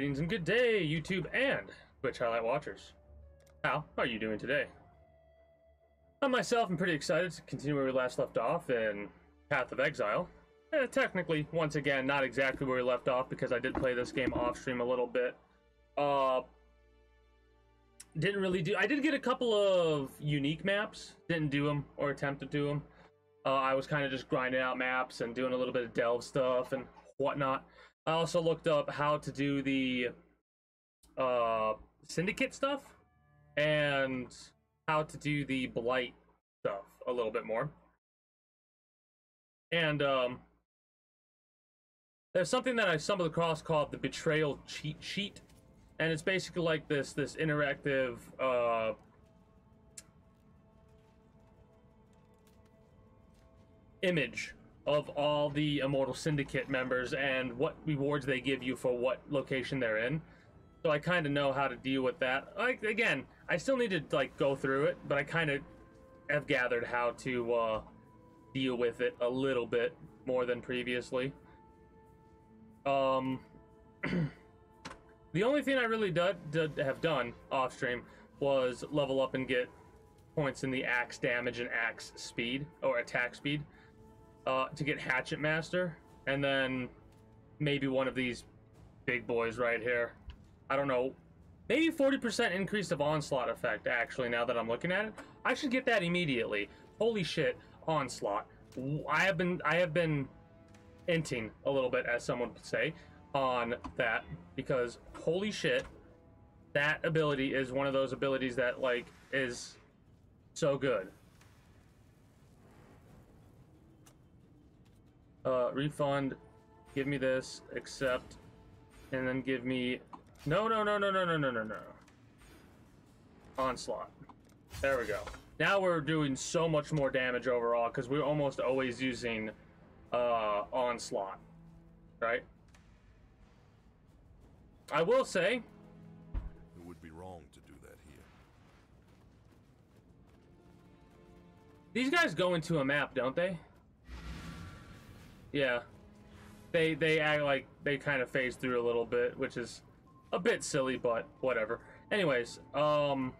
Greetings and good day, YouTube and Twitch highlight watchers. How are you doing today? I myself am pretty excited to continue where we last left off in Path of Exile. Technically, once again, not exactly where we left off because I did play this game off stream a little bit. Didn't really do. I did get a couple of unique maps. Didn't do them or attempt to do them. I was kind of just grinding out maps and doing a little bit of delve stuff and whatnot. I also looked up how to do the syndicate stuff and how to do the blight stuff a little bit more. And there's something that I stumbled across called the betrayal cheat sheet, and it's basically like this interactive image of all the Immortal Syndicate members and what rewards they give you for what location they're in. So I kind of know how to deal with that. Like, again, I still need to like go through it, but I kind of have gathered how to deal with it a little bit more than previously. The only thing I really have done off stream was level up and get points in the axe damage and axe speed or attack speed. To get Hatchet Master, and then maybe one of these big boys right here. I don't know, maybe 40% increase of Onslaught effect, actually, now that I'm looking at it. I should get that immediately. Holy shit, Onslaught. I have been inting a little bit, as someone would say, on that, because holy shit, that ability is one of those abilities that, like, is so good. Refund, give me this, accept, and then give me no. Onslaught. There we go. Now we're doing so much more damage overall because we're almost always using Onslaught, right? I will say it would be wrong to do that here. These guys go into a map, don't they? Yeah, they act like they kind of phase through a little bit, which is a bit silly, but whatever. Anyways, you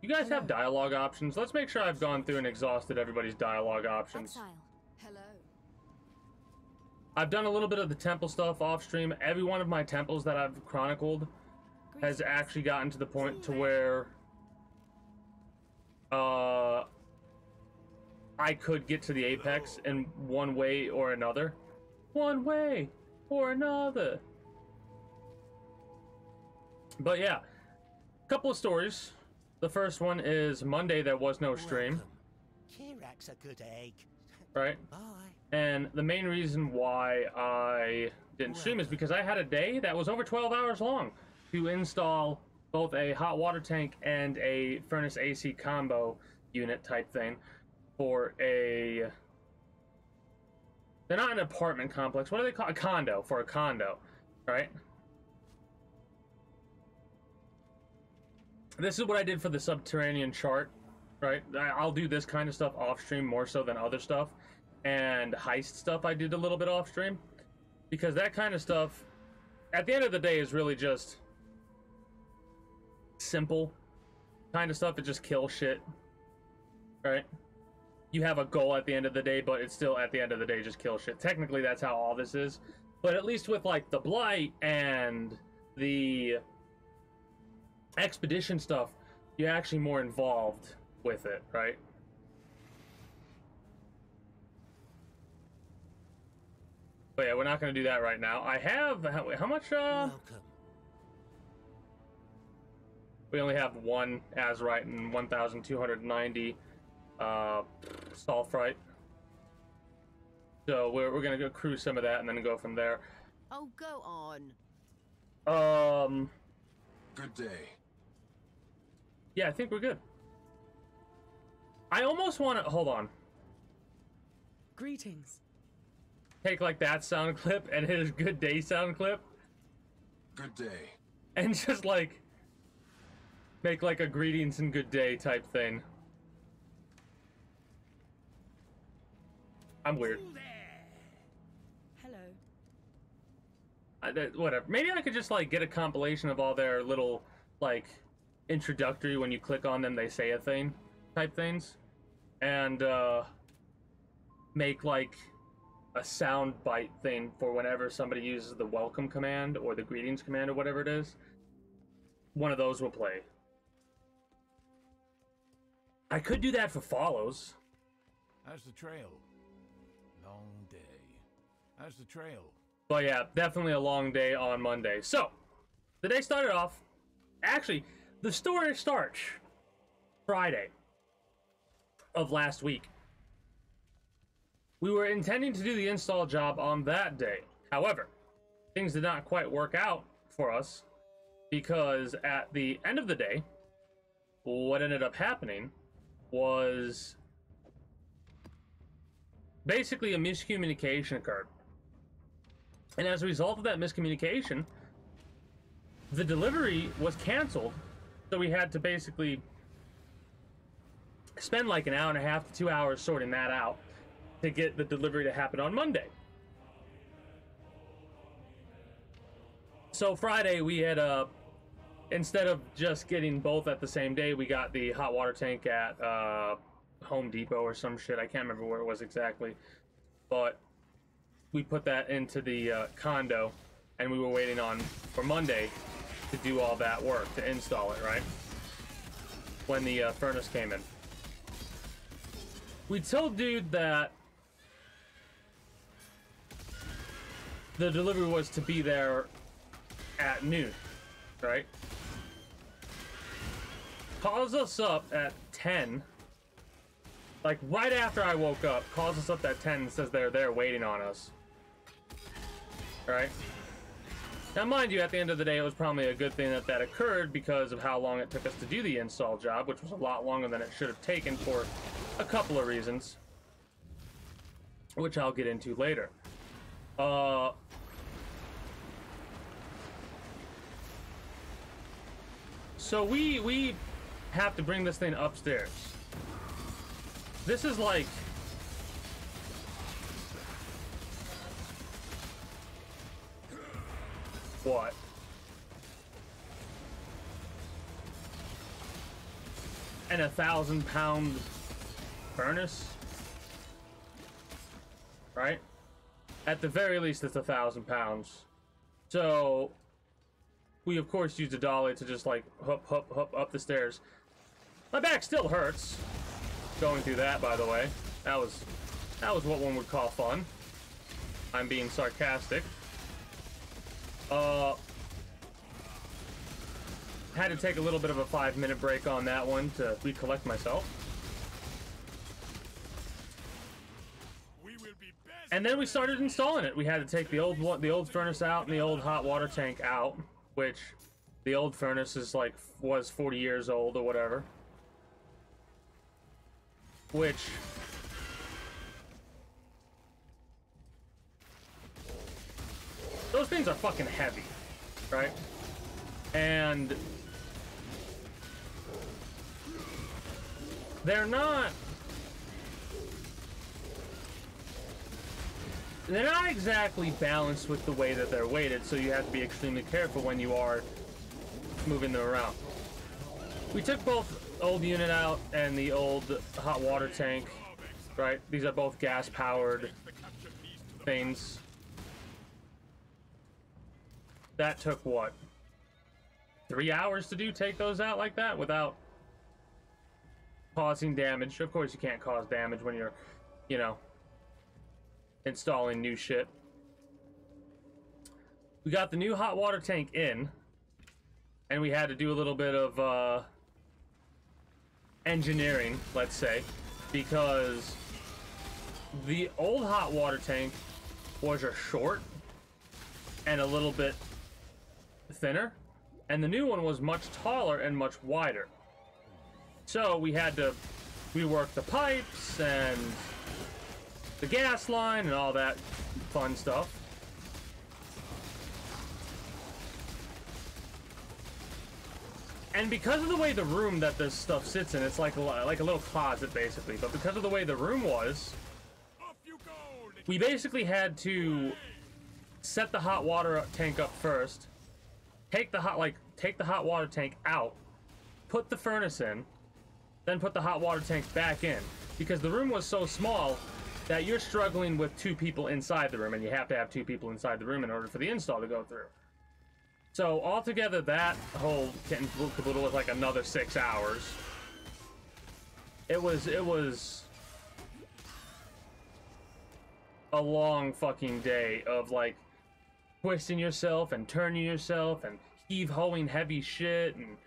guys have dialogue options. Let's make sure I've gone through and exhausted everybody's dialogue options. Hello. I've done a little bit of the temple stuff off stream. Every one of my temples that I've chronicled has actually gotten to the point to where I could get to the apex in one way or another. One way or another. But yeah, a couple of stories. The first one is Monday there was no stream. Kirak's a good egg. Right? Bye. And the main reason why I didn't stream is because I had a day that was over 12 hours long to install both a hot water tank and a furnace AC combo unit type thing. For a... They're not an apartment complex. What do they call a condo? For a condo, right? This is what I did for the subterranean chart, right? I'll do this kind of stuff off stream more so than other stuff. And heist stuff I did a little bit off stream. Because that kind of stuff, at the end of the day, is really just simple kind of stuff. It just kills shit, right? You have a goal at the end of the day, but it's still at the end of the day just kill shit. Technically, that's how all this is. But at least with like the blight and the expedition stuff, you're actually more involved with it, right? But yeah, we're not going to do that right now. I have how much? Welcome. We only have one Azurite and 1,290. Sulfurite. So we're gonna go cruise some of that and then go from there. Oh, go on. Good day. Yeah, I think we're good. I almost want to hold on. Greetings. Take like that sound clip and hit a good day sound clip. Good day. And just like make like a greetings and good day type thing. I'm weird. Hello. Whatever. Maybe I could just like get a compilation of all their little like introductory, when you click on them they say a thing type things, and make like a sound bite thing for whenever somebody uses the welcome command or the greetings command or whatever it is. One of those will play. I could do that for follows. How's the trail? Long day. How's the trail? But yeah, definitely a long day on Monday. So, the day started off... Actually, the story starts Friday of last week. We were intending to do the install job on that day. However, things did not quite work out for us, because at the end of the day, what ended up happening was basically a miscommunication occurred. And as a result of that miscommunication, the delivery was canceled. So we had to basically spend like an hour and a half to 2 hours sorting that out to get the delivery to happen on Monday. So Friday we had instead of just getting both at the same day, we got the hot water tank at Home Depot or some shit. I can't remember where it was exactly, but we put that into the condo, and we were waiting on for Monday to do all that work to install it, right? When the furnace came in, we told dude that the delivery was to be there at noon, right? Calls us up at 10, like right after I woke up, calls us up at 10 and says they're there waiting on us, right? Now mind you, at the end of the day, it was probably a good thing that that occurred because of how long it took us to do the install job, which was a lot longer than it should have taken for a couple of reasons, which I'll get into later. So we have to bring this thing upstairs. This is like what? An 1,000-pound furnace, right? At the very least, it's 1,000 pounds. So we of course used a dolly to just like hop up the stairs. My back still hurts going through that, by the way. That was what one would call fun. I'm being sarcastic. Had to take a little bit of a 5-minute break on that one to recollect myself. And then we started installing it. We had to take the old furnace out and the old hot water tank out, which the old furnace is like was 40 years old or whatever. Which those things are fucking heavy, right? And they're not exactly balanced with the way that they're weighted, so you have to be extremely careful when you are moving them around. We took both old unit out and the old hot water tank, right? These are both gas powered things. That took what, 3 hours to do? Take those out like that without causing damage. Of course you can't cause damage when you're, you know, installing new shit. We got the new hot water tank in, and we had to do a little bit of engineering, let's say, because the old hot water tank was a short and a little bit thinner, and the new one was much taller and much wider. So we had to rework the pipes and the gas line and all that fun stuff. And because of the way the room that this stuff sits in, it's like a little closet basically, but because of the way the room was, we basically had to set the hot water tank up first, take the hot water tank out, put the furnace in, then put the hot water tank back in, because the room was so small that you're struggling with 2 people inside the room, and you have to have 2 people inside the room in order for the install to go through. So altogether, that whole kit and caboodle was like another 6 hours. It was a long fucking day of like twisting yourself and turning yourself and heave-hoing heavy shit and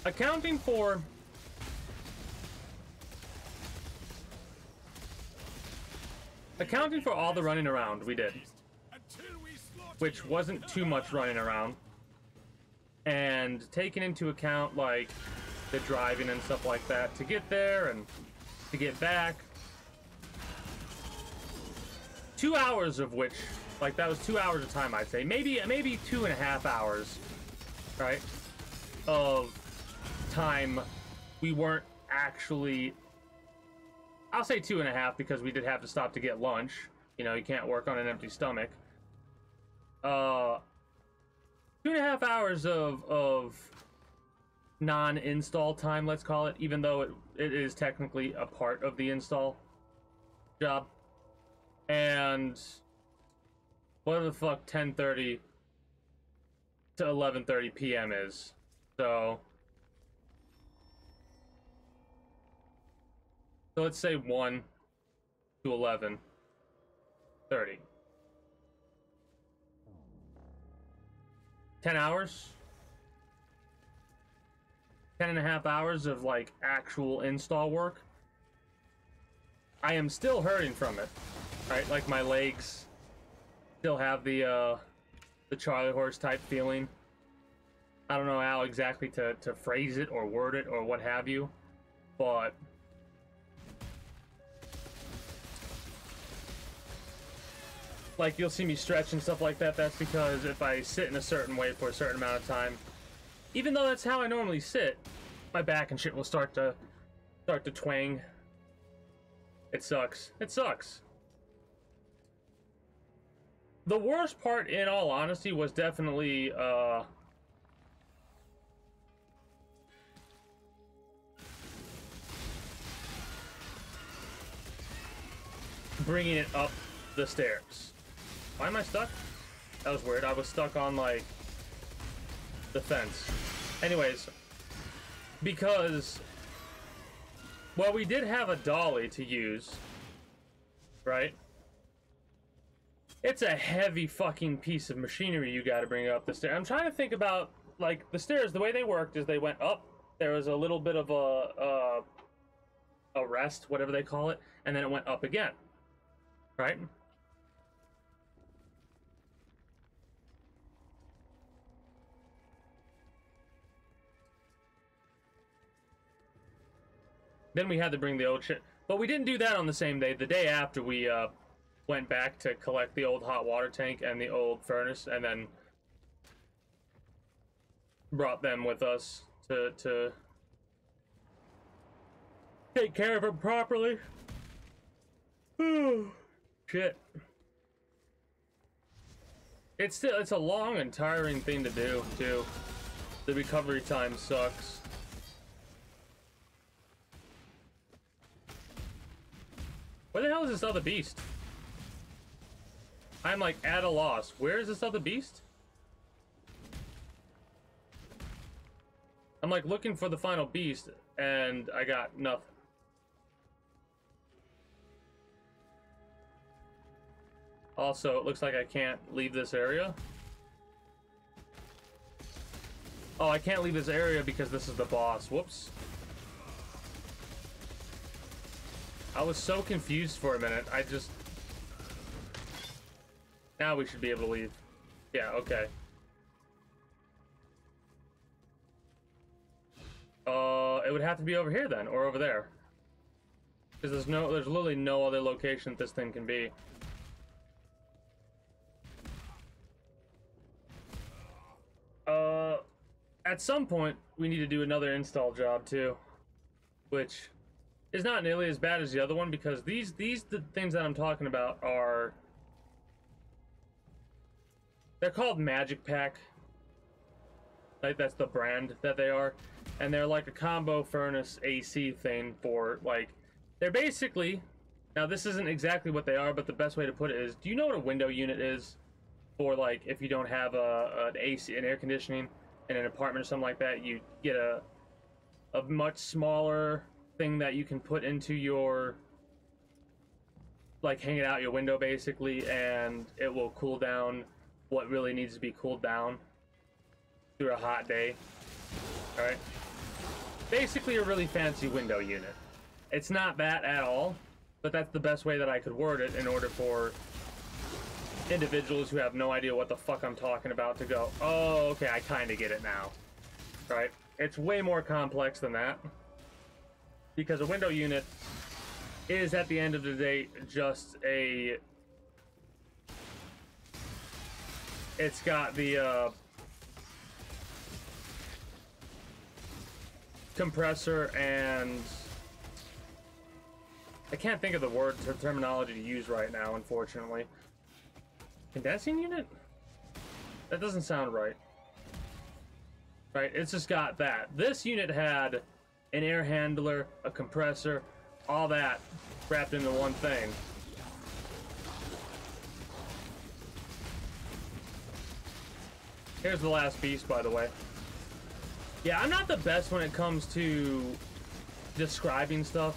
accounting for all the running around we did, which wasn't too much running around, and taking into account like the driving and stuff like that to get there and to get back, 2 hours of which, like, that was 2 hours of time, I'd say, maybe 2.5 hours, right, of time we weren't actually, I'll say 2.5 because we did have to stop to get lunch. You know, you can't work on an empty stomach. 2.5 hours of non-install time, let's call it, even though it is technically a part of the install job. And what the fuck 10:30 to 11:30 p.m. is. So let's say 1 to 11:30. 10 hours? 10.5 hours of like actual install work. I am still hurting from it, right? Like my legs still have the Charlie horse type feeling. I don't know how exactly to phrase it or word it or what have you, but like you'll see me stretch and stuff like that. That's because if I sit in a certain way for a certain amount of time, even though that's how I normally sit, my back and shit will start to twang. It sucks. It sucks. The worst part, in all honesty, was definitely bringing it up the stairs. Why am I stuck? That was weird. I was stuck on, like, the fence. Anyways, because, well, we did have a dolly to use, right? It's a heavy fucking piece of machinery you gotta bring up the stairs. I'm trying to think about, like, the stairs. The way they worked is they went up. There was a little bit of a rest, whatever they call it, and then it went up again, right? Then we had to bring the old shit. But we didn't do that on the same day. The day after, we went back to collect the old hot water tank and the old furnace, and then brought them with us to take care of them properly. Shit. It's a long and tiring thing to do, too. The recovery time sucks. Where the hell is this other beast? I'm like at a loss. Where is this other beast? I'm like looking for the final beast and I got nothing. Also, it looks like I can't leave this area. Oh, I can't leave this area because this is the boss. Whoops. I was so confused for a minute. Now we should be able to leave. Yeah, okay. It would have to be over here then, or over there. Because there's literally no other location this thing can be. at some point, we need to do another install job too, which is not nearly as bad as the other one, because the things that I'm talking about are, they're called Magic Pack. Like, that's the brand that they are, and they're like a combo furnace AC thing for, like, they're basically, now this isn't exactly what they are, but the best way to put it is, do you know what a window unit is? For, like, if you don't have an AC, an air conditioning in an apartment or something like that, you get a much smaller thing that you can put into your, like, hang it out your window basically, and it will cool down what really needs to be cooled down through a hot day. Alright? Basically a really fancy window unit. It's not that at all, but that's the best way that I could word it in order for individuals who have no idea what the fuck I'm talking about to go, oh, okay, I kind of get it now. Right? It's way more complex than that. Because a window unit is, at the end of the day, just a... It's got the, compressor and... I can't think of the word or terminology to use right now, unfortunately. Condensing unit? That doesn't sound right. Right, it's just got that. This unit had an air handler, a compressor, all that wrapped into one thing. Here's the last beast, by the way. Yeah, I'm not the best when it comes to describing stuff.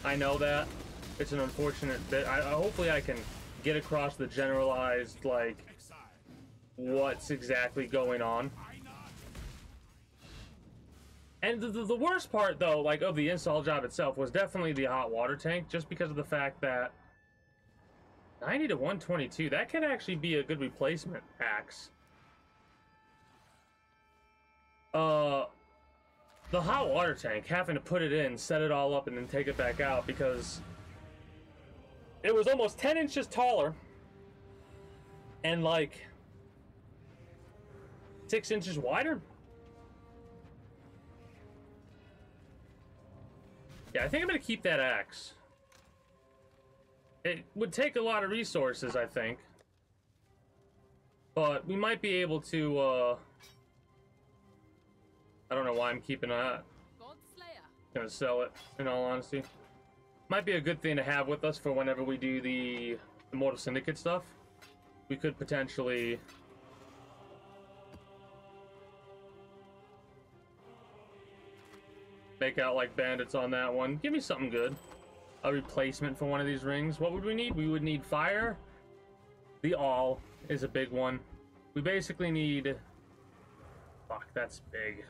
I know that. It's an unfortunate bit. Hopefully I can get across the generalized, like, what's exactly going on. And the worst part, though, like, of the install job itself was definitely the hot water tank, just because of the fact that 90 to 122, that can actually be a good replacement axe. The hot water tank, having to put it in, set it all up, and then take it back out, because it was almost 10 inches taller and like 6 inches wider. Yeah, I think I'm gonna keep that axe. It would take a lot of resources, I think, but we might be able to, I don't know why I'm keeping that. Gonna sell it, in all honesty. Might be a good thing to have with us for whenever we do the Mortal Syndicate stuff. We could potentially... make out like bandits on that one. Give me something good. A replacement for one of these rings. What would we need? We would need fire. The all is a big one. We basically need... Fuck, that's big.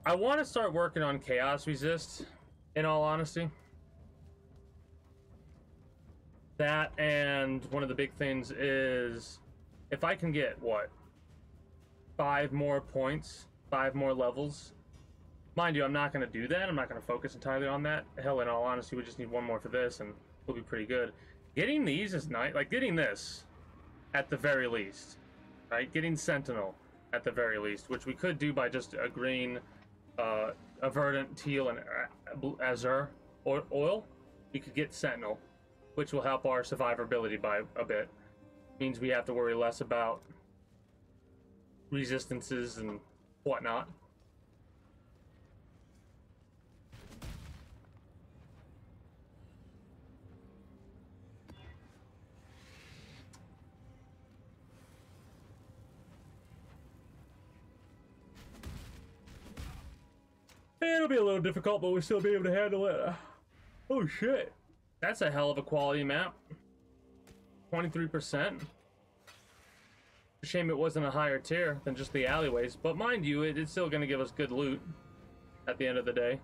I want to start working on Chaos Resist, in all honesty. That, and one of the big things is, if I can get, what, 5 more points, 5 more levels. Mind you, I'm not going to do that. I'm not going to focus entirely on that. Hell, in all honesty, we just need 1 more for this, and we'll be pretty good. Getting these is nice. Like, getting this, at the very least. Right? Getting Sentinel, at the very least, which we could do by just a green... a verdant, teal, and azure oil. We could get Sentinel, which will help our survivability by a bit. Means we have to worry less about resistances and whatnot. It'll be a little difficult, but we'll still be able to handle it. Oh shit. That's a hell of a quality map. 23%. Shame it wasn't a higher tier than just the alleyways, but mind you, it's still going to give us good loot at the end of the day.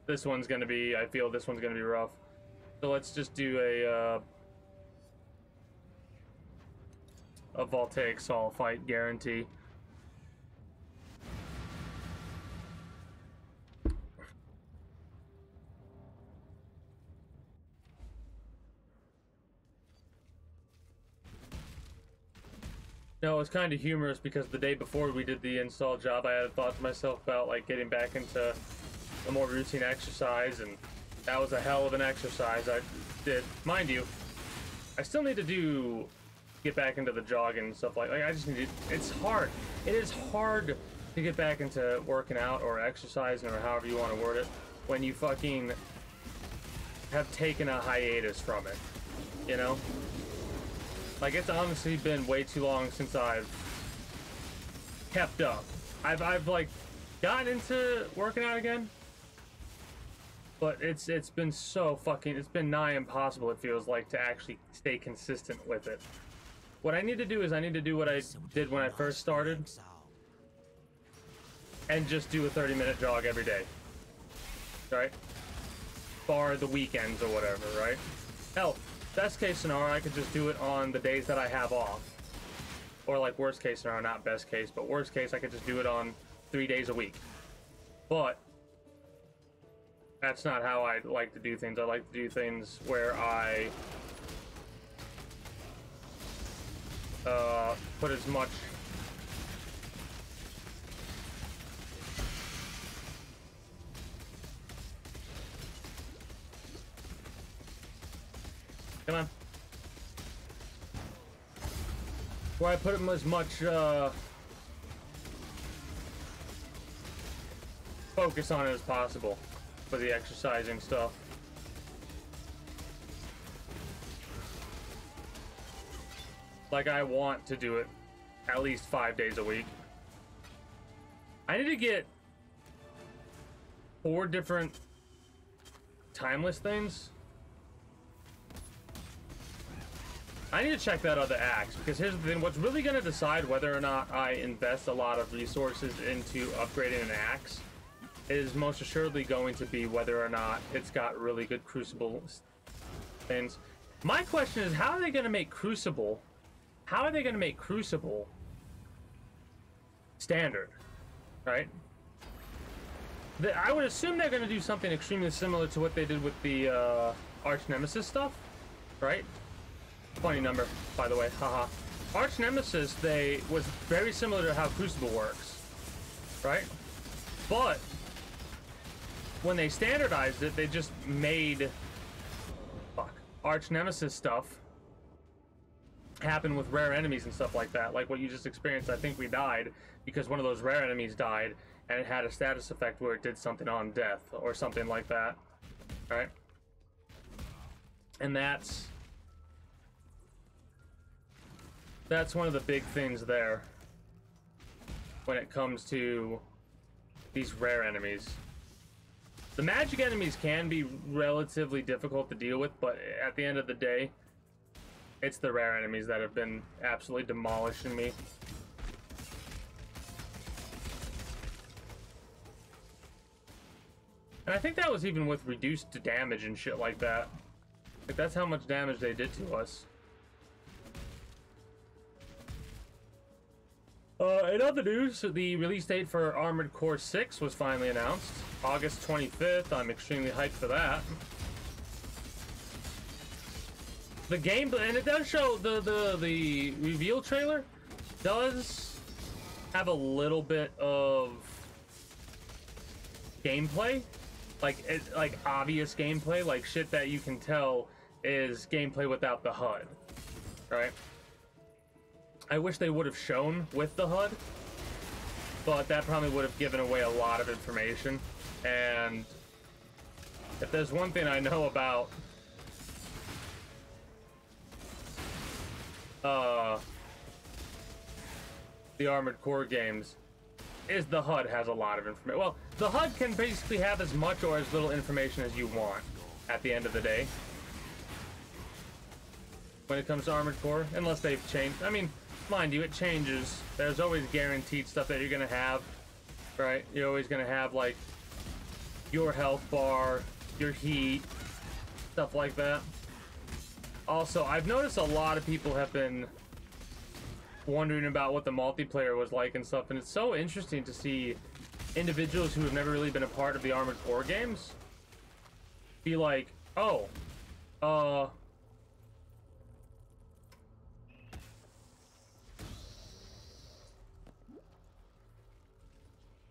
This one's going to be, I feel this one's going to be rough. So let's just do a voltaic sol fight guarantee. No, it was kind of humorous because the day before we did the install job, I had thought to myself about like getting back into a more routine exercise, and that was a hell of an exercise I did. Mind you, I still need to get back into the jogging and stuff like I just need to, it's hard. It is hard to get back into working out or exercising or however you want to word it when you fucking have taken a hiatus from it, you know? Like, it's honestly been way too long since I've kept up. I've like gotten into working out again, but it's been so fucking, it's been nigh impossible, it feels like, to actually stay consistent with it. What I need to do is I need to do what I did when I first started and just do a 30-minute jog every day, right? Bar the weekends or whatever, right? Hell, best case scenario, I could just do it on the days that I have off. Or like worst case scenario, not best case, but worst case, I could just do it on 3 days a week. But that's not how I like to do things. I like to do things where I put as much come on. Where I put as much focus on it as possible for the exercising stuff. Like, I want to do it at least 5 days a week. I need to get 4 different timeless things. I need to check that other axe, because here's the thing, what's really going to decide whether or not I invest a lot of resources into upgrading an axe is most assuredly going to be whether or not it's got really good Crucible things. My question is, how are they going to make Crucible standard, right? I would assume they're going to do something extremely similar to what they did with the Arch Nemesis stuff, right? Funny number, by the way, haha. Arch Nemesis, was very similar to how Crucible works, right? But when they standardized it, they just made Arch Nemesis stuff happen with rare enemies and stuff like that. Like what you just experienced, I think we died because one of those rare enemies died, and it had a status effect where it did something on death or something like that, right? And that's one of the big things there when it comes to these rare enemies. The magic enemies can be relatively difficult to deal with, but at the end of the day, it's the rare enemies that have been absolutely demolishing me. And I think that was even with reduced damage and shit like that. Like, that's how much damage they did to us. In other news, the release date for Armored Core 6 was finally announced. August 25th. I'm extremely hyped for that. The game, and it does show the reveal trailer does have a little bit of gameplay, like obvious gameplay, like shit that you can tell is gameplay without the HUD, right? I wish they would have shown with the HUD, but that probably would have given away a lot of information. And if there's one thing I know about the Armored Core games, is the HUD has a lot of information. Well, the HUD can basically have as much or as little information as you want at the end of the day when it comes to Armored Core, unless they've changed. I mean, mind you, it changes. There's always guaranteed stuff that you're gonna have, right? You're always gonna have like your health bar, your heat, stuff like that. Also, I've noticed a lot of people have been wondering about what the multiplayer was like and stuff, and it's so interesting to see individuals who have never really been a part of the Armored Core games be like, oh,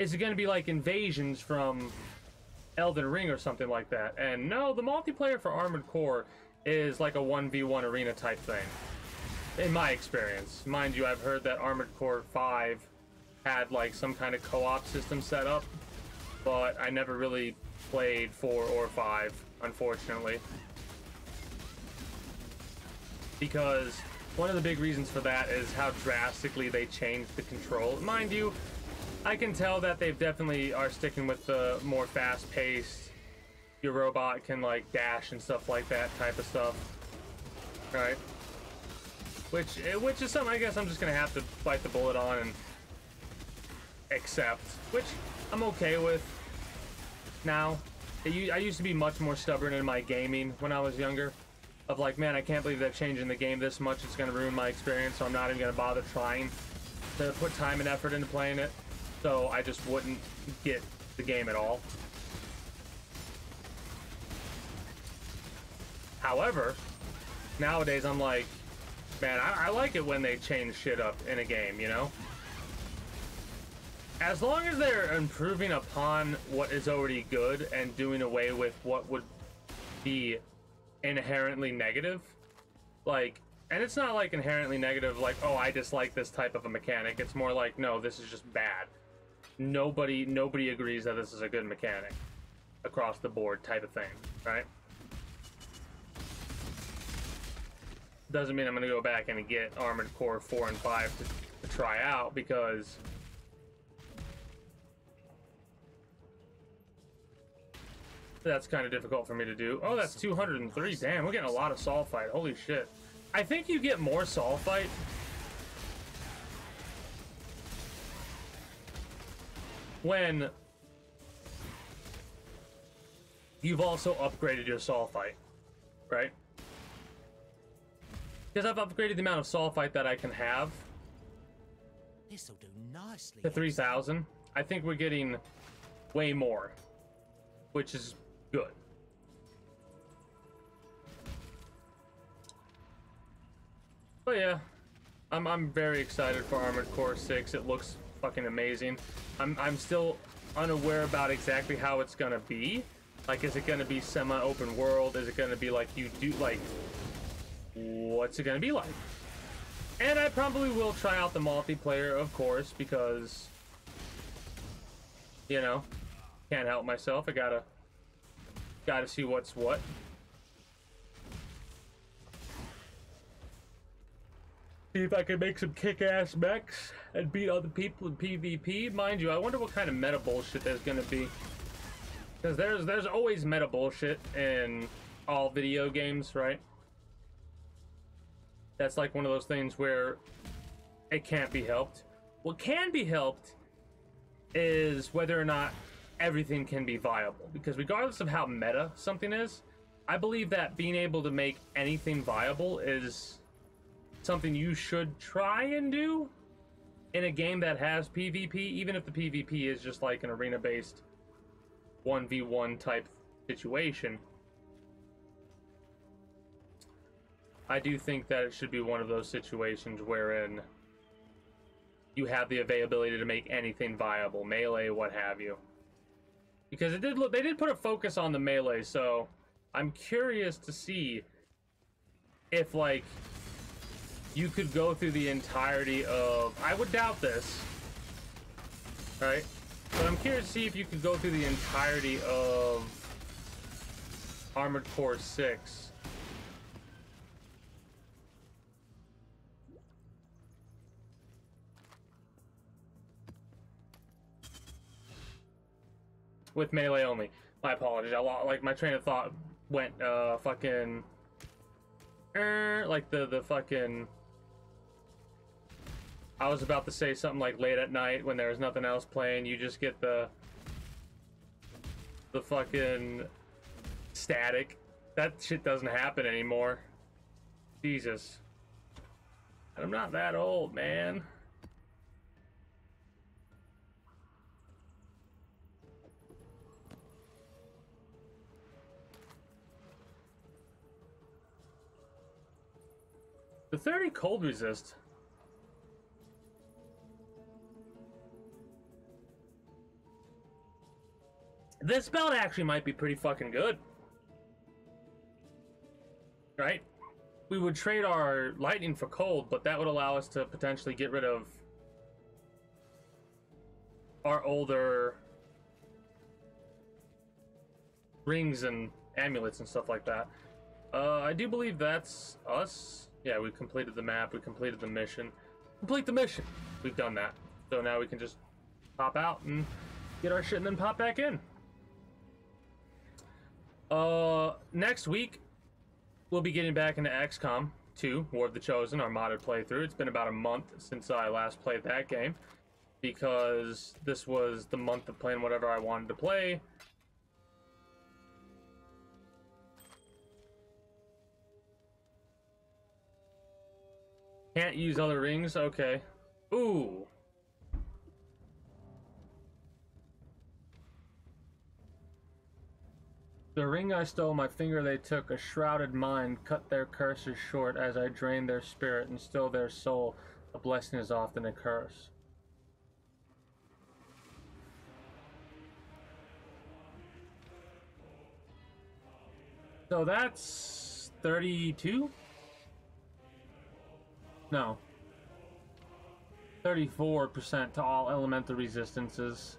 is it going to be like invasions from Elden Ring or something like that? And no, the multiplayer for Armored Core is like a 1v1 arena type thing, in my experience. Mind you, I've heard that Armored Core 5 had like some kind of co-op system set up, but I never really played 4 or 5, unfortunately. Because one of the big reasons for that is how drastically they changed the control. Mind you, I can tell that they definitely are sticking with the more fast-paced, your robot can like dash and stuff like that type of stuff, right? Which is something I guess I'm just gonna have to bite the bullet on and accept, which I'm okay with now. I used to be much more stubborn in my gaming when I was younger, of like, man, I can't believe they're changing the game this much, it's gonna ruin my experience, so I'm not even gonna bother trying to put time and effort into playing it, so I just wouldn't get the game at all. However, nowadays I'm like, man, I like it when they change shit up in a game, you know? As long as they're improving upon what is already good and doing away with what would be inherently negative, like, and it's not like inherently negative, like, oh, I dislike this type of a mechanic. It's more like, no, this is just bad. Nobody agrees that this is a good mechanic across the board type of thing, right? Doesn't mean I'm gonna go back and get Armored Core 4 and 5 to try out, because that's kind of difficult for me to do. Oh, that's 203. Damn, we're getting a lot of sulfite. Holy shit. I think you get more sulfite when you've also upgraded your sulfite, right? Because I've upgraded the amount of sulfite that I can have This'll do nicely. to 3,000. I think we're getting way more, which is good. But yeah, I'm very excited for Armored Core 6. It looks fucking amazing. I'm still unaware about exactly how it's gonna be. Like, is it gonna be semi-open world? Is it gonna be like you do, like, what's it gonna be like? And I probably will try out the multiplayer, of course, because, you know, can't help myself. I gotta see what's what. See if I can make some kick-ass mechs and beat other people in PvP. Mind you, I wonder what kind of meta bullshit there's gonna be. Because there's always meta bullshit in all video games, right? That's like one of those things where it can't be helped. What can be helped is whether or not everything can be viable. Because regardless of how meta something is, I believe that being able to make anything viable is something you should try and do in a game that has PvP, even if the PvP is just like an arena-based 1v1 type situation. I do think that it should be one of those situations wherein you have the availability to make anything viable, melee, what have you. Because they did put a focus on the melee, so I'm curious to see if, like, you could go through the entirety of... I would doubt this, right? But I'm curious to see if you could go through the entirety of Armored Core 6. With melee only. My apologies. Like, my train of thought went, fucking... like, the fucking... I was about to say something like late at night when there was nothing else playing, you just get the fucking static. That shit doesn't happen anymore. Jesus. And I'm not that old, man. The 30 cold resist. This belt actually might be pretty fucking good. Right? We would trade our lightning for cold, but that would allow us to potentially get rid of our older rings and amulets and stuff like that. I do believe that's us. Yeah, we completed the map, we completed the mission. Complete the mission! We've done that. So now we can just pop out and get our shit and then pop back in. Next week, we'll be getting back into XCOM 2, War of the Chosen, our modded playthrough. It's been about a month since I last played that game, because this was the month of playing whatever I wanted to play. Can't use other rings? Okay. Ooh. The ring I stole, my finger they took, a shrouded mind, cut their curses short as I drained their spirit and still their soul. A blessing is often a curse. So that's 32? No. 34% to all elemental resistances.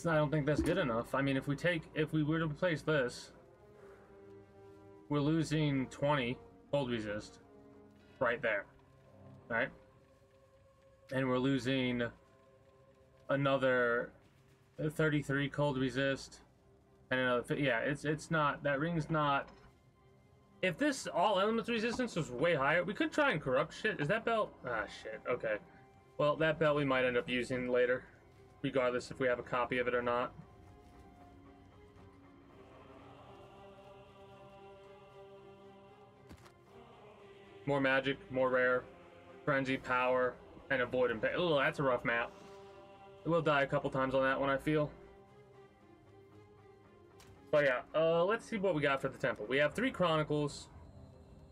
I don't think that's good enough. I mean, if we were to replace this, we're losing 20 cold resist right there, right? And we're losing another 33 cold resist and another, yeah, it's not, that ring's not. If this all elements resistance was way higher, we could try and corrupt shit. Is that belt? Ah, shit. Okay. Well, that belt we might end up using later, regardless if we have a copy of it or not. More magic, more rare, frenzy, power, and avoid and pay. Oh, that's a rough map. We'll die a couple times on that one, I feel. But yeah, let's see what we got for the temple. We have 3 chronicles.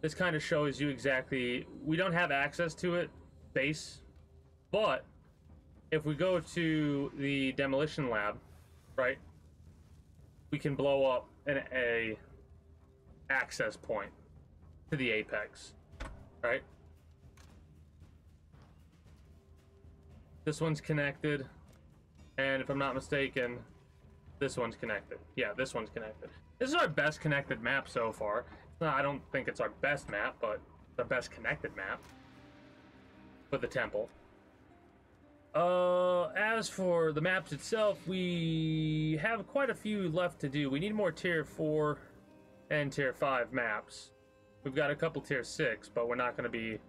This kind of shows you exactly, we don't have access to it base, but if we go to the demolition lab, right, we can blow up a access point to the apex, right? This one's connected, and if I'm not mistaken, this one's connected. Yeah, this one's connected. This is our best connected map so far. I don't think it's our best map, but the best connected map for the temple. As for the maps itself, we have quite a few left to do. We need more tier 4 and tier 5 maps. We've got a couple tier 6, but we're not going to be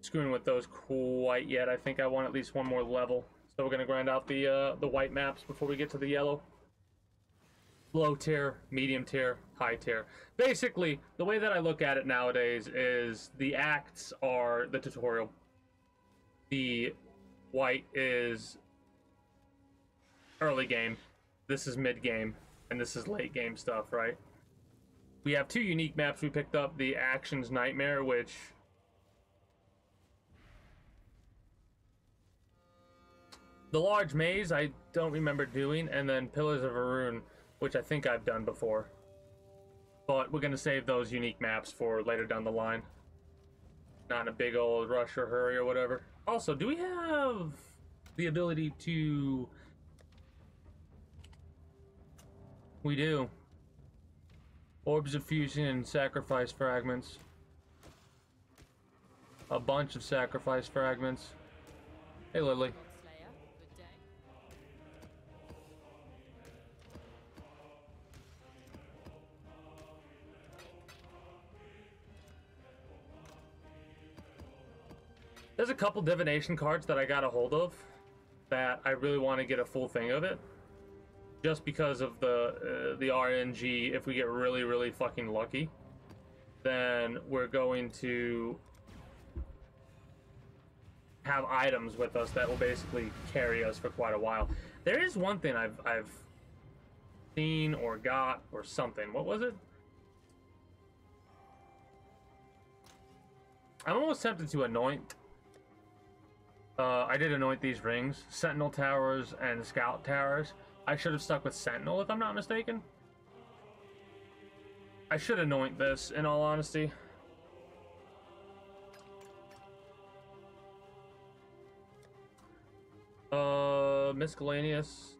screwing with those quite yet. I think I want at least one more level. So we're going to grind out the white maps before we get to the yellow. Low tier, medium tier, high tier. Basically, the way that I look at it nowadays is the acts are the tutorial. The white is early game. This is mid game. And this is late game stuff, right? We have 2 unique maps we picked up. The Actions Nightmare, which... the large maze, I don't remember doing, and then Pillars of Arun, which I think I've done before. But we're going to save those unique maps for later down the line. Not in a big old rush or hurry or whatever. Also, do we have the ability to... We do. Orbs of Fusion and Sacrifice Fragments. A bunch of Sacrifice Fragments. Hey, Lily. There's a couple divination cards that I got a hold of that I really want to get a full thing of it. Just because of the RNG, if we get really, really fucking lucky, then we're going to have items with us that will basically carry us for quite a while. There is one thing I've seen or got or something. What was it? I'm almost tempted to anoint I did anoint these rings, Sentinel Towers and Scout Towers. I should have stuck with Sentinel if I'm not mistaken. I should anoint this, in all honesty. Miscellaneous.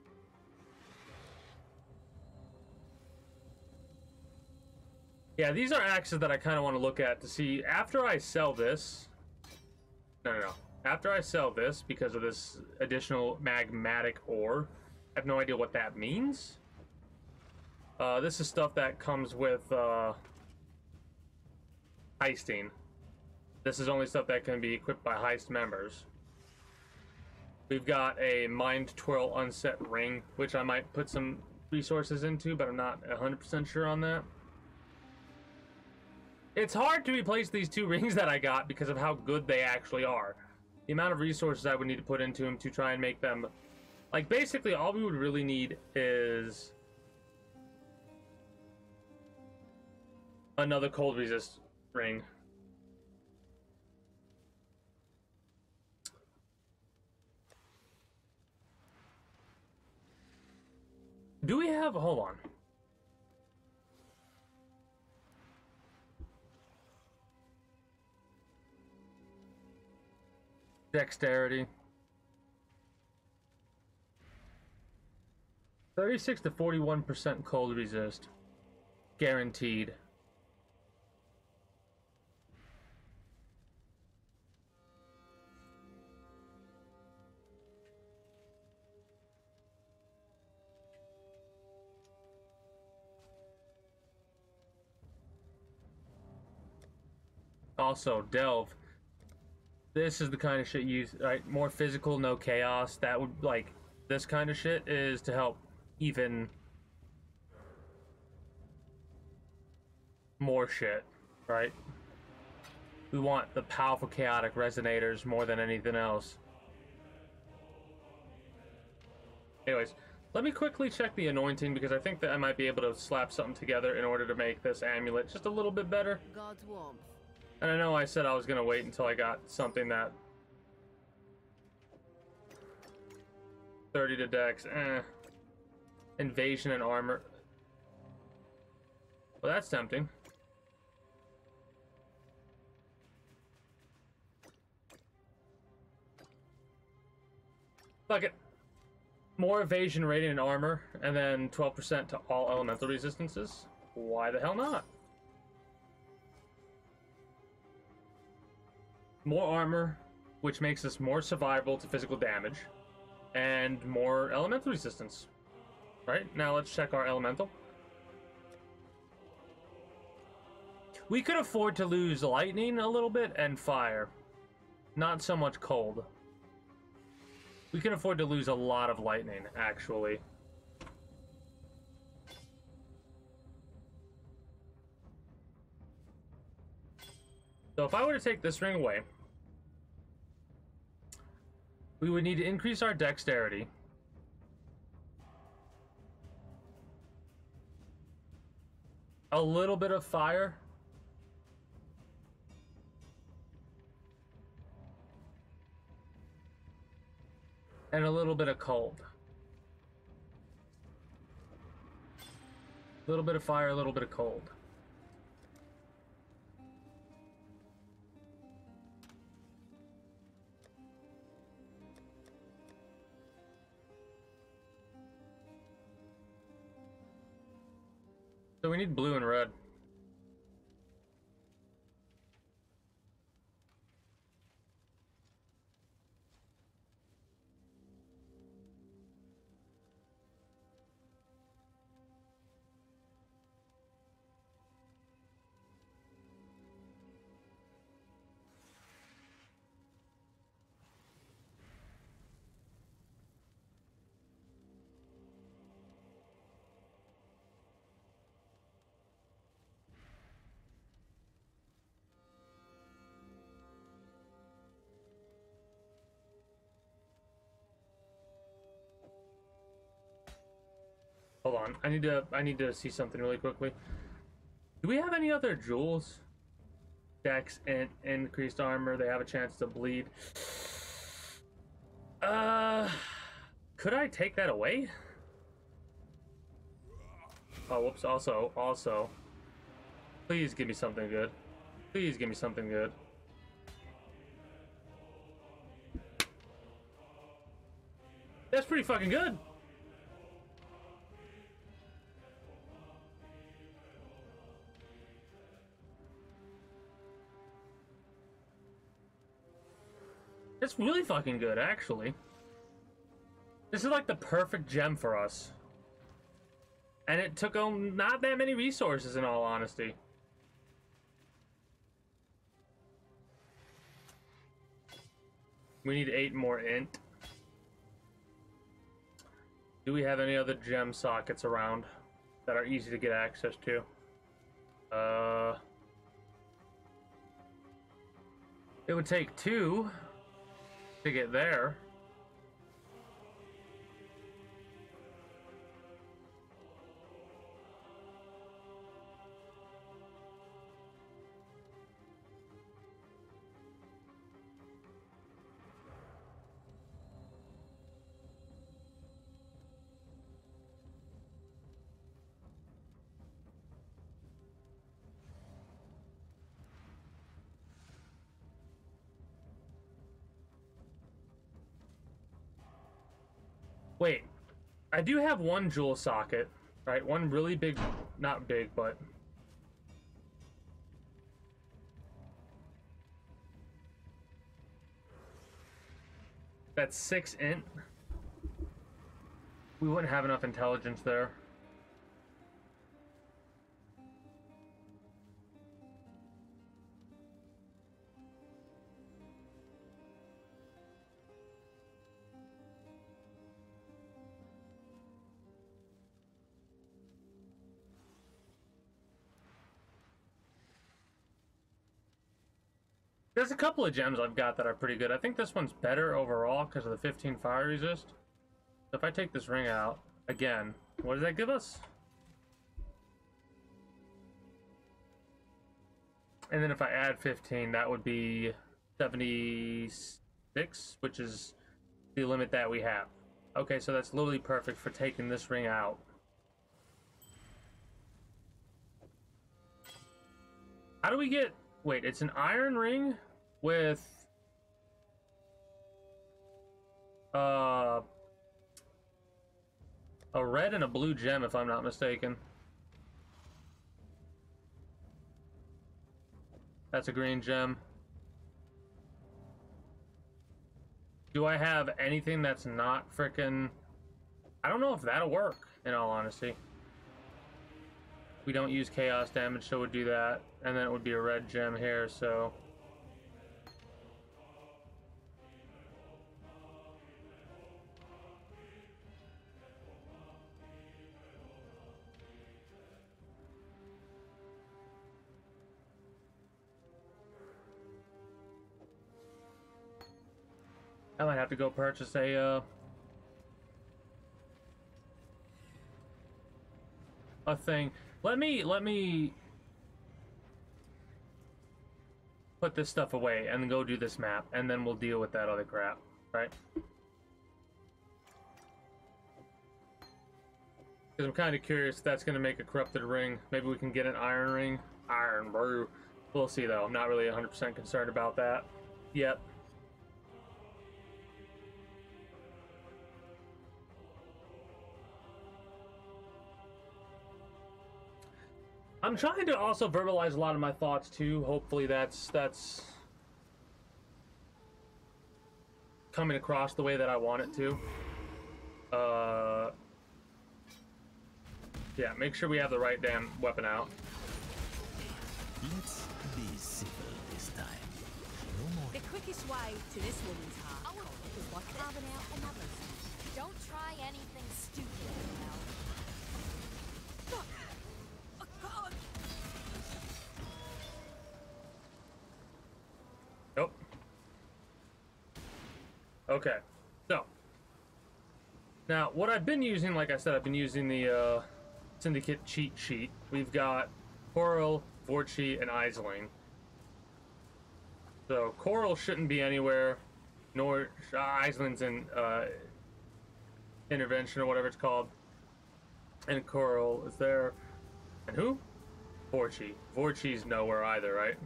Yeah, these are axes that I kind of want to look at to see after I sell this. No. After I sell this, because of this additional magmatic ore, I have no idea what that means. This is stuff that comes with heisting. This is only stuff that can be equipped by heist members. We've got a Mind Twirl Unset Ring, which I might put some resources into, but I'm not 100% sure on that. It's hard to replace these two rings that I got because of how good they actually are. The amount of resources I would need to put into them to try and make them... Like, basically, all we would really need is... another cold resist ring. Do we have... Hold on. Dexterity. 36 to 41% cold resist. Guaranteed. Also, Delve. This is the kind of shit you use, right? More physical, no chaos. That would, like, this kind of shit is to help even more shit, right? We want the powerful chaotic resonators more than anything else. Anyways, let me quickly check the anointing because I think that I might be able to slap something together in order to make this amulet just a little bit better. God's warmth. And I know I said I was gonna wait until I got something that 30 to dex, invasion and armor. Well, that's tempting. Fuck it. More evasion, radiant, and armor, and then 12% to all elemental resistances. Why the hell not? More armor, which makes us more survivable to physical damage, and more elemental resistance. Right, now let's check our elemental. We could afford to lose lightning a little bit and fire. Not so much cold. We can afford to lose a lot of lightning, actually. So if I were to take this ring away, we would need to increase our dexterity. A little bit of fire. And a little bit of cold. A little bit of fire, a little bit of cold. So we need blue and red. Hold on, I need to see something really quickly. Do we have any other jewels? Dex and increased armor, they have a chance to bleed. Could I take that away? Oh, whoops. Also. Please give me something good. Please give me something good. That's pretty fucking good. It's really fucking good, actually. This is like the perfect gem for us. And it took not that many resources, in all honesty. We need 8 more int. Do we have any other gem sockets around that are easy to get access to? It would take 2 to get there. Wait, I do have one jewel socket, right? One really big, not big, but... That's 6 int. We wouldn't have enough intelligence there. There's a couple of gems I've got that are pretty good. I think this one's better overall because of the 15 fire resist. So if I take this ring out, again, what does that give us? And then if I add 15, that would be 76, which is the limit that we have. Okay, so that's literally perfect for taking this ring out. How do we get... Wait, it's an iron ring with... a red and a blue gem, if I'm not mistaken. That's a green gem. Do I have anything that's not frickin'... I don't know if that'll work, in all honesty. We don't use chaos damage, so we'd do that. And then it would be a red gem here, so... I might have to go purchase a thing. Let me put this stuff away and go do this map, and then we'll deal with that other crap, right? Because I'm kind of curious if that's going to make a corrupted ring. Maybe we can get an iron ring. Iron brew. We'll see, though. I'm not really 100% concerned about that yet. I'm trying to also verbalize a lot of my thoughts too. Hopefully that's coming across the way that I want it to. Yeah, make sure we have the right damn weapon out. Let's be civil this time. No more. The quickest way to this woman's heart is by carving out another. Don't try anything stupid now. Nope. Okay, so now what I've been using, like I said, I've been using the Syndicate cheat sheet. We've got Coral, Vorchi, and Aisling. So Coral shouldn't be anywhere Nor Iceland's in intervention or whatever it's called. And Coral is there. And who? Vorchi. Vorchi's nowhere either, right?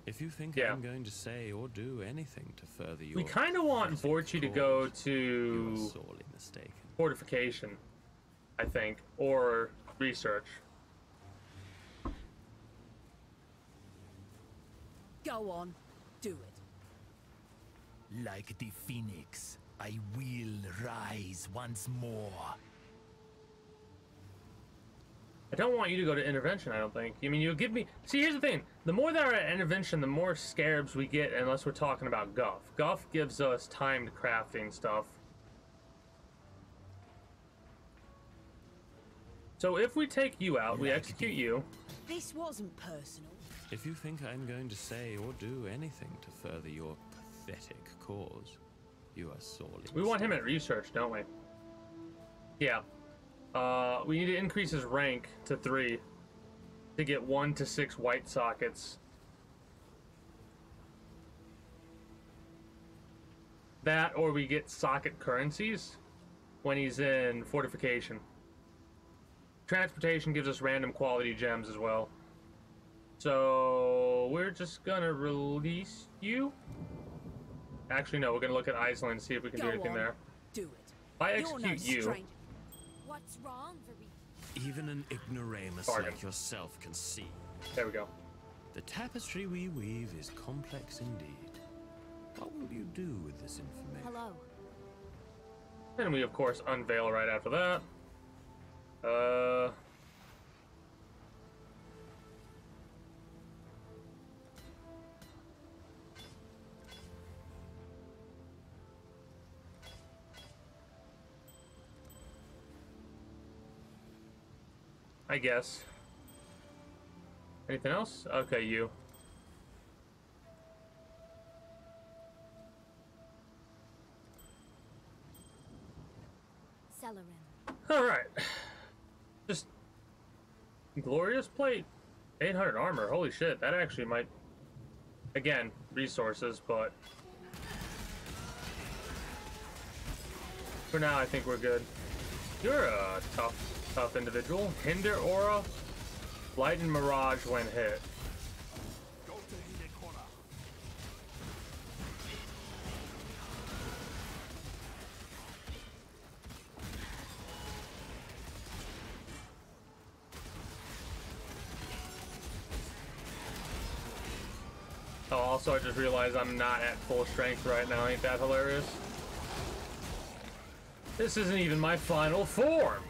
If you think Yeah. I'm going to say or do anything to further your We kind of want Vorchi to go you are to sorely mistaken. fortification, I think, or research. Go on, do it. Like the phoenix, I will rise once more. I don't want you to go to intervention, I don't think. I mean, you give me... See, here's the thing. The more that we're at intervention, the more scarabs we get, unless we're talking about Guff. Guff gives us timed crafting stuff. So if we take you out, we execute you. This wasn't personal. If you think I'm going to say or do anything to further your pathetic cause, you are sorely We want him mistaken. at research, don't we? Yeah. We need to increase his rank to 3 to get 1 to 6 white sockets. That, or we get socket currencies when he's in fortification. Transportation gives us random quality gems as well. So we're just gonna release you. Actually, no, we're gonna look at Iceland, see if we can do Go anything on, there. do it. If I You're no execute you, stranger. What's wrong, Viri? Even an ignoramus Bargain. like yourself can see. there we go. The tapestry we weave is complex indeed. What will you do with this information? Hello. And we, of course, unveil right after that. I guess. Anything else? Okay, you. Celerin. Alright. Just glorious plate. 800 armor. Holy shit, that actually might... Again, resources, but... For now, I think we're good. You're a tough individual. Hinder aura. Light and mirage when hit. Oh, also I just realized I'm not at full strength right now. Ain't that hilarious? This isn't even my final form.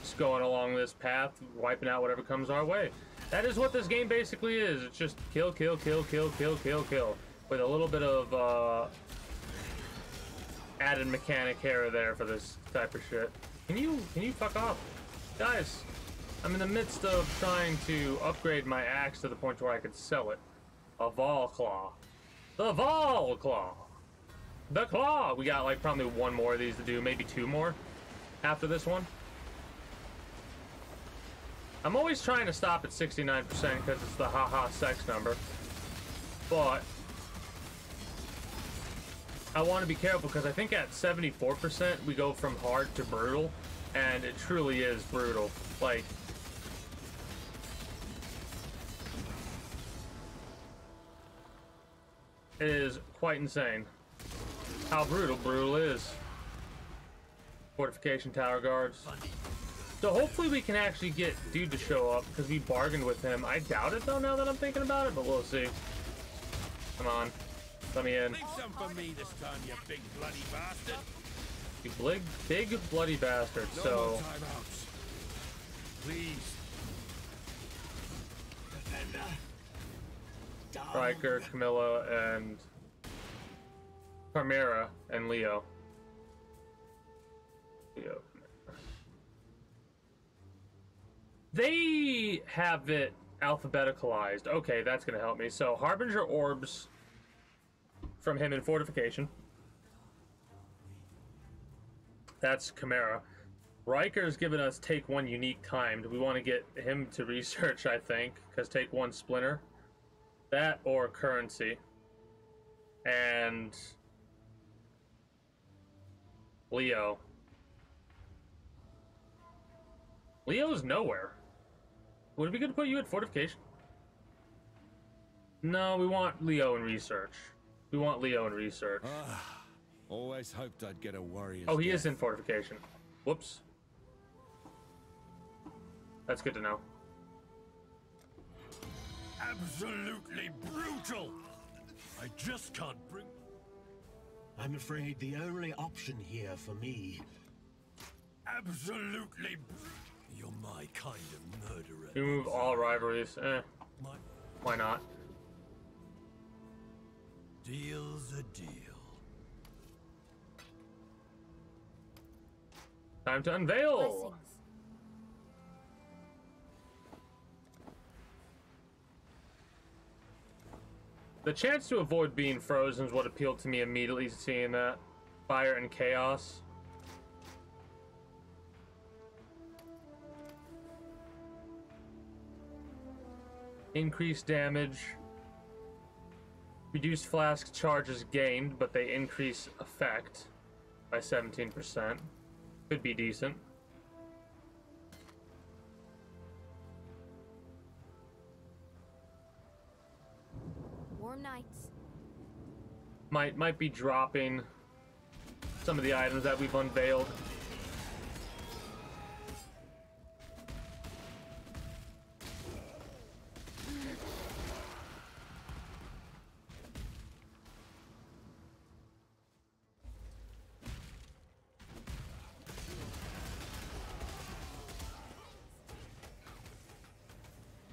Just going along this path, wiping out whatever comes our way. That is what this game basically is. It's just kill, kill, kill, kill, kill, kill, kill. With a little bit of added mechanic here or there for this type of shit. Can you fuck off? Guys, I'm in the midst of trying to upgrade my axe to the point where I could sell it. A Vol Claw. The Vol Claw. The Claw. We got like probably one more of these to do, maybe 2 more after this one. I'm always trying to stop at 69% because it's the haha sex number. But I want to be careful because I think at 74% we go from hard to brutal, and it truly is brutal. Like, it is quite insane how brutal is. Fortification tower guards. So hopefully we can actually get dude to show up because we bargained with him. I doubt it though now that I'm thinking about it, but we'll see. Come on, let me in. Leave some for me this time, you big bloody bastard. You big bloody bastard. No So more timeouts. Please. Riker, Camilla, and Carmera and Leo. They have it alphabeticalized. Okay, that's gonna help me. So Harbinger orbs from him in fortification. That's Chimera. Riker's given us take 1 unique timed. We want to get him to research, I think, because take 1 splinter. That or currency. And Leo. Leo's nowhere. Would it be good to put you at fortification? No, we want Leo in research. We want Leo in research. Always hoped I'd get a warrior. Oh, he is in fortification. Whoops. That's good to know. Absolutely brutal! I just can't bring... I'm afraid the only option here for me... Absolutely You're my kind of murderer. Remove all rivalries. Why not? Deal's a deal. Time to unveil! Blessings. The chance to avoid being frozen is what appealed to me immediately, seeing that. Fire and chaos. Increased damage. Reduced flask charges gained, but they increase effect by 17%. Could be decent. Warm nights. Might be dropping some of the items that we've unveiled.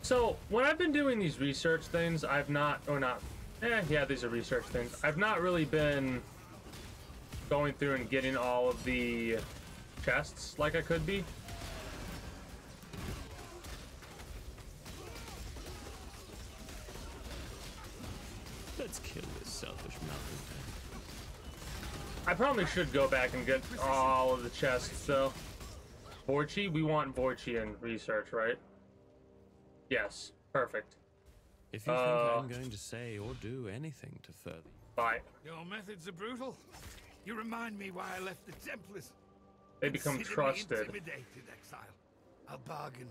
So, when I've been doing these research things, I've not, or not, yeah, these are research things. I've not really been going through and getting all of the chests like I could be. Let's kill this selfish mountain. I probably should go back and get all of the chests, though. Vorchi? We want Vorchi in research, right? Yes. Perfect. If you think I'm going to say or do anything to further... Bye. Your methods are brutal. You remind me why I left the Templars. They become Consider me trusted. intimidated, exile. I'll bargain.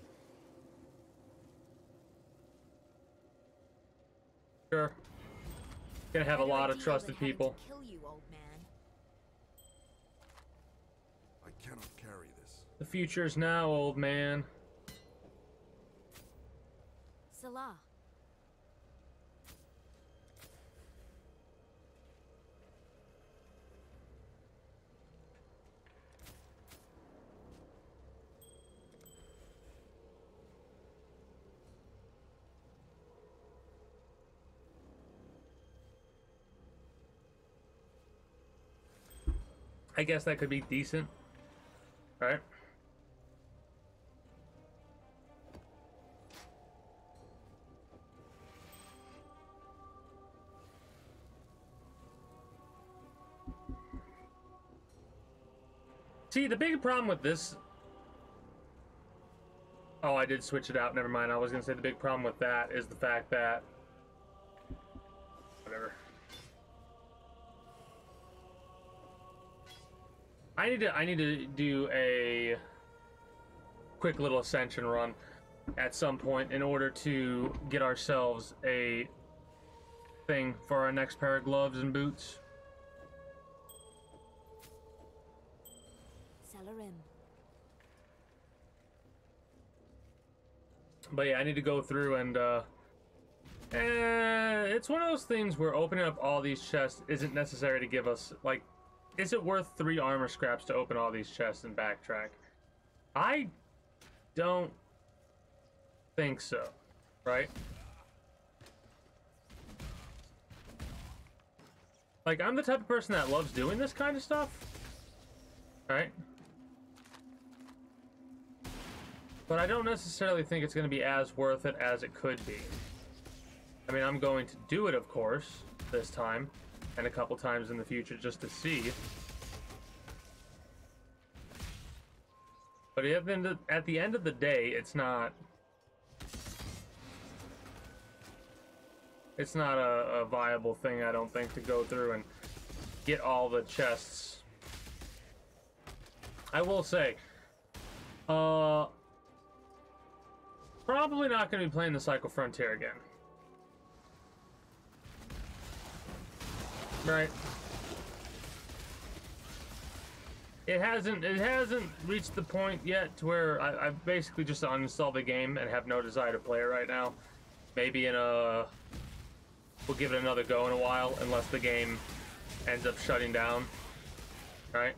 Sure. Gonna have a Better lot of idea trusted than having people. to kill you, old man. I cannot carry this. The future's now, old man. Salah. I guess that could be decent. Right? See, the big problem with this... Oh, I did switch it out. Never mind. I was going to say the big problem with that is the fact that... Whatever. I need to do a quick little ascension run at some point in order to get ourselves a thing for our next pair of gloves and boots. Salarim. But yeah, I need to go through and it's one of those things where opening up all these chests isn't necessary to give us, like, is it worth 3 armor scraps to open all these chests and backtrack? I don't think so, right? Like, I'm the type of person that loves doing this kind of stuff, right? But I don't necessarily think it's going to be as worth it as it could be. I mean, I'm going to do it, of course, this time, and a couple times in the future just to see. But at the end of the day, it's not... It's not a viable thing, I don't think, to go through and get all the chests. I will say, probably not going to be playing the Cycle Frontier again. Right. It hasn't reached the point yet to where I basically just uninstall the game and have no desire to play it right now. Maybe we'll give it another go in a while, unless the game ends up shutting down. Right?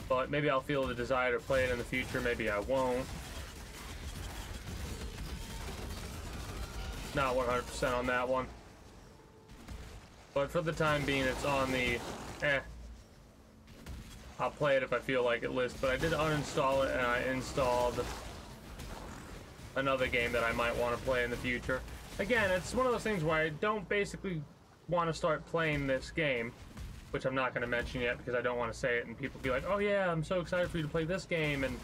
But maybe I'll feel the desire to play it in the future, maybe I won't. Not 100% on that one. But for the time being, it's on the I'll play it if I feel like it list, but I did uninstall it and I installed another game that I might want to play in the future. Again, it's one of those things where I don't basically want to start playing this game, which I'm not going to mention yet because I don't want to say it and people be like, oh yeah, I'm so excited for you to play this game, and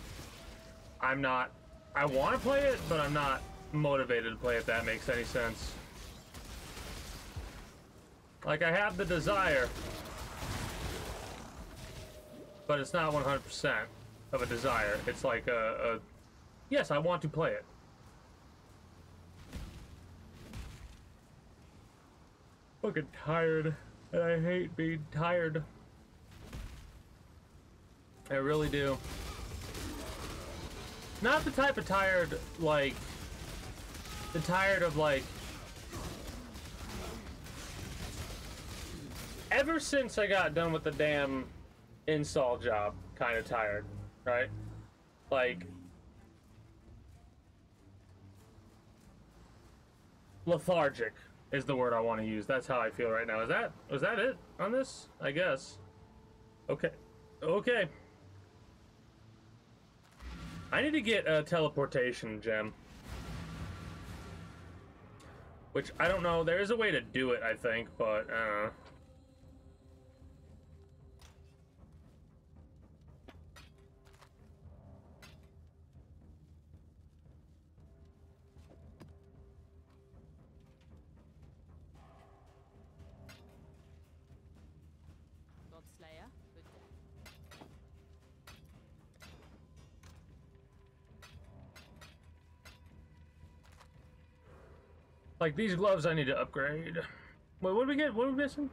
I'm not. I want to play it, but I'm not motivated to play, if that makes any sense. Like, I have the desire, but it's not 100% of a desire. It's like yes, I want to play it. Fucking tired, and I hate being tired. I really do. Not the type of tired, like, the tired of, like, ever since I got done with the damn install job, kind of tired, right? Like, lethargic is the word I want to use. That's how I feel right now. Was that it on this? I guess. Okay. Okay. I need to get a teleportation gem. Which, I don't know. There is a way to do it, I think, but, Godslayer, good day. like, these gloves I need to upgrade. Wait, what did we get? What are we missing?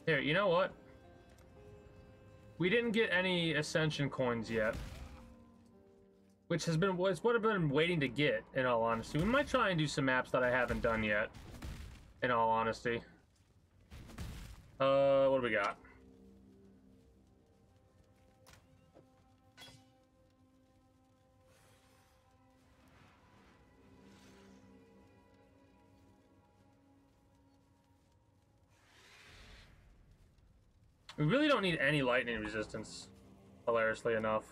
Here, you know what? We didn't get any Ascension coins yet. Which has been, it's what I've been waiting to get, in all honesty. We might try and do some maps that I haven't done yet, in all honesty. What do we got? We really don't need any lightning resistance, hilariously enough.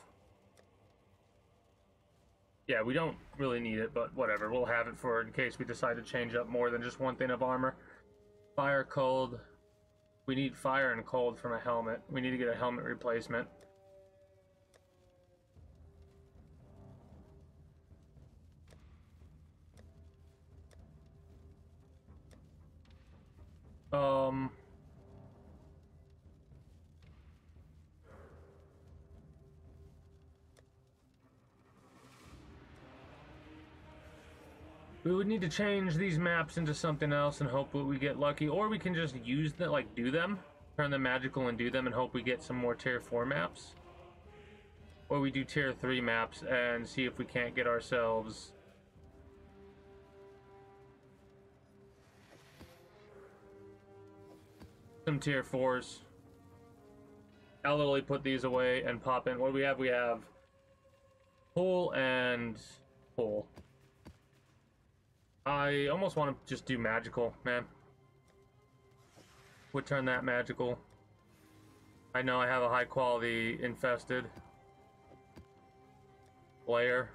Yeah, we don't really need it, but whatever. We'll have it for in case we decide to change up more than just one thing of armor. Fire, cold. We need fire and cold from a helmet. We need to get a helmet replacement. We would need to change these maps into something else and hope that we get lucky, or we can just use them, like, do them, turn them magical and do them and hope we get some more tier 4 maps. Or we do tier 3 maps and see if we can't get ourselves some tier 4s. I'll literally put these away and pop in. What do we have? We have pull and pull. I almost want to just do magical, man. Would turn that magical. I know I have a high quality infested layer.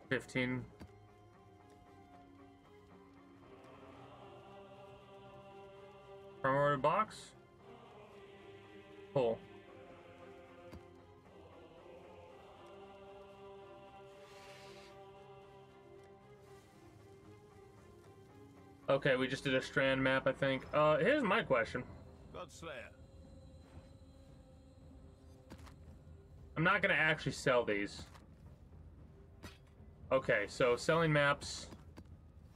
15. From our box. Pull. Okay, we just did a strand map, I think. Here's my question. Godslayer. I'm not gonna actually sell these. Okay, so selling maps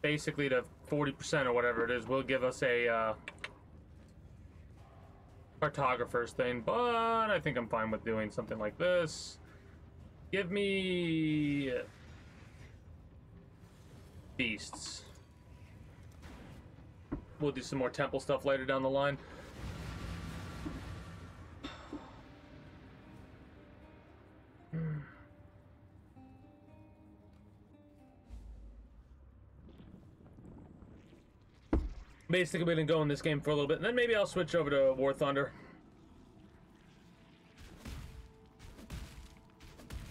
basically to 40% or whatever it is will give us a cartographer's thing, but I think I'm fine with doing something like this. Give me beasts. We'll do some more temple stuff later down the line. Basically, we're gonna go in this game for a little bit, and then maybe I'll switch over to War Thunder.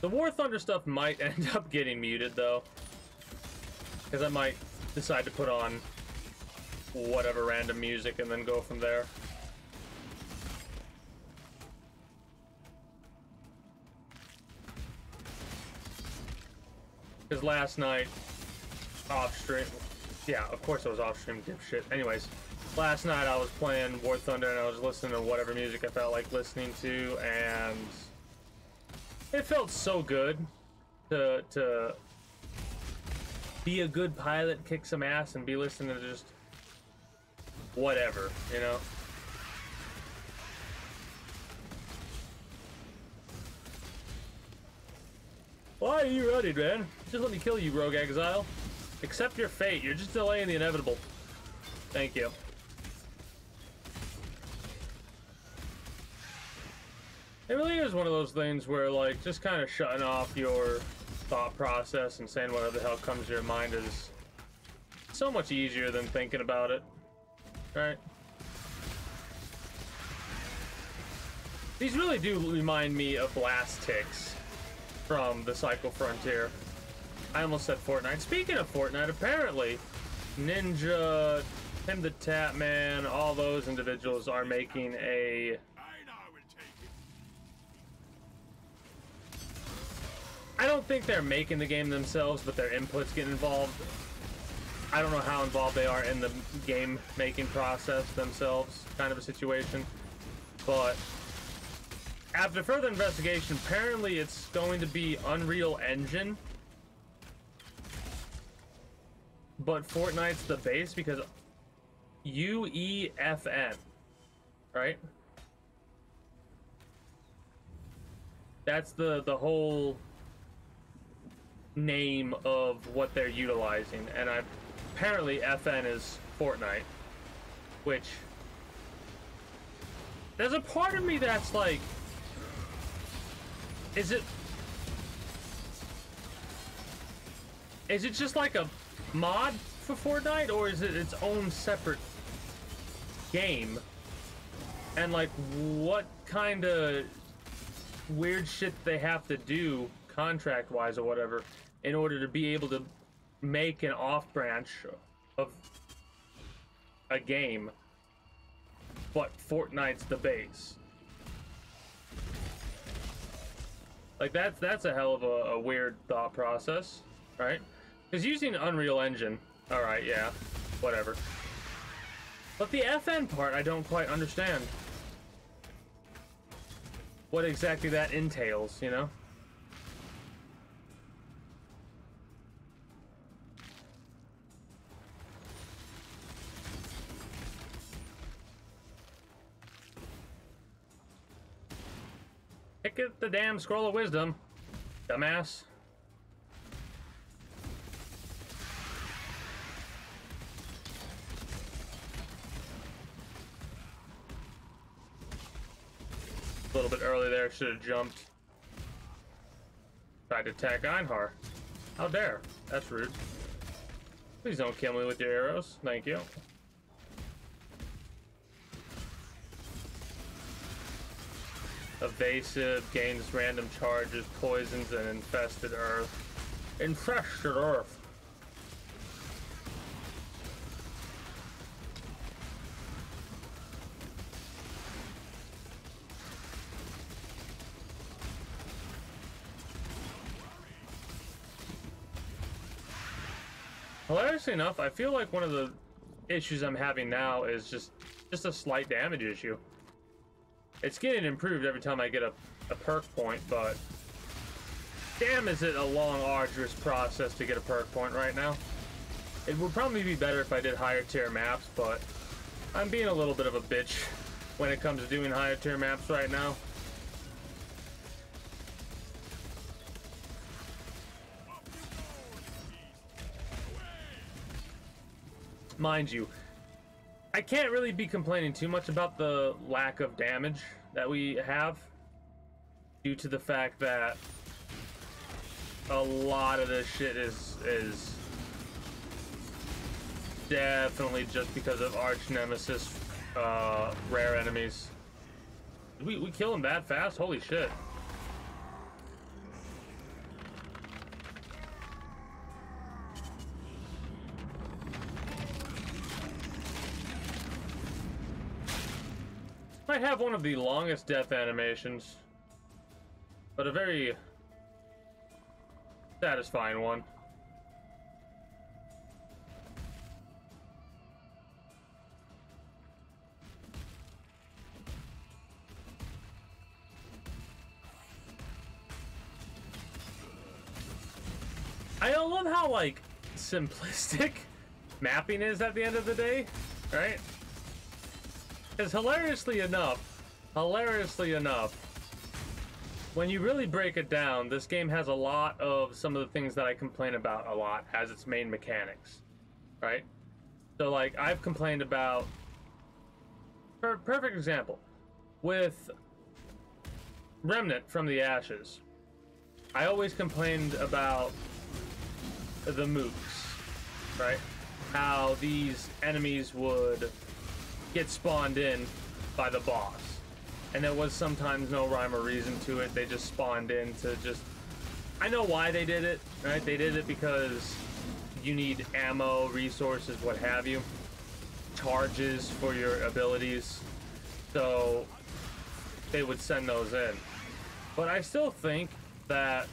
The War Thunder stuff might end up getting muted, though, because I might decide to put on whatever random music and then go from there. Because last night, off stream, yeah, of course I was off stream, dipshit. Anyways, last night I was playing War Thunder and I was listening to whatever music I felt like listening to, and it felt so good to be a good pilot, kick some ass, and be listening to just whatever, you know? Why are you running, man? Just let me kill you, Rogue Exile. Accept your fate. You're just delaying the inevitable. Thank you. It really is one of those things where, like, just kind of shutting off your thought process and saying whatever the hell comes to your mind is so much easier than thinking about it. Right? These really do remind me of blast ticks from the Cycle Frontier. I almost said Fortnite. Speaking of Fortnite, apparently Ninja, Tim the Tapman, all those individuals are making a... I don't think they're making the game themselves, but their inputs get involved. I don't know how involved they are in the game making process themselves, kind of a situation. But after further investigation, apparently it's going to be Unreal Engine. But Fortnite's the base because UEFN, right? That's the whole name of what they're utilizing, and apparently FN is Fortnite, which there's a part of me that's like, is it just like a mod for Fortnite, or is it its own separate game? And like, what kind of weird shit they have to do contract wise or whatever in order to be able to make an off branch of a game, but Fortnite's the base. Like, that's a hell of a weird thought process, right? Because using Unreal Engine, alright, yeah, whatever. But the FN part, I don't quite understand what exactly that entails, you know? Pick up the damn scroll of wisdom, dumbass. A little bit early there, should have jumped. Tried to attack Einhar. How dare? That's rude. Please don't kill me with your arrows. Thank you. Evasive, gains random charges, poisons, and infested earth. Infested earth. Hilariously enough, I feel like one of the issues I'm having now is just a slight damage issue. It's getting improved every time I get a perk point, but damn is it a long, arduous process to get a perk point right now. It would probably be better if I did higher tier maps, but I'm being a little bit of a bitch when it comes to doing higher tier maps right now. Mind you, I can't really be complaining too much about the lack of damage that we have, due to the fact that a lot of this shit is definitely just because of arch nemesis rare enemies. We kill them that fast? Holy shit. Might have one of the longest death animations, but a very satisfying one. I love how, like, simplistic mapping is at the end of the day, right? Because hilariously enough, when you really break it down, this game has a lot of some of the things that I complain about a lot as its main mechanics, right? So, like, I've complained about, perfect example, with Remnant from the Ashes, I always complained about the mooks, right? How these enemies would get spawned in by the boss, and there was sometimes no rhyme or reason to it. They just spawned in to just, I know why they did it, right? They did it because you need ammo, resources, what have you, charges for your abilities, so they would send those in. But I still think that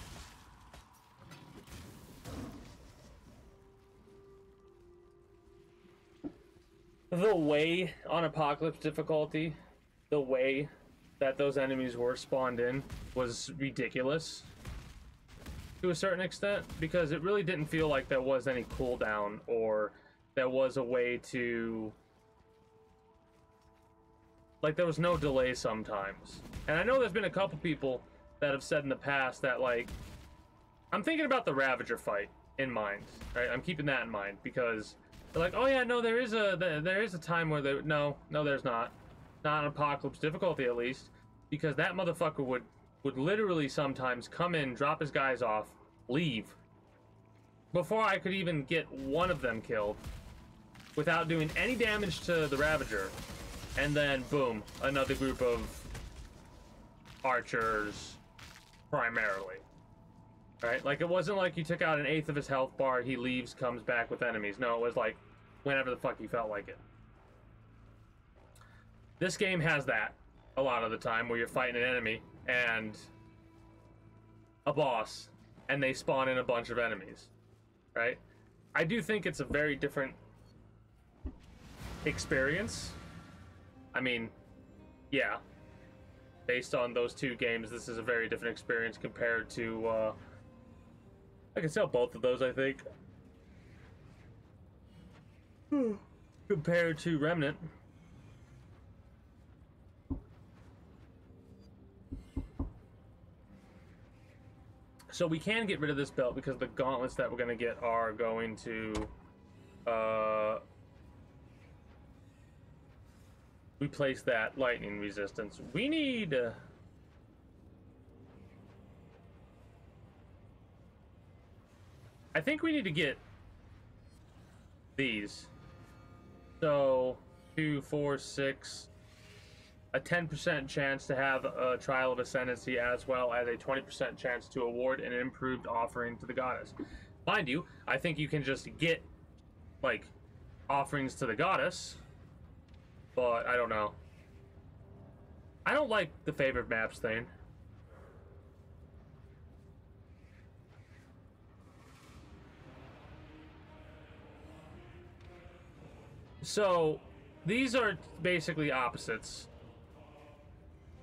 the way on Apocalypse difficulty, the way that those enemies were spawned in was ridiculous to a certain extent, because it really didn't feel like there was any cooldown or there was a way to, like, there was no delay sometimes. And I know there's been a couple people that have said in the past that, like, I'm thinking about the Ravager fight in mind, right? I'm keeping that in mind because they're like, oh yeah, no, there is a time where no, there's not on Apocalypse difficulty, at least, because that motherfucker would literally sometimes come in, drop his guys off, leave before I could even get one of them killed without doing any damage to the Ravager, and then boom, another group of archers primarily. Right? Like, it wasn't like you took out an eighth of his health bar, he leaves, comes back with enemies. No, it was like whenever the fuck he felt like it. This game has that a lot of the time, where you're fighting an enemy and a boss, and they spawn in a bunch of enemies. Right? I do think it's a very different experience. I mean, yeah. Based on those two games, this is a very different experience compared to, I can sell both of those, I think. Compared to Remnant. So we can get rid of this belt because the gauntlets that we're going to get are going to replace that lightning resistance. We need I think we need to get these. So 2, 4, 6, a 10% chance to have a Trial of Ascendancy, as well as a 20% chance to award an improved offering to the goddess. Mind you, I think you can just get, like, offerings to the goddess, but I don't know. I don't like the favored maps thing. So these are basically opposites.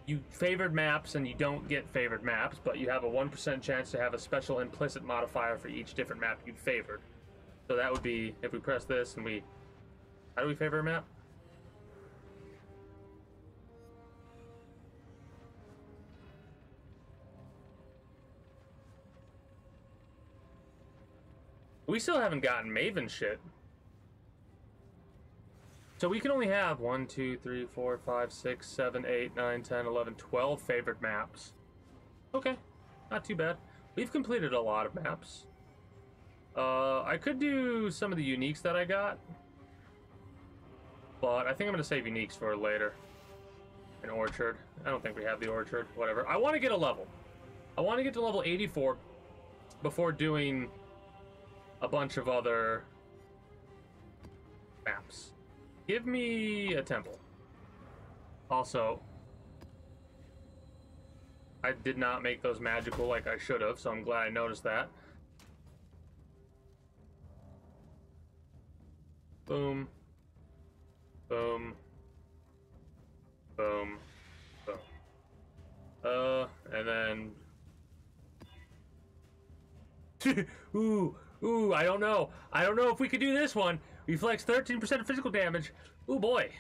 You favored maps and you don't get favored maps, but you have a 1% chance to have a special implicit modifier for each different map you favored. So that would be if we press this and we... How do we favor a map? We still haven't gotten Maven shit. So we can only have 1, 2, 3, 4, 5, 6, 7, 8, 9, 10, 11, 12 favorite maps. Okay, not too bad. We've completed a lot of maps. I could do some of the uniques that I got, but I think I'm going to save uniques for later. An orchard. I don't think we have the orchard. Whatever. I want to get a level. I want to get to level 84 before doing a bunch of other maps. Give me a temple. Also, I did not make those magical like I should have, so I'm glad I noticed that. Boom. Boom. Boom. Boom. And then... Ooh, I don't know. I don't know if we could do this one. Reflects 13% of physical damage. Ooh, boy.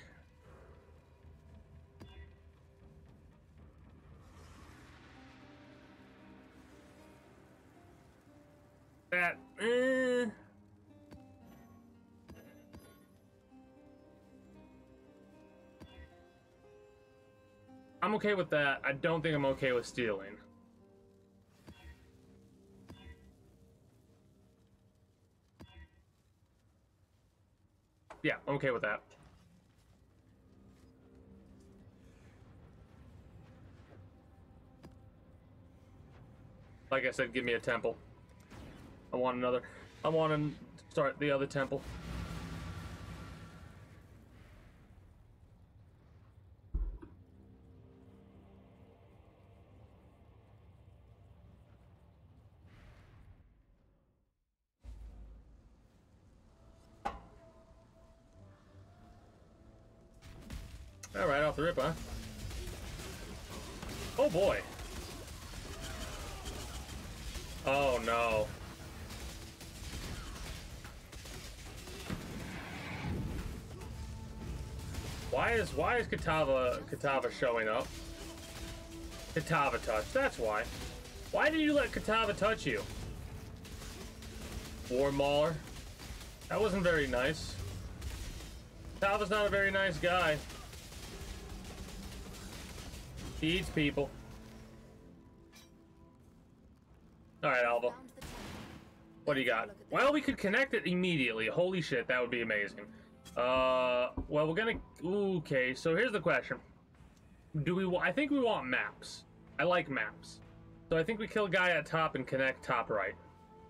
That, I'm okay with that. I don't think I'm okay with stealing. Yeah, I'm okay with that. Like I said, give me a temple. I want another. I want to start the other temple. All right, off the rip, huh? Oh boy. Oh no. Why is Katava showing up? Katava touch. That's why. Why did you let Katava touch you? War Mauler. That wasn't very nice. Katava's not a very nice guy. He eats people. Alright, Alva. What do you got? Well, we could connect it immediately. Holy shit, that would be amazing. Well, we're gonna... Okay, so here's the question. Do we... I think we want maps. I like maps. So I think we kill a guy at top and connect top right.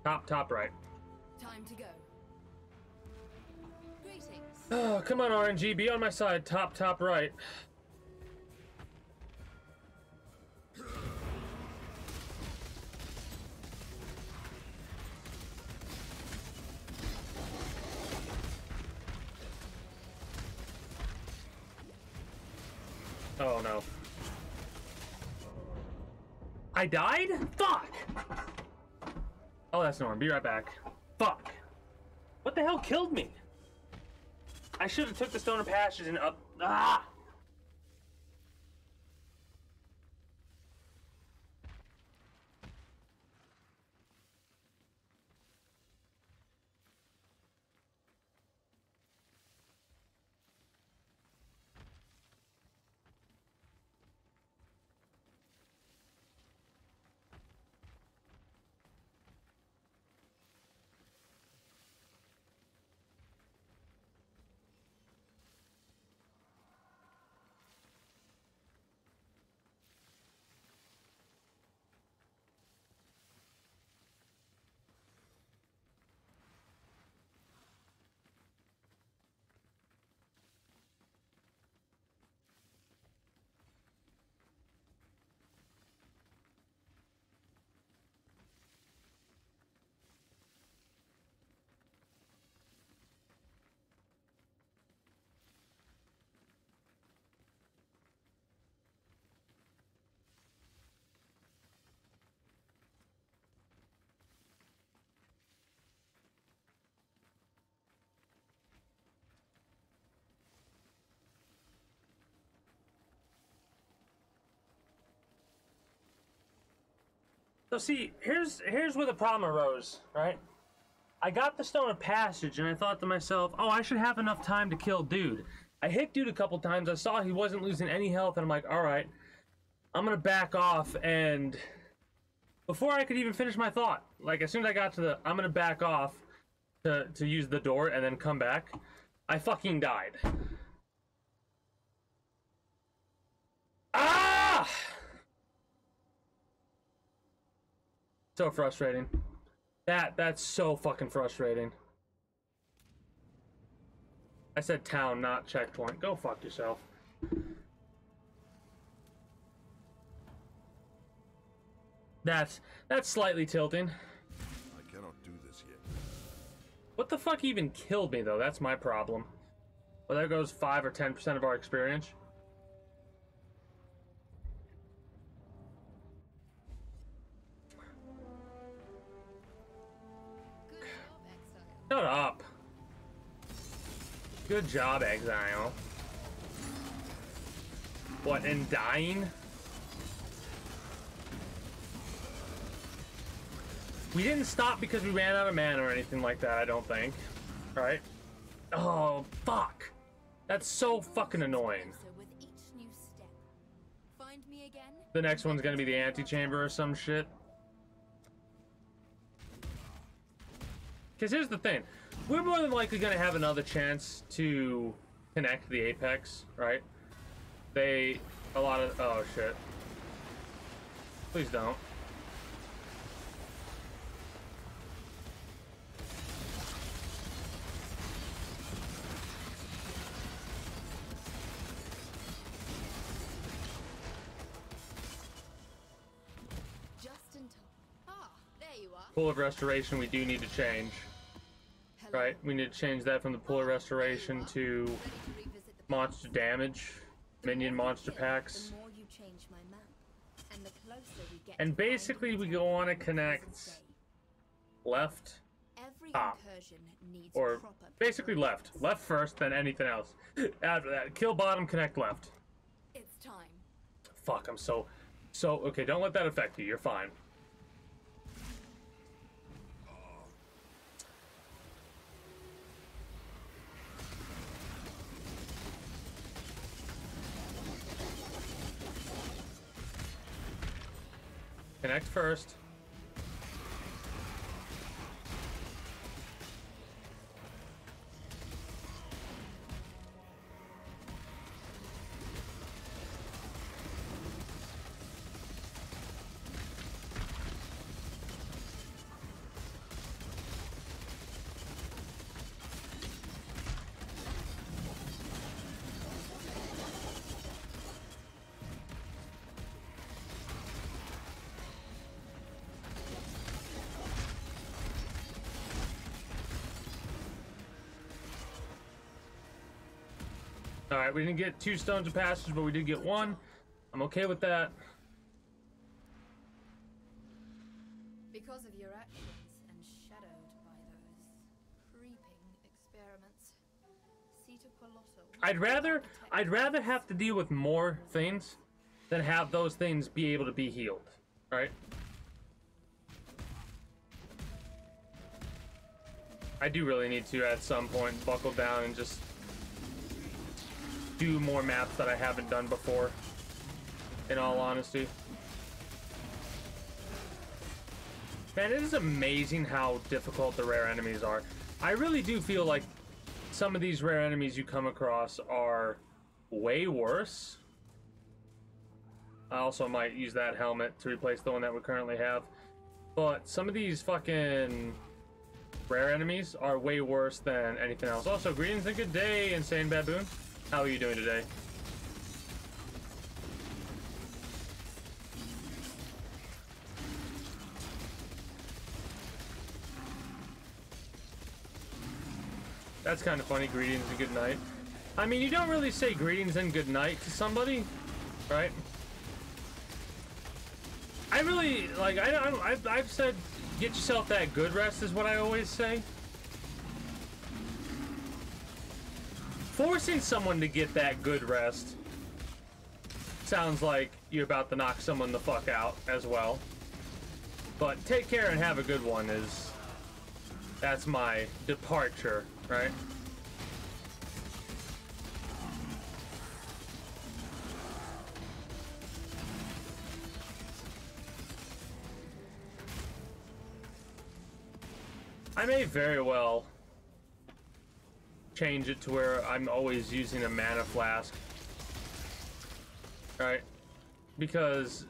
Top right. Time to go. Greetings. Oh, come on, RNG. Be on my side. Top right. Oh no. I died? Fuck! Oh, that's Norm. Be right back. Fuck. What the hell killed me? I should have took the Stoner Passage and up... Ah! So see, here's where the problem arose, right? I got the Stone of Passage, and I thought to myself, oh, I should have enough time to kill dude. I hit dude a couple times, I saw he wasn't losing any health, and I'm like, alright, I'm gonna back off, and before I could even finish my thought, like as soon as I got to the, I'm gonna back off to use the door and then come back, I fucking died. Ah! So frustrating. That's so fucking frustrating. I said town, not checkpoint. Go fuck yourself. That's slightly tilting. I cannot do this yet. What the fuck even killed me though? That's my problem. Well, there goes 5 or 10% of our experience. Shut up. Good job, Exile. What, and dying? We didn't stop because we ran out of mana or anything like that, I don't think. Alright? Oh, fuck. That's so fucking annoying. The next one's gonna be the antechamber or some shit. Because here's the thing. We're more than likely gonna have another chance to connect the Apex, right? Oh shit. Please don't. Pool of Restoration we do need to change. Right, we need to change that from the Pool of Restoration to monster damage, minion monster packs. And basically we go on to connect left, top, or basically left. Left first, then anything else. After that, kill bottom, connect left. It's time. Fuck, I'm so okay, don't let that affect you, you're fine. Connect first. Alright, we didn't get 2 stones of passage, but we did get 1. I'm okay with that. Because of your actions and shadowed by those creeping experiments, Cita Colossal. I'd rather have to deal with more things than have those things be able to be healed. Right? I do really need to at some point buckle down and just do more maps that I haven't done before, in all honesty. Man, it is amazing how difficult the rare enemies are. I really do feel like some of these rare enemies you come across are way worse. I also might use that helmet to replace the one that we currently have. But some of these fucking rare enemies are way worse than anything else. Also, greetings and good day, Insane Baboon. How are you doing today? That's kind of funny, greetings and good night. I mean, you don't really say greetings and good night to somebody, right? I really, like, I've said, get yourself that good rest is what I always say. Forcing someone to get that good rest sounds like you're about to knock someone the fuck out as well. But take care and have a good one is... That's my departure, right? I may very well change it to where I'm always using a mana flask. Right? Because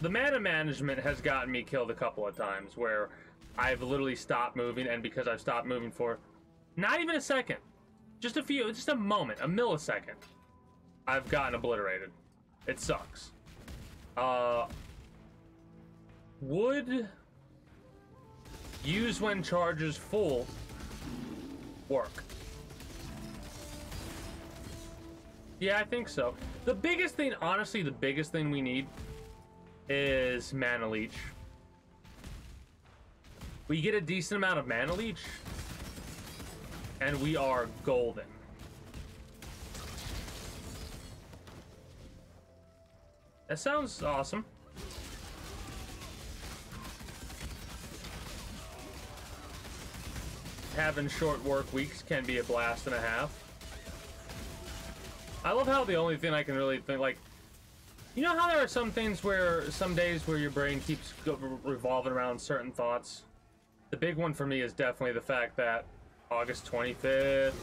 the mana management has gotten me killed a couple of times where I've literally stopped moving, and because I've stopped moving for not even a second, just a moment, a millisecond, I've gotten obliterated. It sucks. Would use when charges full work? Yeah, I think so. The biggest thing, honestly, the biggest thing we need is mana leech. We get a decent amount of mana leech, and we are golden. That sounds awesome. Having short work weeks can be a blast and a half. I love how the only thing I can really think, like, you know how there are some things where, some days where your brain keeps revolving around certain thoughts? The big one for me is definitely the fact that August 25th,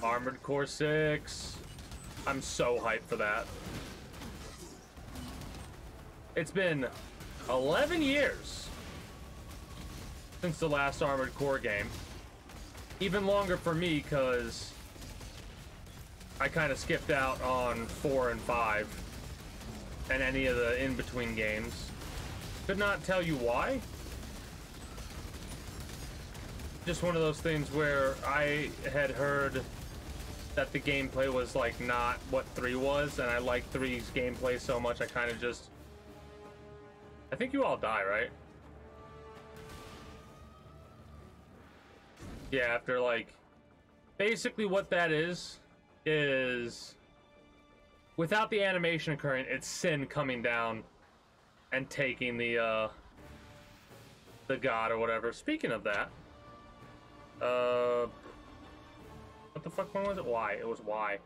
Armored Core 6, I'm so hyped for that. It's been 11 years since the last Armored Core game. Even longer for me, because I kind of skipped out on 4 and 5 and any of the in-between games. Could not tell you why. Just one of those things where I had heard that the gameplay was like not what 3 was, and I liked 3's gameplay so much I kind of just... I think you all die, right? Yeah, after like... Basically what that is without the animation occurring, it's Sin coming down and taking the god or whatever. Speaking of that, what the fuck one was it? Y. It was Y.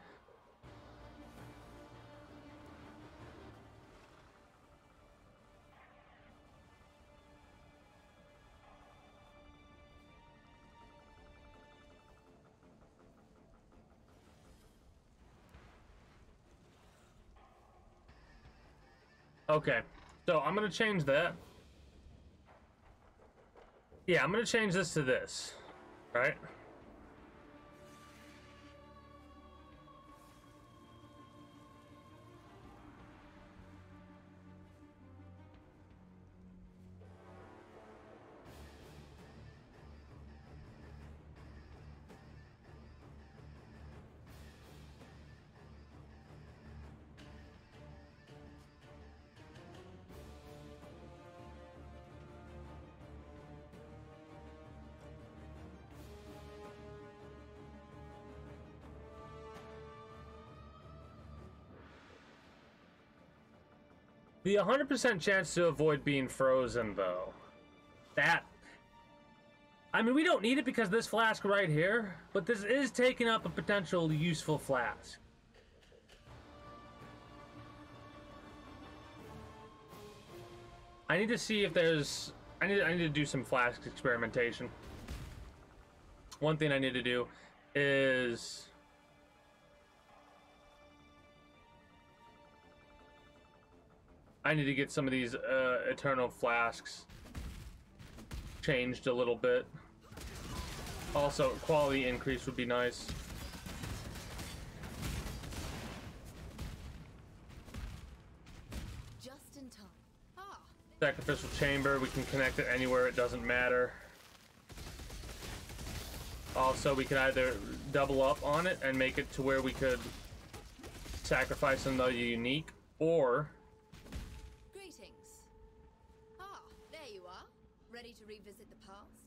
Okay, so I'm gonna change that. Yeah, I'm gonna change this to this, right? The 100% chance to avoid being frozen, though. That... I mean, we don't need it because this flask right here, but this is taking up a potential useful flask. I need to see if there's... I need to do some flask experimentation. One thing I need to do is... I need to get some of these Eternal Flasks changed a little bit. Also, quality increase would be nice. Just in time. Ah. Sacrificial chamber, we can connect it anywhere, it doesn't matter. Also, we can either double up on it and make it to where we could sacrifice another unique, or... Ready to revisit the past?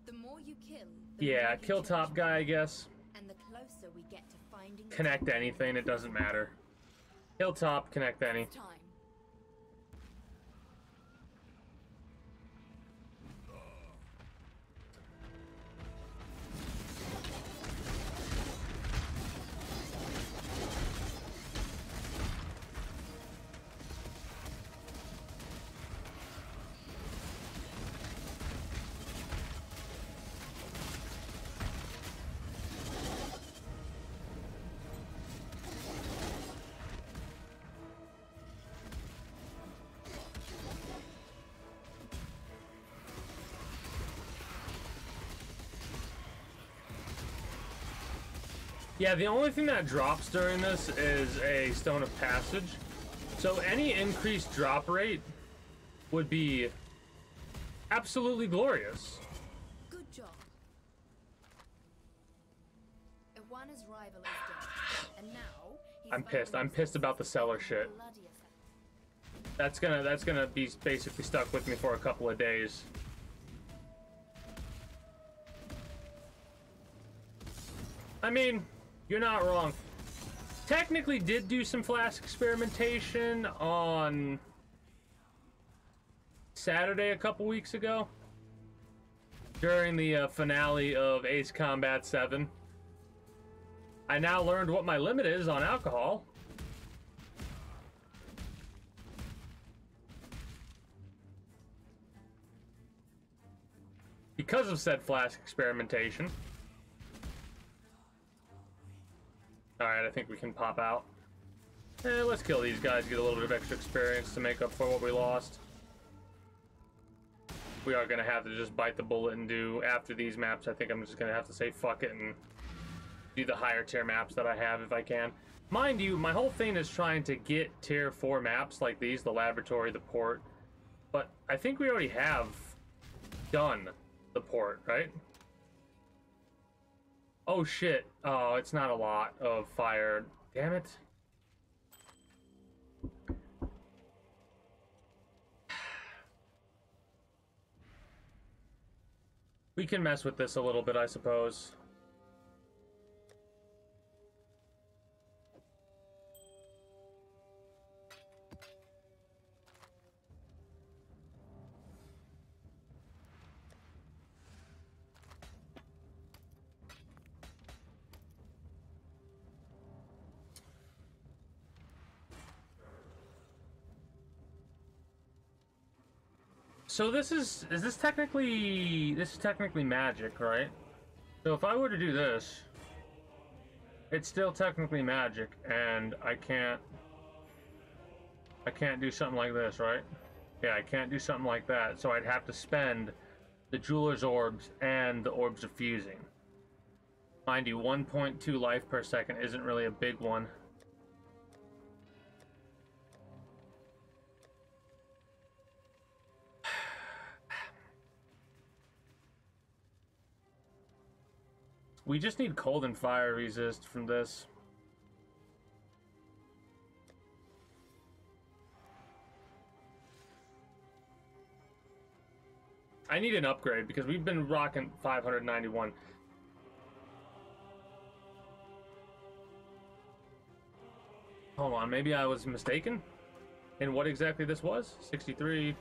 The more you kill, yeah, kill top guy, I guess. And the closer we get to finding connect anything, it doesn't matter. Kill top, connect any. time. Yeah, the only thing that drops during this is a Stone of Passage. So any increased drop rate would be absolutely glorious. Good job. Iguana's rival is dead, and now he's I'm pissed. I'm pissed about the seller shit. That's gonna be basically stuck with me for a couple of days. I mean, you're not wrong. Technically did do some flask experimentation on Saturday a couple weeks ago during the finale of Ace Combat 7. I now learned what my limit is on alcohol. Because of said flask experimentation. Alright, I think we can pop out. Let's kill these guys, get a little bit of extra experience to make up for what we lost. We are going to have to just bite the bullet and do, after these maps, I think I'm just going to have to say fuck it and do the higher tier maps that I have if I can. Mind you, my whole thing is trying to get tier 4 maps like these, the laboratory, the port. But I think we already have done the port, right? Oh shit. Oh, it's not a lot of fire. Damn it. We can mess with this a little bit, I suppose. So this is this technically magic, right? So if I were to do this, it's still technically magic, and I can't do something like this, right? Yeah, I can't do something like that, so I'd have to spend the Jeweler's Orbs and the Orbs of Fusing. Mind you, 1.2 life per second isn't really a big one. We just need cold and fire resist from this. I need an upgrade because we've been rocking 591. Hold on, maybe I was mistaken in what exactly this was. 63.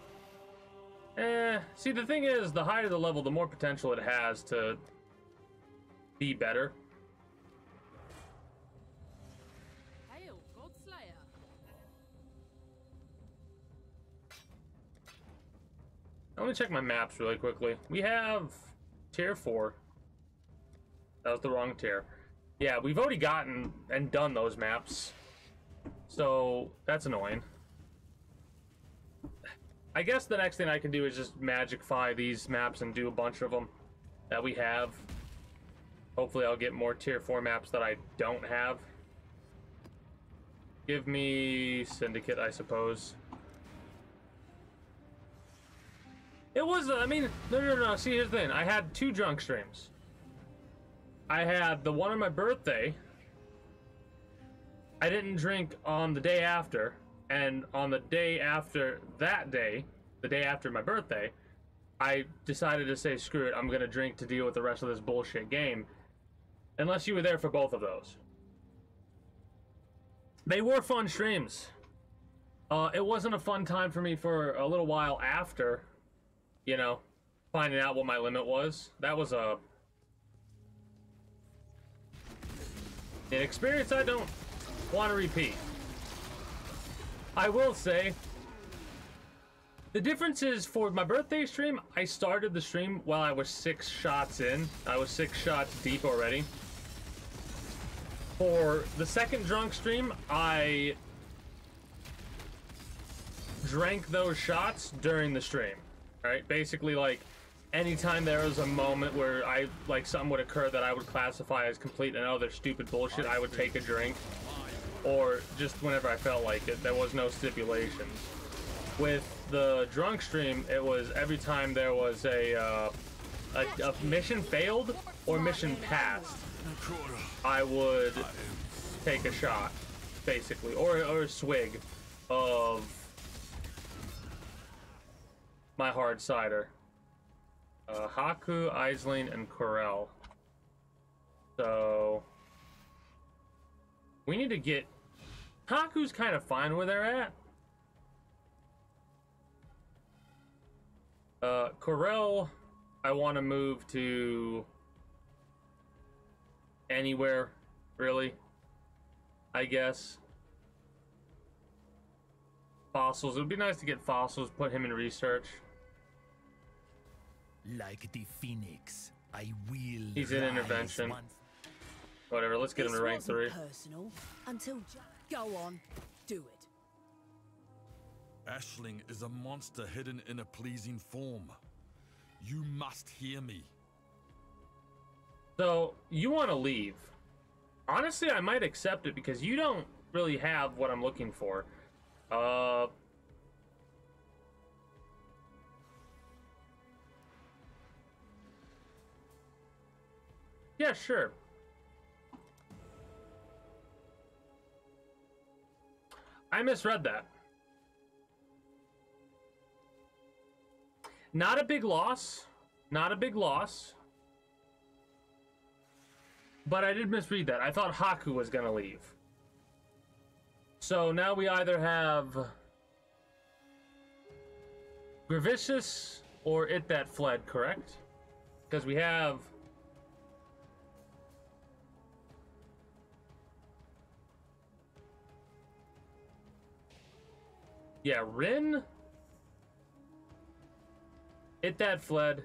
See, the thing is, the higher the level, the more potential it has to be better. Hail, Godslayer. I want to check my maps really quickly. We have tier 4. That was the wrong tier. Yeah, we've already gotten and done those maps. So, that's annoying. I guess the next thing I can do is just magicify these maps and do a bunch of them that we have. Hopefully I'll get more tier 4 maps that I don't have. Give me Syndicate, I suppose. It was, I mean, no. See, here's the thing. I had 2 drunk streams. I had the one on my birthday. I didn't drink on the day after. And on the day after that day, the day after my birthday, I decided to say, screw it, I'm going to drink to deal with the rest of this bullshit game. Unless you were there for both of those. They were fun streams. It wasn't a fun time for me for a little while after, you know, finding out what my limit was. That was an experience I don't want to repeat. I will say, the difference is for my birthday stream, I started the stream while I was 6 shots in. I was 6 shots deep already. For the second drunk stream, I drank those shots during the stream. Alright, basically like anytime there was a moment where something would occur that I would classify as complete and other stupid bullshit, I would take a drink, or just whenever I felt like it. There was no stipulations. With the drunk stream, it was every time there was a mission failed or mission passed, I would take a shot, basically, or a swig of my hard cider. Haku, Aisling, and Corel. So we need to get Haku's kind of fine where they're at. Corel, I want to move to anywhere, really, I guess. Fossils, it would be nice to get fossils, put him in research. Like the phoenix, I will. He's in intervention. Whatever, let's get him to rank 3. Personal until go on, do it. Aisling is a monster hidden in a pleasing form. You must hear me. So, you want to leave. Honestly, I might accept it because you don't really have what I'm looking for. Yeah, sure. I misread that. Not a big loss. Not a big loss. But I did misread that. I thought Haku was gonna leave. So now we either have Gravicious or It That Fled, correct? Because we have... Yeah, Rin, It That Fled.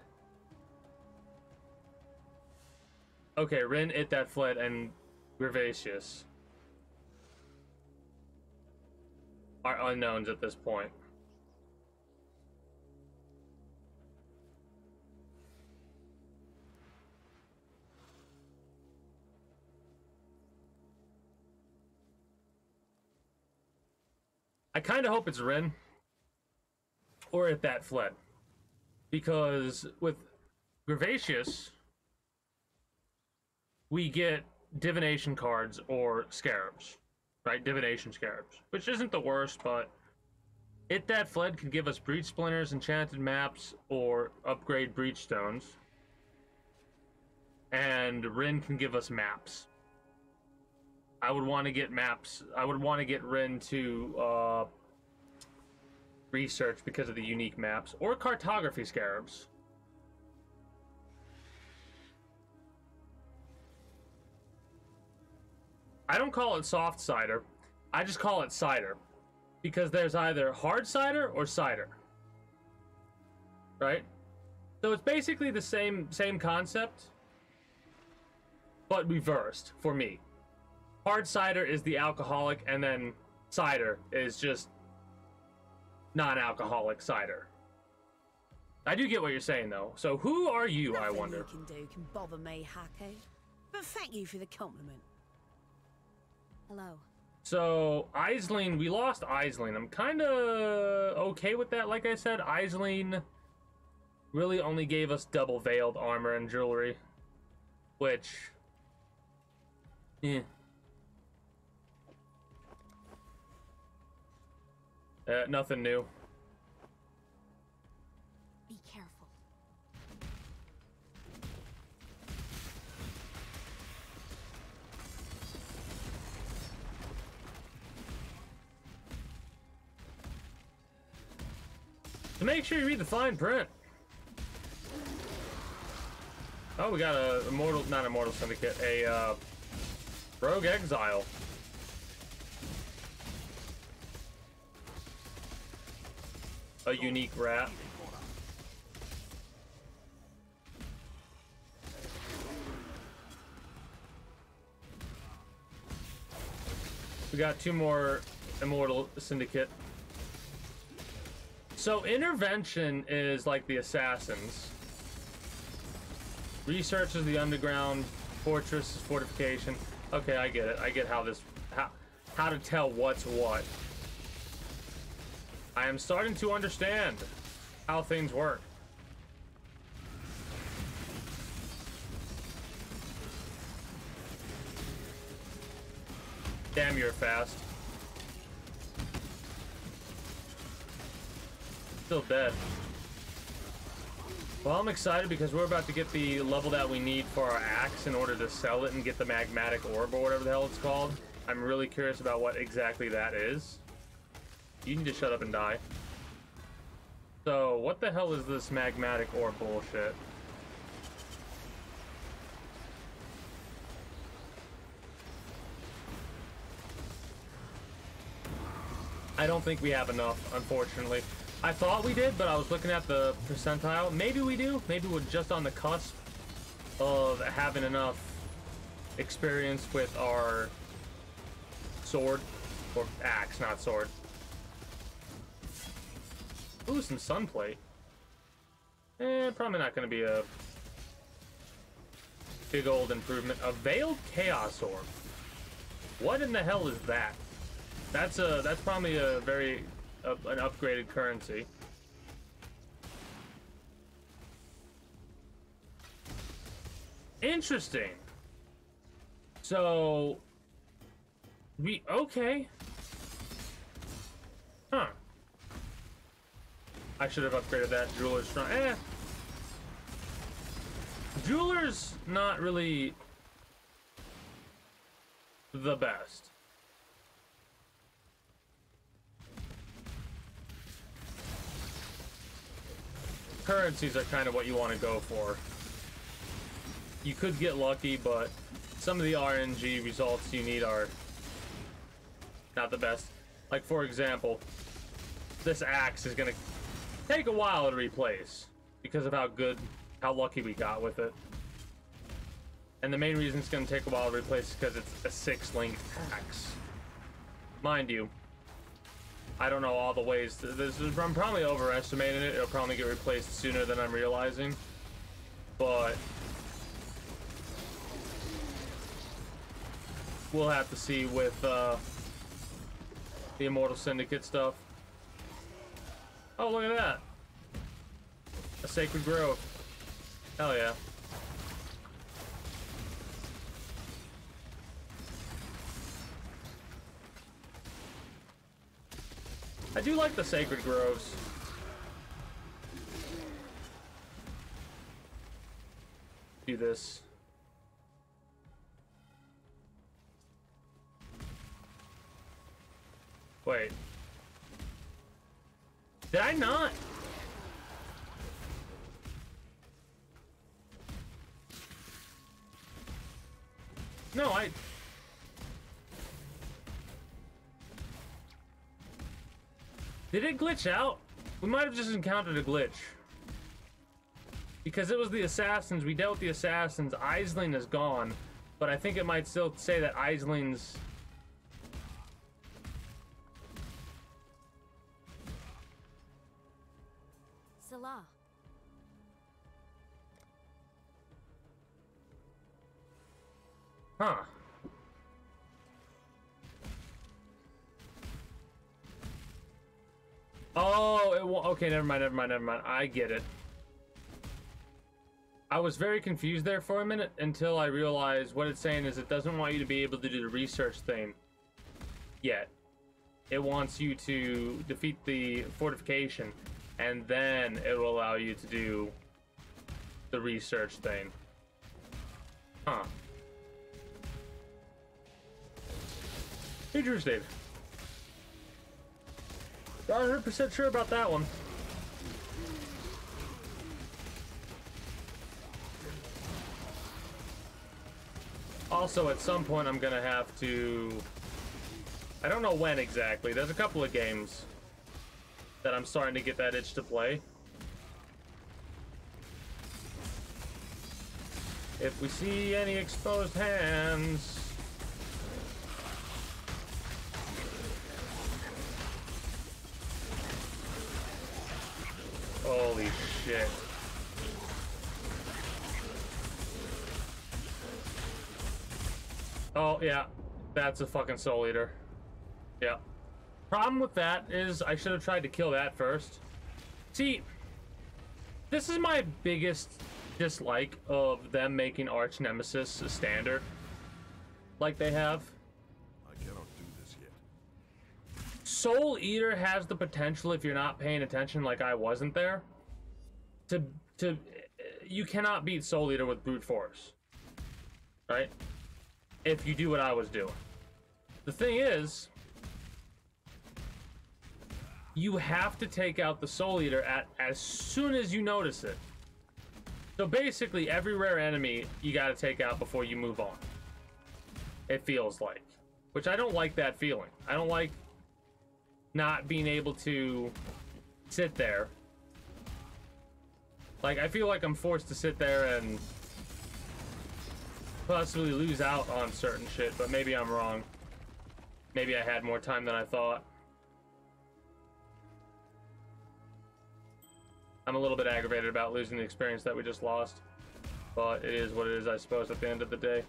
Okay, Rin, It That Fled, and Gravacious are unknowns at this point. I kind of hope it's Rin or It That Fled, because with Gravacious we get divination cards or scarabs, right? Divination scarabs, which isn't the worst, but It That Fled can give us breach splinters, enchanted maps, or upgrade breach stones, and Rin can give us maps. I would want to get maps. I would want to get Rin to research because of the unique maps, or cartography scarabs. I don't call it soft cider. I just call it cider, because there's either hard cider or cider, right? So it's basically the same concept, but reversed for me. Hard cider is the alcoholic, and then cider is just non-alcoholic cider. I do get what you're saying, though. So who are you, I wonder? Nothing you can do can bother me, Haku. But thank you for the compliment. Hello. So, Aisling, we lost Aisling. I'm kind of okay with that. Like I said, Aisling really only gave us double veiled armor and jewelry, which... nothing new. Be careful. So make sure you read the fine print. Oh, we got a immortal, not immortal syndicate, a rogue exile. A unique rat. We got 2 more immortal syndicate. So intervention is like the assassins. Researches the underground fortress fortification. Okay, I get it. I get how to tell what's what. I am starting to understand how things work. Damn, you're fast. Still dead. Well, I'm excited because we're about to get the level that we need for our axe in order to sell it and get the magmatic orb or whatever the hell it's called. I'm really curious about what exactly that is. You need to shut up and die. So, what the hell is this magmatic orb bullshit? I don't think we have enough, unfortunately. I thought we did, but I was looking at the percentile. Maybe we do. Maybe we're just on the cusp of having enough experience with our sword. Or axe, not sword. Ooh, some sunplate. Probably not going to be a big old improvement. A veiled chaos orb. What in the hell is that? That's probably a very an upgraded currency. Interesting. So okay. Huh. I should have upgraded that. Jeweler's strong. Jeweler's not really the best. Currencies are kind of what you want to go for. You could get lucky, but some of the RNG results you need are not the best. Like, for example, this axe is going to take a while to replace because of how lucky we got with it. And the main reason it's going to take a while to replace is because it's a 6-link axe. Mind you, I don't know all the ways. I'm probably overestimating it. It'll probably get replaced sooner than I'm realizing. But we'll have to see with the Immortal Syndicate stuff. Oh, look at that. A Sacred Grove. Hell yeah. I do like the Sacred Groves. Do this. Wait. Did I not? No, Did it glitch out? We might have just encountered a glitch. Because it was the assassins. We dealt with the assassins. Aisling is gone. But I think it might still say that Aisling's... Salah. Huh. Oh, okay, never mind. I get it. I was very confused there for a minute until I realized what it's saying is it doesn't want you to be able to do the research thing yet. It wants you to defeat the fortification, and then it will allow you to do the research thing. Huh. Interesting. Not 100% sure about that one. Also, at some point, I'm gonna have to... I don't know when exactly. There's a couple of games that I'm starting to get that itch to play. If we see any exposed hands... Holy shit. Oh, yeah. That's a fucking Soul Eater. Yeah. Problem with that is I should have tried to kill that first. See, this is my biggest dislike of them making Arch Nemesis a standard like they have. I cannot do this yet. Soul Eater has the potential, if you're not paying attention like I wasn't there, to you cannot beat Soul Eater with brute force, right? If you do what I was doing. The thing is, you have to take out the Soul Eater as soon as you notice it. So basically, every rare enemy you got to take out before you move on. It feels like, which I don't like that feeling. I don't like not being able to sit there. Like, I feel like I'm forced to sit there and possibly lose out on certain shit, but maybe I'm wrong. Maybe I had more time than I thought. I'm a little bit aggravated about losing the experience that we just lost, but it is what it is, I suppose, at the end of the day.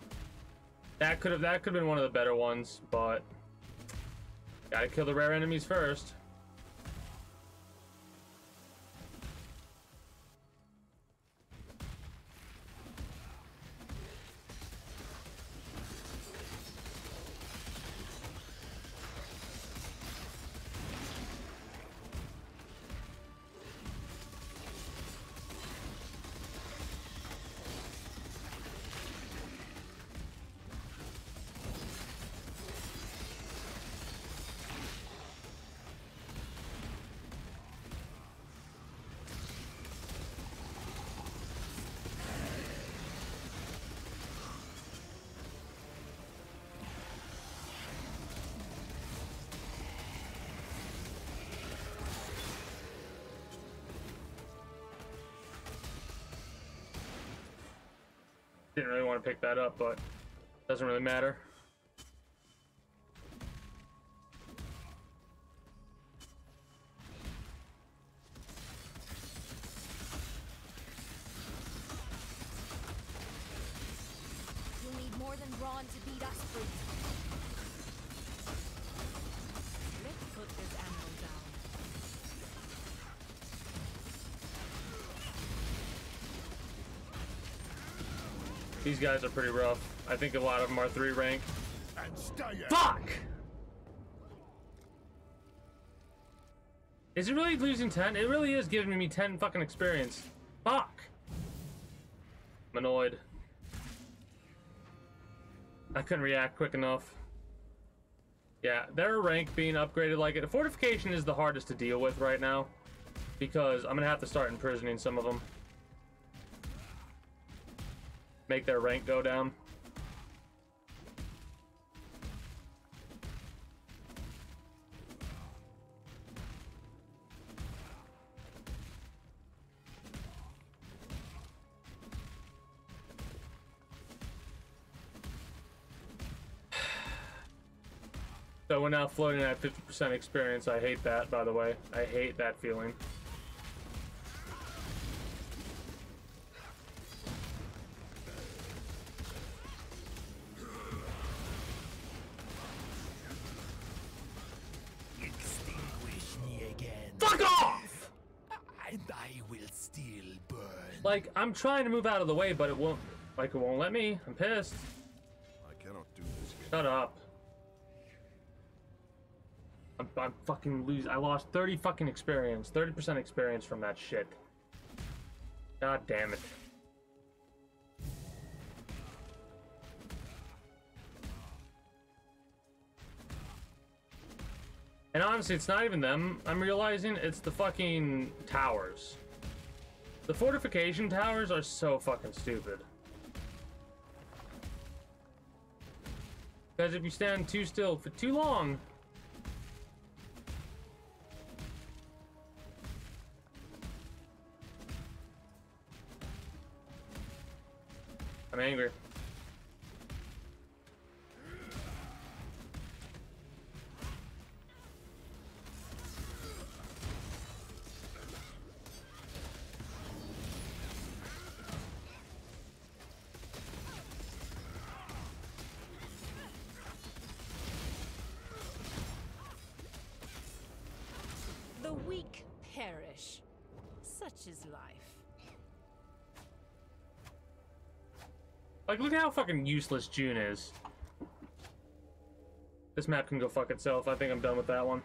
That could have been one of the better ones, but gotta kill the rare enemies first. Didn't really want to pick that up, but doesn't really matter. You'll need more than brawn to beat us, brute. Let's put this animal down. These guys are pretty rough. I think a lot of them are 3 rank. And stay out. Fuck! Is it really losing 10? It really is giving me 10 fucking experience. Fuck! I'm annoyed. I couldn't react quick enough. Yeah, their rank being upgraded like it. Fortification is the hardest to deal with right now, because I'm gonna have to start imprisoning some of them. Make their rank go down. So we're now floating at 50% experience. I hate that, by the way. I hate that feeling. Fuck off! And I will still burn. Like, I'm trying to move out of the way, but it won't let me. I'm pissed. I cannot do this yet. Shut up. I'm fucking losing. I lost 30 fucking experience. 30% experience from that shit. God damn it. And honestly, it's not even them. I'm realizing it's the fucking towers. The fortification towers are so fucking stupid. Because if you stand too still for too long, I'm angry. weak perish. Such is life. Like, look at how fucking useless June is. This map can go fuck itself. I think I'm done with that one.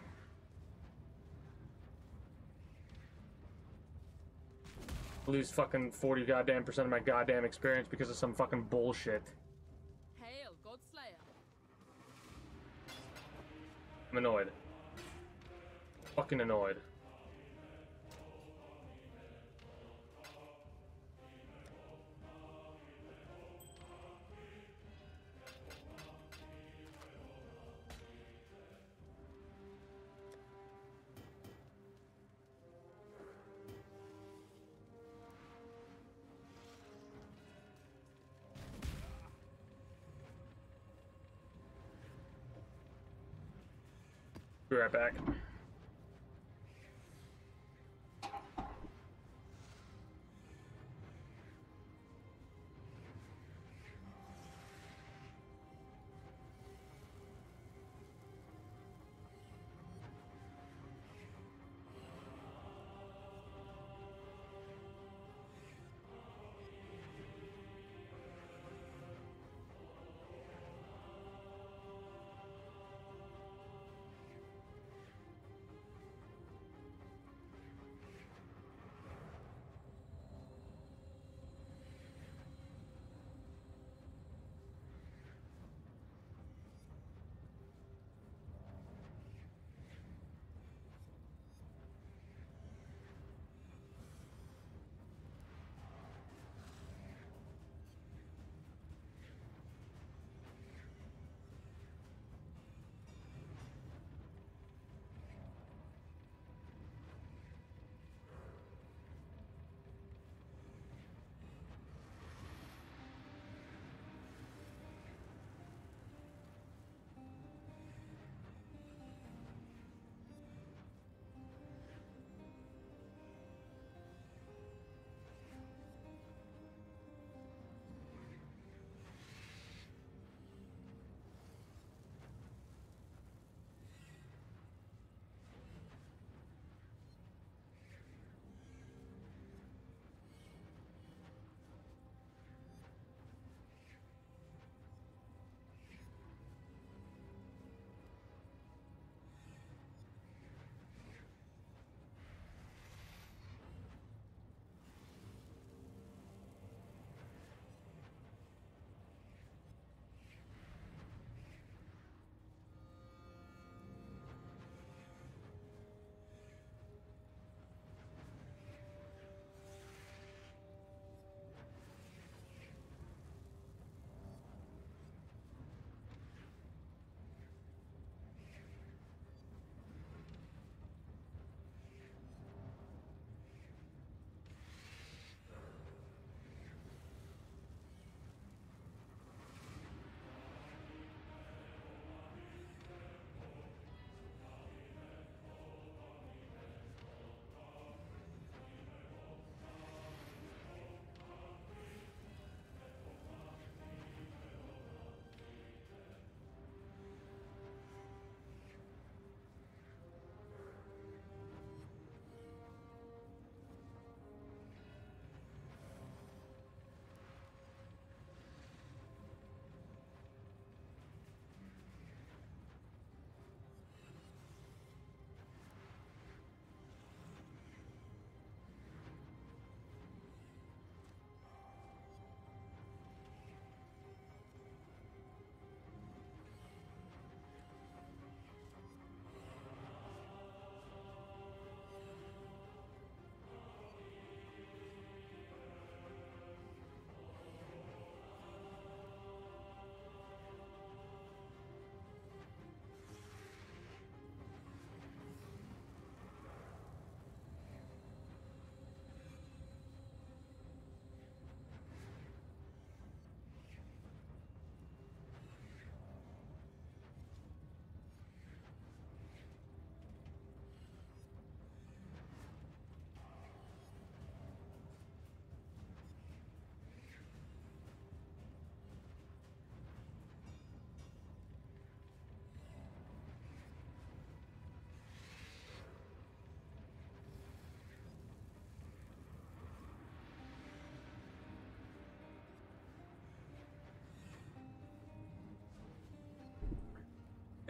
Lose fucking 40 goddamn % of my goddamn experience because of some fucking bullshit. Hail, Godslayer. I'm annoyed. Fucking annoyed. Be right back.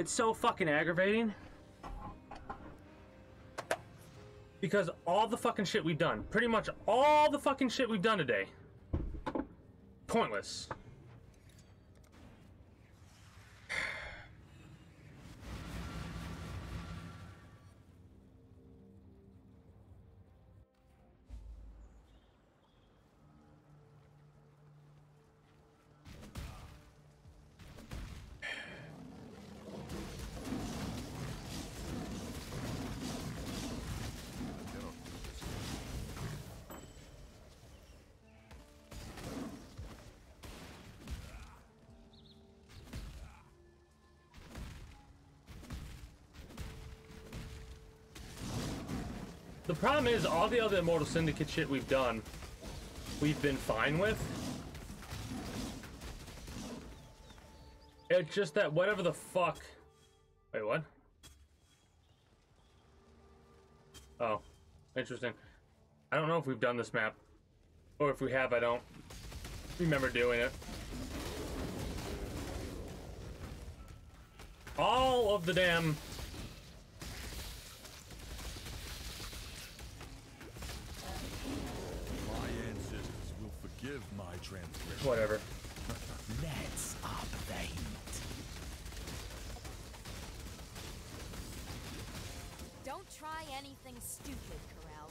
It's so fucking aggravating. Because all the fucking shit we've done, pretty much all the fucking shit we've done today, pointless. The problem is, all the other Immortal Syndicate shit we've done, we've been fine with. It's just that whatever the fuck... Wait, what? Oh, interesting. I don't know if we've done this map. Or if we have, I don't remember doing it. All of the damn... Give my transgression. Whatever. Let's up the heat. Don't try anything stupid, Corral.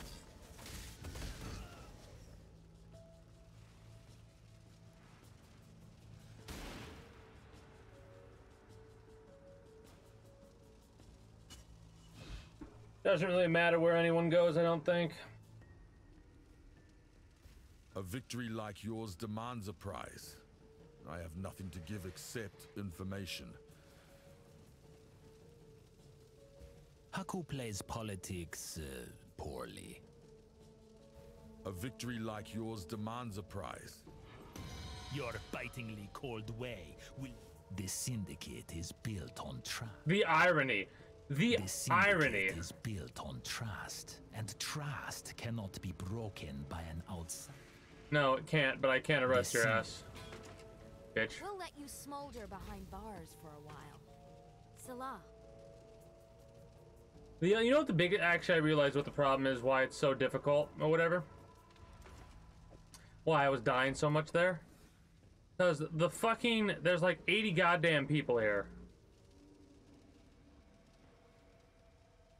Doesn't really matter where anyone goes, I don't think. A victory like yours demands a prize. I have nothing to give except information. Haku plays politics poorly. A victory like yours demands a prize. Your bitingly cold way will... The Syndicate is built on trust. The irony. The irony is built on trust, and trust cannot be broken by an outsider. No, it can't, but I can't arrest your ass. Bitch. We'll let you smolder behind bars for a while. Salah. You know what the big... Actually, I realized what the problem is, why it's so difficult, or whatever. Why I was dying so much there. Because the fucking... There's like 80 goddamn people here.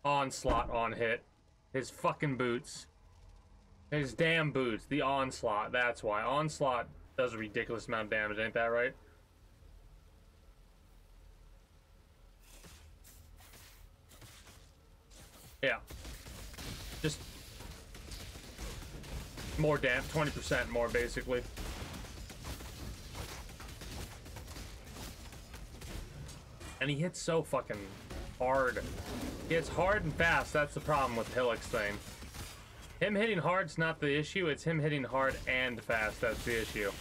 Onslaught on hit. His fucking boots. His damn boots. The Onslaught. That's why. Onslaught does a ridiculous amount of damage. Ain't that right? Yeah. Just... more damage. 20% more, basically. And he hits so fucking hard. He hits hard and fast. That's the problem with Hillock's thing. Him hitting hard's not the issue. It's him hitting hard and fast. That's the issue.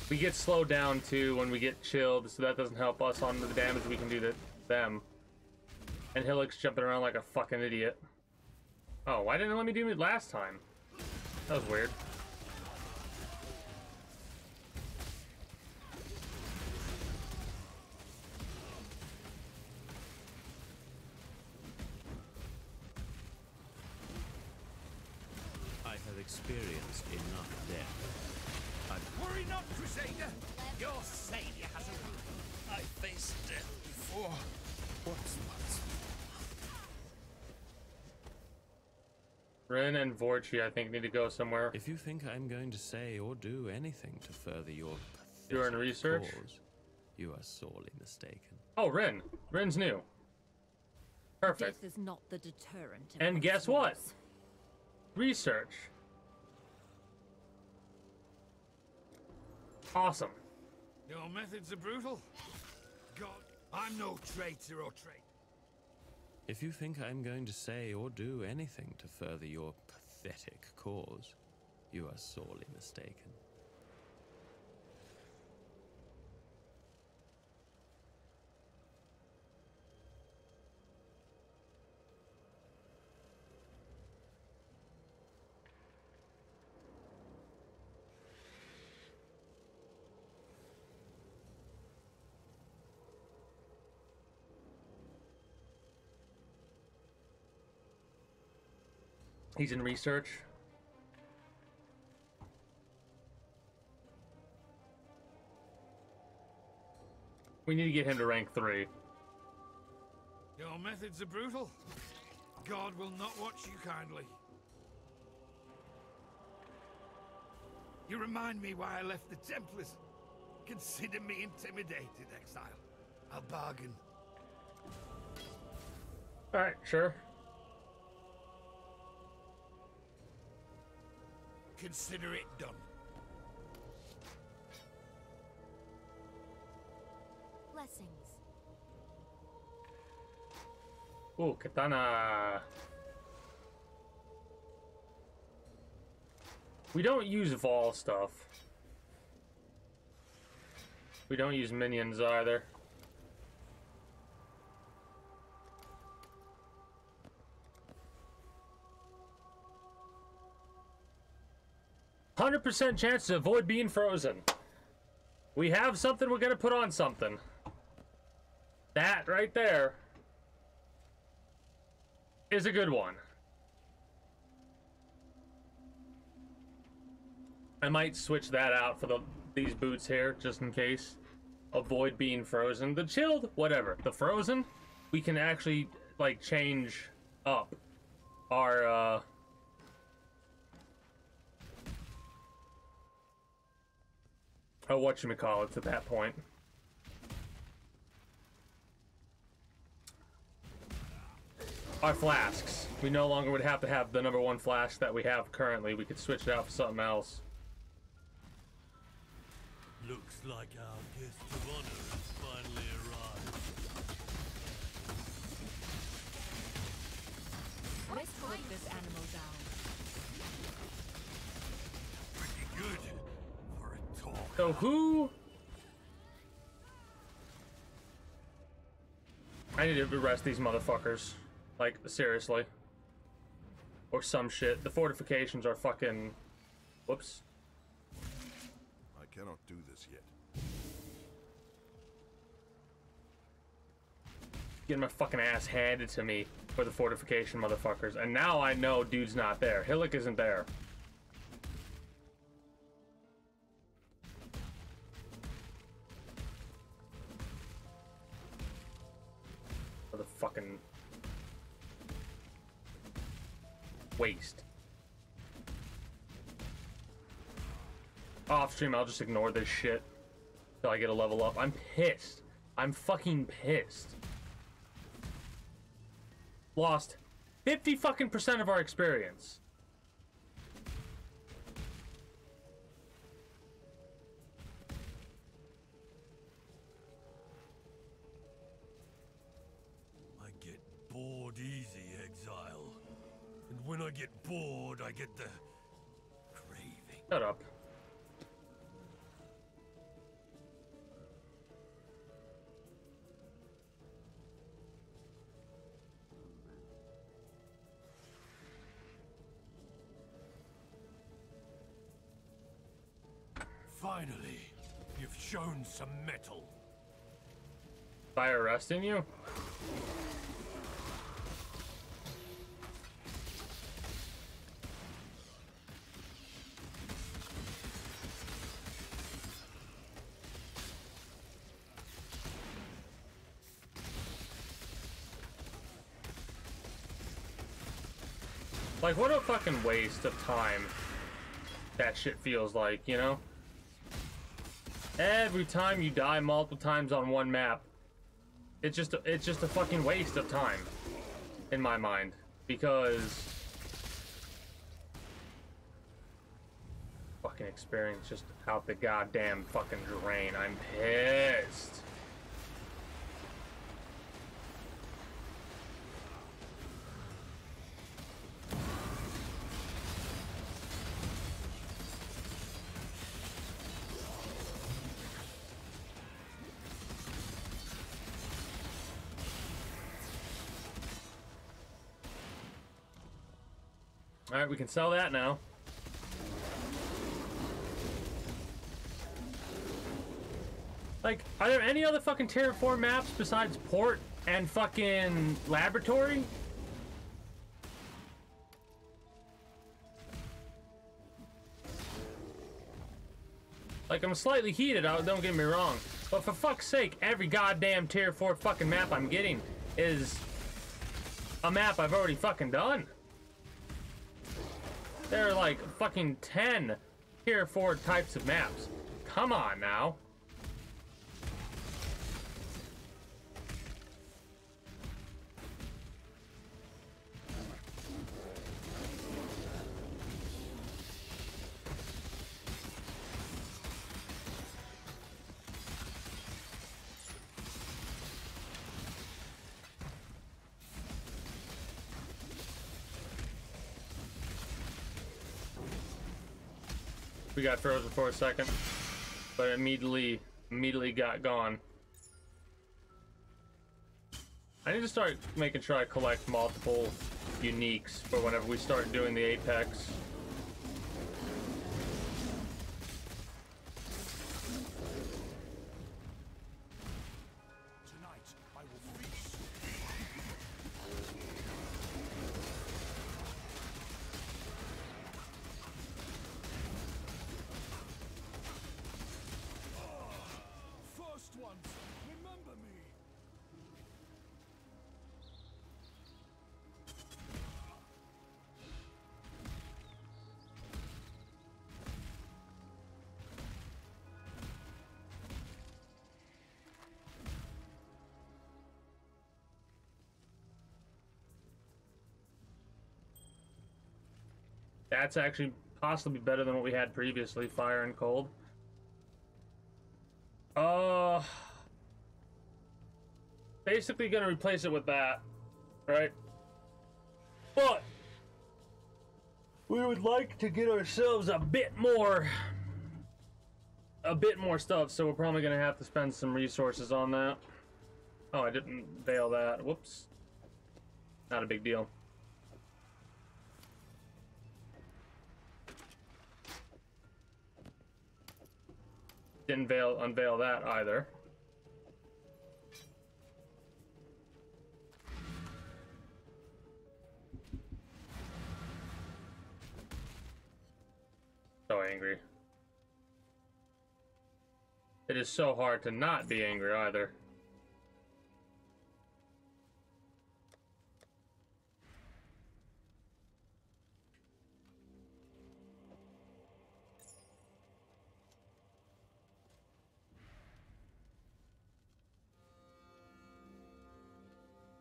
We get slowed down too when we get chilled, so that doesn't help us on the damage we can do to them. And Hillock's jumping around like a fucking idiot. Oh, why didn't it let me do it last time? That was weird. I have experienced enough death. Worry not, Crusader! Your savior has arrived. I faced death before. What's what? Ren and Vorchi, I think, need to go somewhere. If you think I'm going to say or do anything to further your You're in research? cause, you are sorely mistaken. Oh, Ren. Ren's new. Perfect. Death is not the deterrent. And guess what? Research. Awesome. Your methods are brutal. God, I'm no traitor or traitor. If you think I'm going to say or do anything to further your pathetic cause, you are sorely mistaken. He's in research. We need to get him to rank 3. Your methods are brutal. God will not watch you kindly. You remind me why I left the Templars. Consider me intimidated, exile. I'll bargain. Alright, sure. Consider it done. Blessings. Ooh, katana. We don't use Vol stuff. We don't use minions either. %100% chance to avoid being frozen. We have something, we're gonna put on something. That right there is a good one. I might switch that out for these boots here, just in case. Avoid being frozen. The chilled, whatever. The frozen, we can actually, like, change up our, oh, whatchamacallits at that point. Our flasks. We no longer would have to have the #1 flask that we have currently. We could switch it out for something else. Looks like our guest of honor has finally arrived. Let's put this animal down. Pretty good for a talk. So who? I need to arrest these motherfuckers. Like, seriously. Or some shit. The fortifications are fucking... Whoops. I cannot do this yet. Getting my fucking ass handed to me for the fortification motherfuckers. And now I know dude's not there. Hillock isn't there. For the fucking... waste. Off stream, I'll just ignore this shit till I get a level up. I'm pissed. I'm fucking pissed. Lost 50 fucking % of our experience. I get bored easy, exile. And when I get bored, I get the craving. Shut up. Finally, you've shown some mettle. By arresting you? Like, what a fucking waste of time that shit feels like, you know? Every time you die multiple times on one map, it's just a fucking waste of time in my mind, because fucking experience just out the goddamn fucking drain. I'm pissed. Alright, we can sell that now. Like, are there any other fucking Terraform maps besides Port and fucking Laboratory? Like, I'm slightly heated, don't get me wrong. But for fuck's sake, every goddamn Tier 4 fucking map I'm getting is a map I've already fucking done. There are like fucking 10 Tier 4 types of maps. Come on now. We got frozen for a second, but immediately got gone. I need to start making sure I collect multiple uniques for whenever we start doing the Apex. That's actually possibly better than what we had previously, Fire and Cold. Basically gonna replace it with that, right? But we would like to get ourselves a bit more stuff, so we're probably gonna have to spend some resources on that. Oh, I didn't veil that. Whoops. Not a big deal. Didn't unveil that either. So angry. It is so hard to not be angry either.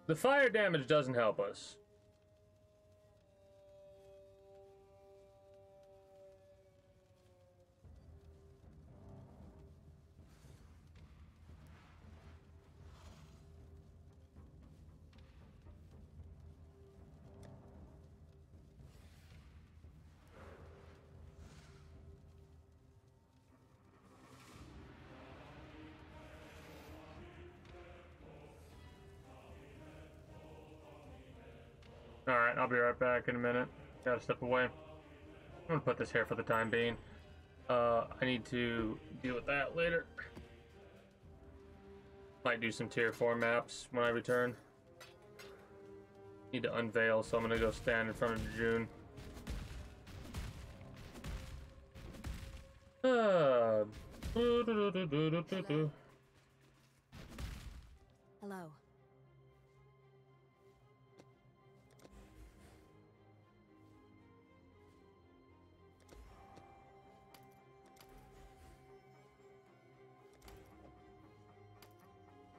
The fire damage doesn't help us. Alright, I'll be right back in a minute. Gotta step away. I'm gonna put this here for the time being. I need to deal with that later. Might do some tier 4 maps when I return. Need to unveil, so I'm gonna go stand in front of June. Hello.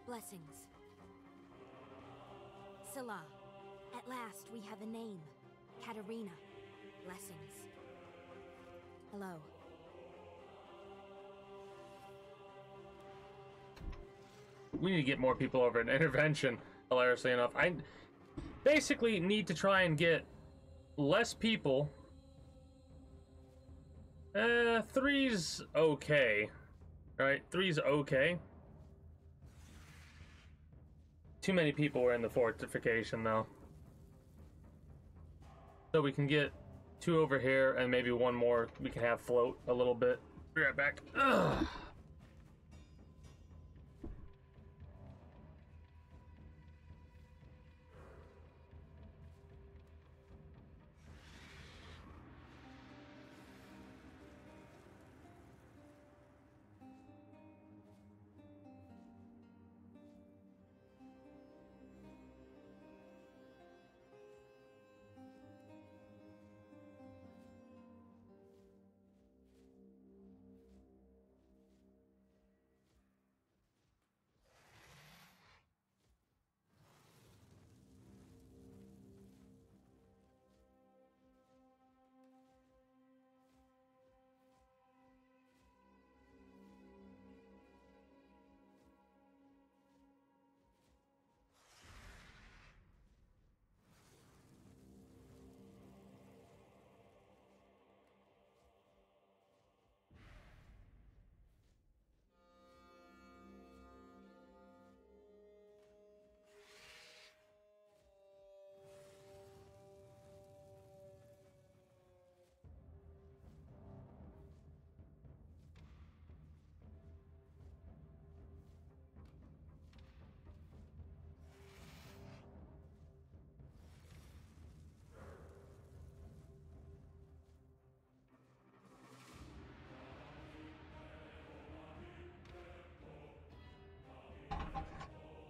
Blessings. Scylla, at last we have a name. Katarina. Blessings. Hello. We need to get more people over at Intervention, hilariously enough. I basically need to try and get less people. 3's okay. Right? 3's okay. Too many people were in the fortification, though. So we can get 2 over here, and maybe 1 more we can have float a little bit. Be right back. Ugh.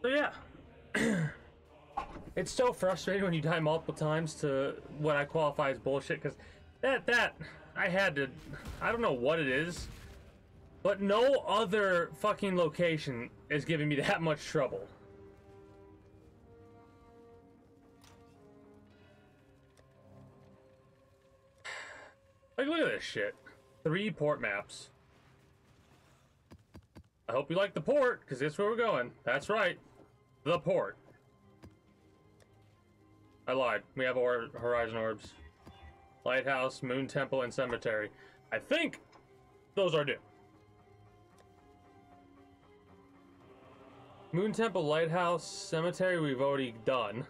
So yeah, it's so frustrating when you die multiple times to what I qualify as bullshit, because that I had to, I don't know what it is, but no other fucking location is giving me that much trouble. Like, look at this shit. 3 port maps. I hope you like the port, because that's where we're going. That's right. The port. I lied. We have horizon orbs. Lighthouse, Moon Temple, and Cemetery. I think those are due. Moon Temple, Lighthouse, Cemetery we've already done.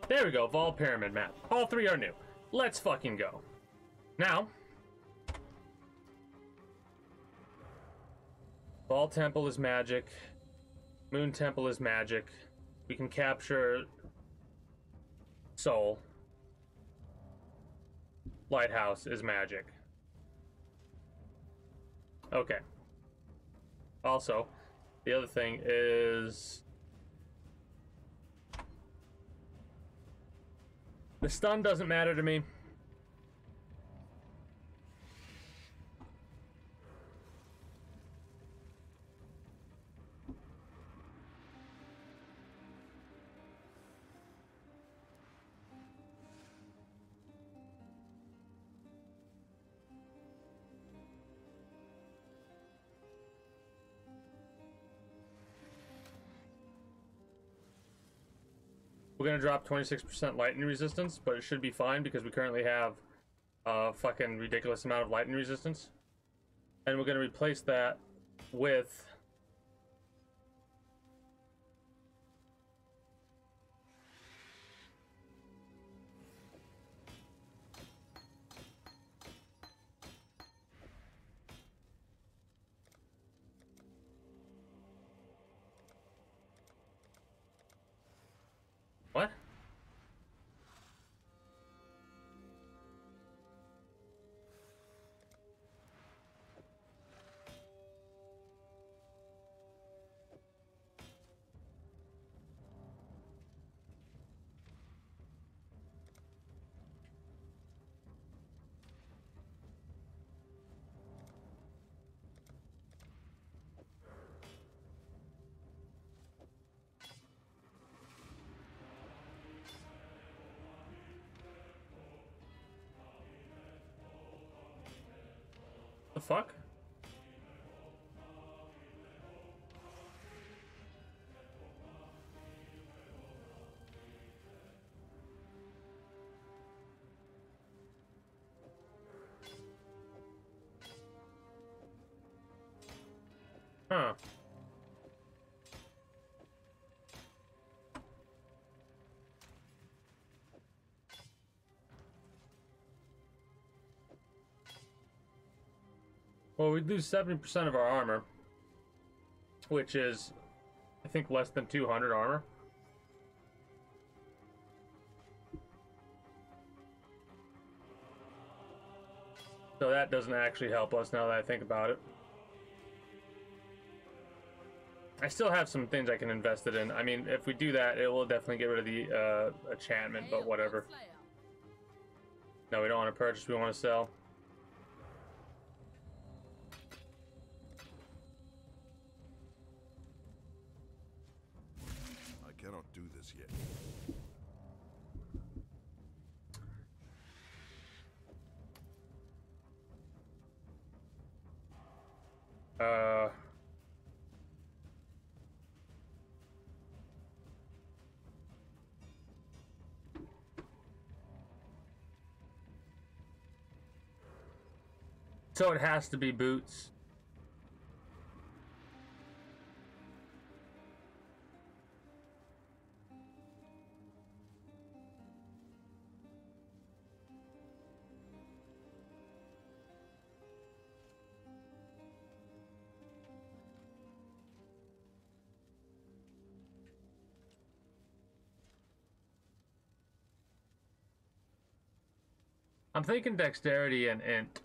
There we go. Vol Pyramid map. All 3 are new. Let's fucking go. Now, Ball Temple is magic. Moon Temple is magic. We can capture Soul. Lighthouse is magic. Okay. Also, the other thing is the stun doesn't matter to me. We're gonna drop 26% lightning resistance, but it should be fine because we currently have a fucking ridiculous amount of lightning resistance. And we're gonna replace that with what? The fuck? Huh. Well, we lose 70% of our armor, which is, I think, less than 200 armor. So that doesn't actually help us now that I think about it. I still have some things I can invest it in. I mean, if we do that, it will definitely get rid of the enchantment, but whatever. No, we don't want to purchase, we want to sell. I cannot do this yet. So it has to be boots. I'm thinking dexterity and int.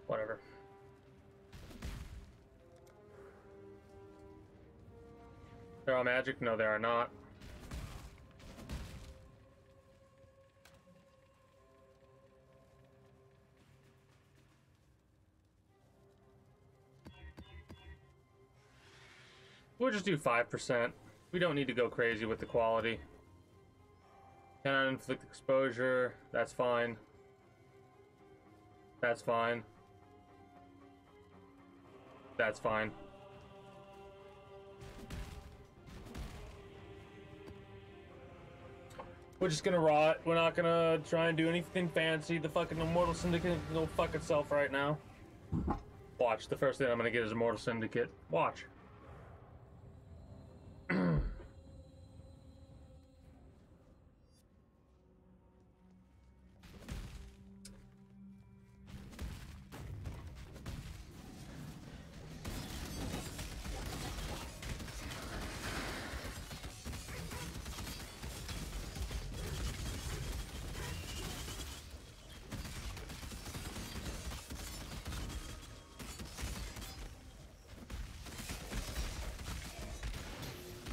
Whatever. They're all magic? No, they are not. We'll just do 5%. We don't need to go crazy with the quality. Cannot inflict exposure. That's fine. That's fine. That's fine. We're just gonna rot. We're not gonna try and do anything fancy. The fucking Immortal Syndicate can go fuck itself right now. Watch. The first thing I'm gonna get is Immortal Syndicate. Watch.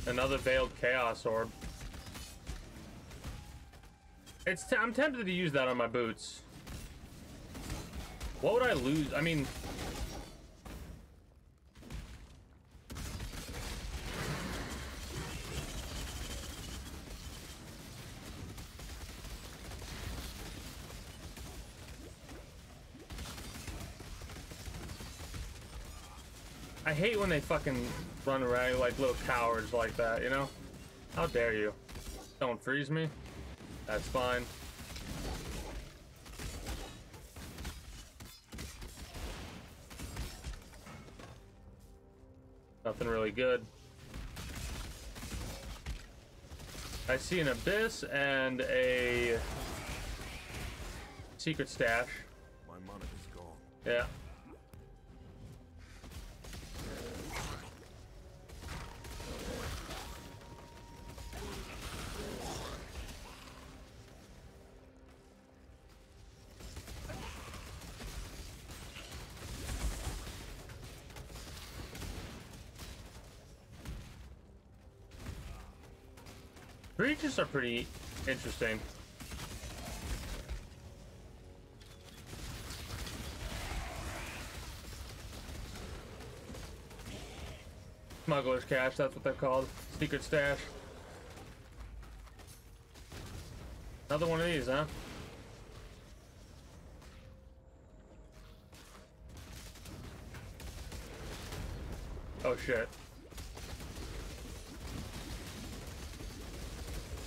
Another Veiled Chaos Orb. I'm tempted to use that on my boots. What would I lose? I mean... I hate when they fucking run around like little cowards like that, you know? How dare you? Don't freeze me. That's fine. Nothing really good. I see an abyss and a secret stash. My mana is gone. Yeah. Breaches are pretty interesting. Smuggler's cache, that's what they're called. Secret stash. Another one of these, huh? Oh shit.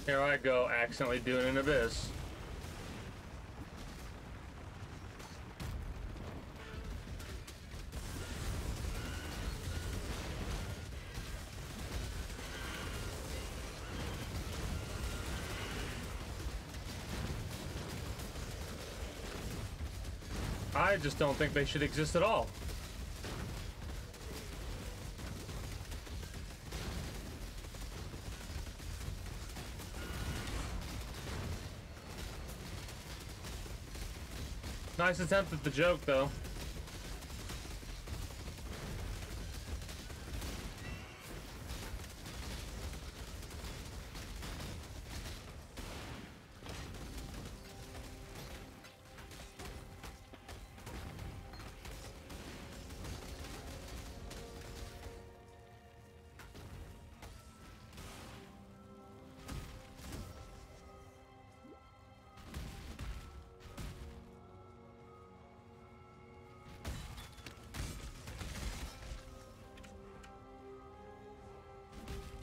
Here I go, accidentally doing an abyss. I just don't think they should exist at all. Nice attempt at the joke, though.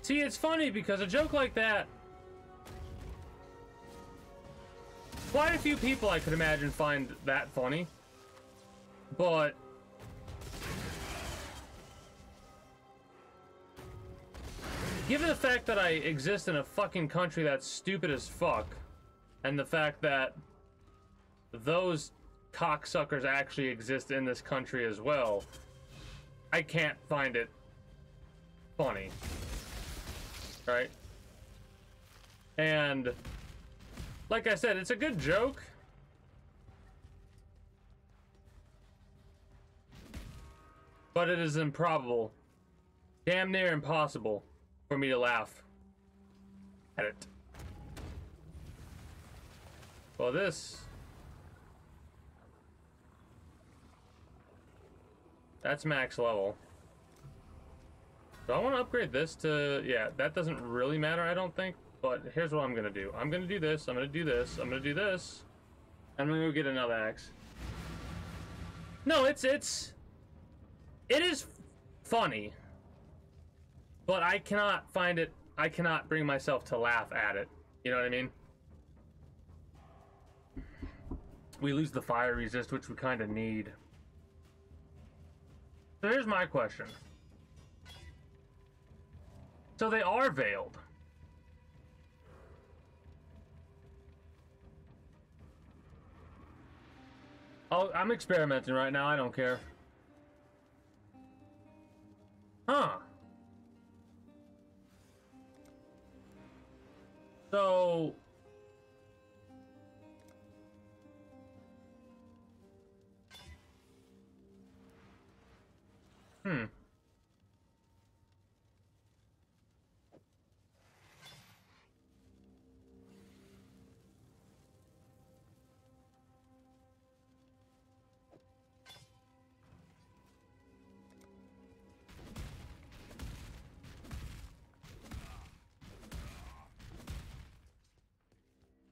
See, it's funny because a joke like that, quite a few people I could imagine find that funny, but given the fact that I exist in a fucking country that's stupid as fuck, and the fact that those cocksuckers actually exist in this country as well, I can't find it funny. Right? And like I said, it's a good joke. But it is improbable, damn near impossible for me to laugh at it. Well, that's max level. So I want to upgrade this to, yeah, that doesn't really matter, I don't think, but here's what I'm going to do. I'm going to do this, I'm going to do this, I'm going to do this, and I'm going to go get another axe. No, it is funny, but I cannot find it, I cannot bring myself to laugh at it. You know what I mean? We lose the fire resist, which we kind of need. So here's my question. So they are veiled. Oh, I'm experimenting right now, I don't care. Huh. So...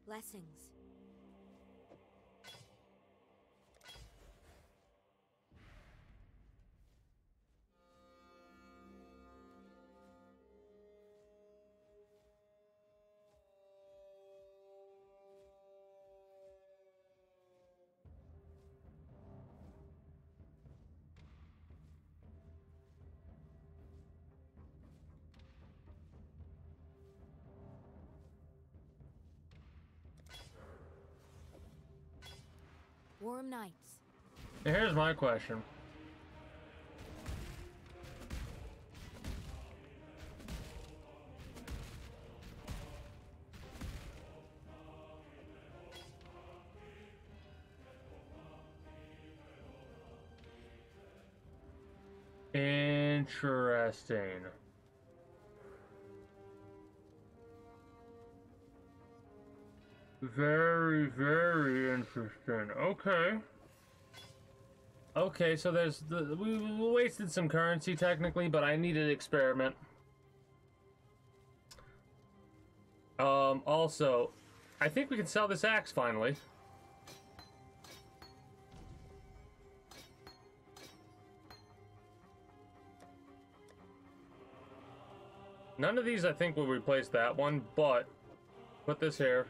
Blessings. Warm nights. Here's my question. Interesting. Very, very interesting. Okay. Okay, so there's we wasted some currency technically, but I needed an experiment. Also, I think we can sell this axe finally. None of these I think will replace that one, but put this here.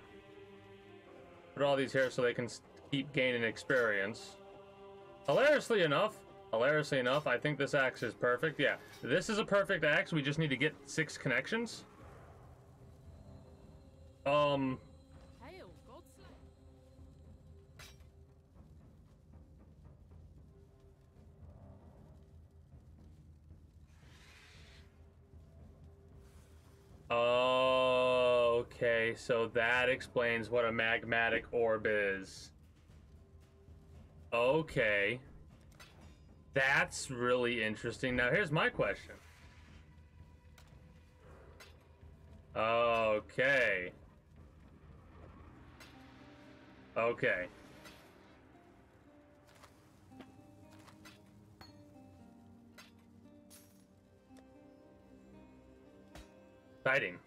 Put all these here so they can keep gaining experience. Hilariously enough, I think this axe is perfect. Yeah, this is a perfect axe. We just need to get 6 connections. Hail, Okay, so that explains what a magmatic orb is. Okay. That's really interesting. Now, here's my question. Okay. Okay. Exciting.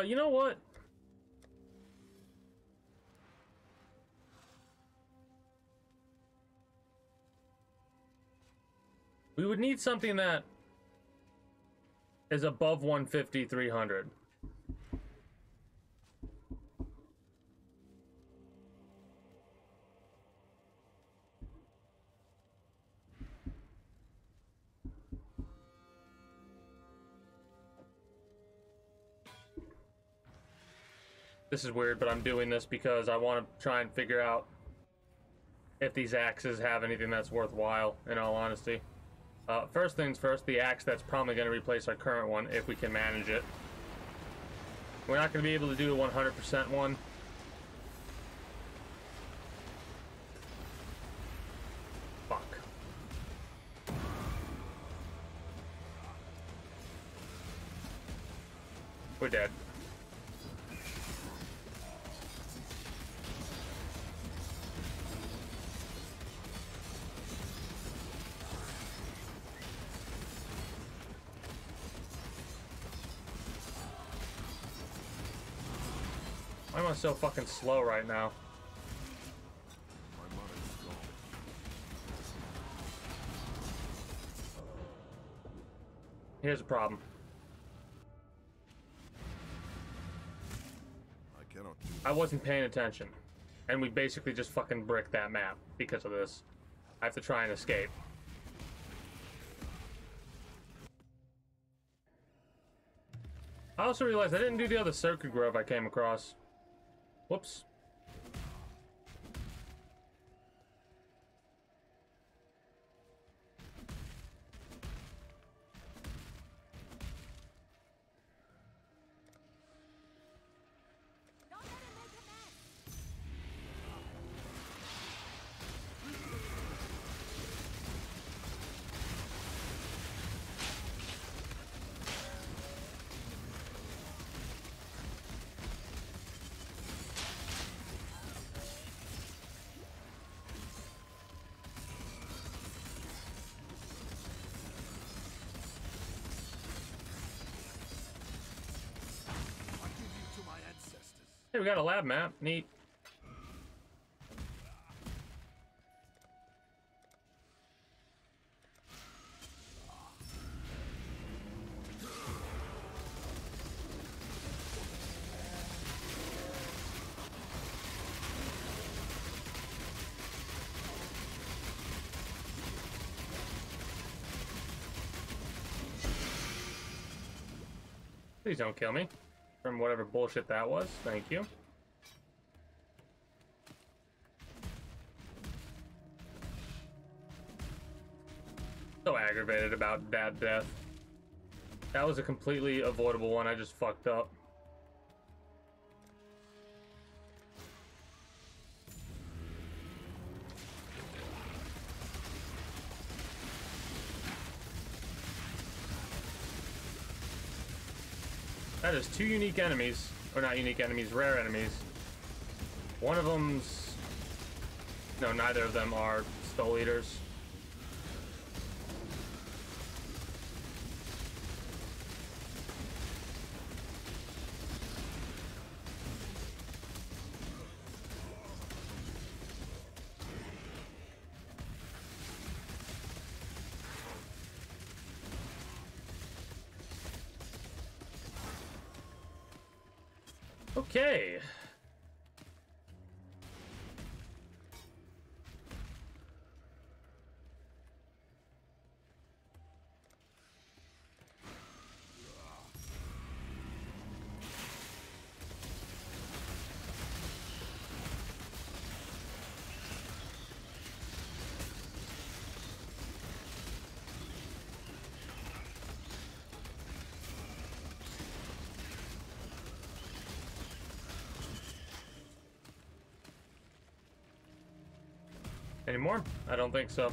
You know what? We would need something that is above 150, 300. This is weird, but I'm doing this because I want to try and figure out if these axes have anything that's worthwhile, in all honesty. First things first, the axe that's probably going to replace our current one, if we can manage it. We're not going to be able to do a 100% one. Fuck. We're dead. Why am I so fucking slow right now? My mana is gone. Here's a problem. I cannot do I wasn't paying attention. And we basically just fucking bricked that map because of this. I have to try and escape. I also realized I didn't do the other circuit grove I came across. Whoops. Hey, we got a lab map. Neat. Please don't kill me. From whatever bullshit that was. Thank you. So aggravated about that death. That was a completely avoidable one. I just fucked up. That is 2 unique enemies. Or not unique enemies, rare enemies. One of them's... No, neither of them are Soul Eaters. Okay. Any more? I don't think so.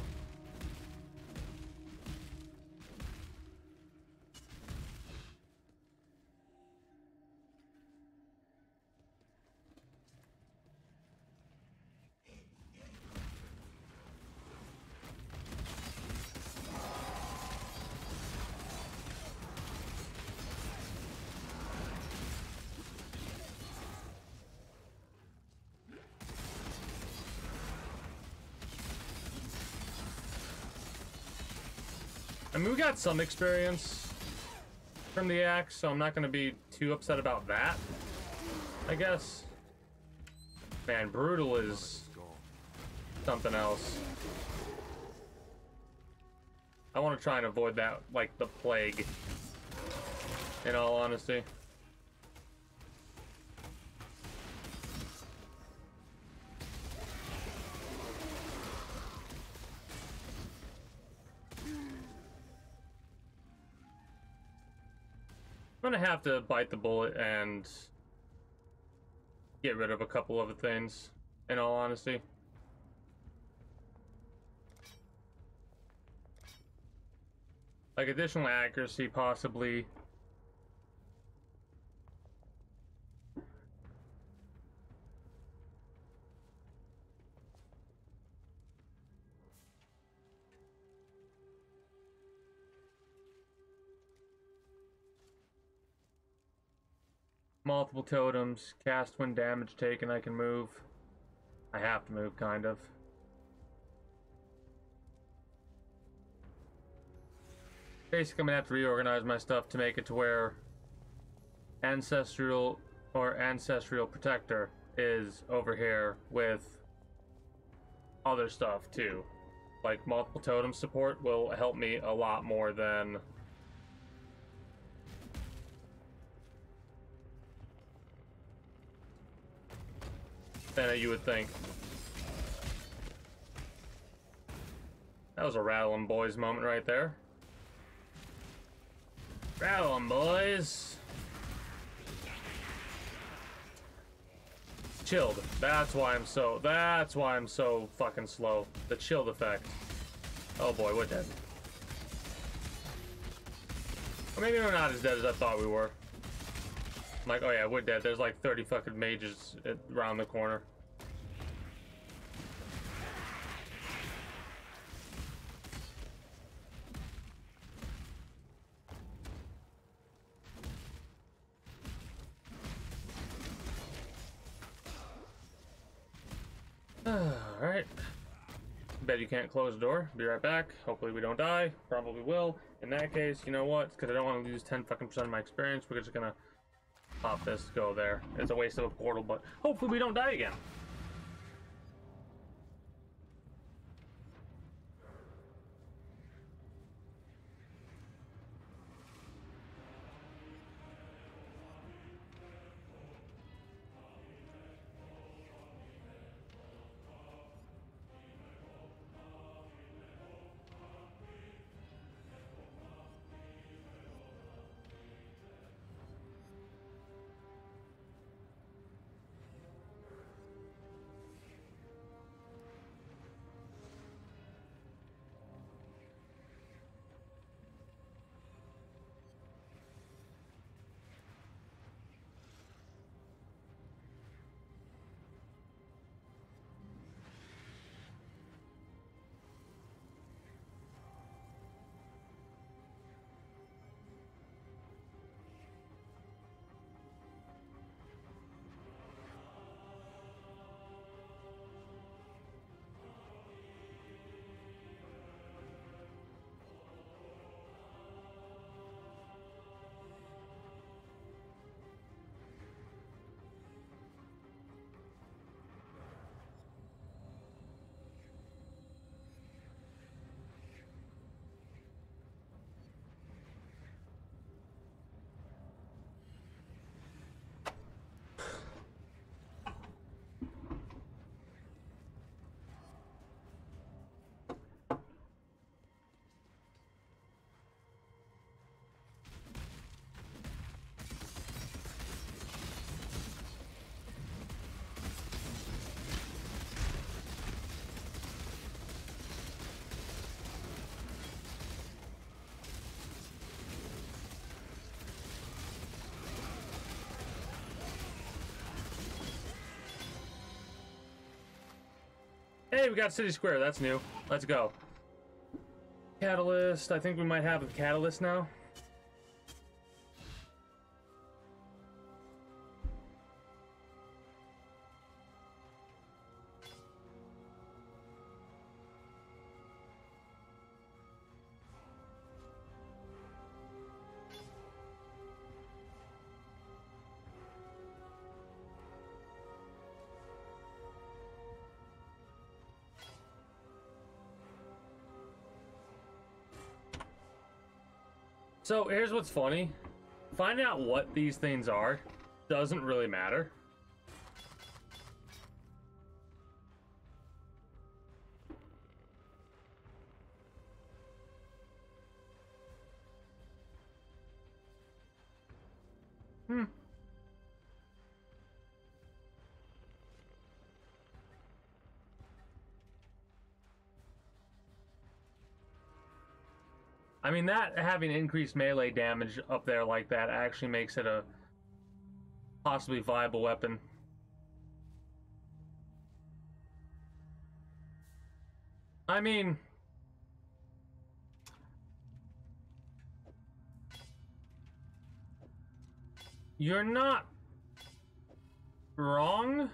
I mean, we got some experience from the axe, so I'm not going to be too upset about that, I guess. Man, Brutal is something else. I want to try and avoid that like the plague, in all honesty. I'm gonna have to bite the bullet and get rid of a couple of things, in all honesty. Like additional accuracy, possibly. Multiple totems, cast when damage taken, I can move. I have to move, kind of. Basically, I'm gonna have to reorganize my stuff to make it to where Ancestral Protector is over here with other stuff too. Like multiple totem support will help me a lot more than you would think. That was a Rattle 'em boys moment right there. Rattle 'em boys. Chilled. That's why I'm so fucking slow. The chilled effect. Oh boy, we're dead. Or maybe we're not as dead as I thought we were. I'm like, oh yeah, we're dead. There's like 30 fucking mages around the corner. Alright. Bet you can't close the door. Be right back. Hopefully we don't die. Probably will. In that case, you know what? Because I don't want to lose 10 fucking % of my experience, we're just gonna pop this, go there. It's a waste of a portal, but hopefully we don't die again. Hey, we got City Square. That's new. Let's go. Catalyst. I think we might have a catalyst now. So here's what's funny. Finding out what these things are doesn't really matter. I mean, that having increased melee damage up there like that actually makes it a possibly viable weapon. I mean, you're not wrong,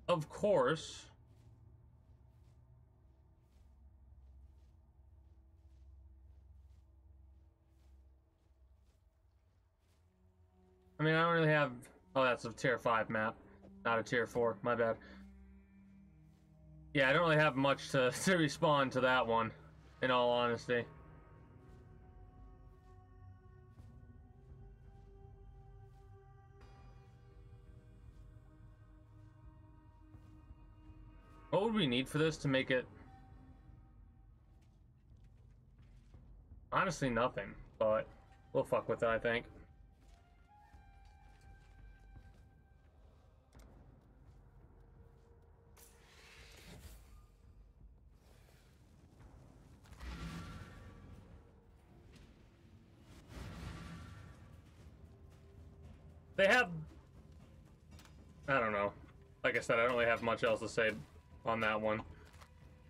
of course. I mean, I don't really have... Oh, that's a tier 5 map, not a tier 4. My bad. Yeah, I don't really have much to respond to that one, in all honesty. What would we need for this to make it... Honestly, nothing, but we'll fuck with it, I think. They have... I don't know. Like I said, I don't really have much else to say on that one.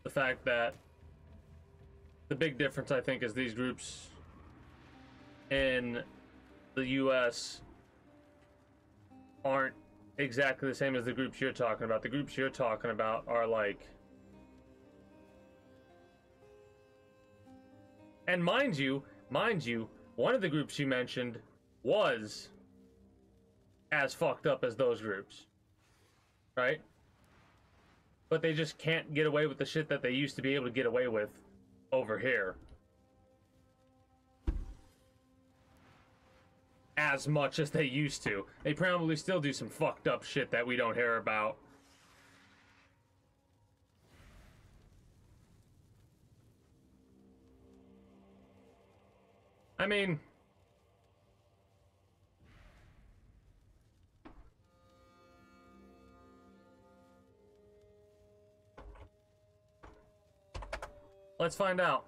The fact that the big difference, I think, is these groups in the US aren't exactly the same as the groups you're talking about. The groups you're talking about are like... And mind you, one of the groups you mentioned was as fucked up as those groups, right? But they just can't get away with the shit that they used to be able to get away with over here as much as they used to. They probably still do some fucked up shit that we don't hear about. I mean, let's find out.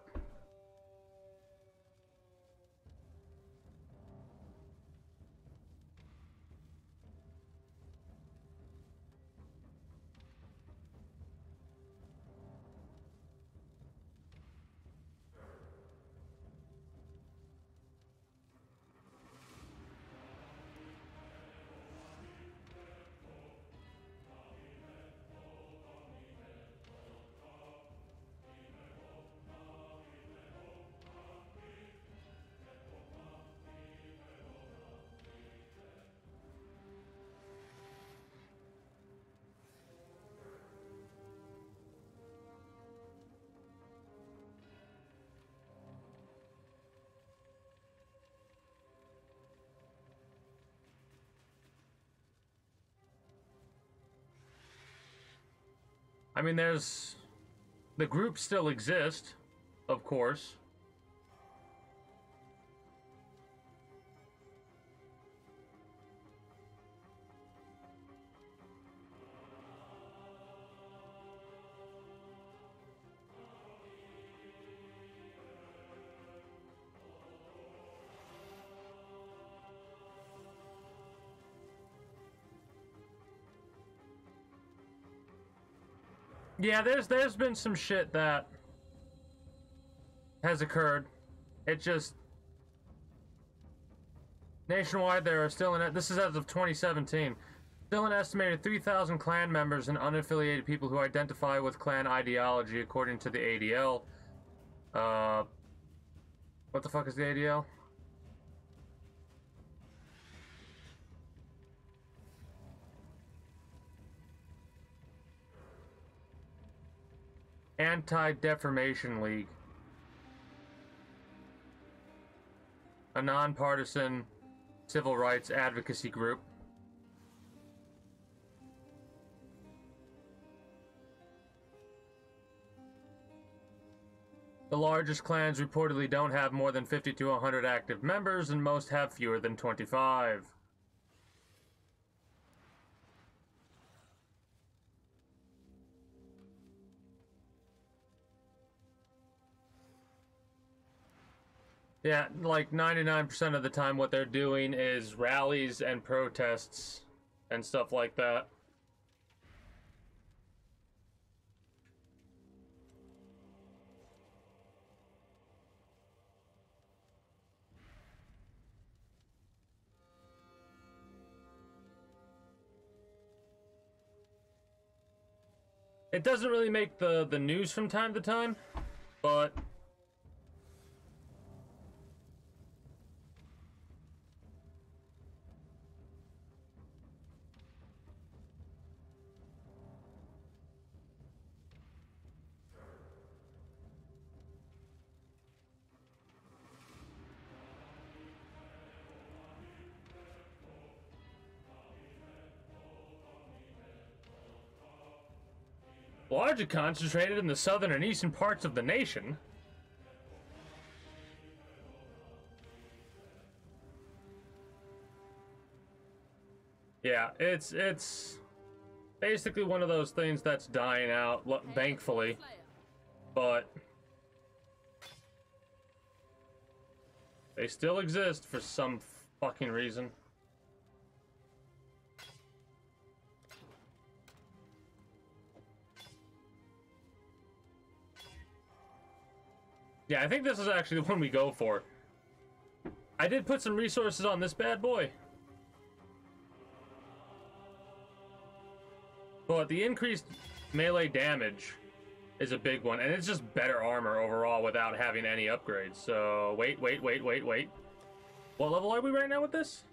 I mean, there's... The groups still exist, of course. Yeah, there's been some shit that has occurred. It just nationwide there are still this is as of 2017. Still an estimated 3,000 clan members and unaffiliated people who identify with clan ideology, according to the ADL. What the fuck is the ADL? Anti-Defamation League. A nonpartisan civil rights advocacy group. The largest clans reportedly don't have more than 50 to 100 active members, and most have fewer than 25. Yeah, like 99% of the time what they're doing is rallies and protests and stuff like that. It doesn't really make the news from time to time, but largely concentrated in the southern and eastern parts of the nation. Yeah, it's basically one of those things that's dying out, thankfully, but they still exist for some fucking reason. Yeah, I think this is actually the one we go for. I did put some resources on this bad boy. But the increased melee damage is a big one, and it's just better armor overall without having any upgrades. So, wait. What level are we right now with this?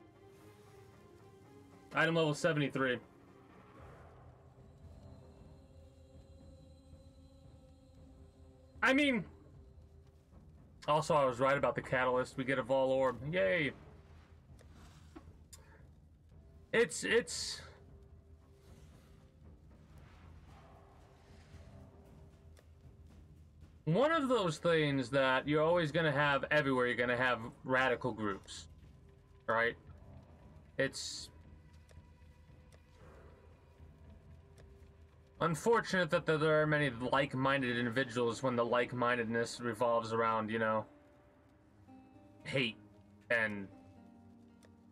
Item level 73. I mean... Also, I was right about the catalyst. We get a Vol Orb. Yay! It's... one of those things that you're always going to have everywhere. You're going to have radical groups. Right? It's... unfortunate that there are many like-minded individuals when the like-mindedness revolves around, you know, hate and,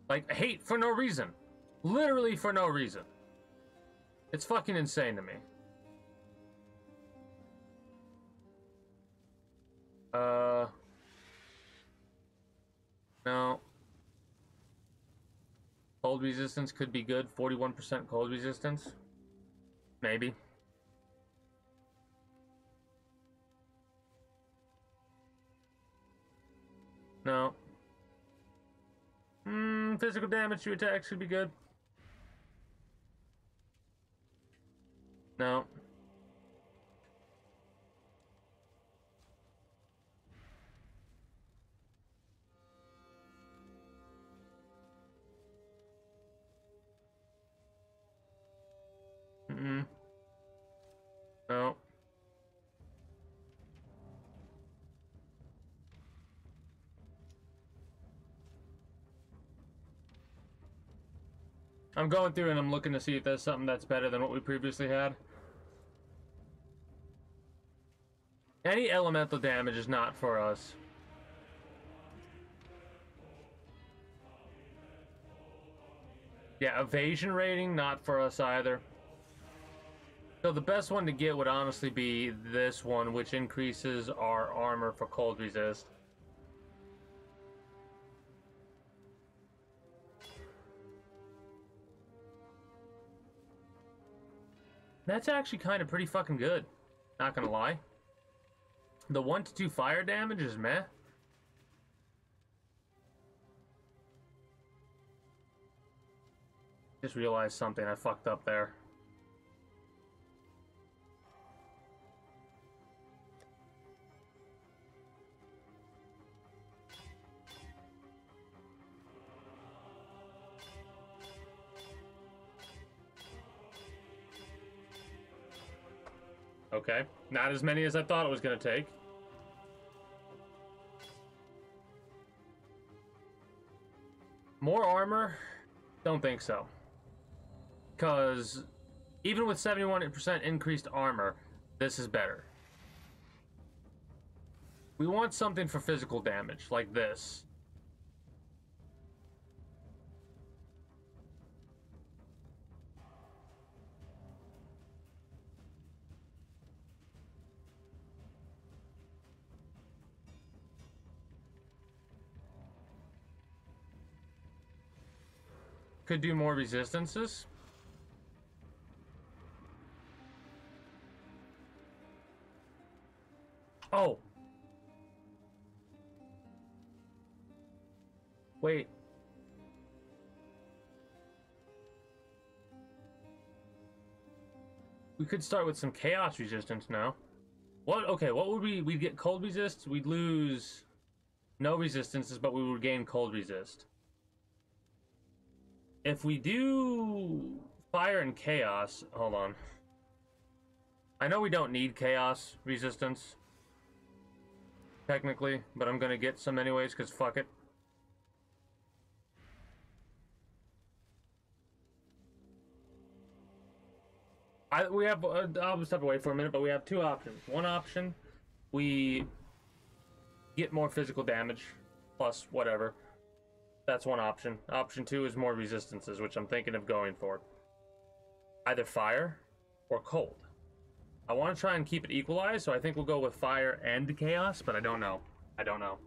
like, hate for no reason. Literally for no reason. It's fucking insane to me. No. Cold resistance could be good. 41% cold resistance. Maybe. No. Physical damage to attacks should be good. No. No. I'm going through and I'm looking to see if there's something that's better than what we previously had. Any elemental damage is not for us. Yeah, evasion rating, not for us either. So the best one to get would honestly be this one, which increases our armor for cold resist. That's actually kind of pretty fucking good. Not gonna lie. The 1 to 2 fire damage is meh. Just realized something. I fucked up there. Okay, not as many as I thought it was going to take. More armor? Don't think so. Because even with 71% increased armor, this is better. We want something for physical damage, like this. Could do more resistances. Oh. Wait. We could start with some chaos resistance now. What? Okay, what would we'd get cold resist? We'd lose no resistances, but we would gain cold resist. If we do fire and chaos, hold on. I know we don't need chaos resistance, technically, but I'm gonna get some anyways, because fuck it. I'll step away for a minute, but we have two options. One option, we get more physical damage, plus whatever. That's one option. Option 2 is more resistances, which I'm thinking of going for. Either fire or cold. I want to try and keep it equalized, so I think we'll go with fire and chaos, but I don't know. I don't know.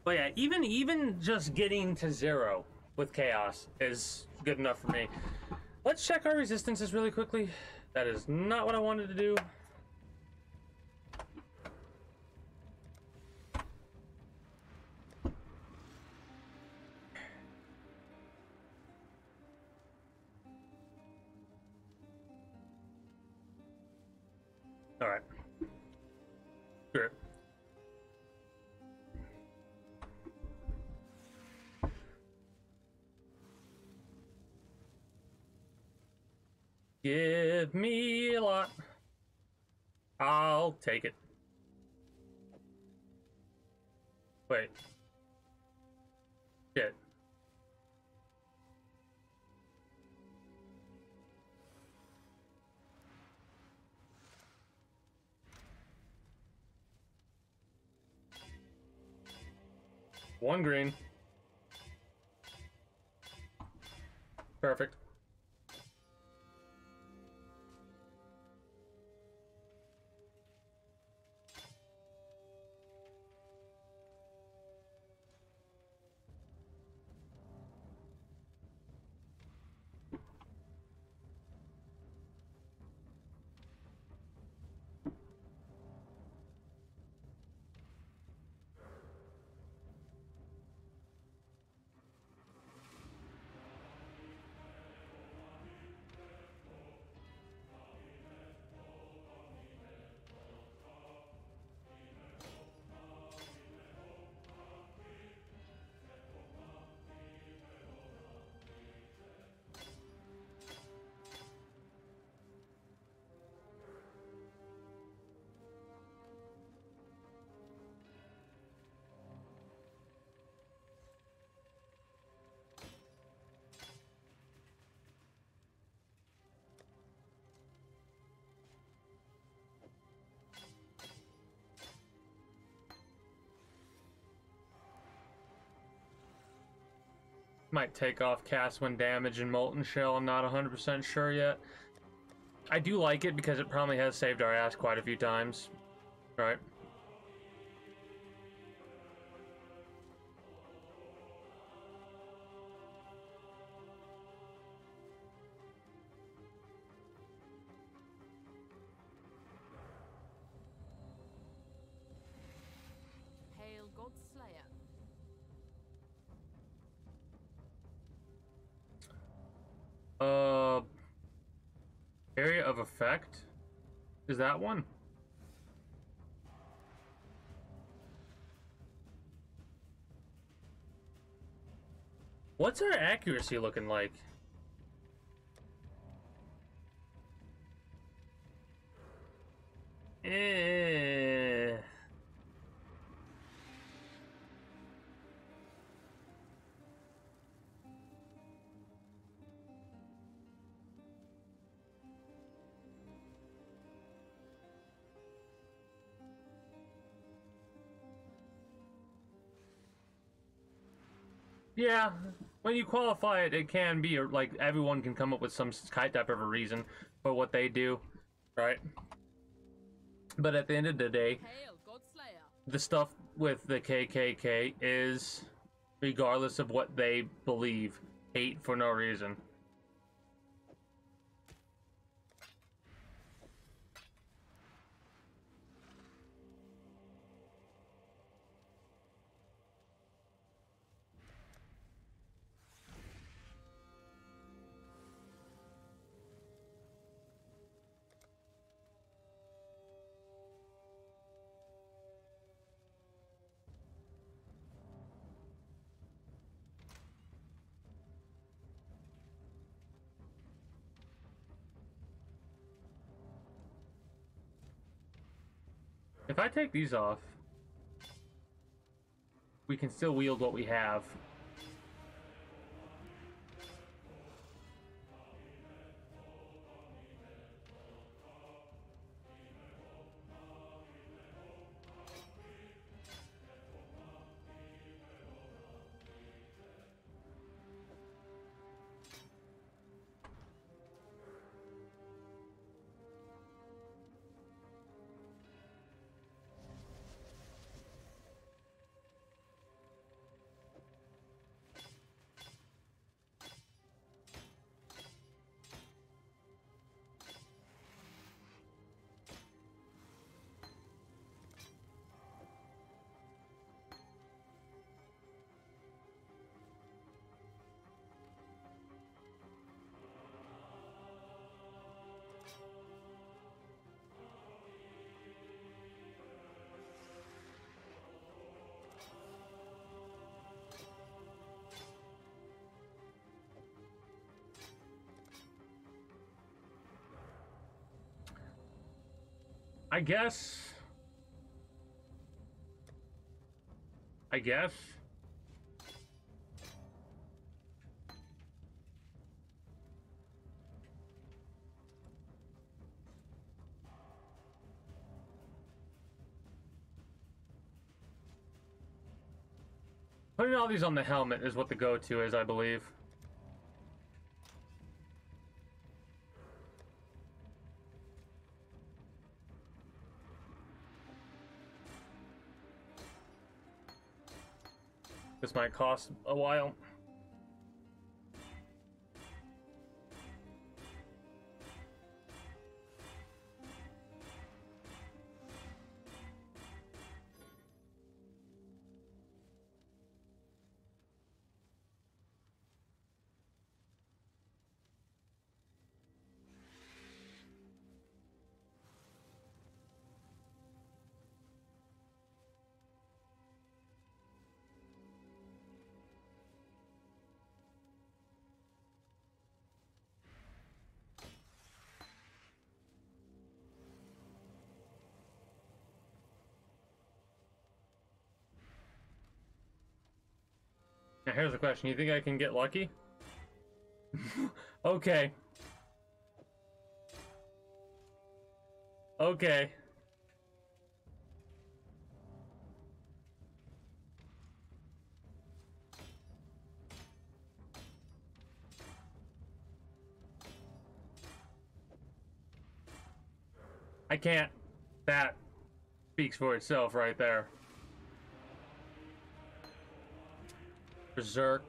But yeah, even just getting to 0 with chaos is good enough for me. Let's check our resistances really quickly. That is not what I wanted to do. All right. Great. Give me a lot. I'll take it. Wait. Shit. One green. Perfect. Might take off cast when damage and molten shell. I'm not 100% sure yet. I do like it because it probably has saved our ass quite a few times. Right? Hail God Slayer. Area of effect? Is that one? What's our accuracy looking like? Eh. Yeah, when you qualify it, it can be, or like everyone can come up with some type of a reason for what they do, right? But at the end of the day, the stuff with the KKK is, regardless of what they believe, hate for no reason. If I take these off, we can still wield what we have. I guess. Putting all these on the helmet is what the go-to is, I believe. This might cost a while. Now here's the question. You think I can get lucky? Okay. Okay. I can't. That speaks for itself right there. Berserk,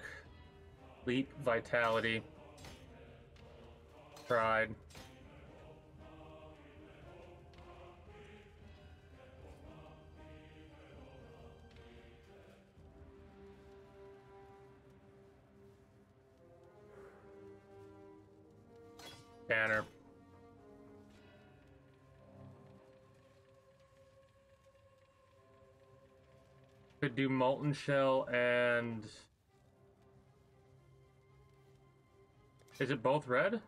Leap, Vitality, Pride. Banner. Could do Molten Shell and... Is it both red?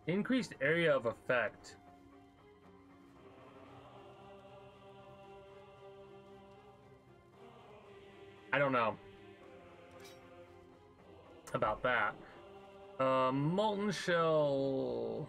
Increased area of effect. I don't know about that. Molten Shell.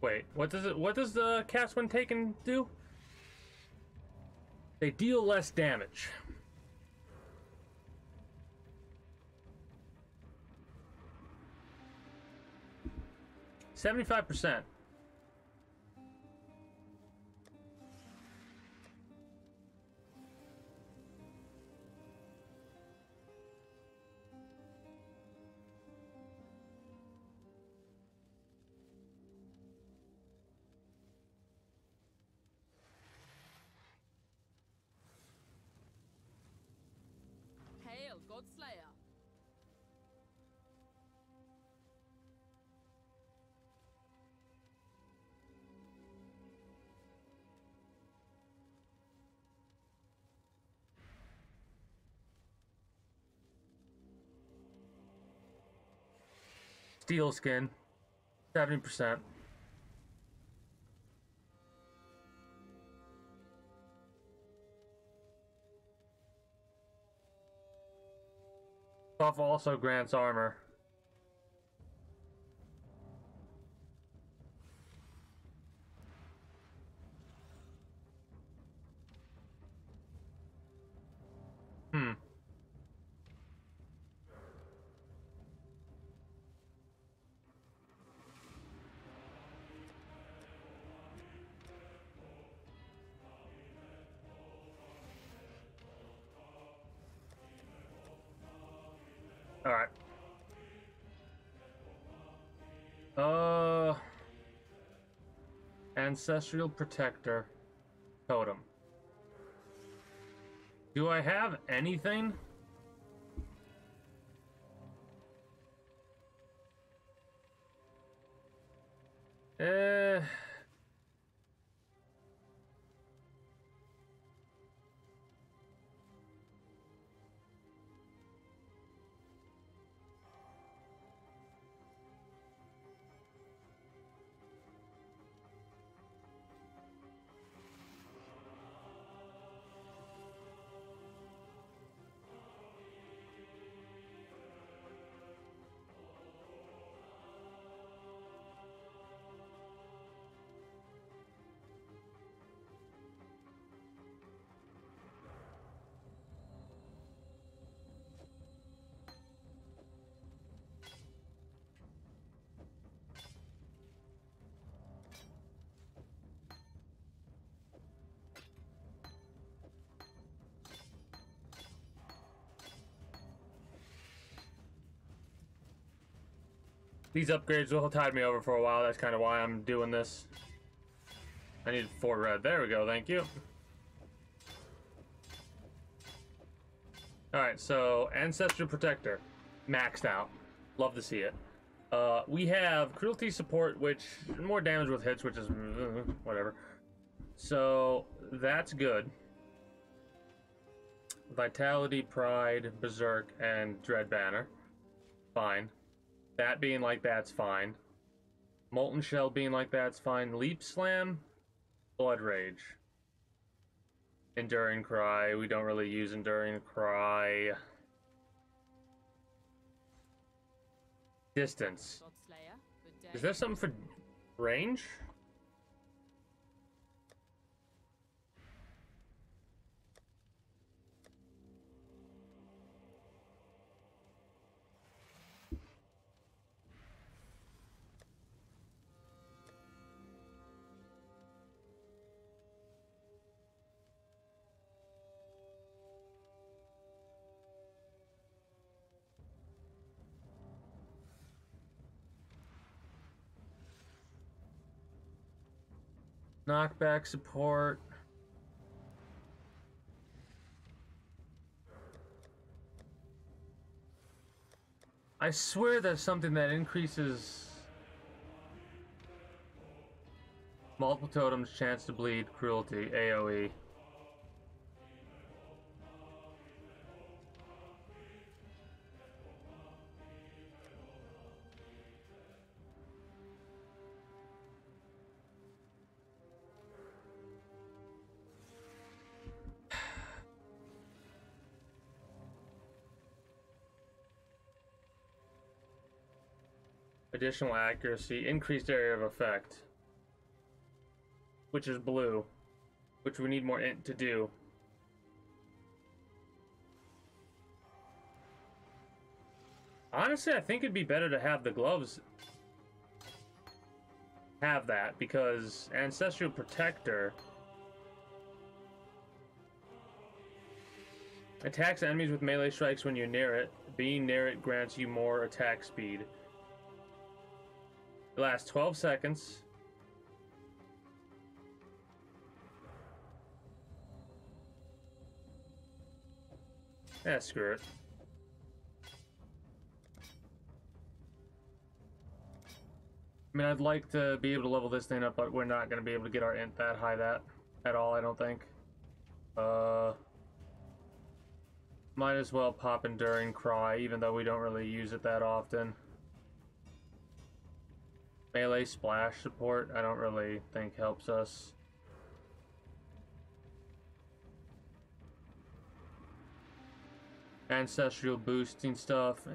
Wait, what does the cast when taken do? They deal less damage. %75%. Hail, Godslayer. Steel skin, 70%. Buff also grants armor. All right. Ancestral Protector Totem. Do I have anything? These upgrades will tide me over for a while. That's kind of why I'm doing this. I need 4 red. There we go. Thank you. Alright, so Ancestral Protector. Maxed out. Love to see it. We have Cruelty Support, which more damage with hits, which is whatever. So that's good. Vitality, Pride, Berserk, and Dread Banner. Fine. That being like that's fine. Molten Shell being like that's fine. Leap Slam, Blood Rage. Enduring Cry. We don't really use Enduring Cry. Distance. Is there something for range? Knockback support. I swear there's something that increases multiple totems' chance to bleed, cruelty, AoE. Additional accuracy, increased area of effect, which is blue, which we need more int to do. Honestly, I think it'd be better to have the gloves have that, because Ancestral Protector attacks enemies with melee strikes when you're near it. Being near it grants you more attack speed. It lasts 12 seconds. Yeah, screw it. I mean, I'd like to be able to level this thing up, but we're not going to be able to get our int that high at all, I don't think. Might as well pop Enduring Cry, even though we don't really use it that often. Melee splash support, I don't really think helps us. Ancestral boosting stuff,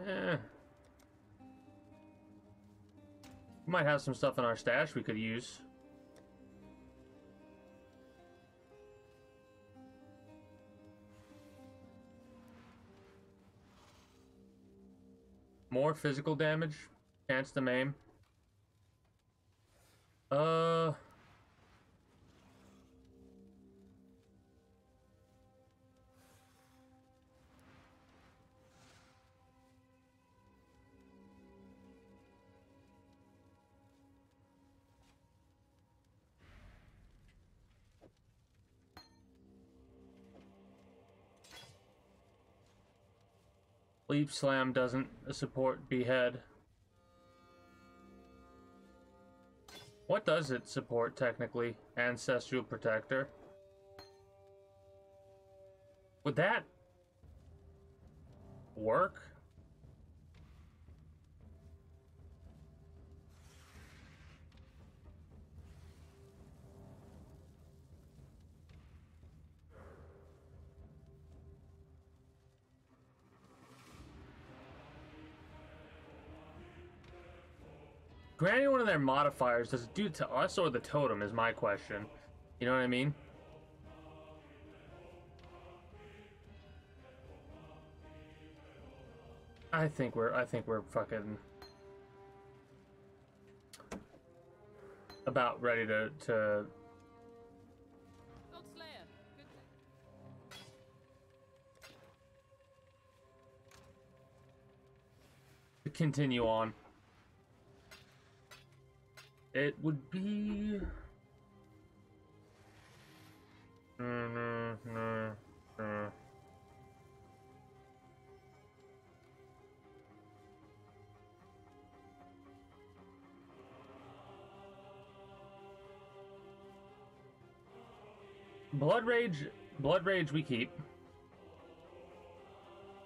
We might have some stuff in our stash we could use. More physical damage, chance to maim. Leap Slam doesn't support Behead. What does it support, technically? Ancestral Protector. Would that work? Granting one of their modifiers, does it do to us or the totem is my question. You know what I mean? I think we're fucking about ready to continue on. It would be... Blood Rage we keep.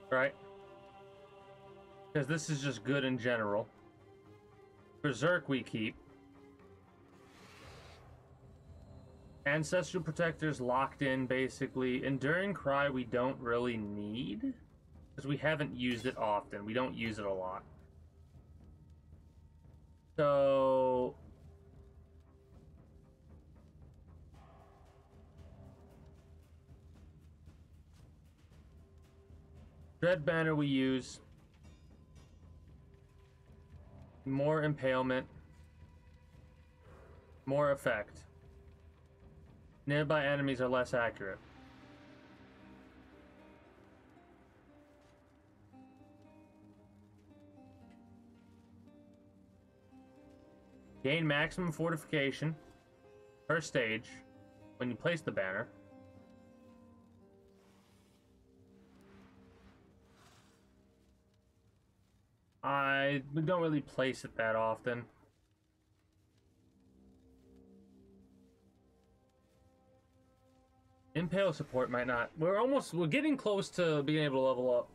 Right? Because this is just good in general. Berserk we keep. Ancestral Protector's locked in, basically. Enduring Cry we don't really need. Because we haven't used it often. We don't use it a lot. So... Dread Banner we use. More Impalement. More effect. Nearby enemies are less accurate. Gain maximum fortification per stage when you place the banner. We don't really place it that often. Impale support might not. We're getting close to being able to level up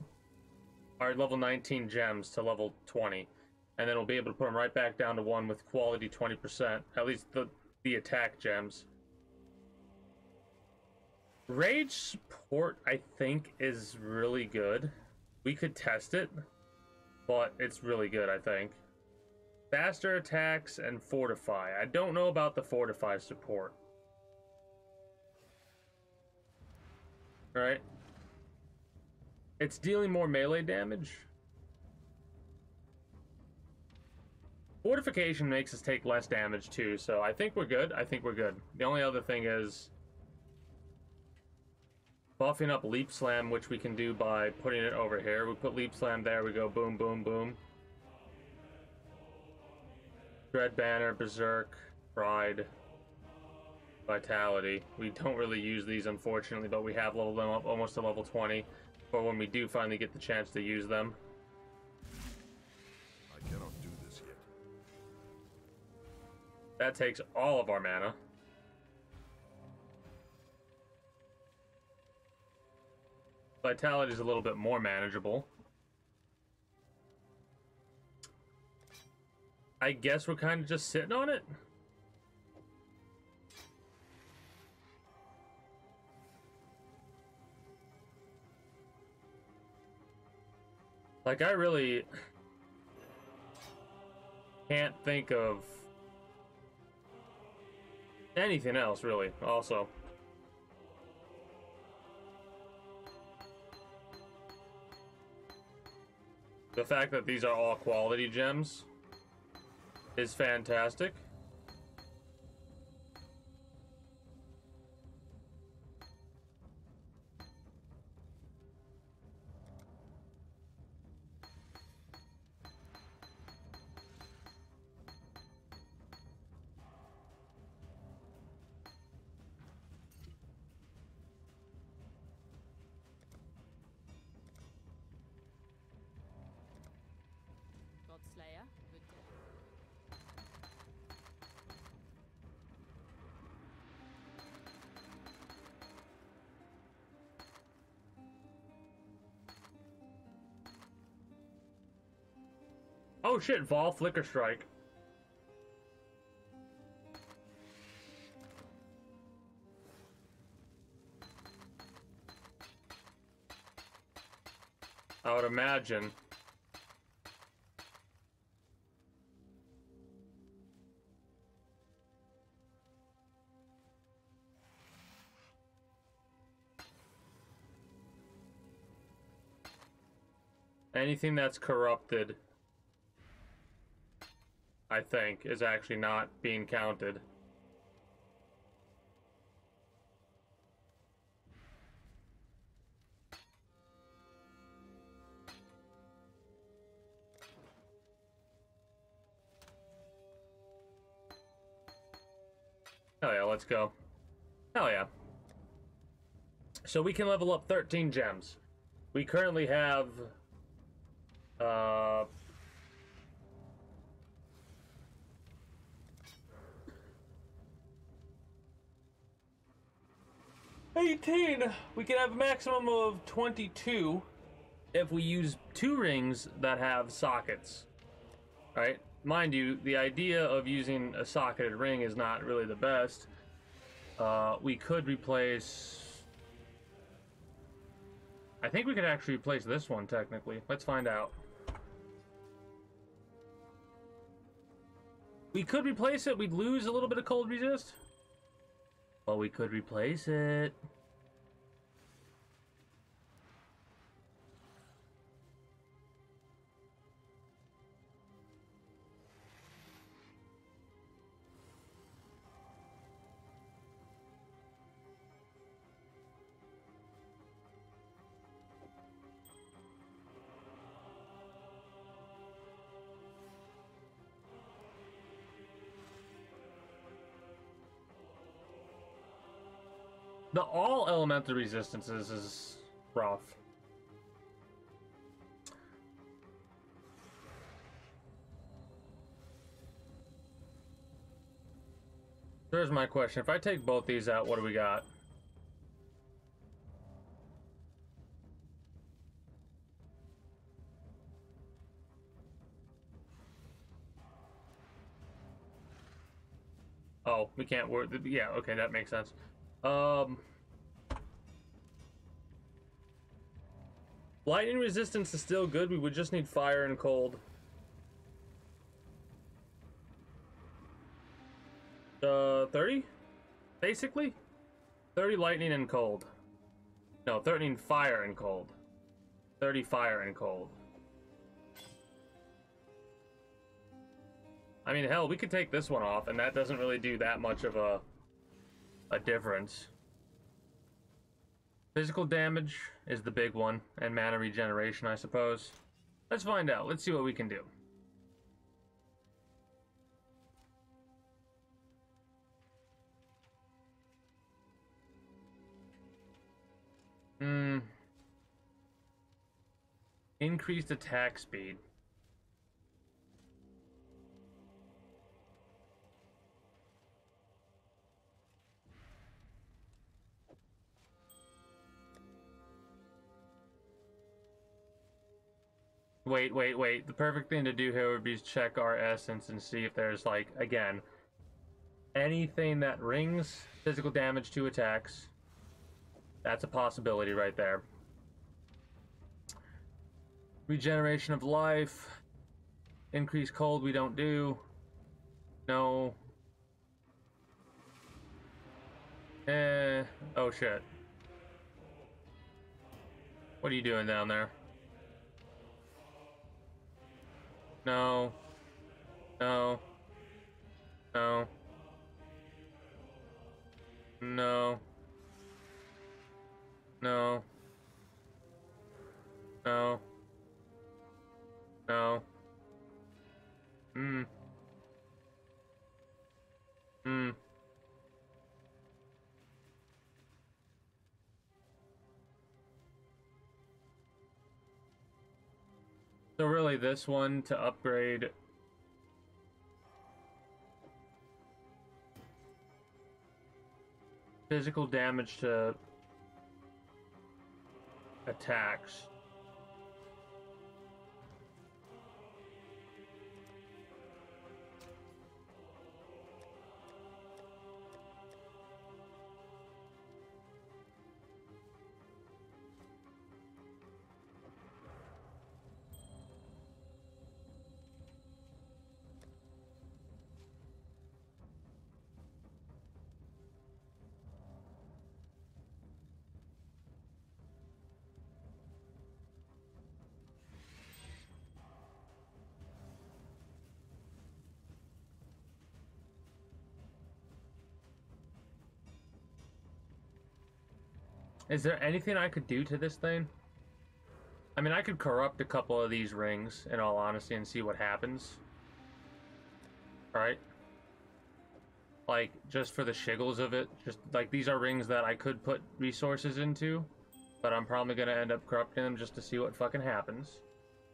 our level 19 gems to level 20. And then we'll be able to put them right back down to 1 with quality 20%. At least the attack gems. Rage support, I think, is really good. We could test it, but it's really good, I think. Faster attacks and fortify. I don't know about the fortify support. Right? It's dealing more melee damage. Fortification makes us take less damage too, so I think we're good. I think we're good. The only other thing is buffing up Leap Slam, which we can do by putting it over here. We put Leap Slam there, we go boom, boom, boom. Dread Banner, Berserk, Pride, Vitality. We don't really use these, unfortunately, but we have leveled them up almost to level 20 for when we do finally get the chance to use them. I cannot do this yet. That takes all of our mana. Vitality is a little bit more manageable. I guess we're kind of just sitting on it. Like, I really can't think of anything else, really, also. The fact that these are all quality gems is fantastic. Godslayer, good day. Oh shit, Vol Flicker Strike. I would imagine. Anything that's corrupted, I think, is actually not being counted. Hell yeah, let's go. Hell yeah. So we can level up 13 gems. We currently have 18. We can have a maximum of 22 if we use 2 rings that have sockets. Right? Mind you, the idea of using a socketed ring is not really the best. We could replace... I think we could actually replace this one, technically. Let's find out. We could replace it. We'd lose a little bit of cold resist. Well, we could replace it. The all elemental resistances is rough. There's my question. If I take both these out, what do we got? Oh, we can't work. Yeah, okay, that makes sense. Lightning resistance is still good. We would just need fire and cold. 30? Basically? 30 lightning and cold. No, 13 fire and cold. 30 fire and cold. I mean, hell, we could take this one off, and that doesn't really do that much of a difference. Physical damage is the big one, and mana regeneration, I suppose. Let's find out. Let's see what we can do. Increased attack speed. Wait. The perfect thing to do here would be check our essence and see if there's, like, again, anything that rings physical damage to attacks. That's a possibility right there. Regeneration of life. Increase cold we don't do. No. Oh shit. What are you doing down there? No. No. No. No. No. No. No. So really this one to upgrade physical damage to attacks. Is there anything I could do to this thing? I mean, I could corrupt a couple of these rings, in all honesty, and see what happens. Right? like just for the shiggles of it. Just like these are rings that I could put resources into, but I'm probably gonna end up corrupting them just to see what fucking happens.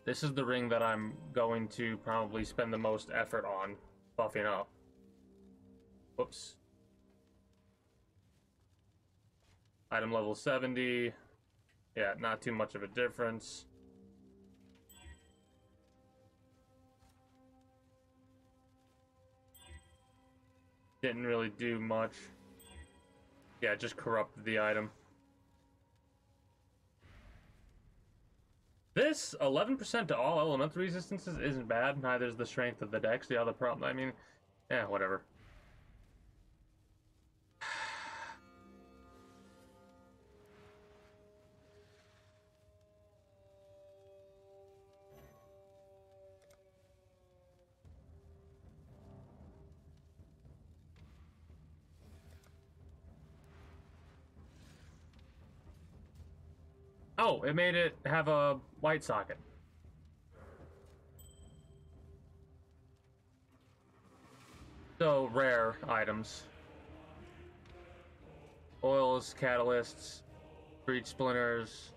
This is the ring that I'm going to probably spend the most effort on buffing up. Whoops. Item level 70. Yeah, not too much of a difference. Didn't really do much. Yeah, just corrupted the item. This 11% to all elemental resistances isn't bad. Neither is the strength of the dex. The other problem, I mean, yeah, whatever. Oh, it made it have a light socket. So, rare items. Oils, catalysts, breach splinters,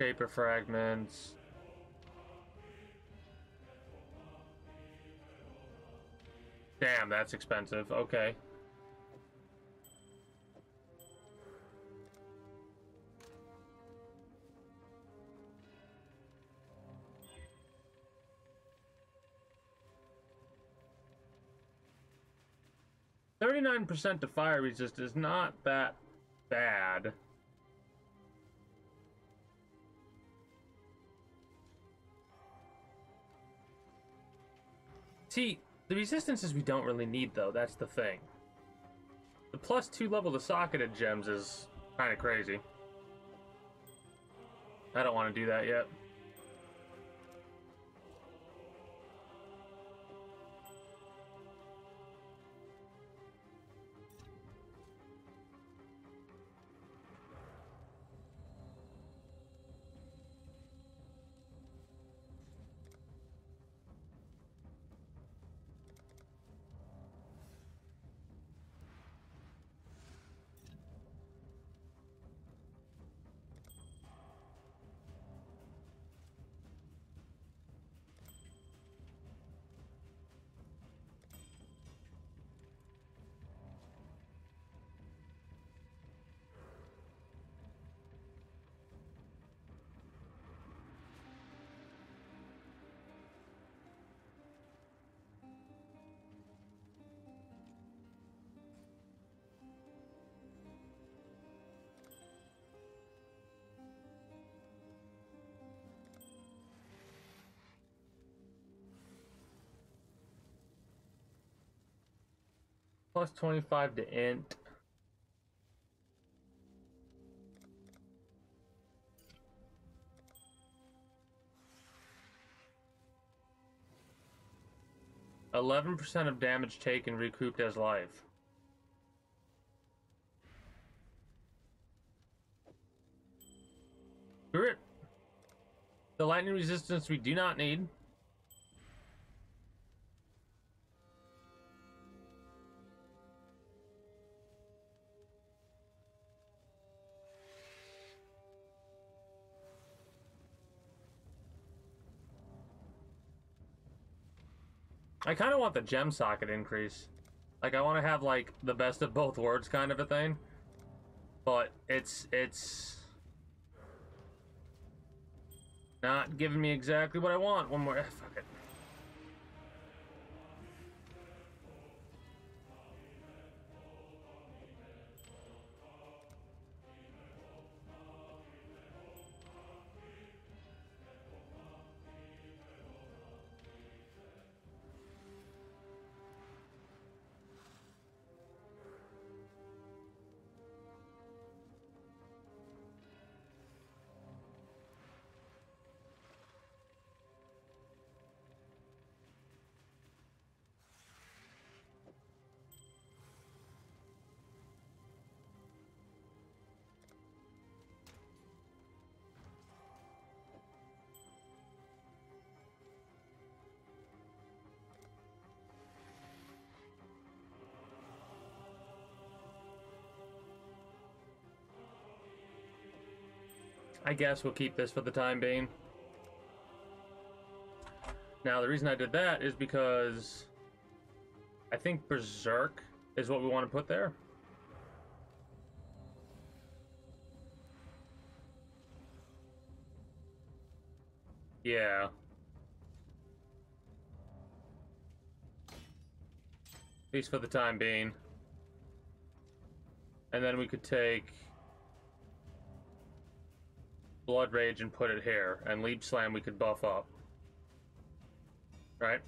paper fragments. Damn, that's expensive. Okay. %to fire resist is not that bad. See, the resistances we don't really need though, that's the thing. The +2 level to socketed gems is kind of crazy. I don't want to do that yet. +25 to int. %11 of damage taken recouped as life. Screw it. The lightning resistance we do not need. I kind of want the gem socket increase. Like, I want to have, like, the best of both worlds kind of a thing. But it's not giving me exactly what I want. One more. Fuck it. I guess we'll keep this for the time being. Now, the reason I did that is because I think Berserk is what we want to put there. Yeah. At least for the time being. And then we could take Blood Rage and put it here. And Leap Slam we could buff up. Right?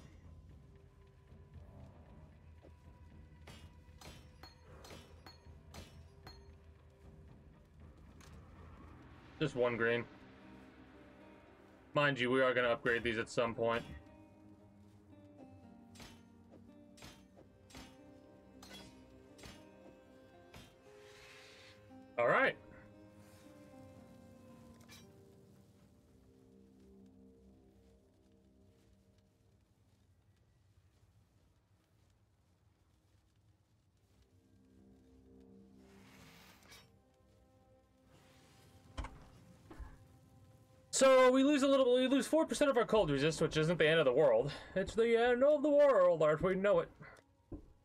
Just one green. Mind you, we are going to upgrade these at some point. All right. So we lose 4% of our cold resist, which isn't the end of the world. It's the end of the world, as we know it.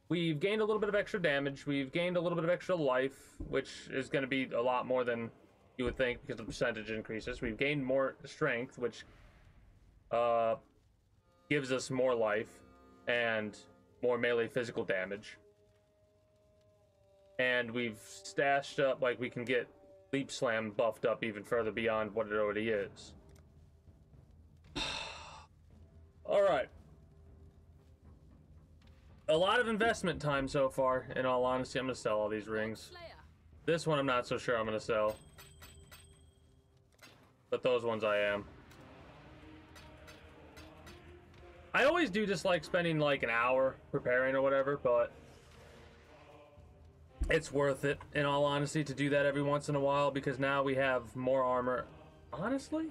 We've gained a little bit of extra damage. We've gained a little bit of extra life, which is going to be a lot more than you would think because the percentage increases. We've gained more strength, which gives us more life and more melee physical damage. And we've stashed up, like, we can get Leap Slam buffed up even further beyond what it already is. Alright. A lot of investment time so far, in all honesty. I'm going to sell all these rings. This one I'm not so sure I'm going to sell. But those ones I am. I always do just like spending like an hour preparing or whatever, but it's worth it, in all honesty, to do that every once in a while, because now we have more armor. Honestly?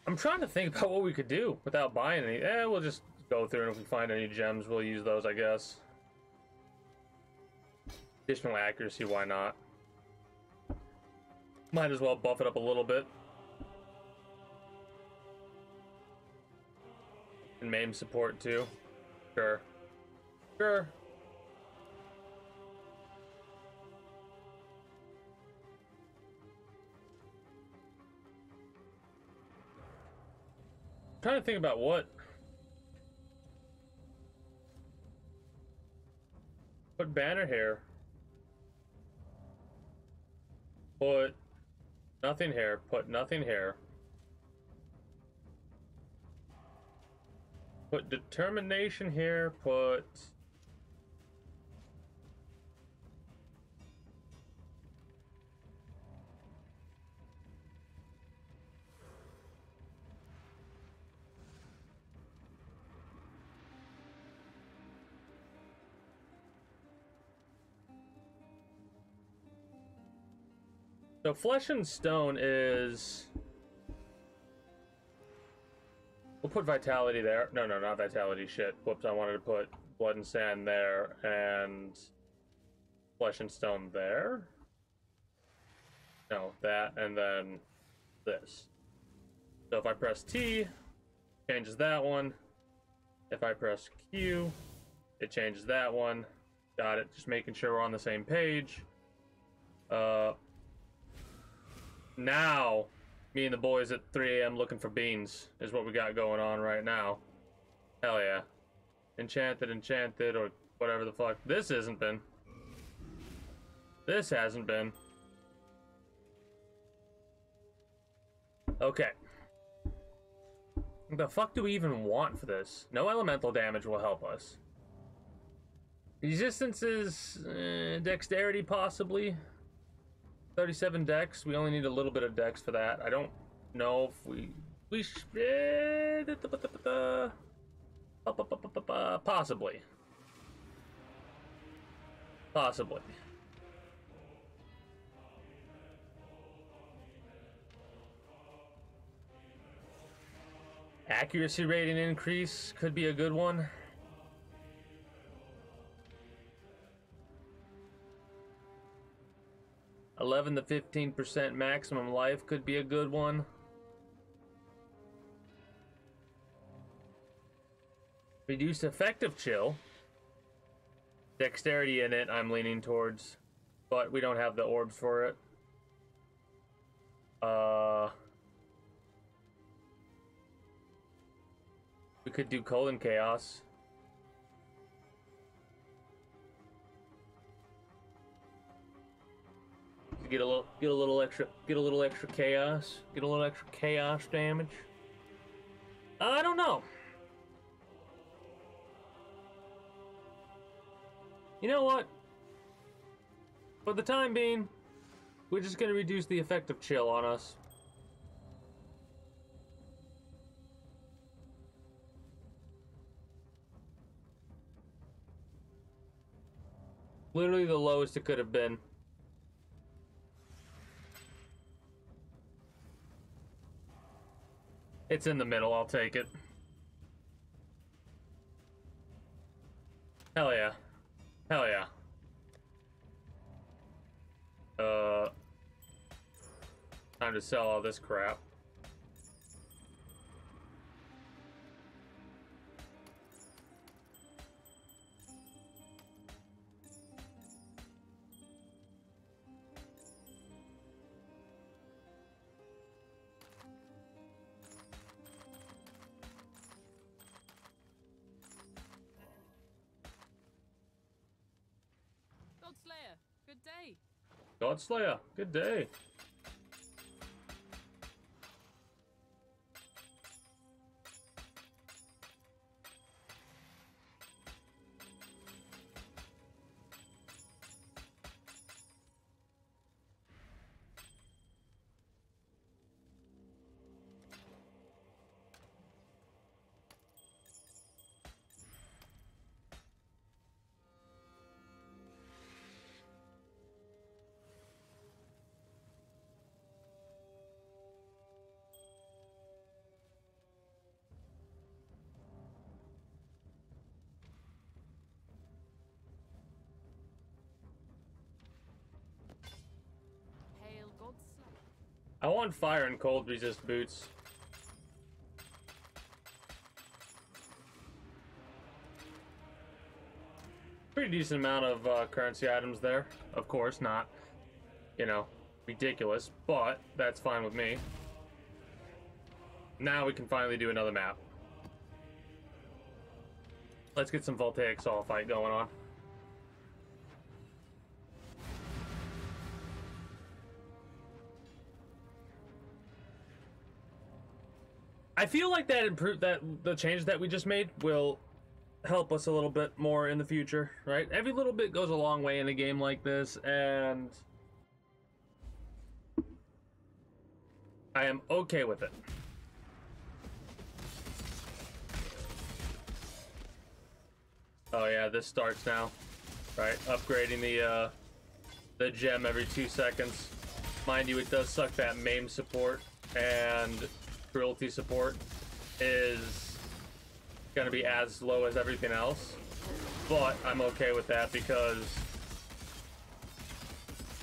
I'm trying to think about what we could do without buying any. We'll just go through, and if we find any gems, we'll use those, I guess. Additional accuracy, why not? Might as well buff it up a little bit. And maim support, too. Sure. Sure. Trying to think about what. Put banner here. Put nothing here. Put nothing here. Put determination here. Put so flesh and stone is... We'll put vitality there. No, not vitality. Shit. Whoops, I wanted to put blood and sand there and flesh and stone there. No, that and then this. So if I press T, changes that one. If I press Q, it changes that one. Got it. Just making sure we're on the same page. Now, me and the boys at 3 a.m. looking for beans is what we got going on right now. Hell yeah. Enchanted, or whatever the fuck. This hasn't been. This hasn't been. Okay. What the fuck do we even want for this? No elemental damage will help us. Resistance is dexterity, possibly. 37 dex. We only need a little bit of dex for that. I don't know if we possibly. Possibly. Accuracy rating increase could be a good one. $11 to 15% maximum life could be a good one. Reduced effective chill. Dexterity in it, I'm leaning towards, but we don't have the orbs for it. We could do colon chaos. Get a little extra chaos. Get a little extra chaos damage. I don't know. You know what? For the time being, we're just gonna reduce the effect of chill on us. Literally the lowest it could have been. It's in the middle, I'll take it. Hell yeah. Hell yeah. Time to sell all this crap. Godslayer, good day. Godslayer, good day. Hail Godslayer. I want fire and cold resist boots. Pretty decent amount of currency items there. Of course, not, you know, ridiculous, but that's fine with me. Now we can finally do another map. Let's get some Voltaic Saw fight going on. I feel like that the changes that we just made will help us a little bit more in the future, right? Every little bit goes a long way in a game like this, and I am okay with it. Oh yeah, this starts now, right? Upgrading the gem every 2 seconds. Mind you, it does suck that MAME support and cruelty support is gonna be as low as everything else, but I'm okay with that because,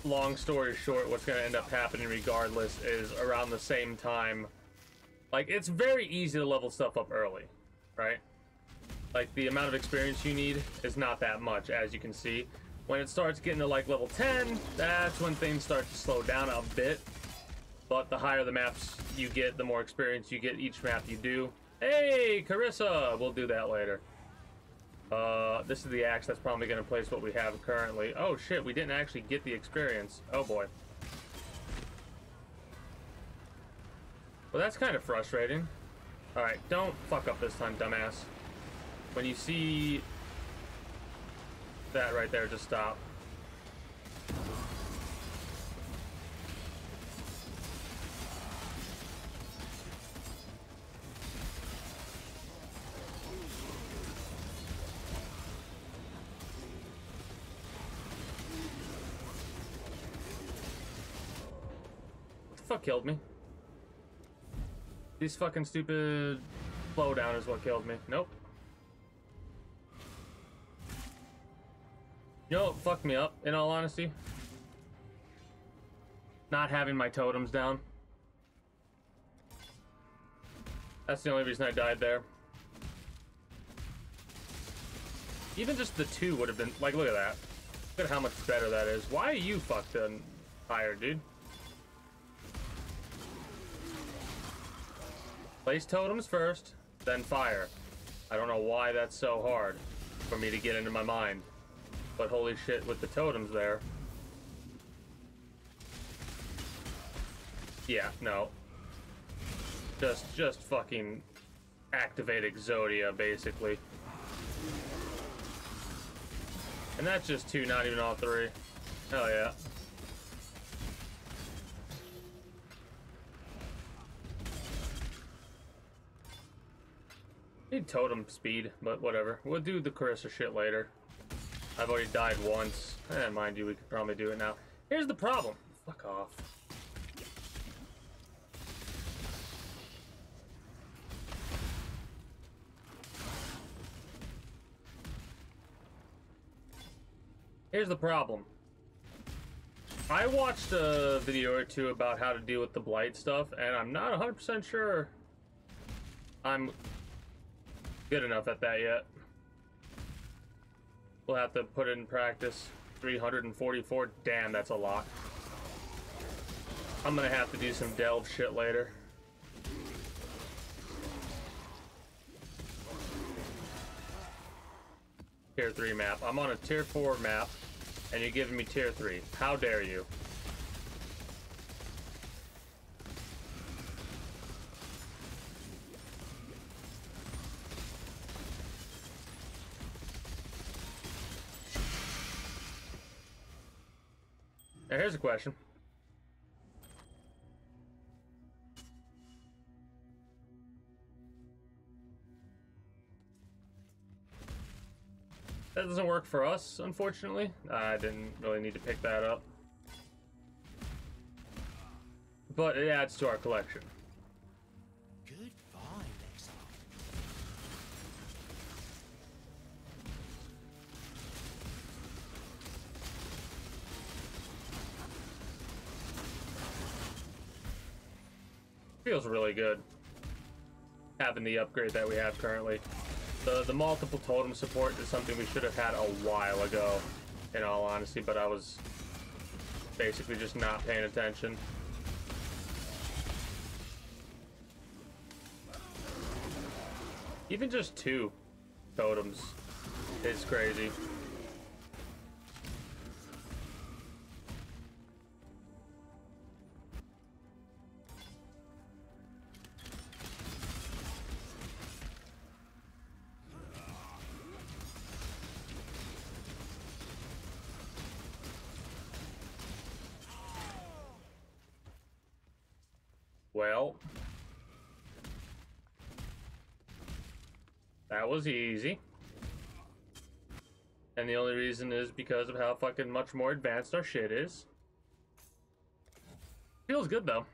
long story short, what's gonna end up happening regardless is around the same time, like, it's very easy to level stuff up early, right? Like, the amount of experience you need is not that much, as you can see. When it starts getting to like level 10, that's when things start to slow down a bit. But the higher the maps you get, the more experience you get each map you do. Hey, Carissa! We'll do that later. This is the axe that's probably going to place what we have currently. Oh shit, we didn't actually get the experience. Oh boy. Well, that's kind of frustrating. Alright, don't fuck up this time, dumbass. When you see that right there, just stop. fuck killed me? These fucking stupid slowdown is what killed me. Nope. You know what fucked me up, in all honesty? Not having my totems down. That's the only reason I died there. Even just the 2 would have been, like, look at that. Look at how much better that is. Why are you fucked in higher, dude? Place totems first, then fire. I don't know why that's so hard for me to get into my mind. But holy shit, with the totems there. Yeah, no. Just fucking activate Exodia, basically. And that's just 2, not even all 3. Hell yeah. Need totem speed, but whatever. We'll do the Carissa shit later. I've already died once. Mind you, we could probably do it now. Here's the problem. Fuck off. Here's the problem. I watched a video or 2 about how to deal with the blight stuff, and I'm not 100% sure I'm good enough at that yet. We'll have to put it in practice. 344, damn, that's a lot. I'm gonna have to do some delve shit later. Tier 3 map. I'm on a tier 4 map, and you're giving me tier 3. How dare you? Now here's a question. That doesn't work for us, unfortunately. I didn't really need to pick that up. But it adds to our collection. Good find, Exile. Feels really good having the upgrade that we have currently. The multiple totem support is something we should have had a while ago, in all honesty, but I was basically just not paying attention. Even just 2 totems is crazy. Well, that was easy. And the only reason is because of how fucking much more advanced our shit is. Feels good though.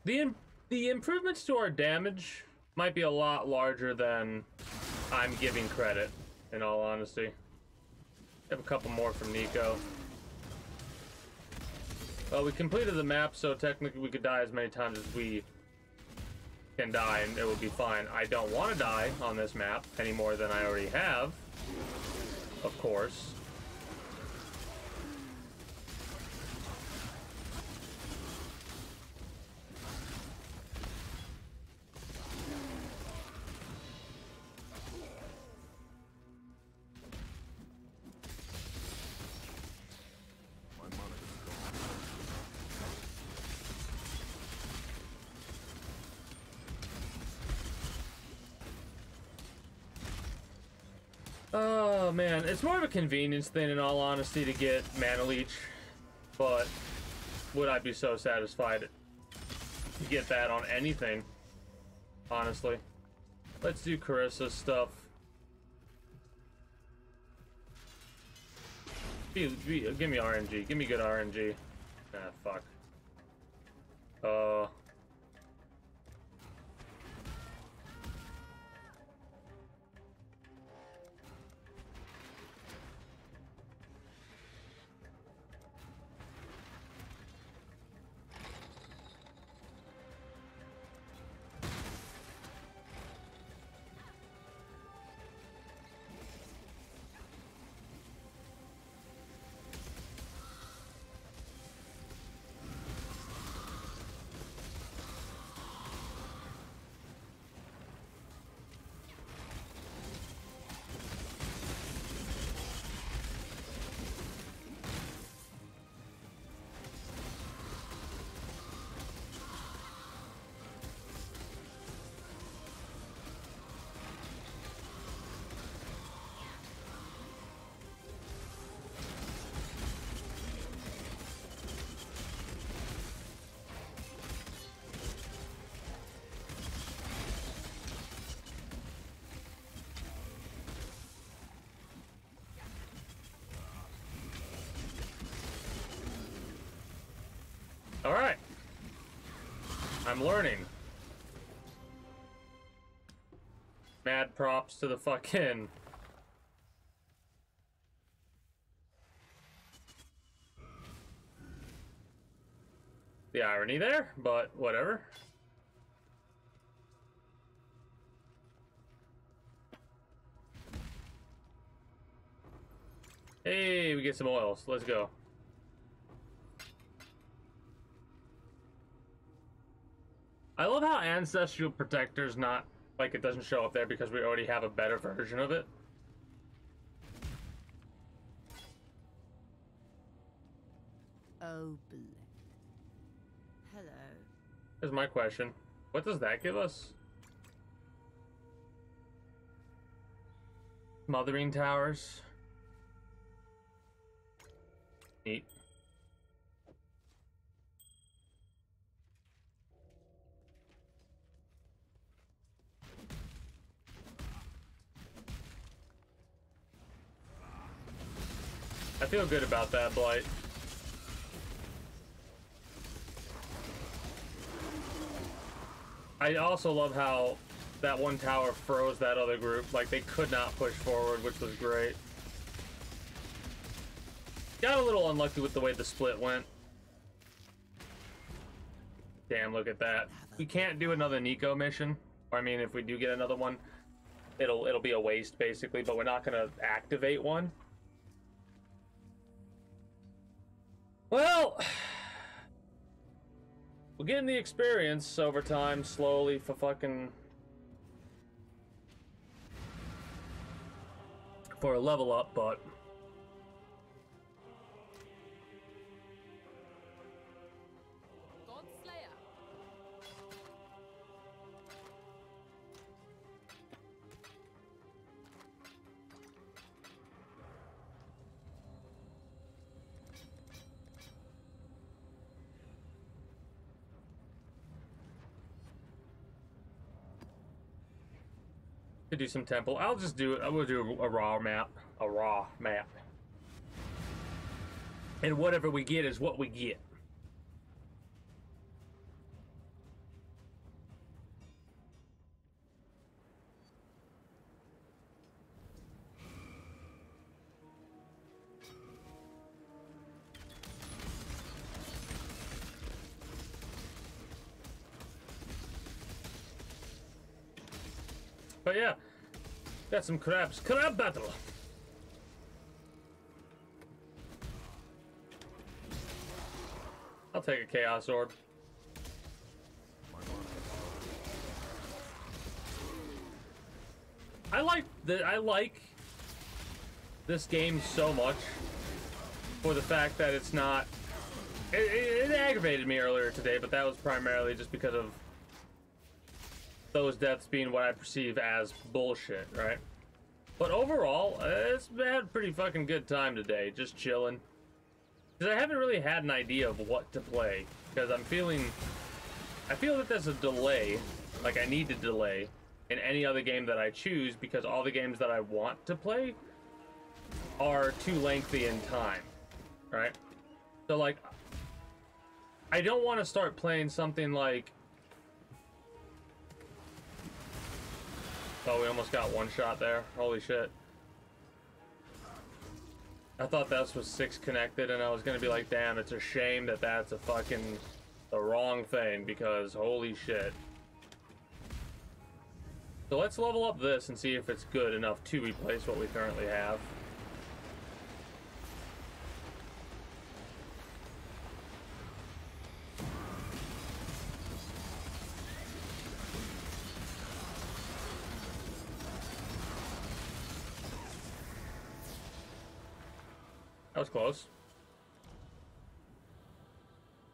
The improvements to our damage might be a lot larger than I'm giving credit, in all honesty. Have a couple more from Nico. Well, we completed the map, so technically we could die as many times as we can die, and it would be fine. I don't want to die on this map any more than I already have, of course. Oh man, it's more of a convenience thing in all honesty to get mana leech, but would I be so satisfied to get that on anything, honestly. Let's do Carissa's stuff. Give me RNG. Give me good RNG. Ah, fuck. Alright. I'm learning. Mad props to the fucking... the irony there, but whatever. Hey, we get some oils. Let's go. I love how Ancestral Protector's not, like, it doesn't show up there because we already have a better version of it. Oh, bleh. Hello. Here's my question. What does that give us? Smothering Towers. Neat. I feel good about that, Blight. I also love how that one tower froze that other group. Like, they could not push forward, which was great. Got a little unlucky with the way the split went. Damn, look at that. We can't do another Nico mission. Or, I mean, if we do get another one, it'll be a waste, basically, but we're not gonna activate one. Well, we're getting the experience over time, slowly, for a level up, but to do some temple. I'll just do it. I will do a raw map. A raw map. And whatever we get is what we get. But yeah, got some crabs. Crab battle. I'll take a Chaos Orb. I like this game so much for the fact that it's not. It aggravated me earlier today, but that was primarily just because of those deaths being what I perceive as bullshit, right? But overall, it's had a pretty fucking good time today, just chilling. Because I haven't really had an idea of what to play. Because I feel that there's a delay, like I need to delay, in any other game that I choose, because all the games that I want to play are too lengthy in time, right? So like, I don't want to start playing something like, oh, we almost got one shot there. Holy shit. I thought that was 6 connected, and I was gonna be like, damn, it's a shame that that's a fucking the wrong thing, because holy shit. So let's level up this and see if it's good enough to replace what we currently have. That was close.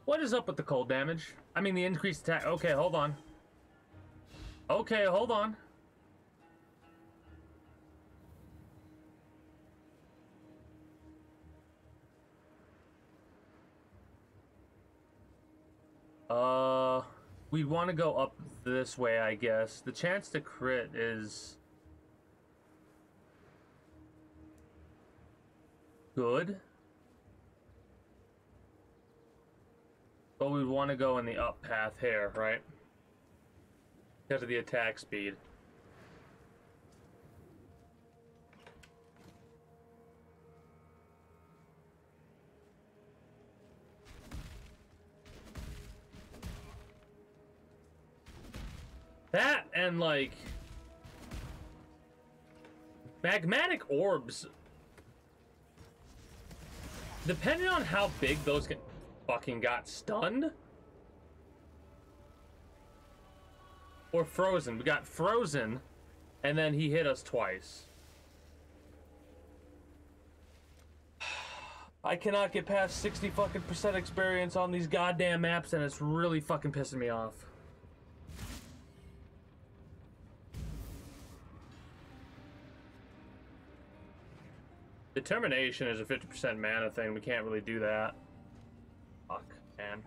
What is up with the cold damage? I mean, the increased attack. Okay, hold on. Okay, hold on. We want to go up this way, I guess. The chance to crit is good, but we want to go in the up path here, right? Because of the attack speed. That and like magmatic orbs, depending on how big those fucking got stunned or frozen. We got frozen and then he hit us twice. I cannot get past 60 fucking % experience on these goddamn maps, and it's really fucking pissing me off. Determination is a 50% mana thing. We can't really do that. Fuck, man.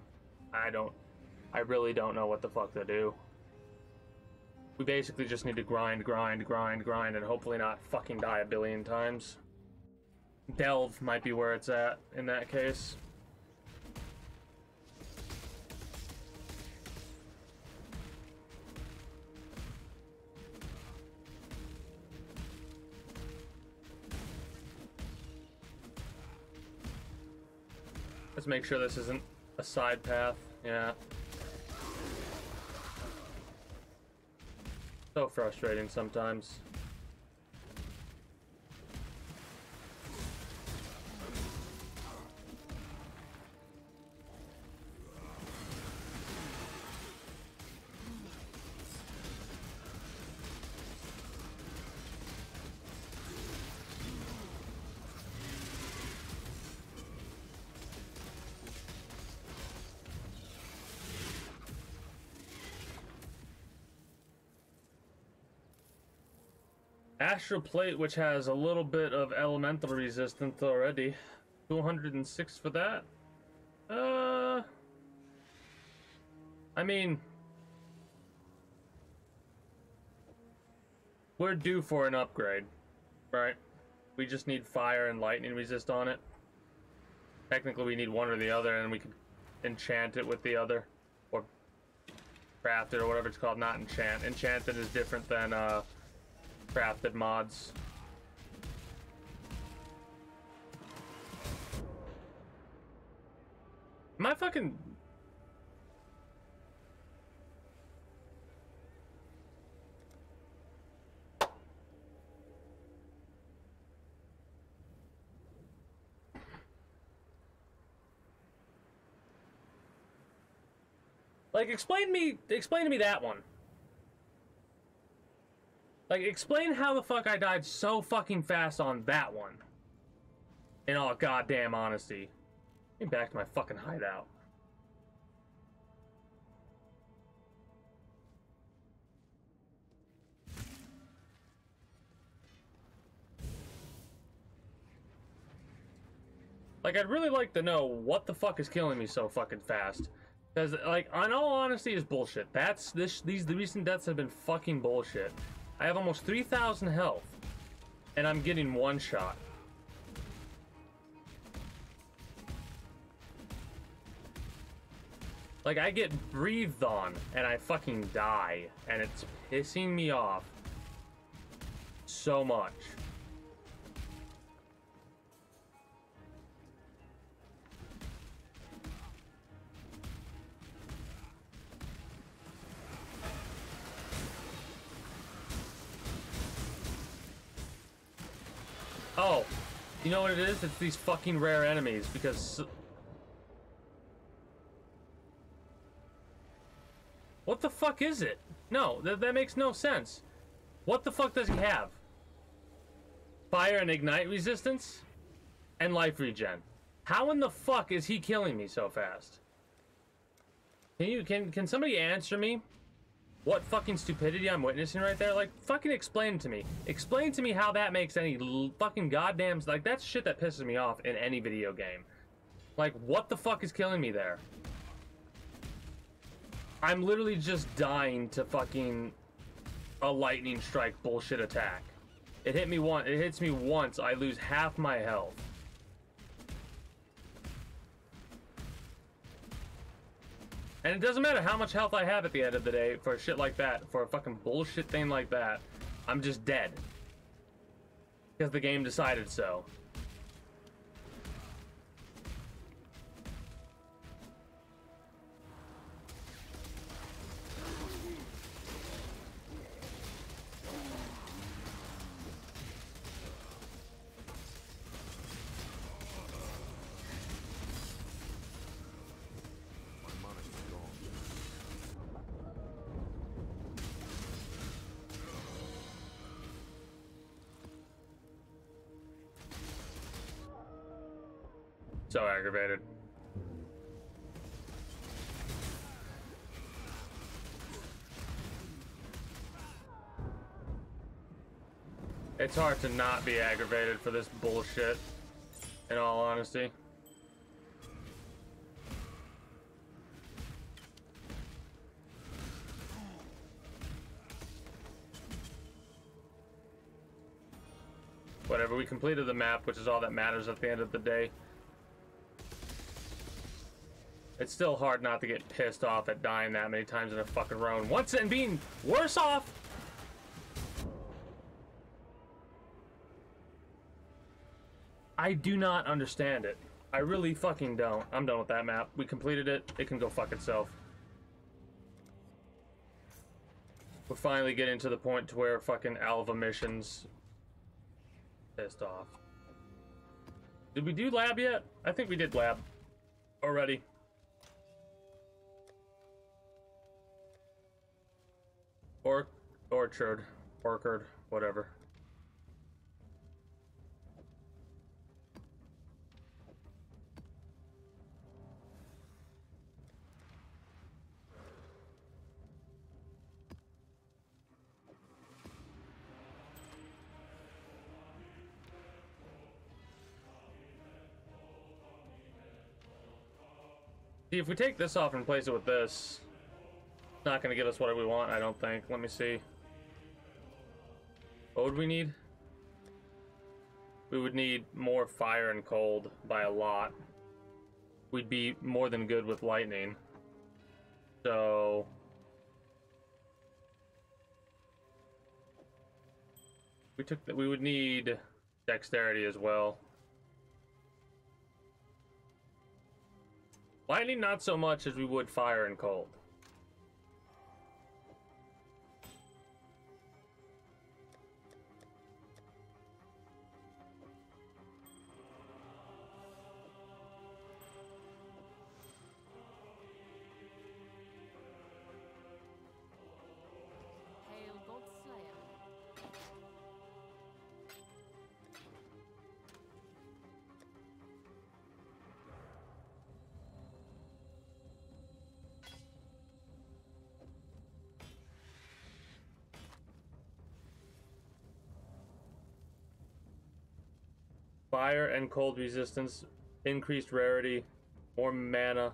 I really don't know what the fuck to do. We basically just need to grind, and hopefully not fucking die a billion times. Delve might be where it's at in that case. Let's make sure this isn't a side path. Yeah. So frustrating sometimes. Astral Plate, which has a little bit of elemental resistance already. 206 for that. I mean, we're due for an upgrade, right? We just need fire and lightning resist on it. Technically, we need one or the other, and we could enchant it with the other, or craft it, or whatever it's called. Not enchant. Enchanted is different than crafted mods. Am I fucking... Like, explain to me that one. Like, explain how the fuck I died so fucking fast on that one. In all goddamn honesty. Get back to my fucking hideout. Like, I'd really like to know what the fuck is killing me so fucking fast. Because, like, in all honesty, is bullshit. The recent deaths have been fucking bullshit. I have almost 3,000 health, and I'm getting one shot. Like, I get breathed on, and I fucking die, and it's pissing me off so much. Oh, you know what it is? It's these fucking rare enemies, because... What the fuck is it? No, that makes no sense. What the fuck does he have? Fire and ignite resistance? And life regen. How in the fuck is he killing me so fast? Can somebody answer me? What fucking stupidity I'm witnessing right there? Like, fucking explain to me. Explain to me how that makes any fucking goddamn... Like, that's shit that pisses me off in any video game. Like, what the fuck is killing me there? I'm literally just dying to fucking a lightning strike bullshit attack. It hit me once. It hits me once. I lose half my health. And it doesn't matter how much health I have at the end of the day for shit like that, for a fucking bullshit thing like that. I'm just dead. Because the game decided so. So aggravated. It's hard to not be aggravated for this bullshit, in all honesty. Whatever, we completed the map, which is all that matters at the end of the day. It's still hard not to get pissed off at dying that many times in a fucking row. And once and being worse off. I do not understand it. I really fucking don't. I'm done with that map. We completed it. It can go fuck itself. We're finally getting to the point to where fucking Alva missions. Pissed off. Did we do lab yet? I think we did lab already. Orchard, whatever. See, if we take this off and replace it with this, it's not going to give us what we want, I don't think. Let me see. What would we need? We would need more fire and cold by a lot. We'd be more than good with lightning. So... we took that. We would need dexterity as well. Lightning, not so much as we would fire and cold. Hail Godslayer. Fire and cold resistance, increased rarity, more mana,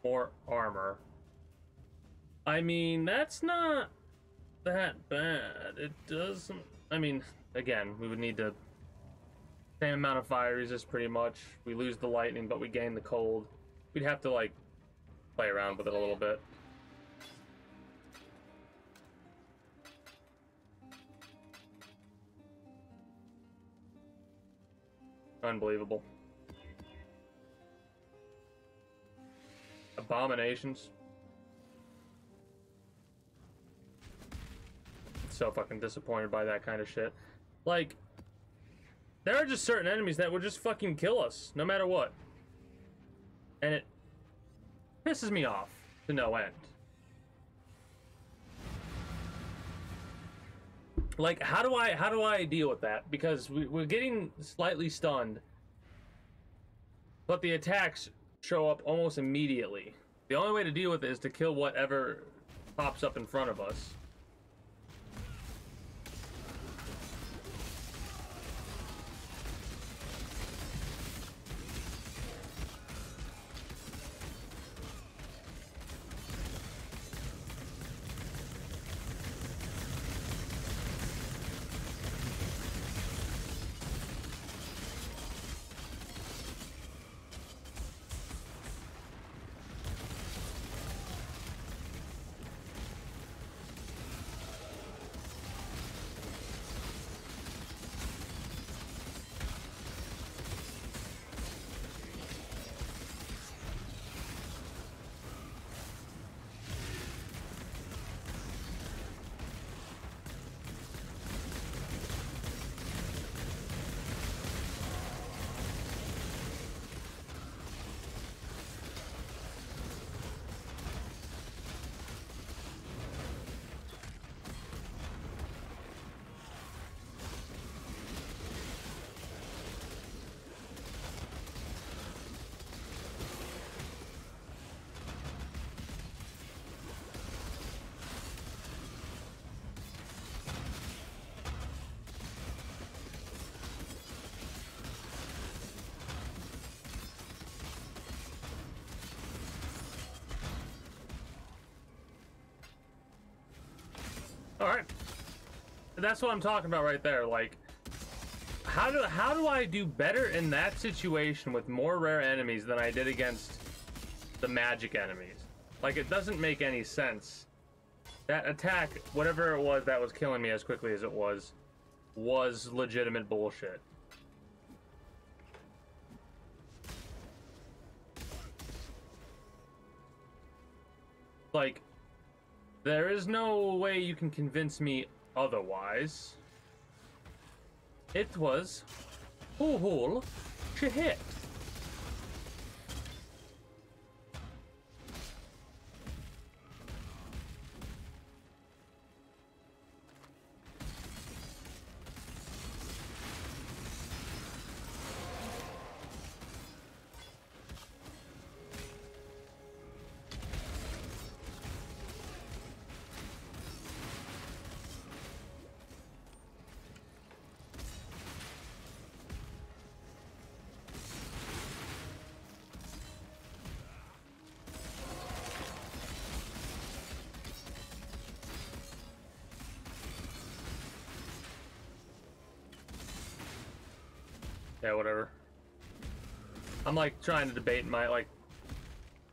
more armor. I mean, that's not that bad. It doesn't... I mean, again, we would need the same amount of fire resist pretty much. We lose the lightning, but we gain the cold. We'd have to, like, play around with it a little bit. Unbelievable. Abominations. So fucking disappointed by that kind of shit. Like, there are just certain enemies that would just fucking kill us, no matter what. And it pisses me off to no end. Like, how do I deal with that? Because we're getting slightly stunned, but the attacks show up almost immediately. The only way to deal with it is to kill whatever pops up in front of us. All right, that's what I'm talking about right there. Like, how do I do better in that situation with more rare enemies than I did against the magic enemies? Like, it doesn't make any sense. That attack, whatever it was that was killing me as quickly as it was legitimate bullshit. Like, there is no way you can convince me otherwise. It was whole shit. Yeah, whatever. I'm like trying to debate my, like,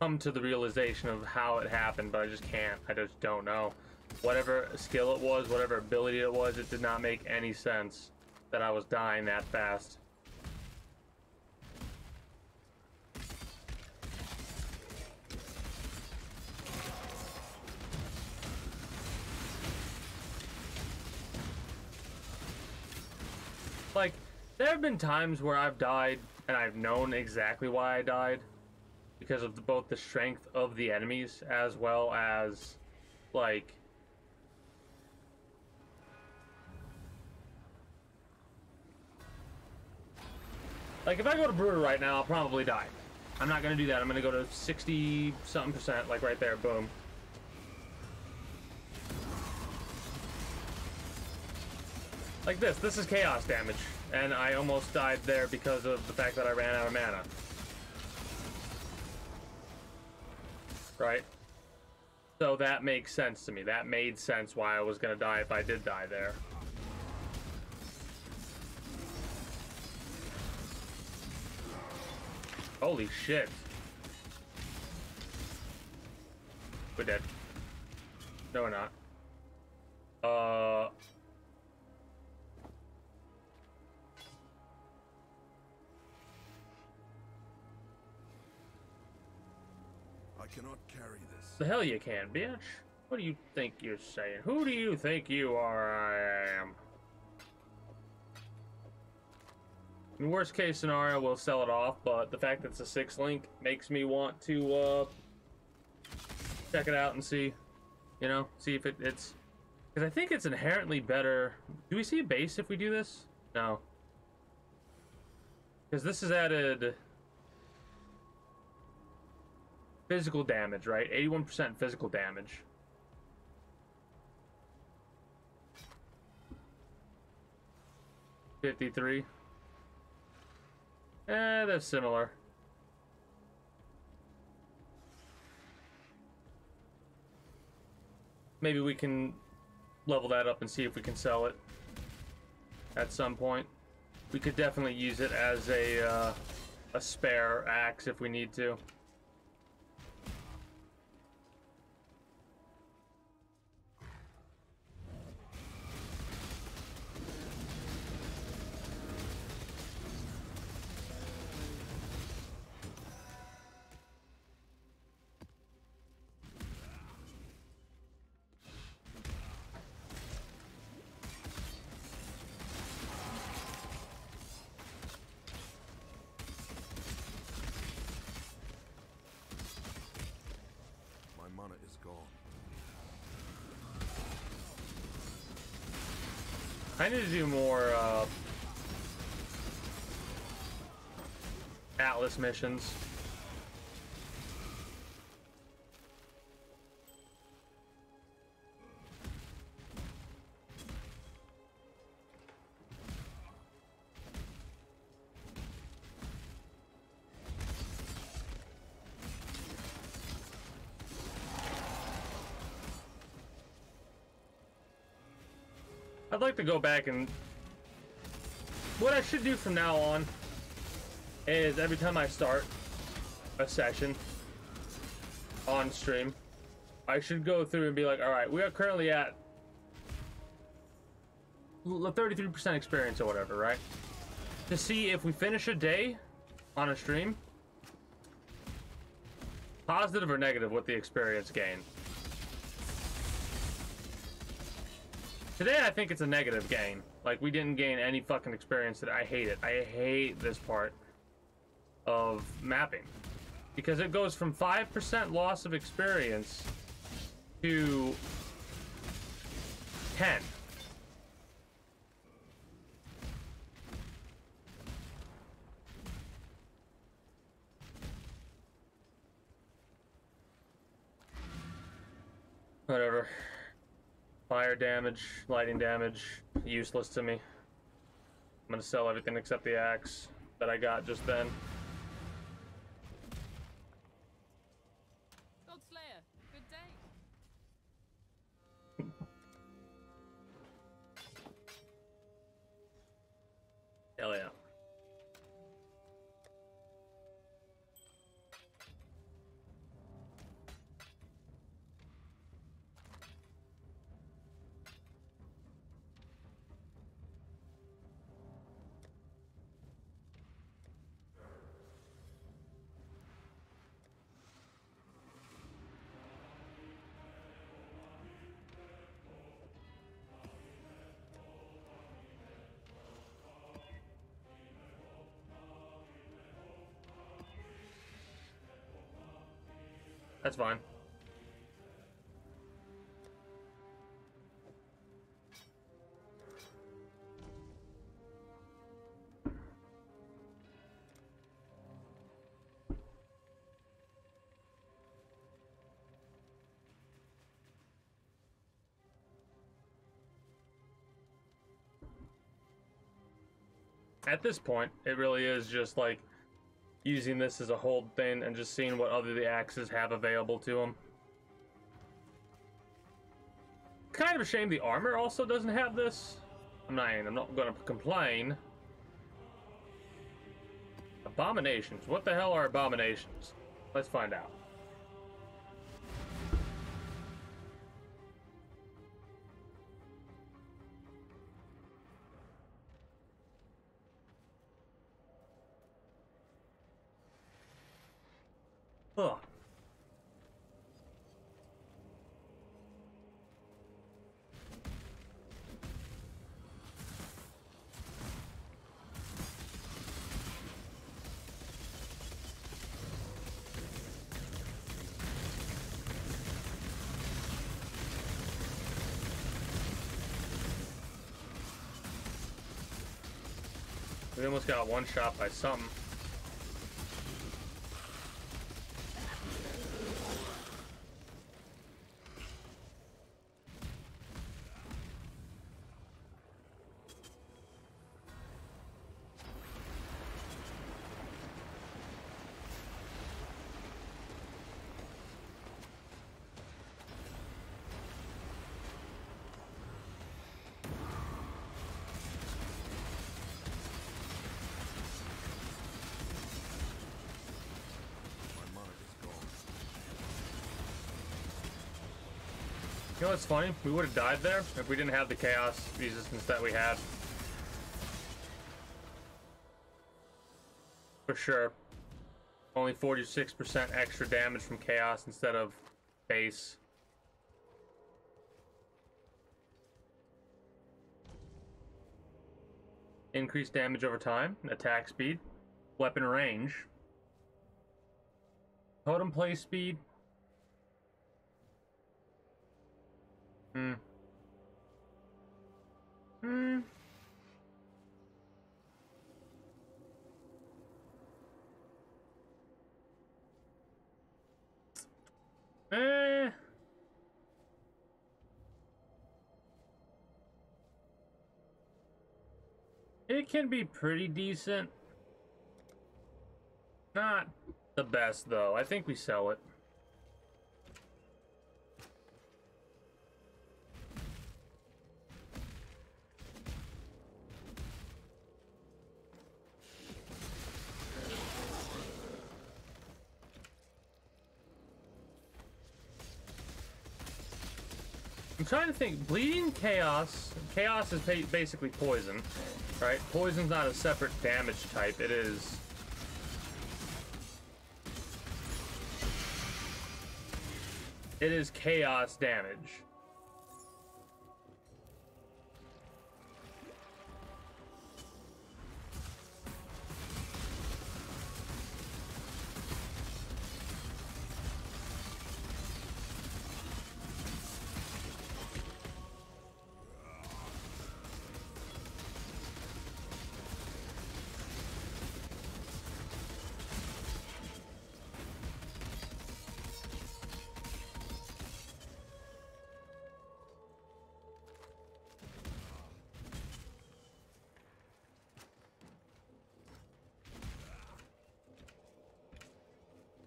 come to the realization of how it happened, but I just can't. I just don't know. Whatever skill it was, whatever ability it was, it did not make any sense that I was dying that fast. Like, there have been times where I've died and I've known exactly why I died because of both the strength of the enemies as well as, like, if I go to Brewer right now, I'll probably die. I'm not gonna do that. I'm gonna go to 60-something%, like right there, boom. Like this is chaos damage. And I almost died there because of the fact that I ran out of mana. Right? So that makes sense to me. That made sense why I was gonna die if I did die there. Holy shit. We're dead. No, we're not. I cannot carry this. The hell you can, bitch. What do you think you're saying? Who do you think you are? I am. In worst case scenario, we'll sell it off, but the fact that it's a 6 link makes me want to check it out and see, you know, see if it's, because I think it's inherently better. Do we see a base if we do this? No. Because this is added physical damage, right? 81% physical damage. $53. They're similar. Maybe we can level that up and see if we can sell it at some point. We could definitely use it as a spare axe if we need to. I need to do more Atlas missions. I'd like to go back and what I should do from now on is every time I start a session on stream, I should go through and be like, all right, we are currently at 33% experience or whatever, right? To see if we finish a day on a stream, positive or negative with the experience gain. Today, I think it's a negative gain. Like, we didn't gain any fucking experience. That I hate it. I hate this part of mapping. Because it goes from 5% loss of experience to 10. Whatever. Fire damage, lighting damage, useless to me. I'm gonna sell everything except the axe that I got just then. God Slayer, good day. Hell yeah. That's fine. At this point, it really is just like using this as a hold thing and just seeing what other the axes have available to them. Kind of a shame the armor also doesn't have this. I'm not gonna complain. Abominations. What the hell are abominations? Let's find out. Ugh. We almost got one shot by something. You know what's funny? We would have died there if we didn't have the chaos resistance that we had. For sure. Only 46% extra damage from chaos instead of base. Increased damage over time, attack speed, weapon range, totem play speed. It can be pretty decent. Not the best though. I think we sell it. I'm trying to think. Bleeding chaos. Chaos is basically poison, right? Poison's not a separate damage type. It is. It is chaos damage.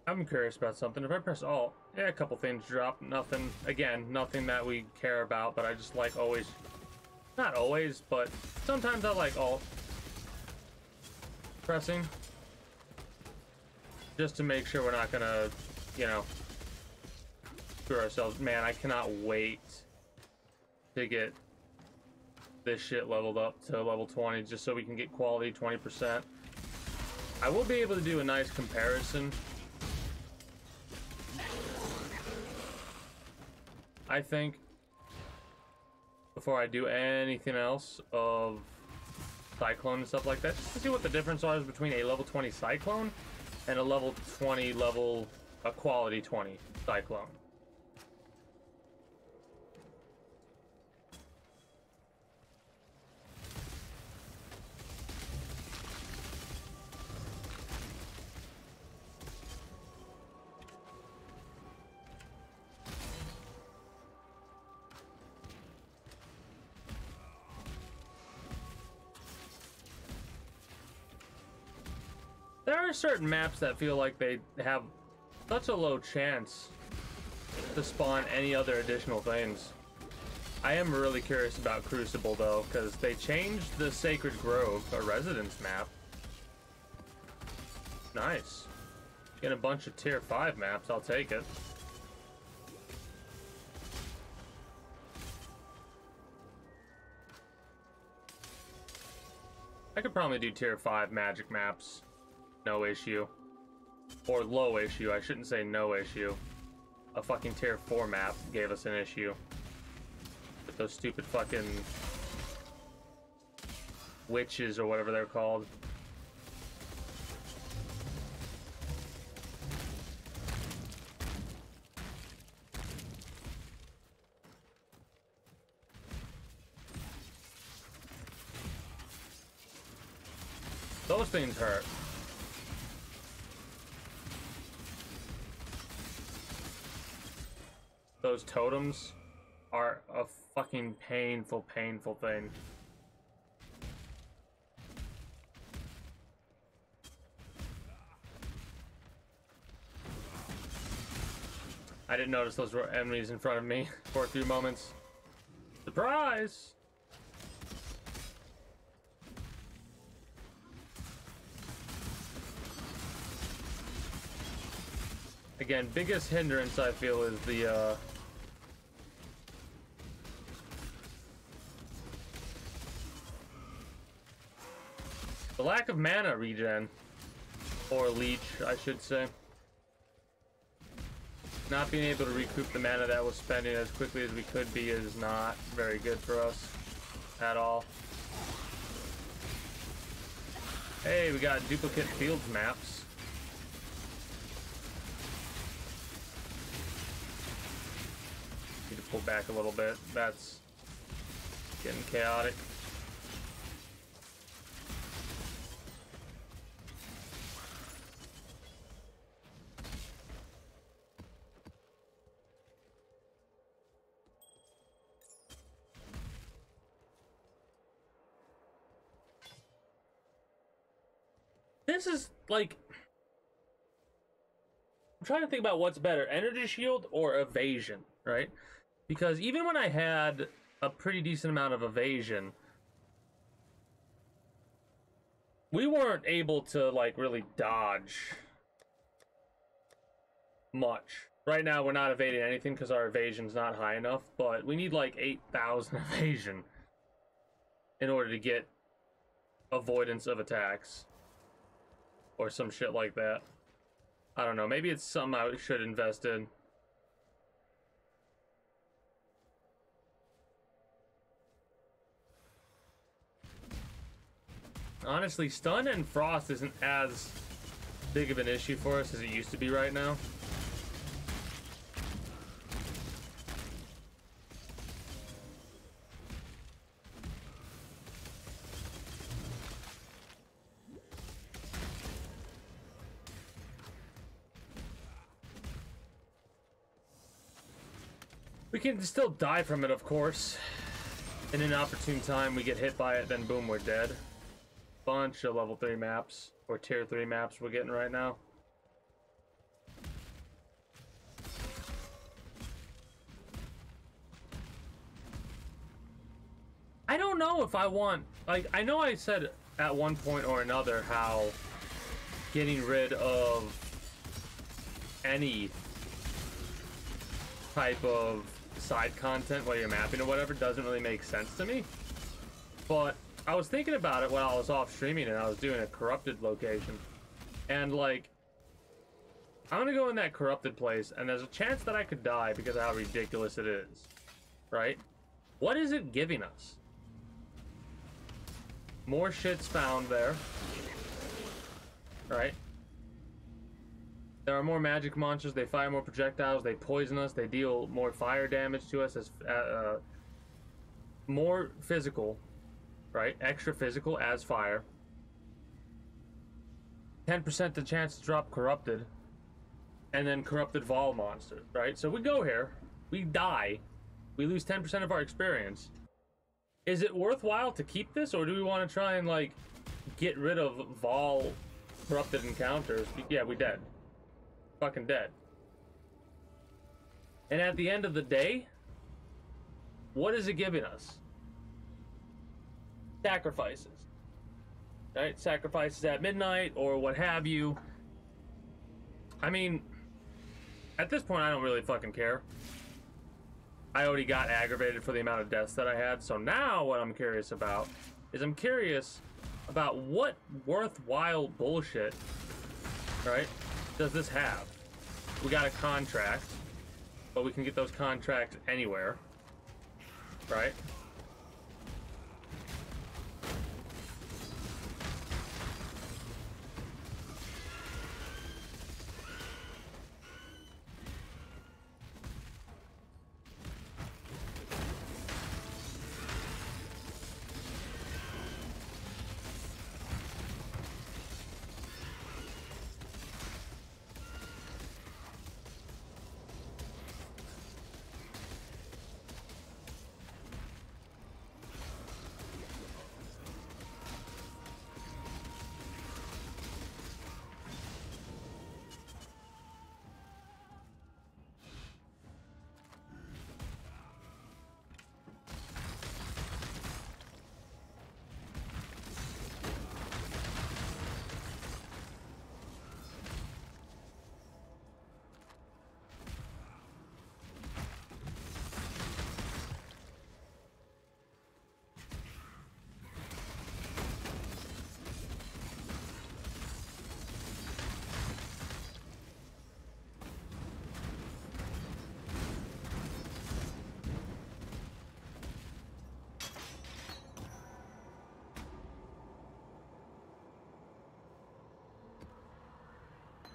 I'm curious about something. If I press Alt, yeah, a couple things drop. Nothing, again, nothing that we care about, but I just like always, not always, but sometimes I like Alt pressing. Just to make sure we're not gonna, you know, screw ourselves. Man, I cannot wait to get this shit leveled up to level 20 just so we can get quality 20%. I will be able to do a nice comparison, I think, before I do anything else of Cyclone and stuff like that, just to see what the difference is between a level 20 Cyclone and a level 20 a quality 20 Cyclone. There are certain maps that feel like they have such a low chance to spawn any other additional things. I am really curious about Crucible though, because they changed the Sacred Grove, a residence map. Nice. Get a bunch of tier 5 maps, I'll take it. I could probably do tier 5 magic maps. No issue. Or low issue, I shouldn't say no issue. A fucking tier 4 map gave us an issue. With those stupid fucking witches or whatever they're called. Those things hurt. Those totems are a fucking painful, painful thing. I didn't notice those were enemies in front of me for a few moments. Surprise! Again, biggest hindrance I feel is the lack of mana regen, or leech, I should say. Not being able to recoup the mana that we're spending as quickly as we could be is not very good for us at all. Hey, we got duplicate fields maps. Need to pull back a little bit. That's getting chaotic. This is like, I'm trying to think about what's better, energy shield or evasion, right? Because even when I had a pretty decent amount of evasion, we weren't able to like really dodge much. Right now we're not evading anything because our evasion's not high enough, but we need like 8,000 evasion in order to get avoidance of attacks. Or some shit like that. I don't know. Maybe it's something I should invest in. Honestly, stun and frost isn't as big of an issue for us as it used to be right now. We can still die from it, of course. In an opportune time, we get hit by it, then boom, we're dead. Bunch of level 3 maps, or tier 3 maps we're getting right now. I don't know if I want, like, I know I said at one point or another how getting rid of any type of side content while you're mapping or whatever doesn't really make sense to me. But I was thinking about it while I was off streaming and I was doing a corrupted location. And like, I'm gonna go in that corrupted place and there's a chance that I could die because of how ridiculous it is. Right? What is it giving us? More shit's found there. Right? There are more magic monsters, they fire more projectiles, they poison us, they deal more fire damage to us, as more physical, right? Extra physical as fire. 10% the chance to drop corrupted, and then corrupted vol monsters, right? So we go here, we die, we lose 10% of our experience. Is it worthwhile to keep this, or do we want to try and like get rid of vol corrupted encounters? Yeah, we dead. Fucking dead. And at the end of the day, what is it giving us? Sacrifices. Right? Sacrifices at midnight or what have you. I mean, at this point I don't really fucking care. I already got aggravated for the amount of deaths that I had, so now what I'm curious about is I'm curious about what worthwhile bullshit, right, does this have? We got a contract, but we can get those contracts anywhere, right?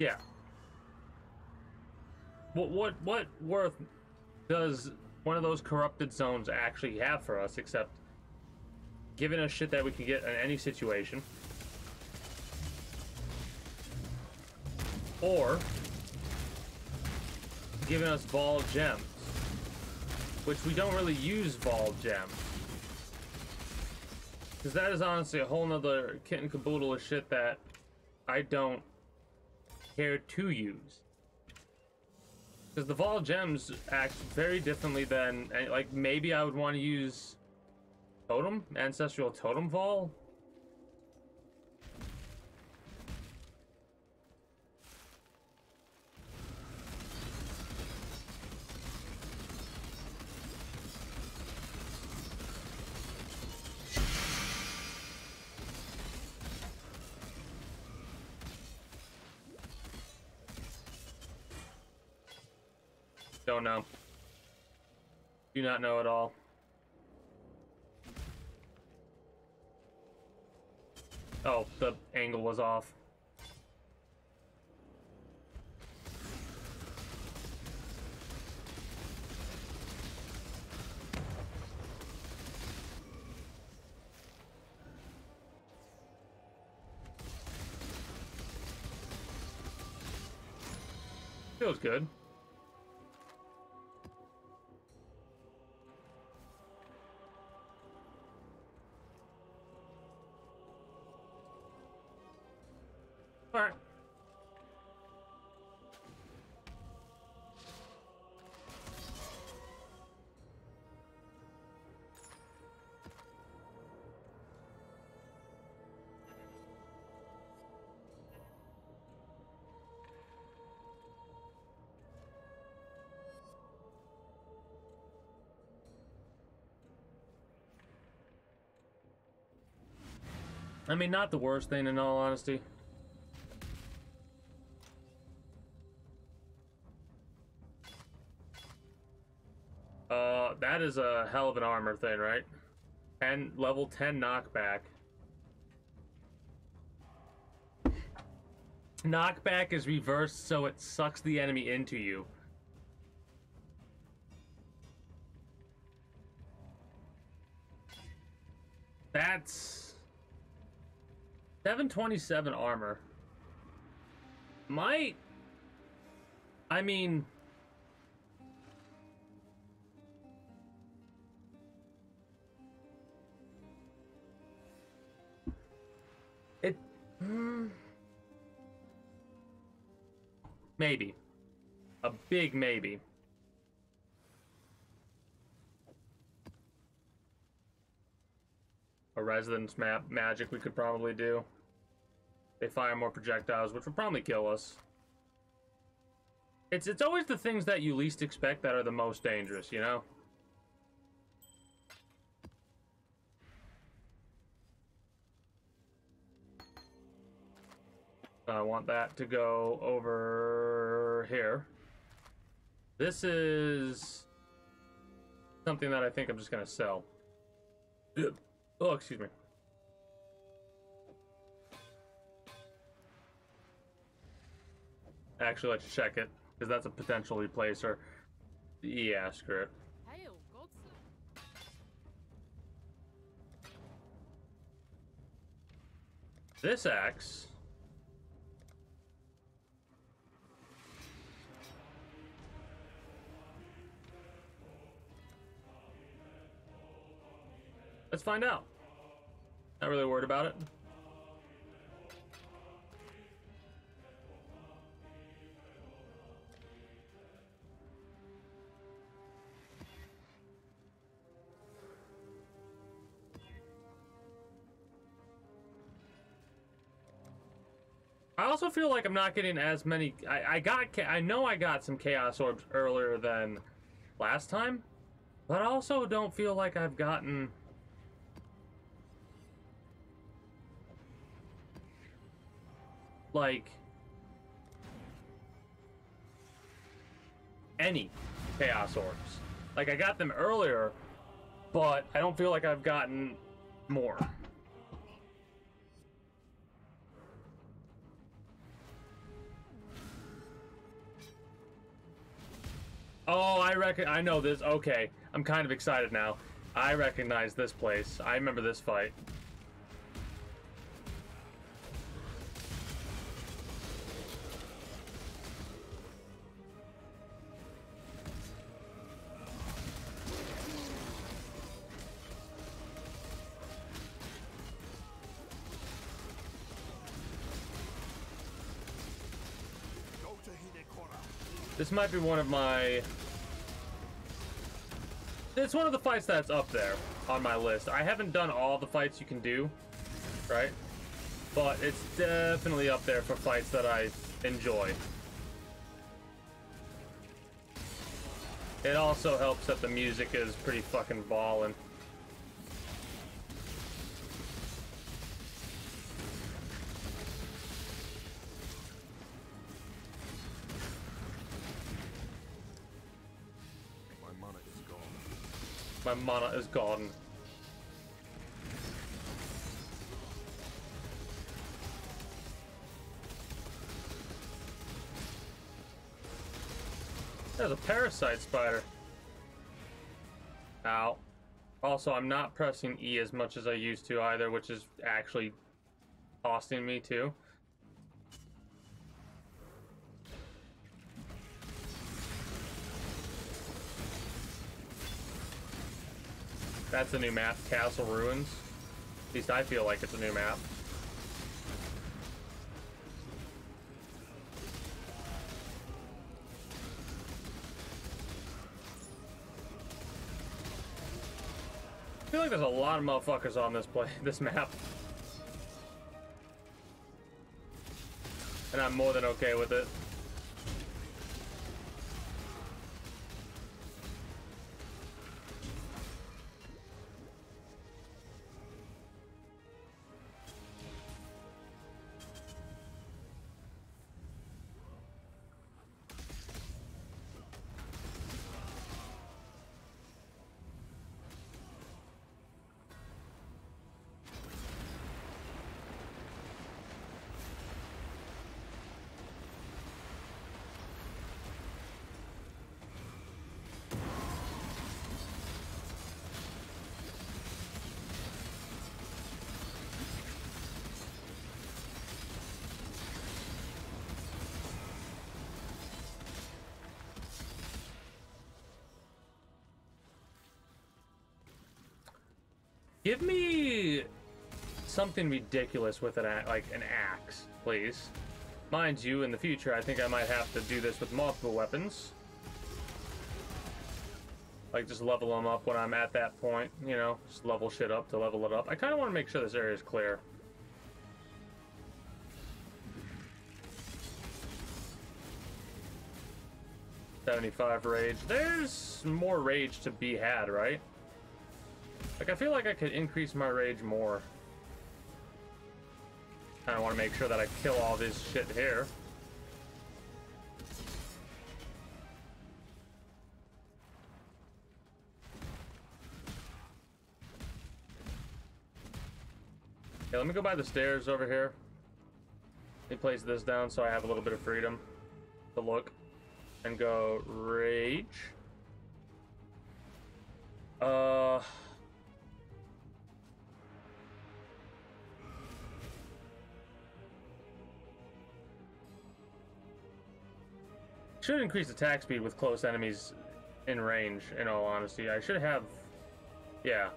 Yeah. What worth does one of those corrupted zones actually have for us, except giving us shit that we can get in any situation, or giving us Vol gems, which we don't really use Vol gems, because that is honestly a whole nother kit and caboodle of shit that I don't care to use, because the Vol gems act very differently than, like, maybe I would want to use Totem, Ancestral Totem Vol. Don't know. Do not know at all. Oh, the angle was off. Feels good. All right. I mean, not the worst thing in all honesty. That is a hell of an armor thing, right? And level 10 knockback. Knockback is reversed, so it sucks the enemy into you. That's 727 armor. Might, I mean, it, maybe. A big maybe. A resonance map magic we could probably do. They fire more projectiles, which would probably kill us. It's always the things that you least expect that are the most dangerous, you know? I want that to go over here. This is something that I think I'm just gonna sell. Oh, excuse me. Actually, let's check it, because that's a potential replacer. Yeah, screw it. This axe. Let's find out. Not really worried about it. I also feel like I'm not getting as many. I know I got some chaos orbs earlier than last time, but I also don't feel like I've gotten like any chaos orbs. Like I got them earlier, but I don't feel like I've gotten more. Oh, I know this. Okay, I'm kind of excited now. I recognize this place. I remember this fight. This might be one of my... It's one of the fights that's up there on my list. I haven't done all the fights you can do, right? But it's definitely up there for fights that I enjoy. It also helps that the music is pretty fucking ballin'. My mana is gone. There's a parasite spider. Ow. Also, I'm not pressing E as much as I used to either, which is actually costing me too. That's a new map, Castle Ruins. At least I feel like it's a new map. I feel like there's a lot of motherfuckers on this map. And I'm more than okay with it. Give me something ridiculous with like an axe, please. Mind you, in the future, I think I might have to do this with multiple weapons. Like, just level them up when I'm at that point, you know? Just level shit up to level it up. I kind of want to make sure this area is clear. $75 rage. There's more rage to be had, right? Like, I feel like I could increase my rage more. I want to make sure that I kill all this shit here. Okay, let me go by the stairs over here. Let me place this down so I have a little bit of freedom to look and go rage. Should increase attack speed with close enemies in range, in all honesty. I should have... Yeah.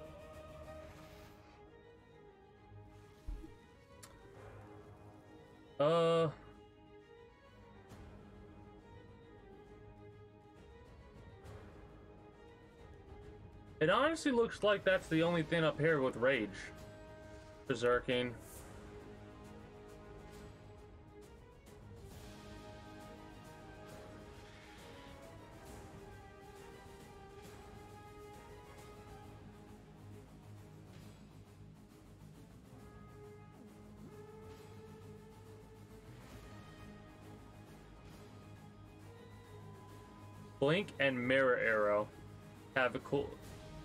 It honestly looks like that's the only thing up here with rage. Berserking. Blink and mirror arrow have a cool...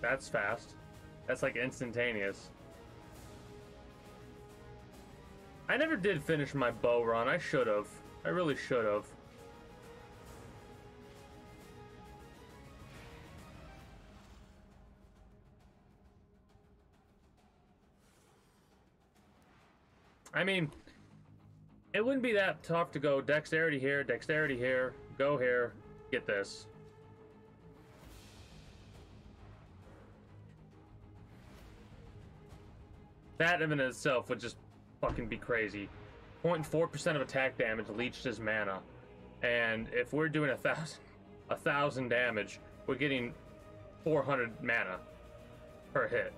That's fast. That's like instantaneous. I never did finish my bow run. I should have. I really should have. I mean, it wouldn't be that tough to go dexterity here, go here, get this. That in itself would just fucking be crazy. 0.4% of attack damage leached as mana. And if we're doing 1,000 damage, we're getting 400 mana per hit.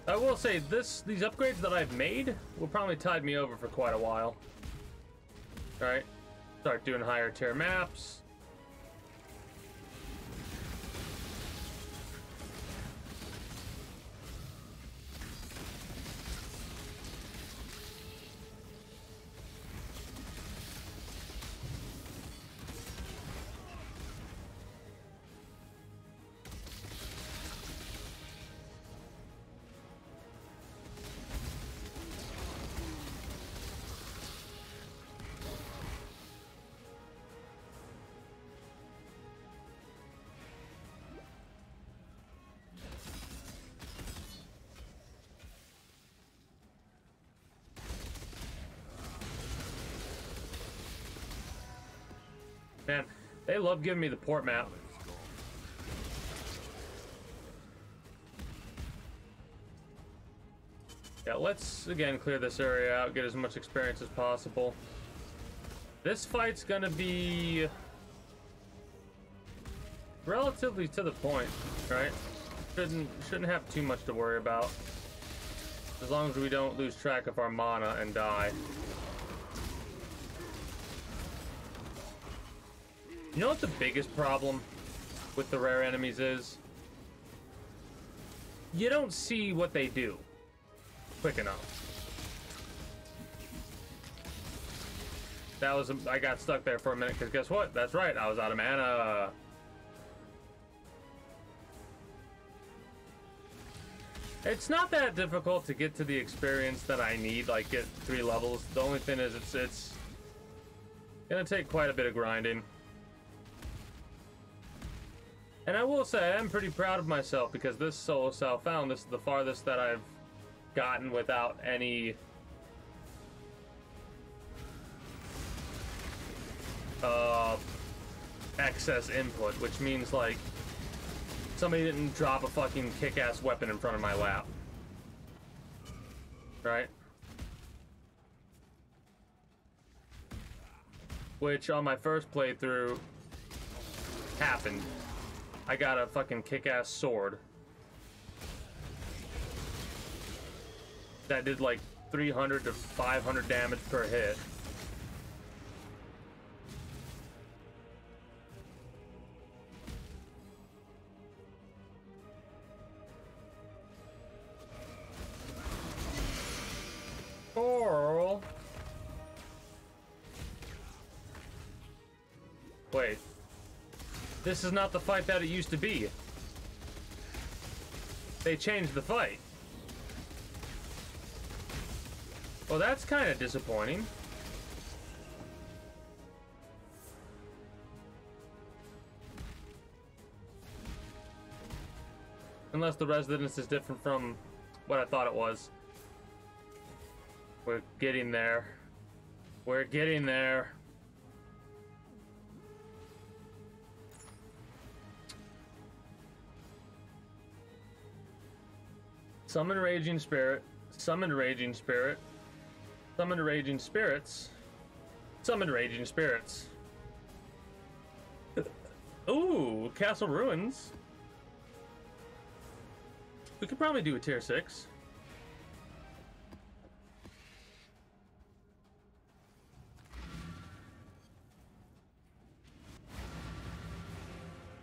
I will say these upgrades that I've made will probably tide me over for quite a while. Alright, start doing higher tier maps. Man, they love giving me the port map. Yeah, let's again clear this area out, get as much experience as possible. This fight's gonna be relatively to the point, right? Shouldn't have too much to worry about. As long as we don't lose track of our mana and die. You know what the biggest problem with the rare enemies is? You don't see what they do quick enough. I got stuck there for a minute because guess what? That's right, I was out of mana. It's not that difficult to get to the experience that I need, like get 3 levels. The only thing is it's gonna take quite a bit of grinding. And I will say, I am pretty proud of myself because this solo Southbound, this is the farthest that I've gotten without any excess input, which means like somebody didn't drop a fucking kick-ass weapon in front of my lap. Right? Which on my first playthrough happened. I got a fucking kick-ass sword. that did like 300 to 500 damage per hit. Coral. Wait. This is not the fight that it used to be. They changed the fight. Well, that's kind of disappointing. Unless the residence is different from what I thought it was. We're getting there. We're getting there. Summon Raging Spirit. Summon Raging Spirit. Summon Raging Spirits. Summon Raging Spirits. Ooh, Castle Ruins. We could probably do a tier 6.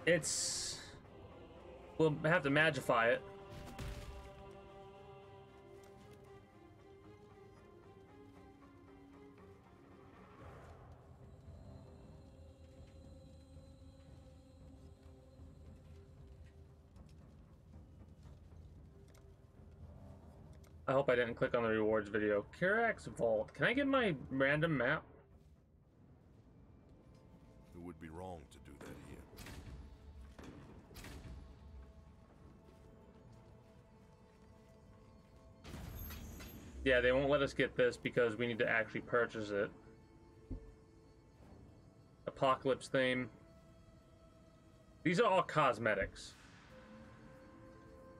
It's... We'll have to magify it. I hope I didn't click on the rewards video. Kirax Vault. Can I get my random map? It would be wrong to do that here. Yeah, they won't let us get this because we need to actually purchase it. Apocalypse theme. These are all cosmetics.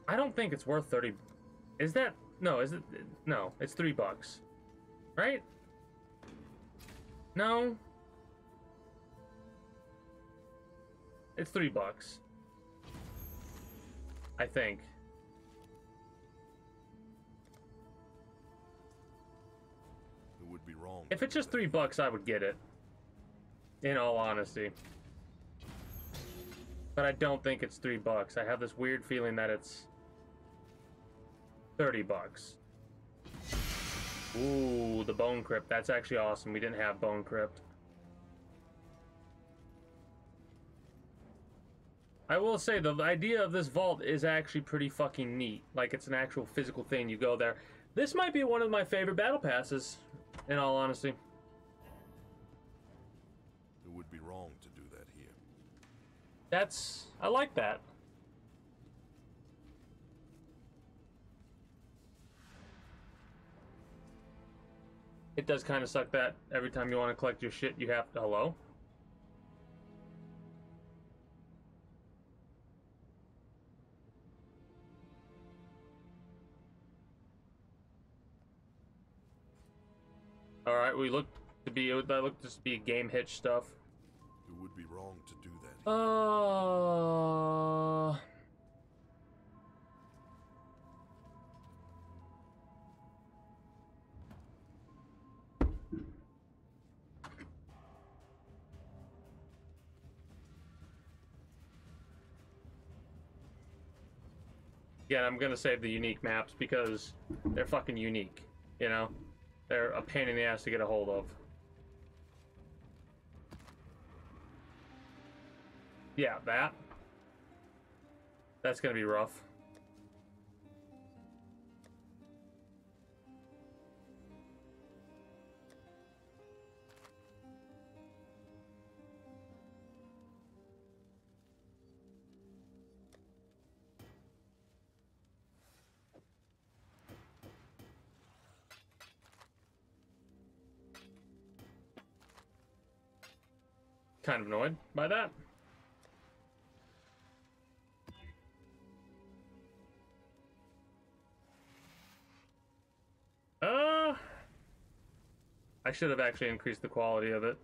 I don't think it's worth 30. Is that... No, is it? No, it's $3. Right? No. It's $3. I think. It would be wrong. If it's just $3, I would get it. In all honesty. But I don't think it's $3. I have this weird feeling that it's $30. Ooh, the Bone Crypt. That's actually awesome. We didn't have Bone Crypt. I will say, the idea of this vault is actually pretty fucking neat. Like, it's an actual physical thing. You go there. This might be one of my favorite battle passes, in all honesty. It would be wrong to do that here. That's... I like that. It does kind of suck that every time you want to collect your shit, you have to... Hello? Alright, we look to be... That looked to be game hitch stuff. It would be wrong to do that. Yeah, I'm gonna save the unique maps because they're fucking unique, you know? They're a pain in the ass to get a hold of. Yeah, that's gonna be rough. Kind of annoyed by that. I should have actually increased the quality of it.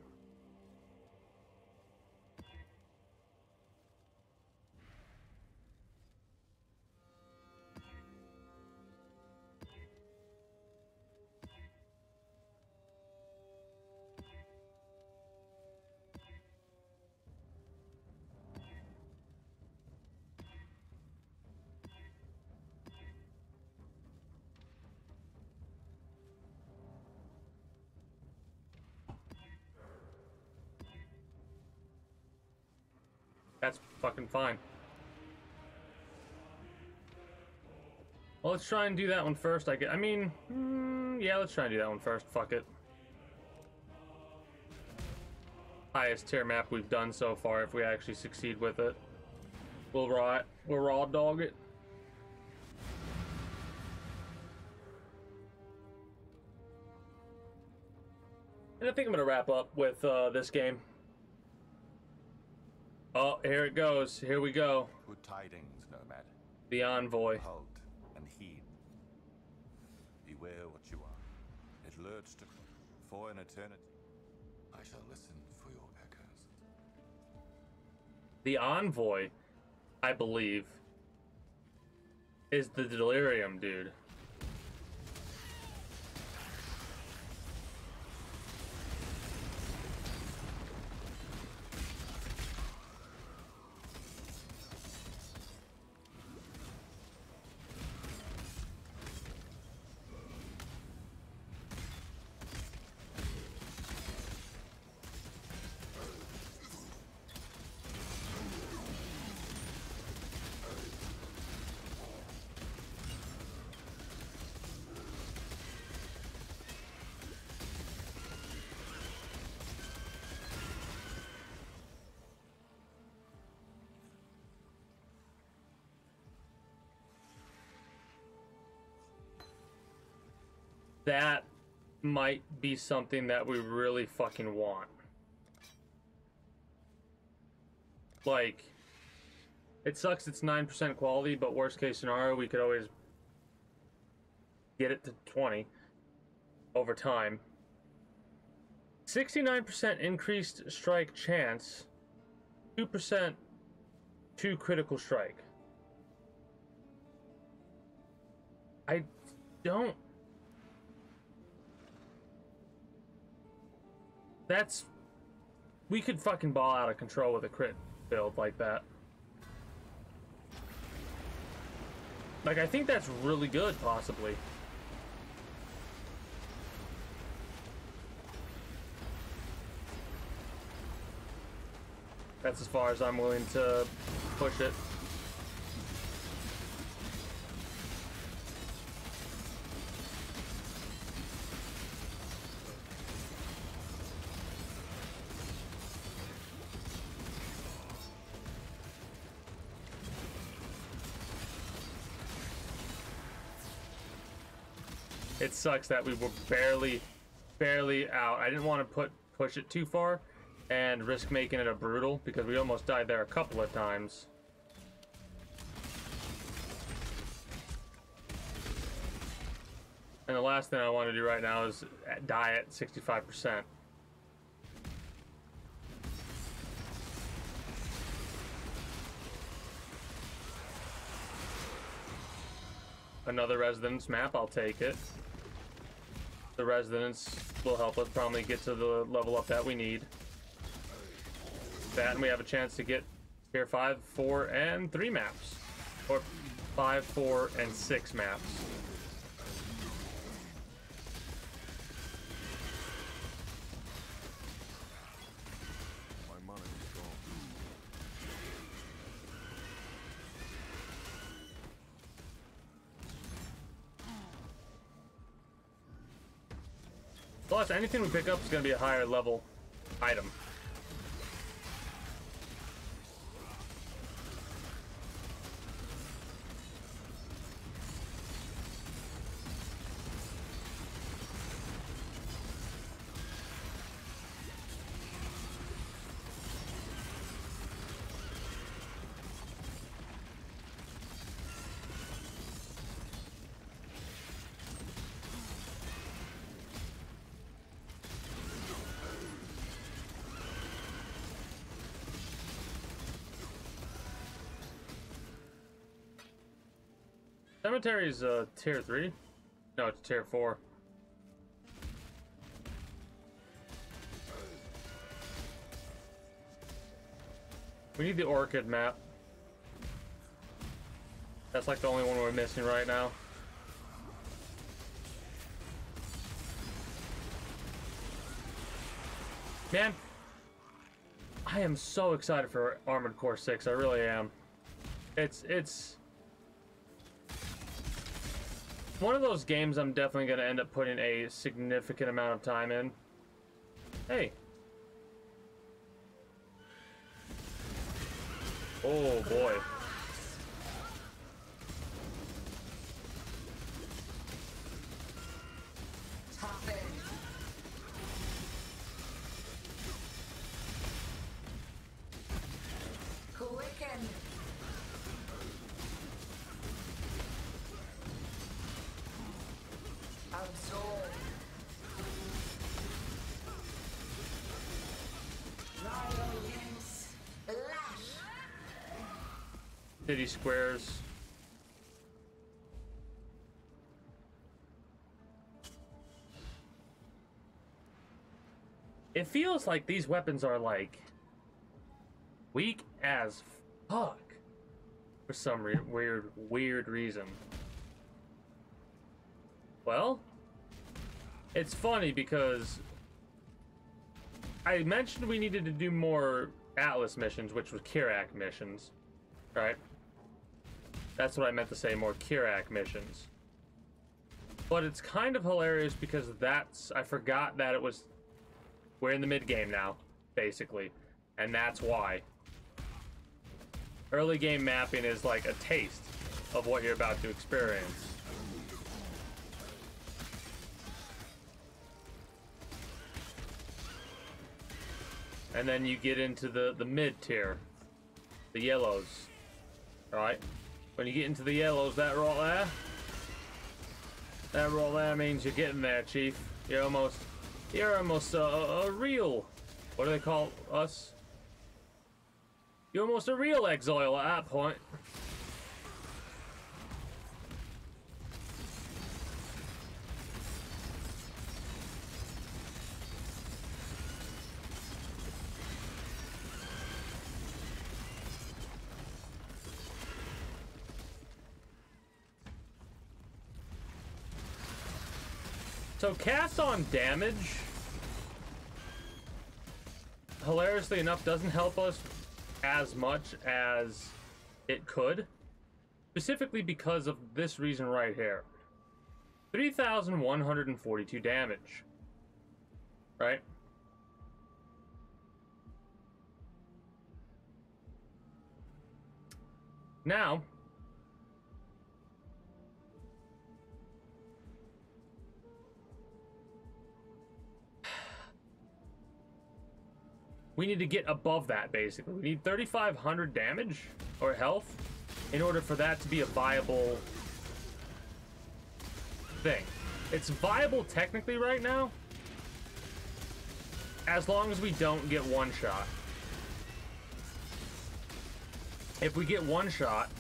That's fucking fine. Well, let's try and do that one first. I mean, yeah, let's try and do that one first. Fuck it. Highest tier map we've done so far. If we actually succeed with it, we'll raw dog it. And I think I'm gonna wrap up with this game. Oh, here it goes. Here we go. Good tidings, Nomad. The Envoy. Halt and heed. Beware what you are. It lurks to for an eternity. I shall listen for your echoes. The Envoy, I believe, is the Delirium dude. That might be something that we really fucking want. Like, it sucks it's 9% quality, but worst case scenario, we could always get it to 20 over time. 69% increased strike chance, 2% to critical strike. I don't... That's... We could fucking ball out of control with a crit build like that. Like, I think that's really good, possibly. That's as far as I'm willing to push it. It sucks that we were barely out. I didn't want to push it too far and risk making it a brutal, because we almost died there a couple of times. And the last thing I want to do right now is die at 65%. Another Residence map, I'll take it. The Residence will help us probably get to the level up that we need. That, and we have a chance to get tier 5, 4, and 3 maps. Or 5, 4, and 6 maps. My money is gone. Plus, anything we pick up is going to be a higher level item. Cemetery's tier 3? No, it's tier 4. We need the Orchid map. That's like the only one we're missing right now. Man, I am so excited for Armored Core 6. I really am. It's one of those games I'm definitely going to end up putting a significant amount of time in. Hey. Oh boy. City squares. It feels like these weapons are like weak as fuck for some weird reason. Well, it's funny because I mentioned we needed to do more Atlas missions, which was Kirak missions, right? That's what I meant to say, more Kirak missions. But it's kind of hilarious because I forgot that it was, we're in the mid-game now, basically. And that's why. Early game mapping is like a taste of what you're about to experience. And then you get into the mid-tier, the yellows, right? When you get into the yellows, that roll there means you're getting there, Chief. You're almost a real, what do they call us? You're almost a real exile at that point. So cast on damage, hilariously enough, doesn't help us as much as it could, specifically because of this reason right here. 3,142 damage, right? Now, we need to get above that, basically. We need 3,500 damage or health in order for that to be a viable thing. It's viable technically right now, as long as we don't get one shot. If we get one shot...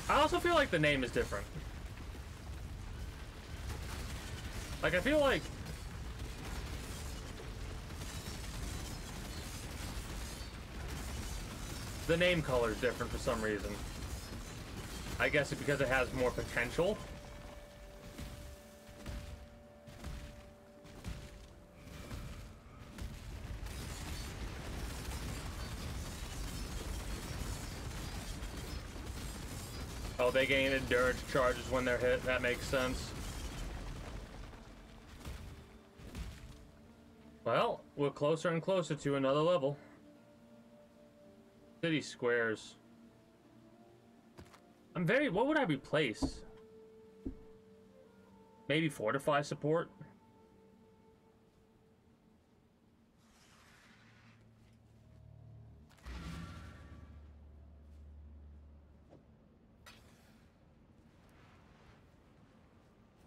I also feel like the name is different. Like, I feel like... the name color is different for some reason. I guess it's because it has more potential. Oh, they gain endurance charges when they're hit. That makes sense. Well, we're closer and closer to another level. City squares. What would I replace? Maybe fortify support?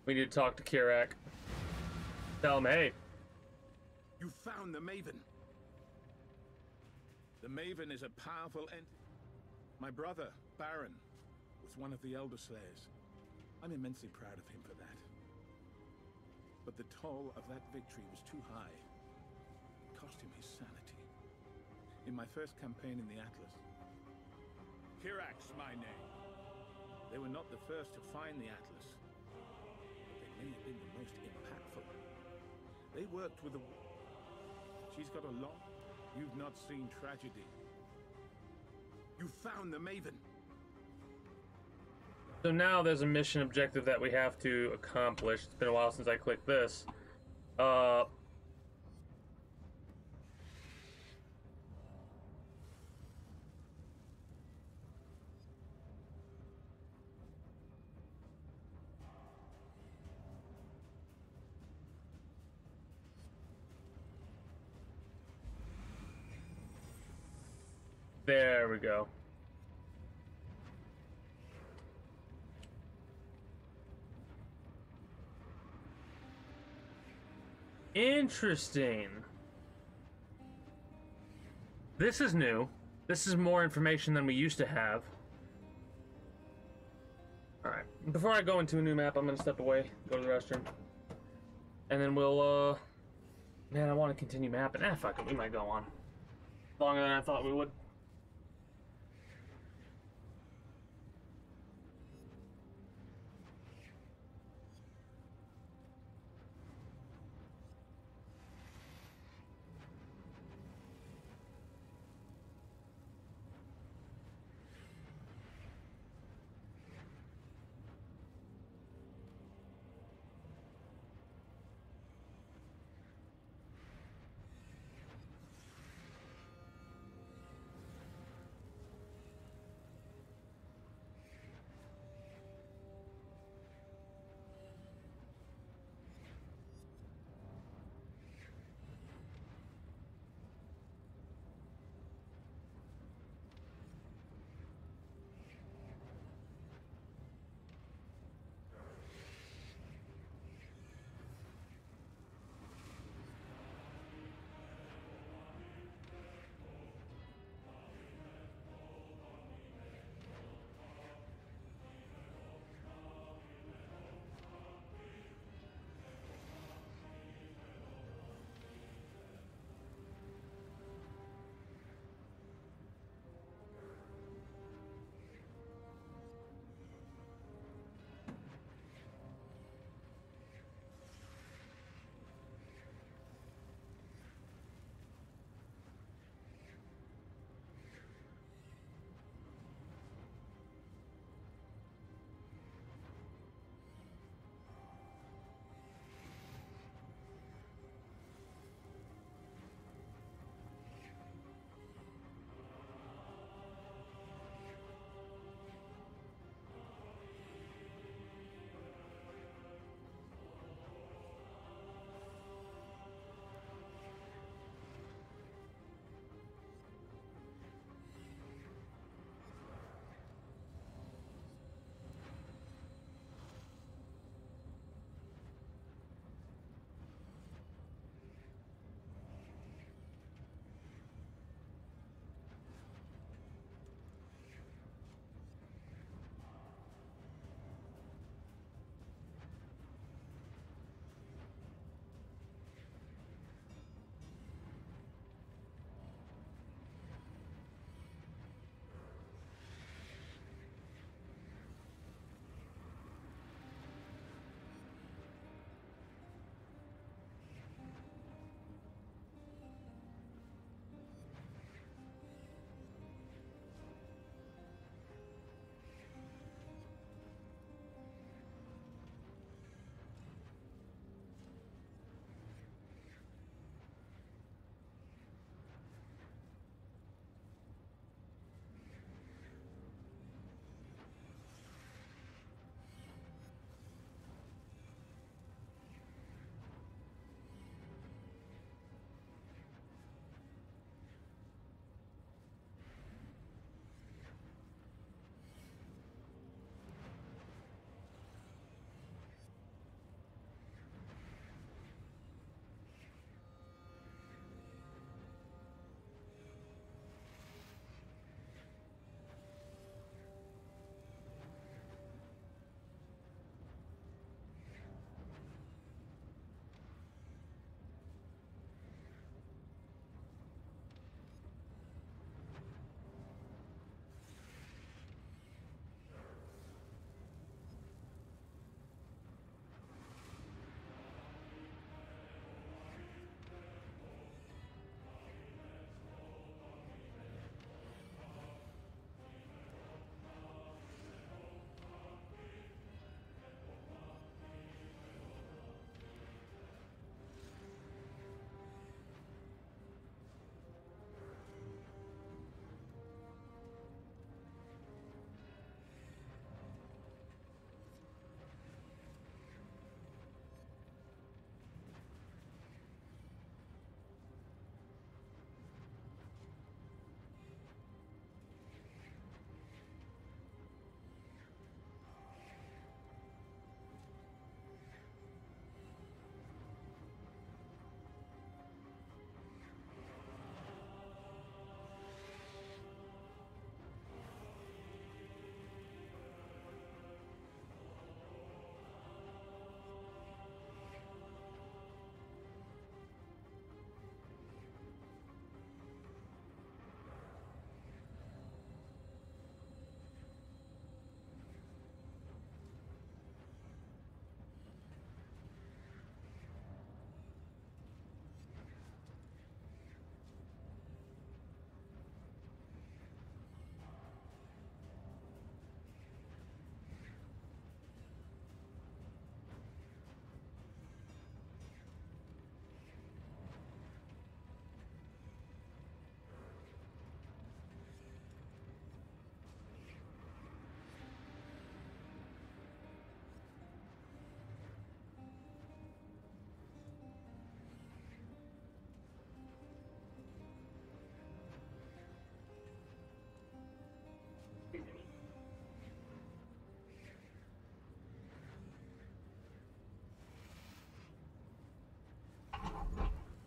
We need to talk to Kirak. Tell him, hey. You found the Maven. The Maven is a powerful entity. My brother, Baron, was one of the Elder Slayers. I'm immensely proud of him for that. But the toll of that victory was too high. It cost him his sanity. In my first campaign in the Atlas, Kirak's my name. They were not the first to find the Atlas, but they may have been the most impactful. They worked with the... She's got a lot. You've not seen tragedy. You found the Maven. So now there's a mission objective that we have to accomplish. It's been a while since I clicked this. There we go. Interesting. This is new. This is more information than we used to have. Alright. Before I go into a new map, I'm gonna step away, go to the restroom. And then we'll, man, I want to continue mapping. Fuck it, we might go on. Longer than I thought we would.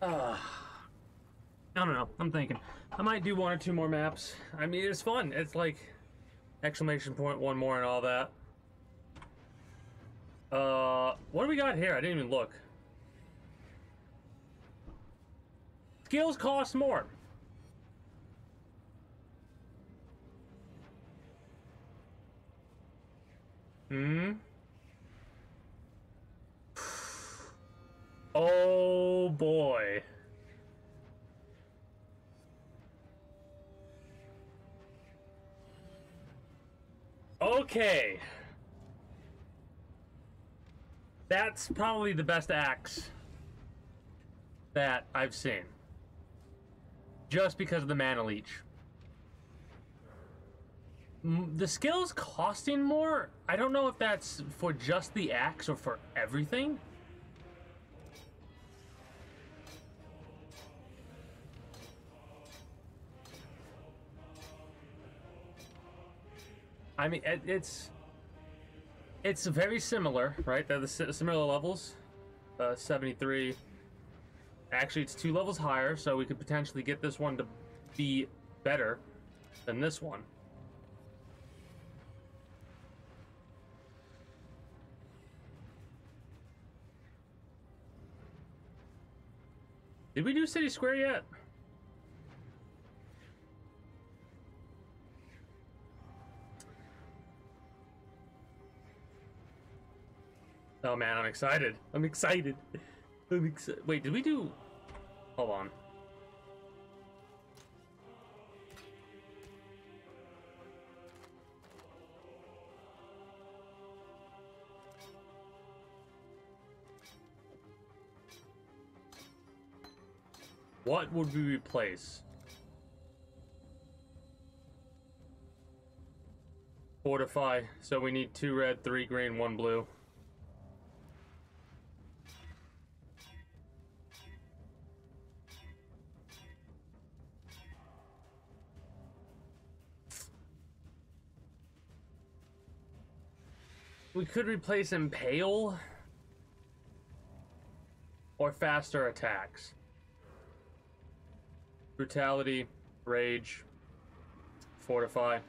I don't know. I'm thinking I might do 1 or 2 more maps. I mean, it's fun. It's like exclamation point, 1 more, and all that. What do we got here? I didn't even look. Skills cost more. Oh boy. Okay. That's probably the best axe that I've seen. Just because of the mana leech. The skills costing more, I don't know if that's for just the axe or for everything. I mean, it's very similar, right? They're the similar levels. 73. Actually, it's 2 levels higher, so we could potentially get this one to be better than this one. Did we do City Square yet? Oh man, I'm excited. I'm excited. Wait, did we do... Hold on. What would we replace? Fortify. So we need 2 red, 3 green, 1 blue. We could replace Impale or faster attacks. Brutality, Rage, Fortify.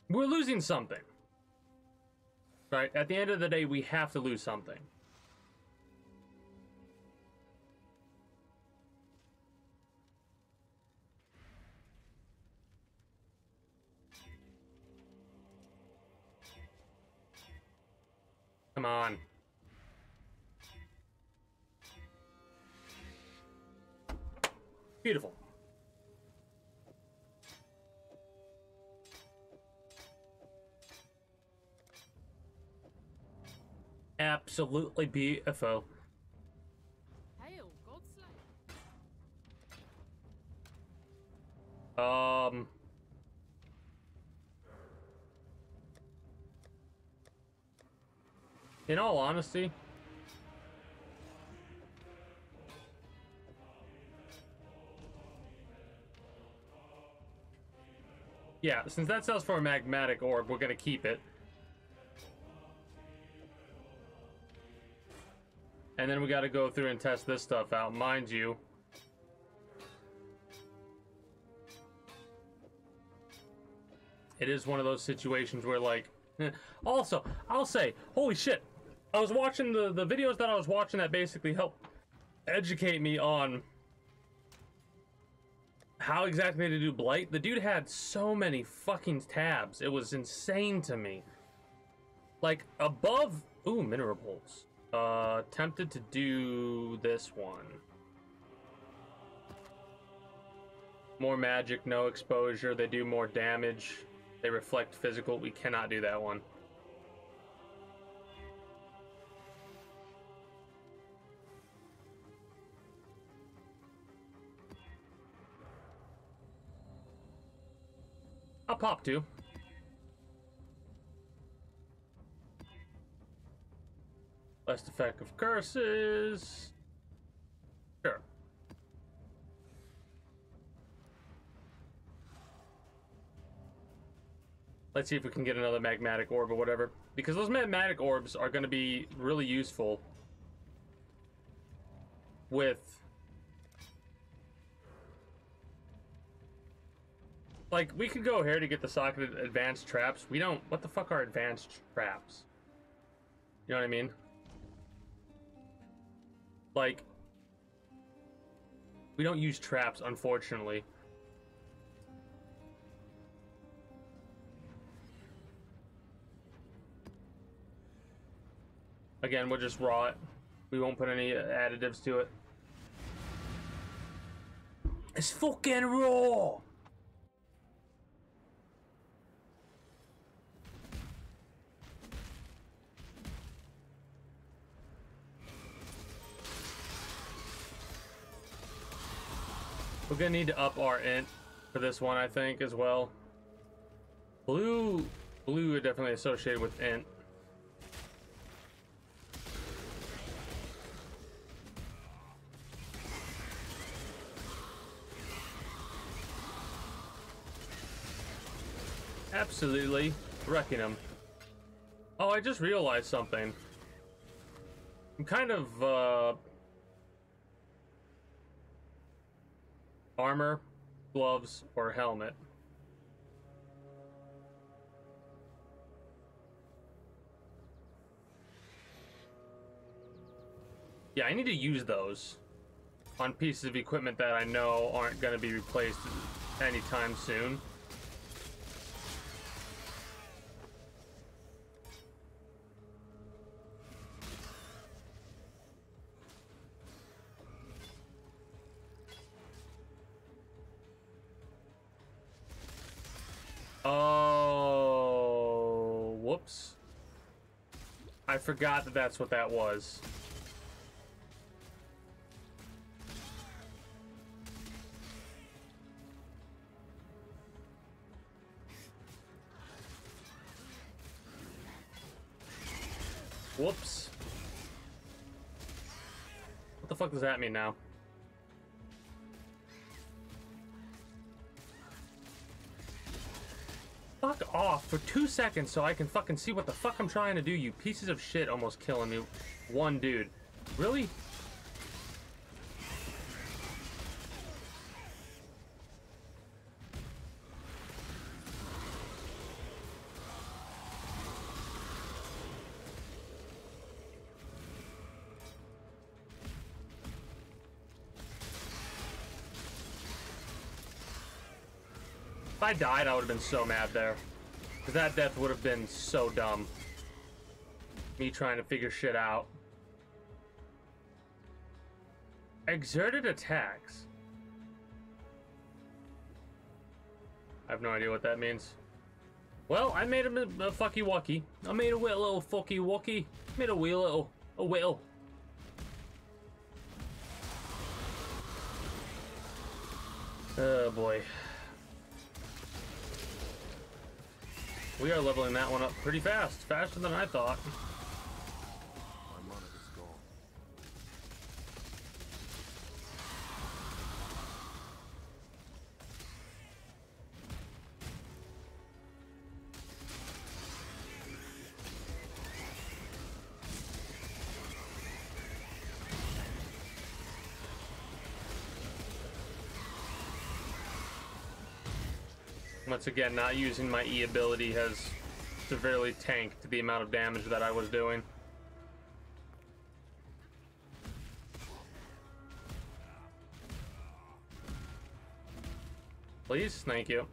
We're losing something. Right? At the end of the day, we have to lose something. Come on. Beautiful. Absolutely beautiful. Hail, Godslayer. In all honesty, yeah, since that sells for a magmatic orb, we're gonna keep it. And then we gotta go through and test this stuff out, mind you. It is one of those situations where, like, also, I'll say, holy shit, I was watching the videos that I was watching that basically helped educate me on how exactly to do Blight. The dude had so many fucking tabs. It was insane to me. Like, above... Ooh, mineral pulse. Tempted to do this one. More magic, no exposure. They do more damage. They reflect physical. We cannot do that one. I'll pop 2. Less effect of curses. Sure. Let's see if we can get another magmatic orb or whatever. Because those magmatic orbs are going to be really useful with... Like, we could go here to get the socketed advanced traps. We don't... What the fuck are advanced traps? You know what I mean? Like... We don't use traps, unfortunately. Again, we'll just raw it. We won't put any additives to it. It's fucking raw! We're gonna need to up our int for this one, I think, as well. Blue are definitely associated with int. Absolutely wrecking him. Oh, I just realized something. I'm kind of, armor, gloves, or helmet. Yeah, I need to use those on pieces of equipment that I know aren't going to be replaced anytime soon. Oh, whoops. I forgot that that's what that was. Whoops. What the fuck does that mean now? Fuck off for 2 seconds so I can fucking see what the fuck I'm trying to do, you pieces of shit almost killing me. One dude. Really? If I died, I would have been so mad there. Because that death would have been so dumb. Me trying to figure shit out. Exerted attacks. I have no idea what that means. Well, I made him a fucky wucky. I made a wee little fucky wucky. Made a wee little. A whittle. Oh boy. We are leveling that one up pretty fast. Faster than I thought. My mana is gone. Once again, not using my E ability has severely tanked the amount of damage that I was doing. Please, thank you.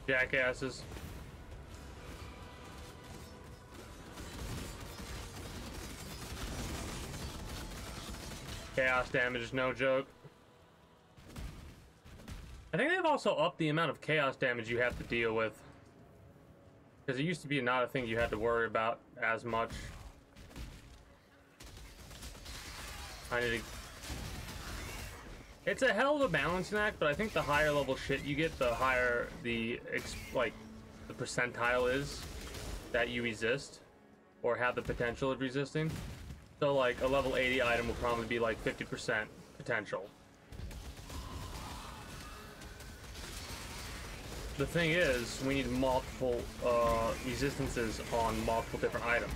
Jackasses. Chaos damage is no joke. I think they've also upped the amount of chaos damage you have to deal with. Because it used to be not a thing you had to worry about as much. I need to... It's a hell of a balancing act, but I think the higher level shit you get, the higher the the percentile is that you resist or have the potential of resisting. So like a level 80 item will probably be like 50% potential. The thing is, we need multiple resistances on multiple different items.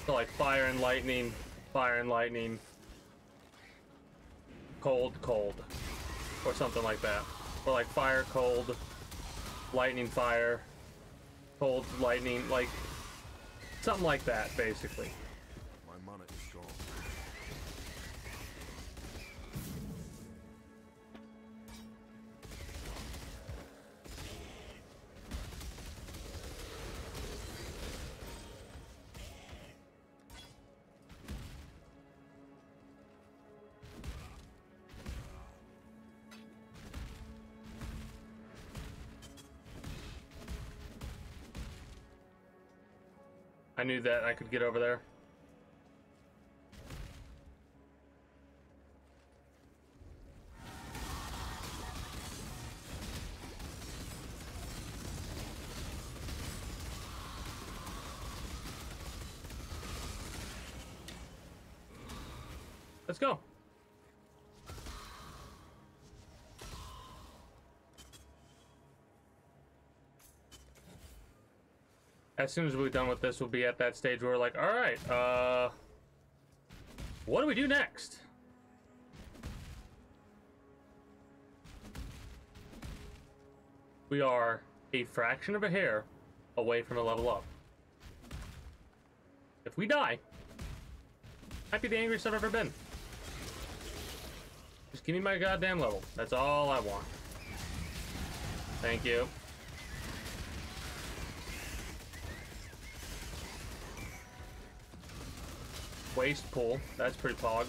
So like fire and lightning, cold, or something like that. Or like fire, cold, lightning, fire, cold, lightning, like something like that, basically. My mana is gone. I knew that I could get over there. Let's go. As soon as we're done with this, we'll be at that stage where we're like, all right, what do we do next? We are a fraction of a hair away from a level up. If we die, might be the angriest I've ever been. Just give me my goddamn level. That's all I want. Thank you. Waste pool. That's pretty pog.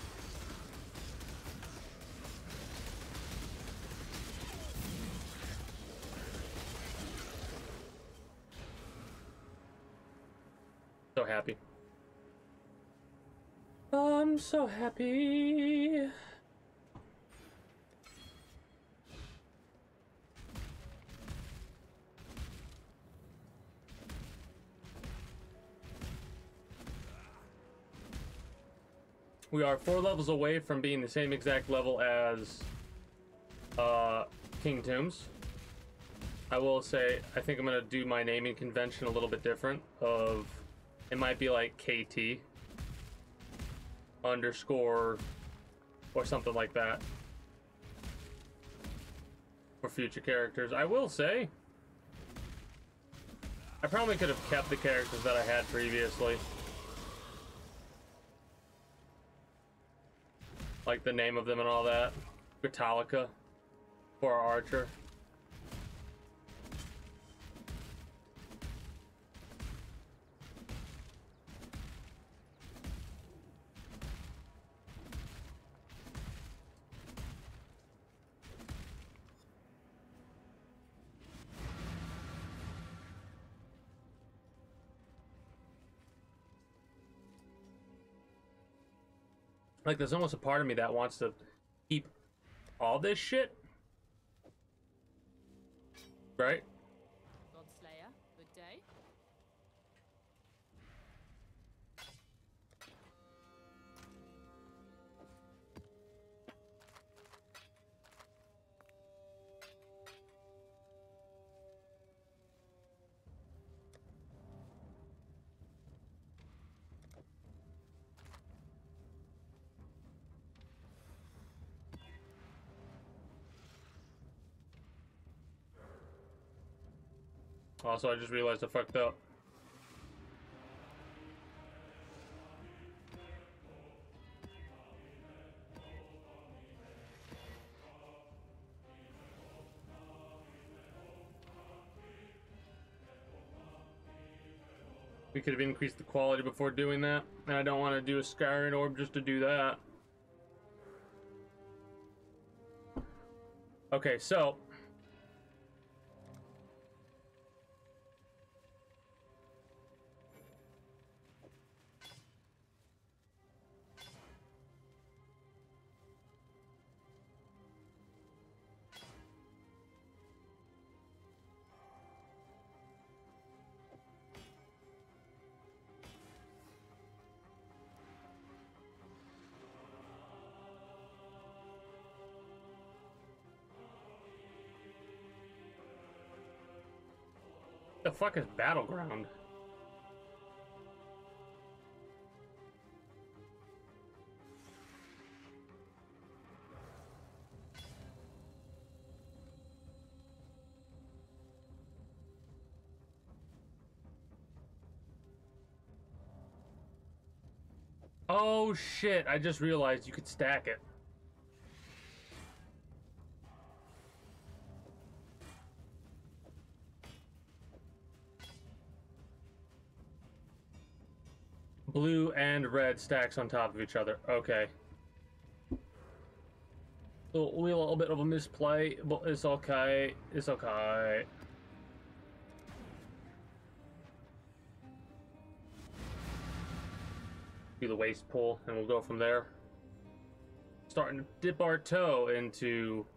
So happy. I'm so happy. We are 4 levels away from being the same exact level as King Tombs. I will say, I think I'm gonna do my naming convention a little bit different. It might be like KT underscore or something like that for future characters. I will say, I probably could have kept the characters that I had previously. Like the name of them and all that. Metallica for our archer. Like, there's almost a part of me that wants to keep all this shit. Right? Godslayer, good day. Also, I just realized I fucked up. We could have increased the quality before doing that, and I don't want to do a Skyrim orb just to do that. Okay, so the fuck is Battleground? Oh shit, I just realized you could stack it. Blue and red stacks on top of each other. Okay. A little bit of a misplay, but it's okay. It's okay. Do the waste pull, and we'll go from there. Starting to dip our toe into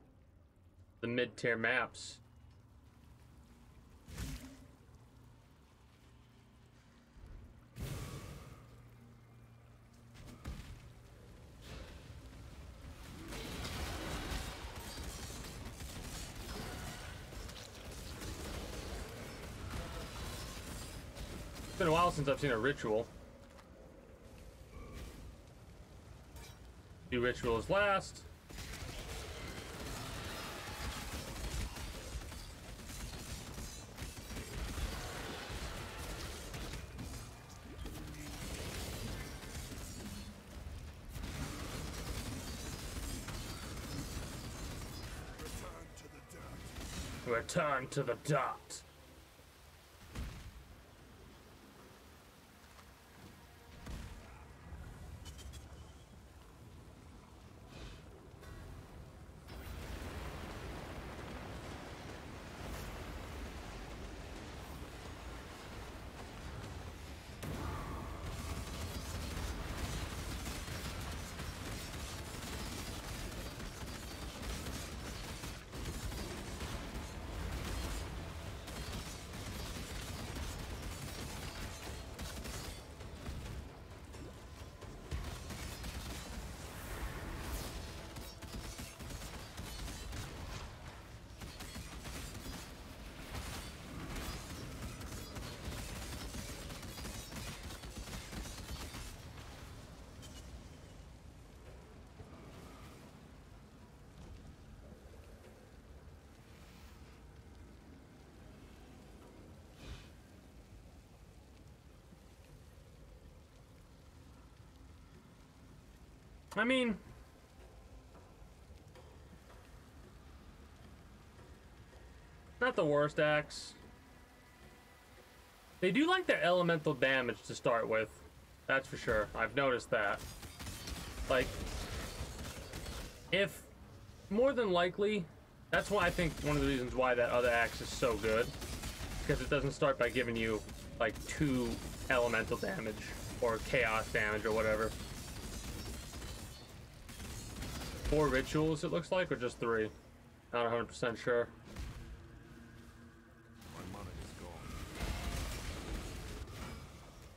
the mid-tier maps. It's been a while since I've seen a ritual. Do rituals last. Return to the dot. I mean, not the worst axe. They do like their elemental damage to start with. That's for sure. I've noticed that. Like, if more than likely, that's why I think one of the reasons why that other axe is so good, because it doesn't start by giving you like 2 elemental damage or chaos damage or whatever. 4 rituals, it looks like, or just 3? Not 100% sure. My money is gone.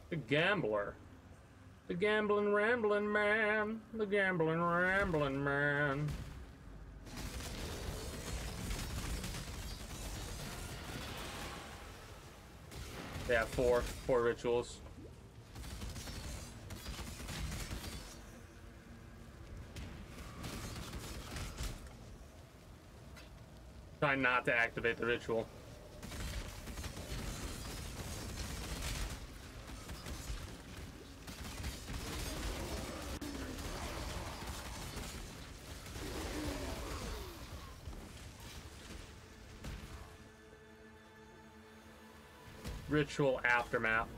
The gambler. The gambling, rambling man. The gambling, rambling man. Yeah, 4 rituals. Try not to activate the ritual. Ritual aftermath.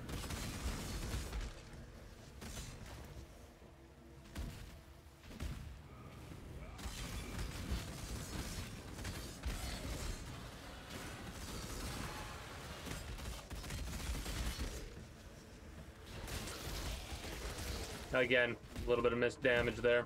Again, a little bit of missed damage there.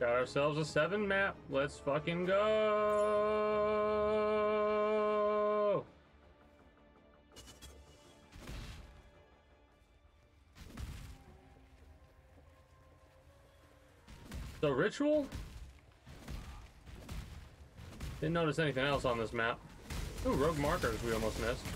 Got ourselves a 7 map. Let's fucking go. So ritual? Didn't notice anything else on this map. Ooh, rogue markers we almost missed.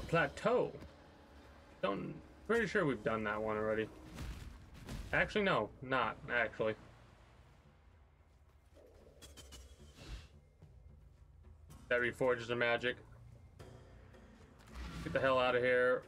Plateau. Pretty sure we've done that one already. Actually, no, not actually. That reforges the magic. Get the hell out of here.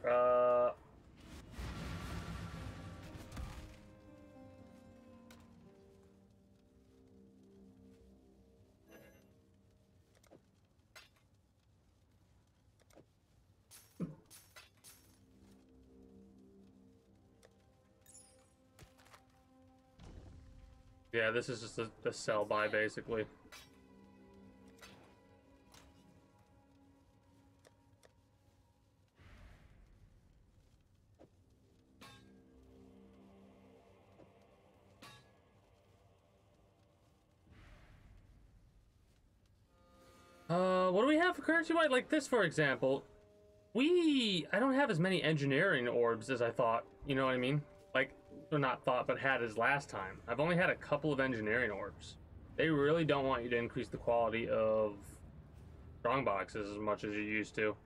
Yeah, this is just a sell buy, basically. What do we have for currency-wide? Like this, for example. I don't have as many engineering orbs as I thought. You know what I mean? Like, or not thought, but had as last time. I've only had a couple of engineering orbs. They really don't want you to increase the quality of strong boxes as much as you used to.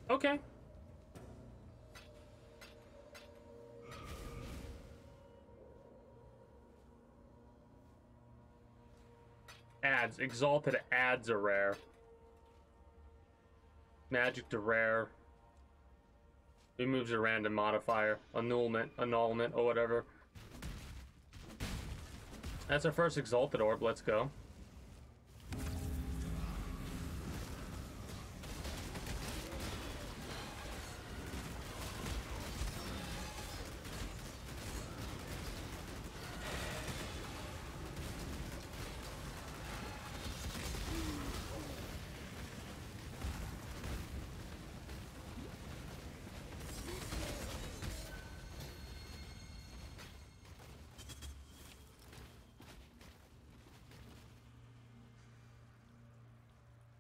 Okay. Ads. Exalted ads are rare. Magic to rare. Removes a random modifier. Annulment, or whatever. That's our first Exalted Orb. Let's go.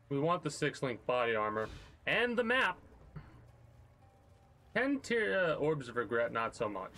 We want the 6-link body armor and the map. 10 tier orbs of regret, not so much.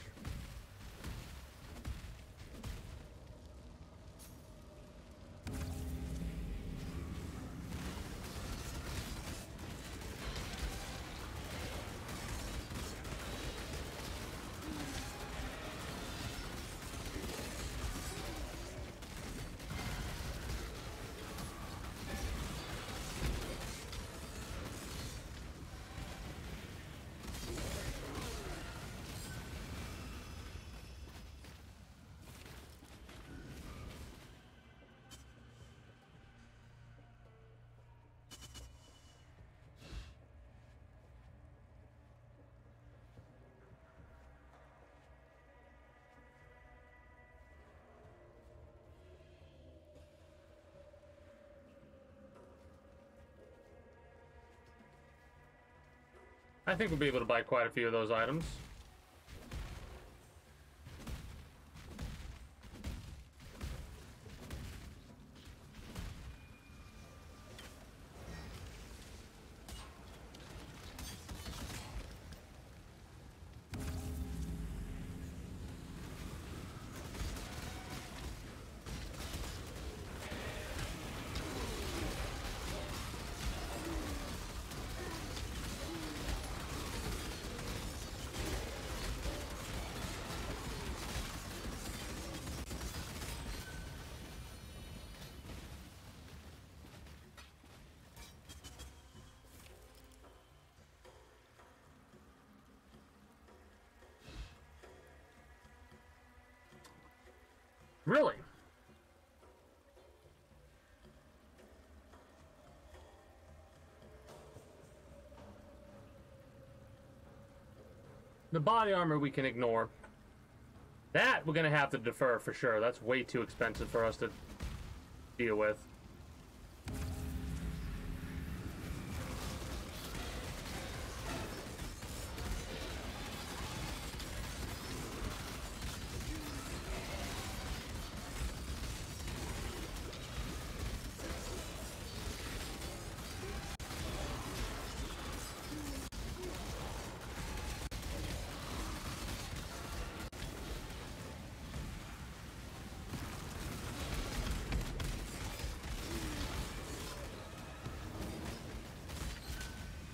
I think we'll be able to buy quite a few of those items. Really? The body armor we can ignore. That we're gonna have to defer for sure. That's way too expensive for us to deal with.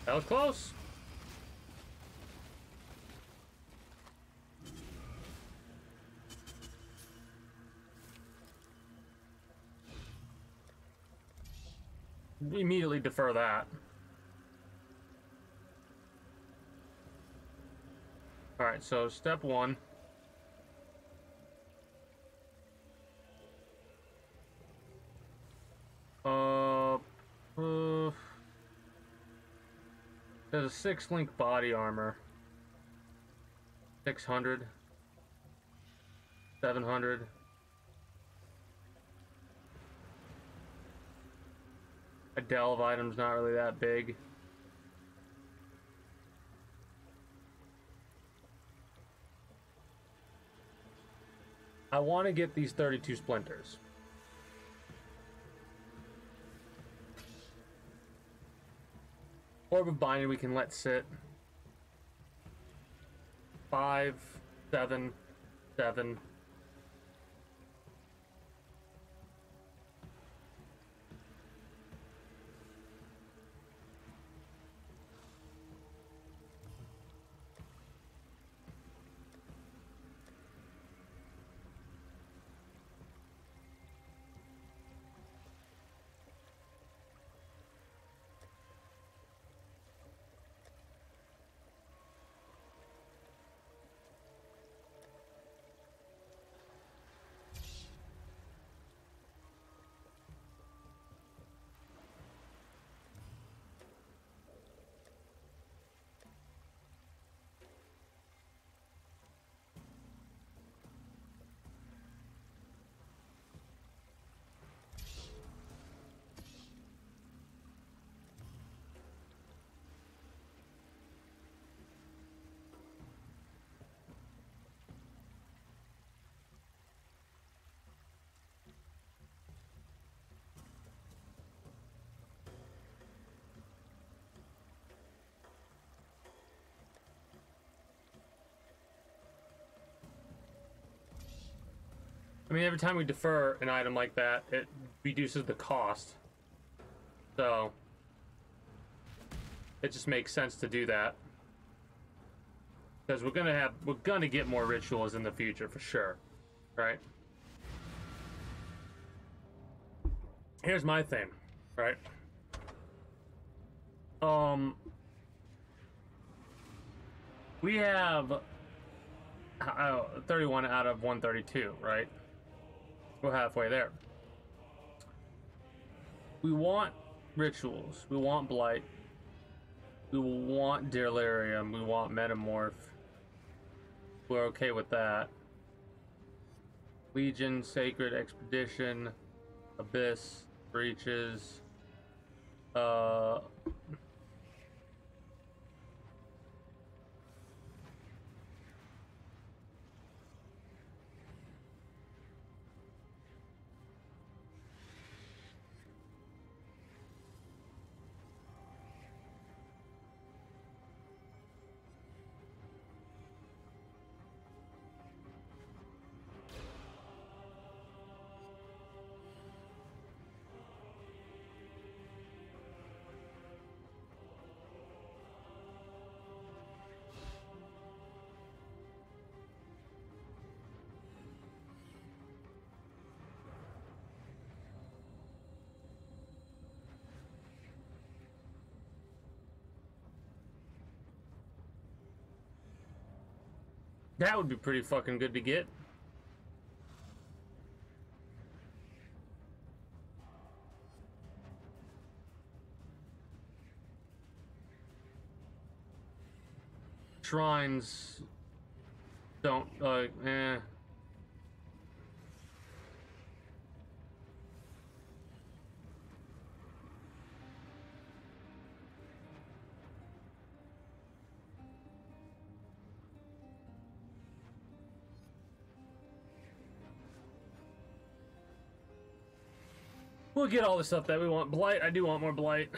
That was close. We immediately defer that. All right, so step one. There's a 6-link body armor. 600. 700. A delve item's not really that big. I want to get these 32 splinters. Orb of Binding we can let sit. 5, 7, 7. I mean, every time we defer an item like that, it reduces the cost. So, it just makes sense to do that. Because we're gonna get more rituals in the future for sure. Right? Here's my thing, right? We have 31 out of 132, right? We're halfway there. We want rituals. We want blight. We want delirium. We want metamorph. We're okay with that. Legion, Sacred Expedition, Abyss, Breaches. That would be pretty fucking good to get. Shrines don't, eh. We'll get all the stuff that we want. Blight, I do want more Blight.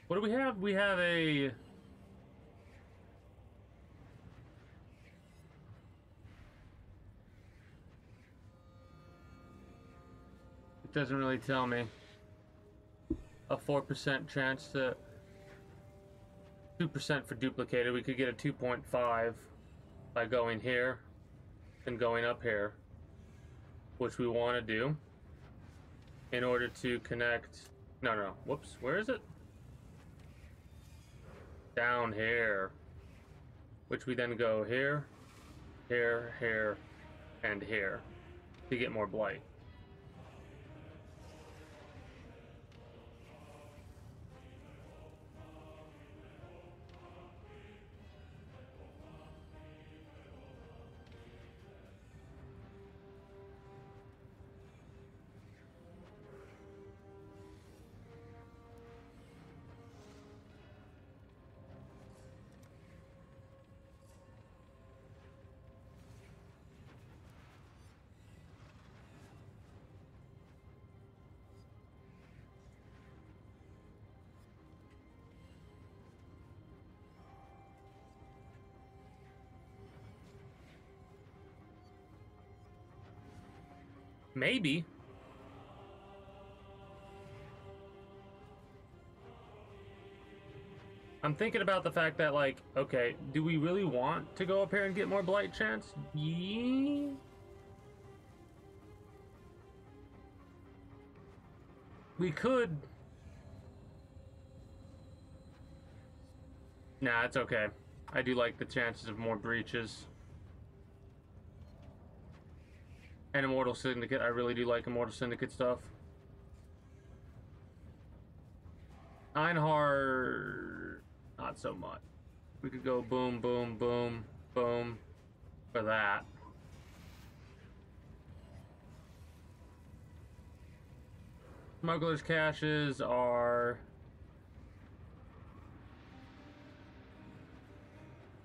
What do we have? We have a... It doesn't really tell me. A 4% chance to... 2% for duplicated. We could get a 2.5 by going here and going up here, which we want to do in order to connect... No, whoops, where is it? Down here, which we then go here, here, here, and here to get more Blight. Maybe. I'm thinking about the fact that, like, okay, do we really want to go up here and get more Blight chance? Yeah. We could. Nah, it's okay. I do like the chances of more breaches. And Immortal Syndicate, I really do like Immortal Syndicate stuff. Einhard, not so much. We could go boom, boom, boom, boom for that. Smuggler's caches are...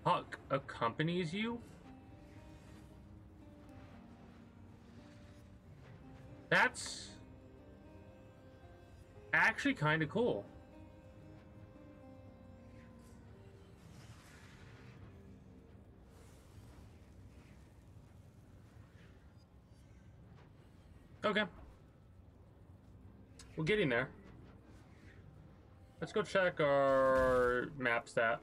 Huck accompanies you? That's actually kind of cool. Okay. We're getting there. Let's go check our map stat.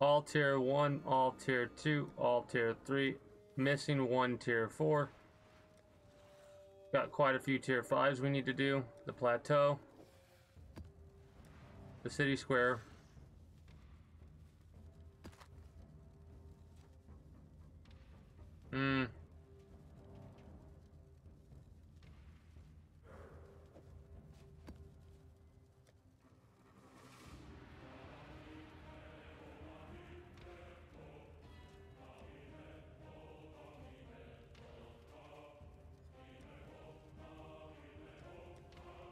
All tier 1, all tier 2, all tier 3, missing 1 tier 4. Got quite a few tier 5s we need to do. The plateau, the city square.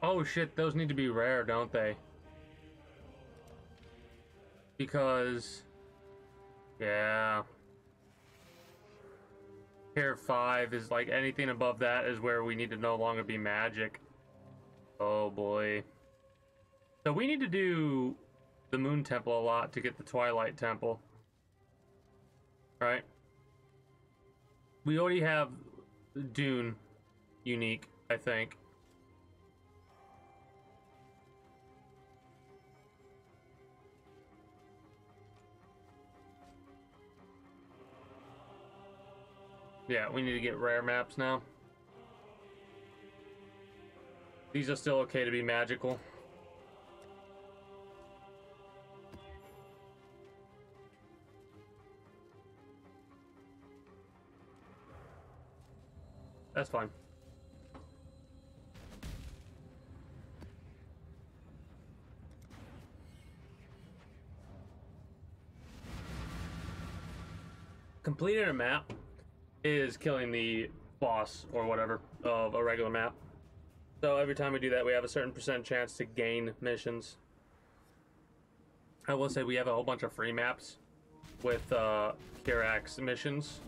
Oh shit, those need to be rare, don't they? Because... yeah. Tier 5 is like anything above that is where we need to no longer be magic. Oh boy. So we need to do the Moon Temple a lot to get the Twilight Temple. Right? We already have Dune unique, I think. Yeah, we need to get rare maps now. These are still okay to be magical. That's fine. Completing a map is killing the boss or whatever of a regular map. So every time we do that, we have a certain percent chance to gain missions. I will say we have a whole bunch of free maps with Kirax missions.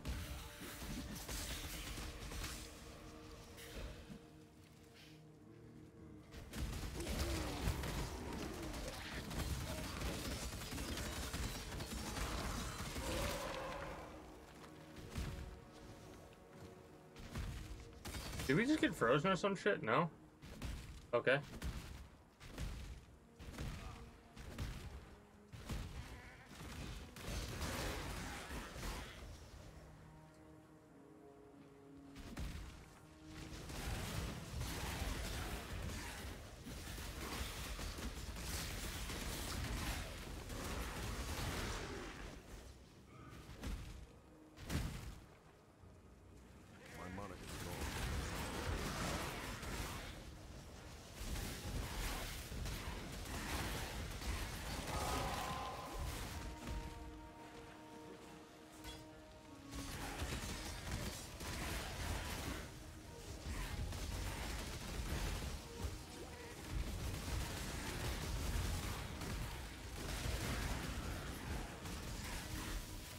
Did we just get frozen or some shit? No? Okay.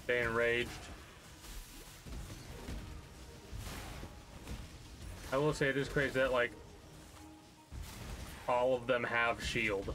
Stay enraged. I will say it is crazy that like all of them have shield.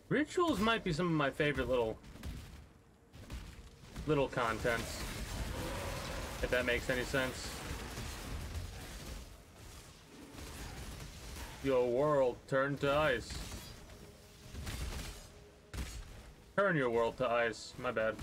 Rituals might be some of my favorite little contents, if that makes any sense. Your world turned to ice. Turn your world to ice. My bad.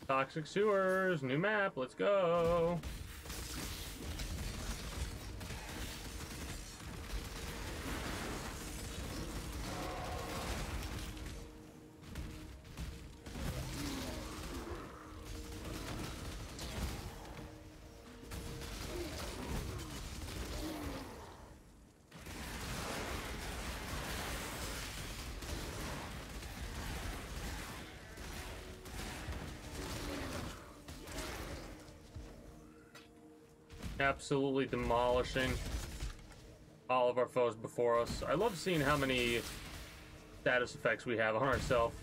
Toxic sewers, new map, let's go. Absolutely demolishing all of our foes before us. I love seeing how many status effects we have on ourselves.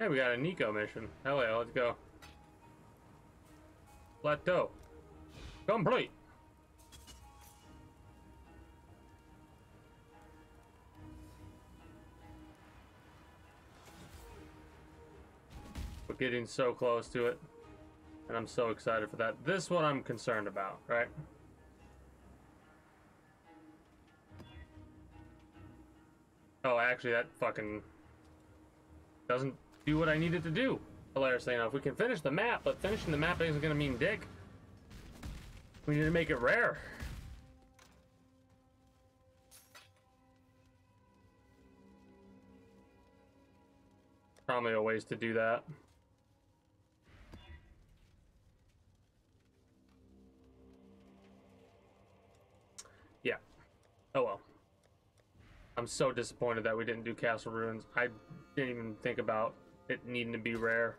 Hey, we got a Nico mission. Hell yeah, let's go. Plateau. Complete. We're getting so close to it. And I'm so excited for that. This one I'm concerned about, right? Oh, actually, that fucking doesn't do what I needed to do. Hilariously enough, we can finish the map, but finishing the map isn't gonna mean dick. We need to make it rare. Probably a ways to do that. Yeah. Oh well. I'm so disappointed that we didn't do Castle Ruins. I didn't even think about it needing to be rare.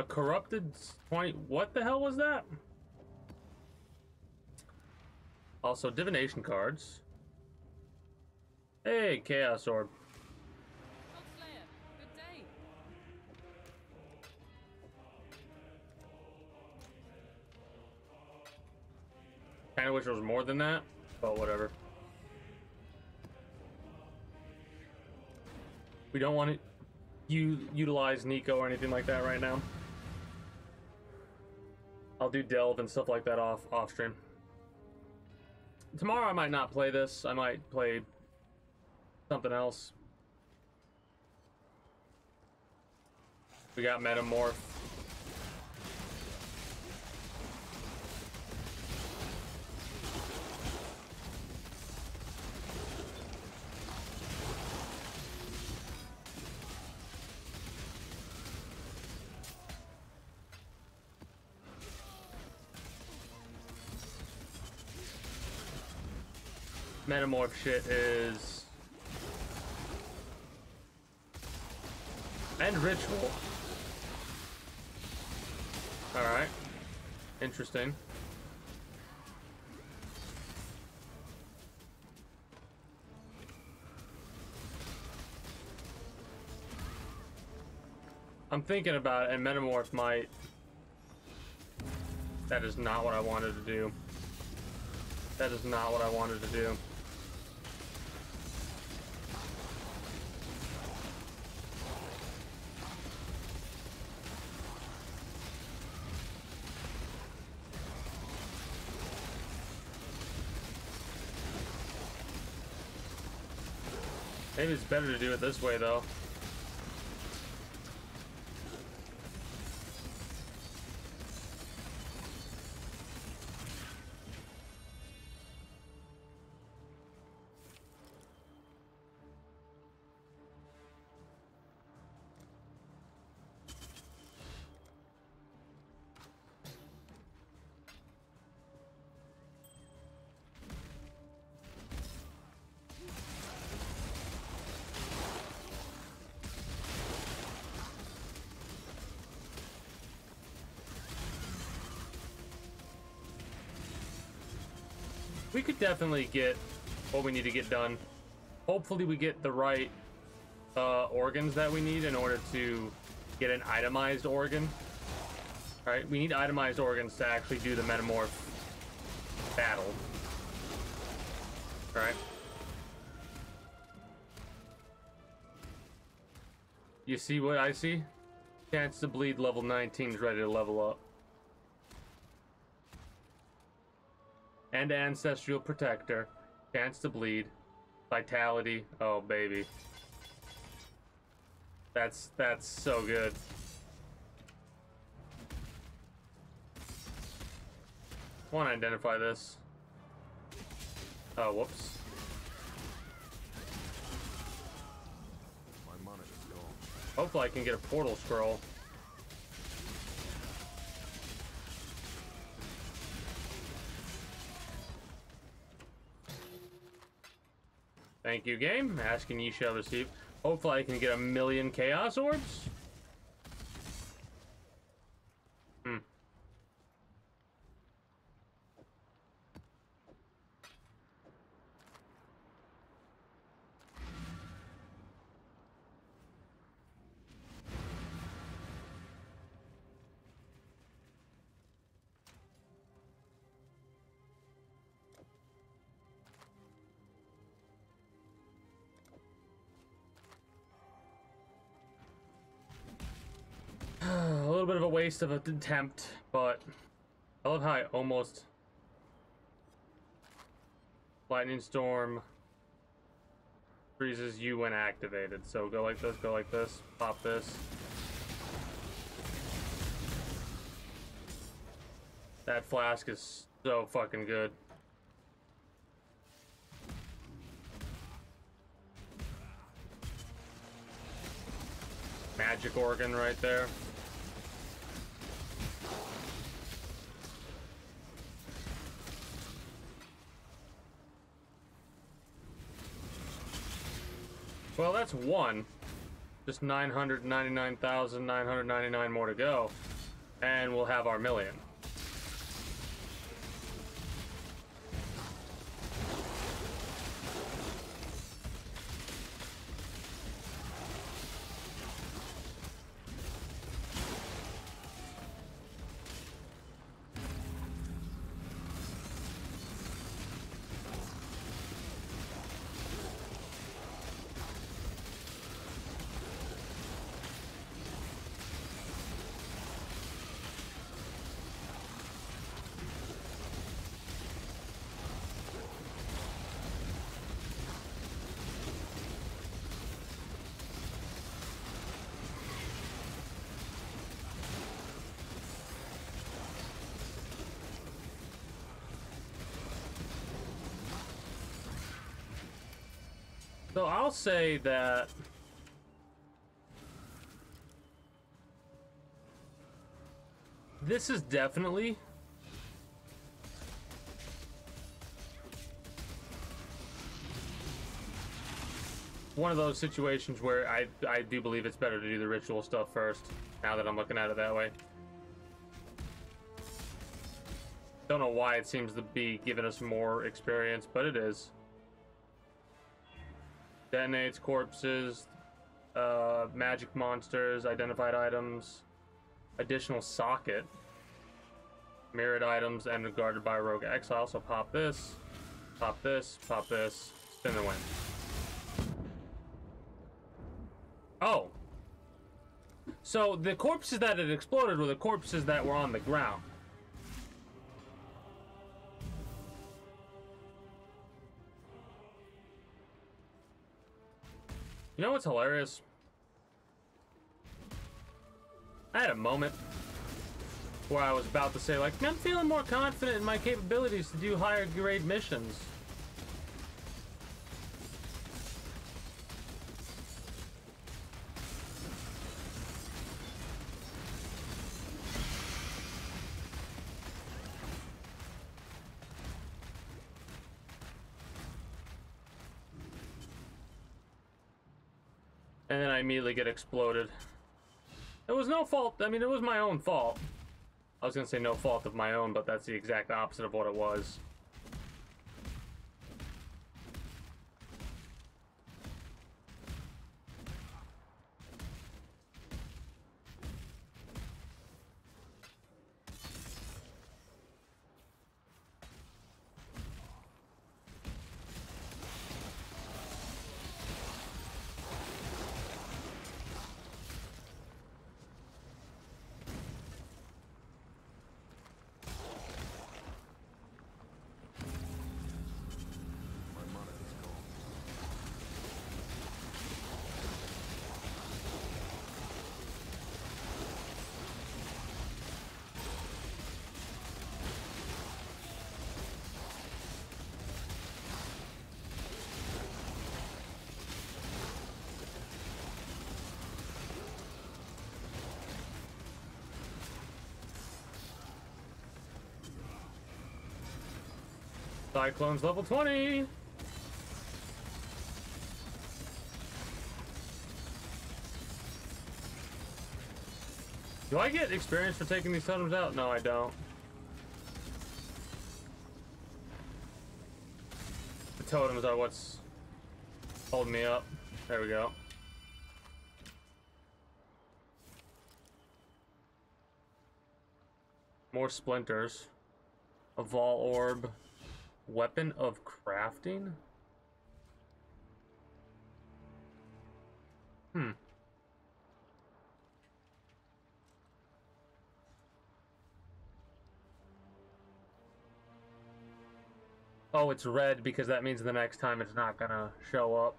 A corrupted 20. What the hell was that? Also, divination cards. Hey, Chaos Orb. Kind of wish there was more than that, but whatever. We don't want to utilize Nico or anything like that right now. I'll do Delve and stuff like that off stream. Tomorrow I might not play this. I might play something else. We got Metamorph. Metamorph shit is... And Ritual. Alright. Interesting. I'm thinking about it, and Metamorph might... That is not what I wanted to do. That is not what I wanted to do. Maybe it's better to do it this way, though. We could definitely get what we need to get done. Hopefully we get the right organs that we need in order to get an itemized organ. Alright, we need itemized organs to actually do the metamorph battle. Alright. You see what I see? Chance to bleed level 19 is ready to level up. And Ancestral Protector. Chance to bleed. Vitality. Oh, baby. That's so good. I want to identify this. Oh, whoops. My money is gone. Hopefully I can get a portal scroll. Thank you, game. Asking you shall receive. Hopefully I can get 1,000,000 Chaos Orbs. A little bit of a waste of an attempt, but I love how I almost... Lightning Storm freezes you when activated. So go like this, pop this. That flask is so fucking good. Magic organ right there. Well, that's one. Just 999,999 more to go. And we'll have our 1,000,000. So I'll say that this is definitely one of those situations where I do believe it's better to do the ritual stuff first, now that I'm looking at it that way. Don't know why it seems to be giving us more experience, but it is. Detonates corpses, magic monsters, identified items, additional socket, mirrored items, and guarded by rogue exile. So pop this, pop this, pop this, spin the win. Oh. So the corpses that had exploded were the corpses that were on the ground. You know what's hilarious? I had a moment where I was about to say, like, I'm feeling more confident in my capabilities to do higher grade missions. And then I immediately get exploded. It was no fault. I mean, it was my own fault. I was gonna say no fault of my own, but that's the exact opposite of what it was. Cyclone's level 20. Do I get experience for taking these totems out? No, I don't. The totems are what's holding me up. There we go. More splinters. A Vol Orb. Weapon of crafting? Hmm. Oh, it's red because that means the next time it's not gonna show up.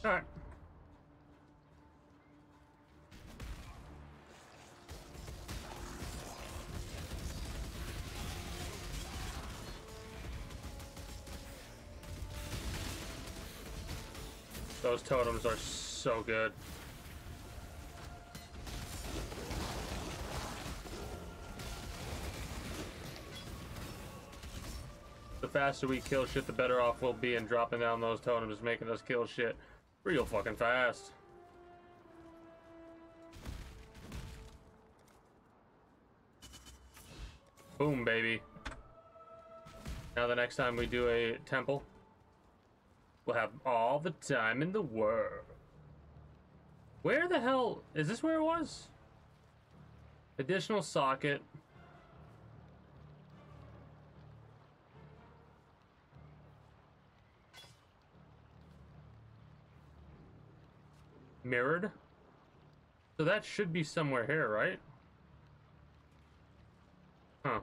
Alright. Those totems are so good. The faster we kill shit, the better off we'll be, and dropping down those totems is making us kill shit real fucking fast. Boom, baby. Now the next time we do a temple, we'll have all the time in the world. Where the hell... is this where it was? Additional socket. Mirrored? So that should be somewhere here, right? Huh.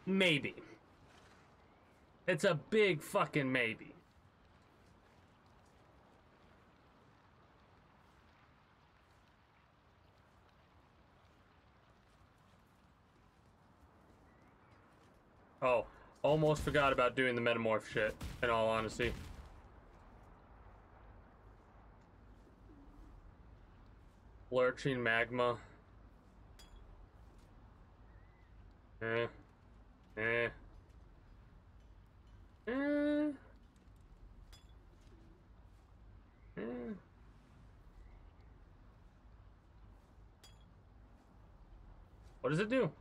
Maybe. It's a big fucking maybe. Oh, almost forgot about doing the metamorph shit, in all honesty. Lurching magma. Eh. Eh. Eh. Eh. What does it do?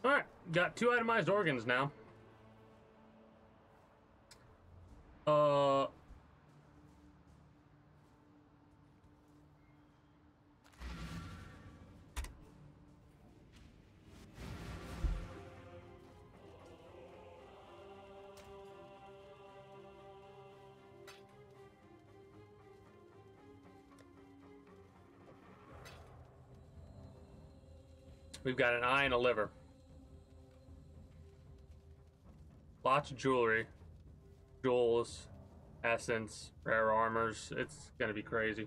Alright, got 2 itemized organs now. We've got an eye and a liver. Lots of jewelry. Jewels, essence, rare armors. It's gonna be crazy.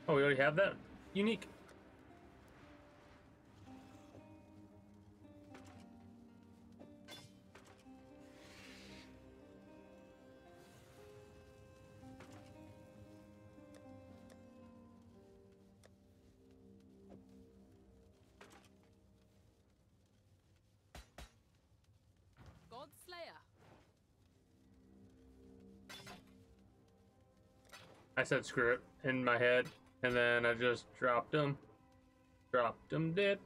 Oh, we already have that? Unique. Godslayer. I said screw it in my head, and then I just dropped him. Dropped him dead.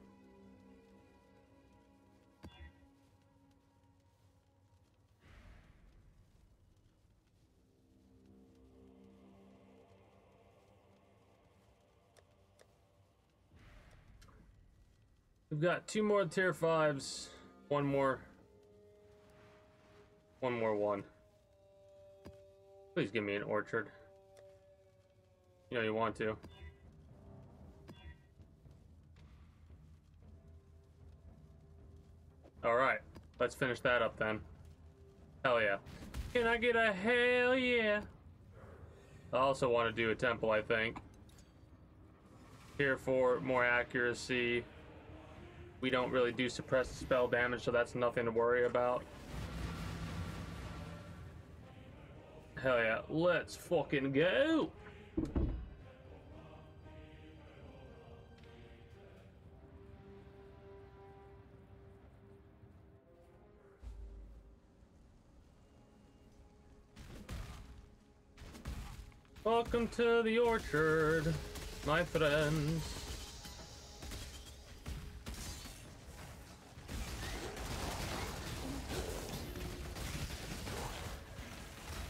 We've got 2 more tier 5s, one more 1. Please give me an orchard. You know you want to. Alright, let's finish that up then. Hell yeah. Can I get a hell yeah? I also want to do a temple, I think. Here for more accuracy. We don't really do suppressed spell damage, so that's nothing to worry about. Hell yeah, let's fucking go! Welcome to the orchard, my friends.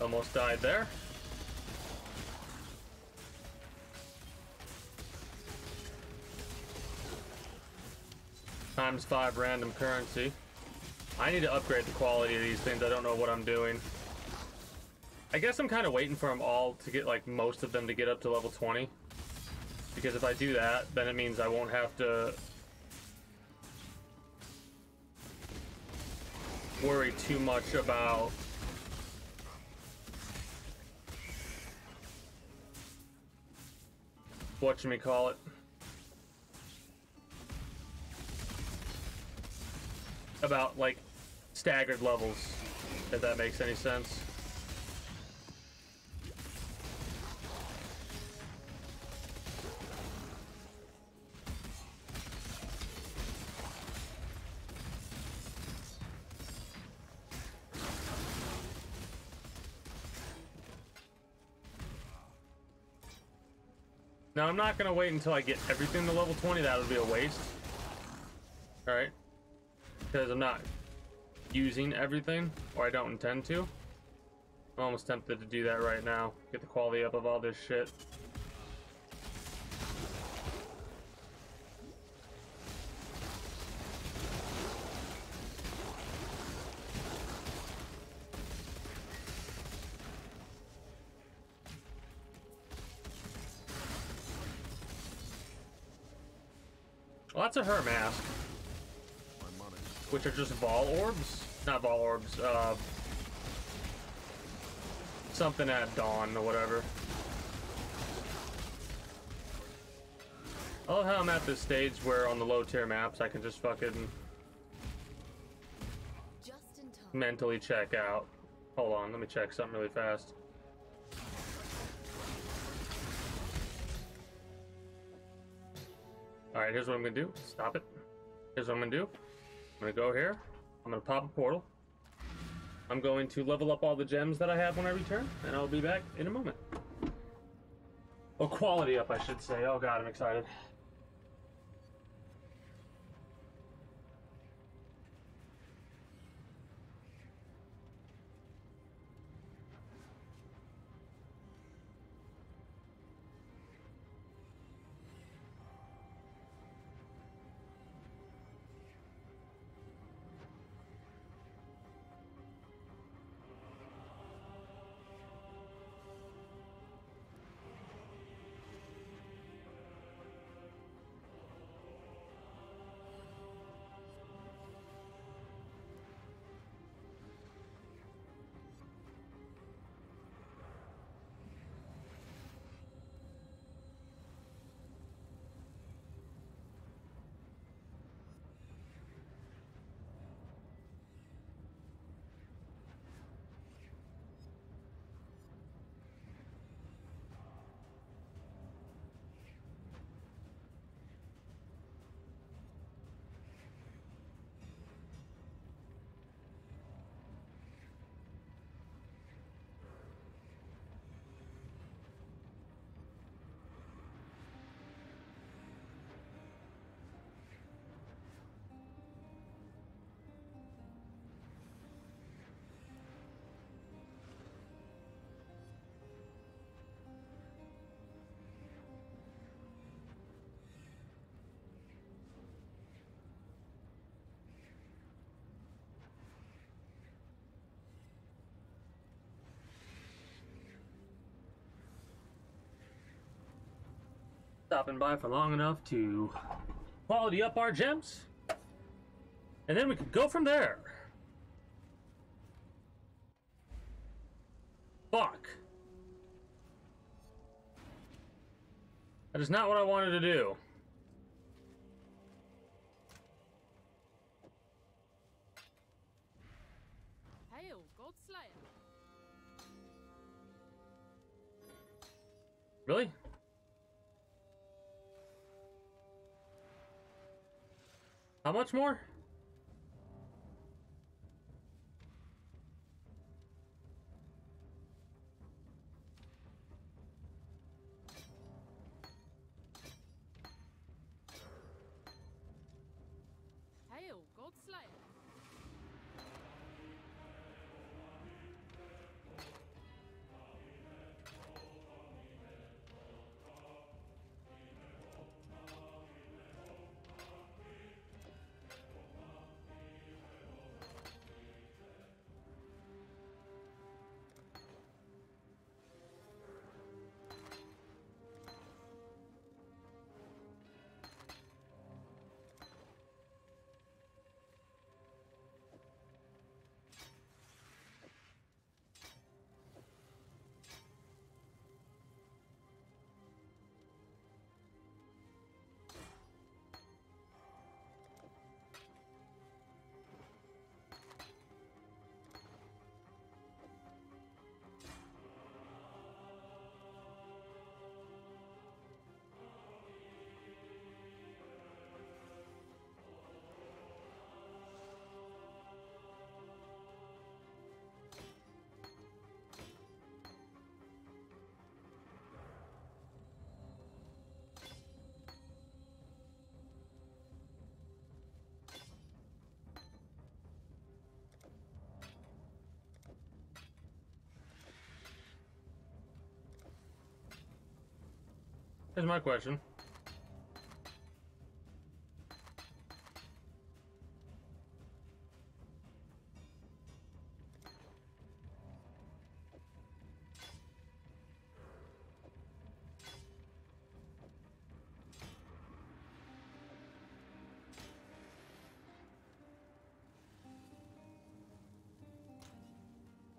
Almost died there. ×5 random currency. I need to upgrade the quality of these things. I don't know what I'm doing. I guess I'm kind of waiting for them all to get, like, most of them to get up to level 20. Because if I do that, then it means I won't have to worry too much about whatchamacallit. About, like, staggered levels, if that makes any sense. Now, I'm not gonna wait until I get everything to level 20. That would be a waste. Alright? Because I'm not using everything, or I don't intend to. I'm almost tempted to do that right now. Get the quality up of all this shit. Lots of her mask, which are just Vol orbs, not Vol orbs. Something at dawn or whatever. I love how I'm at this stage where on the low tier maps I can just fucking mentally check out. Hold on, let me check something really fast. Alright, here's what I'm gonna do. Stop it. Here's what I'm gonna do. I'm gonna go here. I'm gonna pop a portal. I'm going to level up all the gems that I have when I return, and I'll be back in a moment. Oh, quality up, I should say. Oh god, I'm excited. Stopping by for long enough to quality up our gems, and then we can go from there. Fuck. That is not what I wanted to do. Hail, Godslayer. Really? How much more? Hail, Godslayer. Here's my question.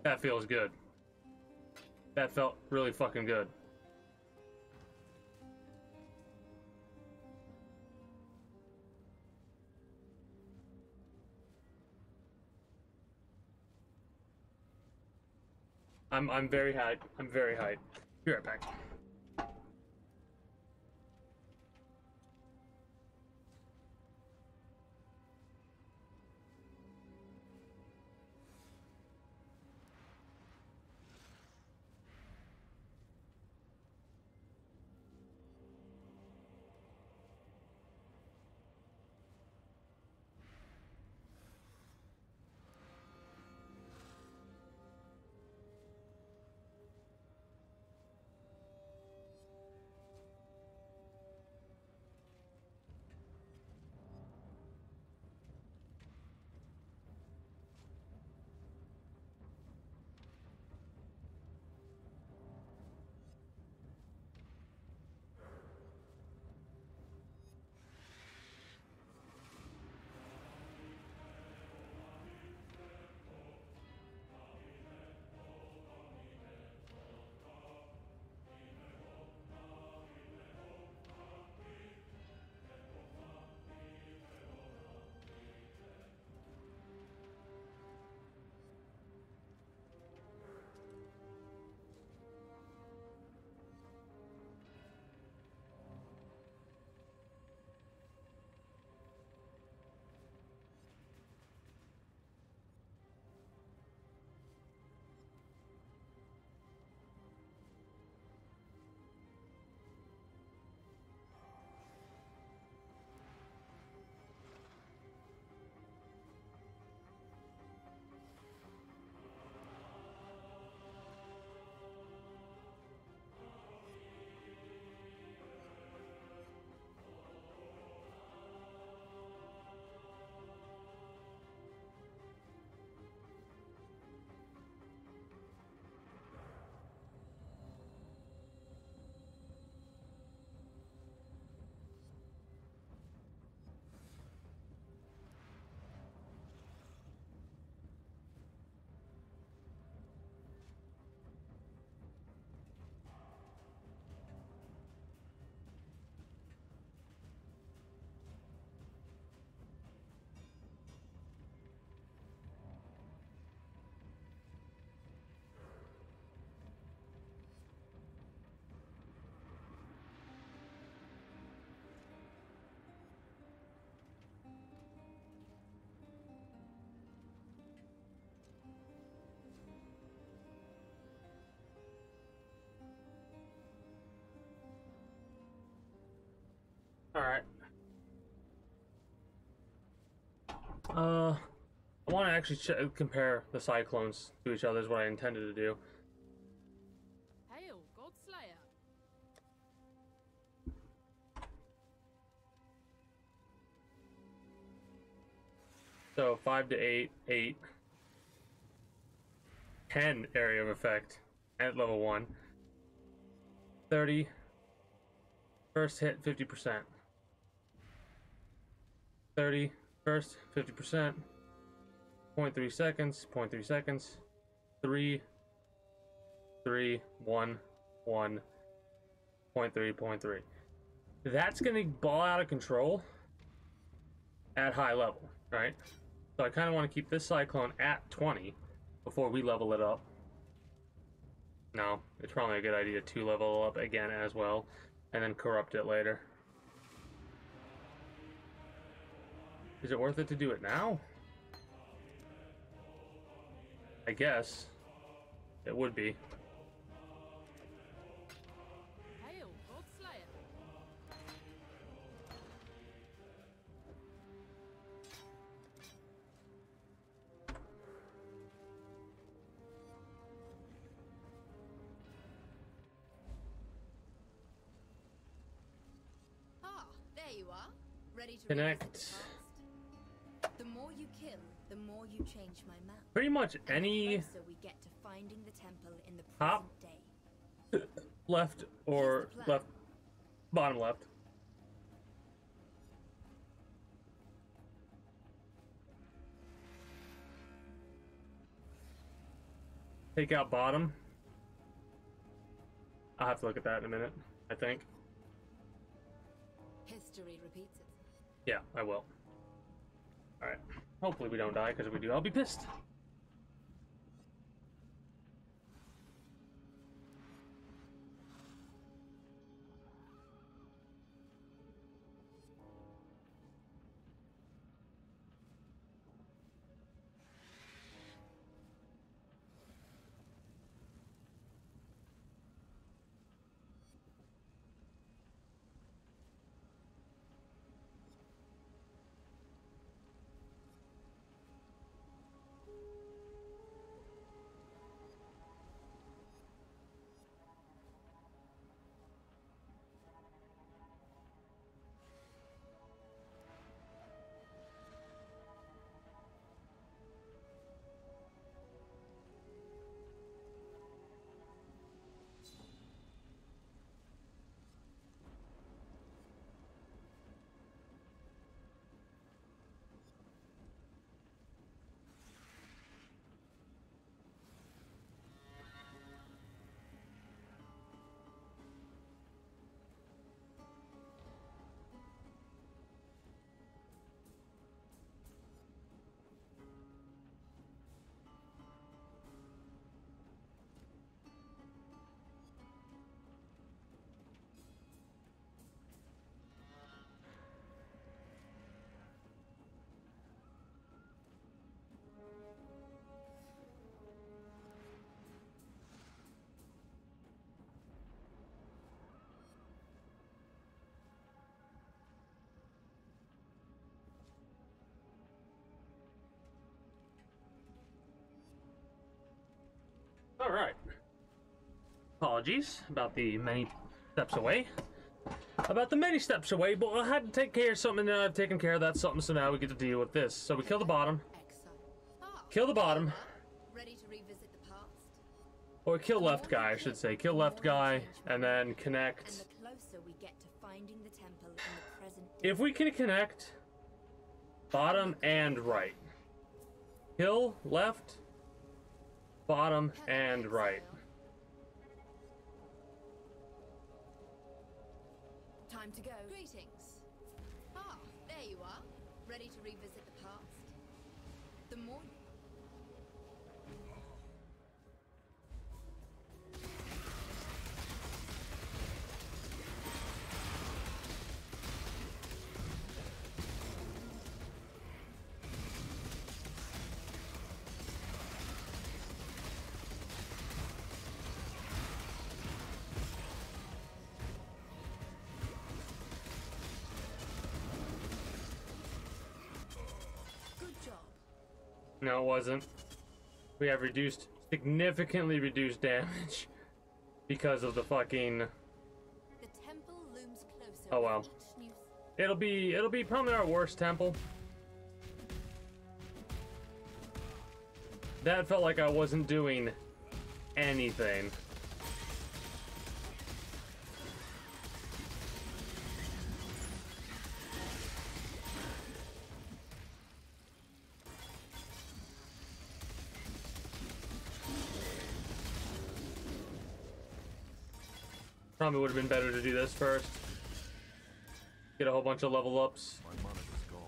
That feels good. That felt really fucking good. I'm very hyped. I'm very hyped. Be right back. Alright. I want to actually compare the cyclones to each other is what I intended to do. Hail, Godslayer. So 5 to 8, 8. 10 area of effect at level 1. 30. First hit 50%. 30. First 50%. 0.3 seconds. 0.3 seconds. 3. 3. 1. 1. 0.3. 0.3. That's gonna ball out of control at high level, right? So I kind of want to keep this cyclone at 20 before we level it up. No, it's probably a good idea to level up again as well, and then corrupt it later. Is it worth it to do it now? I guess it would be. Hail, Godslayer. Ah, there you are. Ready to Connect. revisit the past? The more you kill, the more you change my map. Pretty much any The closer we get to finding the temple in the top, present day. left, or left, bottom left. Take out bottom. I'll have to look at that in a minute, I think. History repeats itself. Yeah, I will. Alright. Hopefully we don't die, because if we do, I'll be pissed. Alright. Apologies about the many steps away. But I had to take care of something, and I've taken care of that something, so now we get to deal with this. So we kill the bottom. Kill the bottom. Ready to revisit the past? Or kill left guy, I should say. Kill left guy, and then connect. And the closer we get to finding the temple in the present day. If we can connect bottom and right. Kill left, bottom, and right. Time to go. Greetings. Ah, there you are. Ready to revisit the past? The more... No, it wasn't. We have significantly reduced damage because of the fucking. The temple looms closer. Oh well. It'll be probably our worst temple. That felt like I wasn't doing anything. Probably would have been better to do this first. Get a whole bunch of level ups. My money is gone.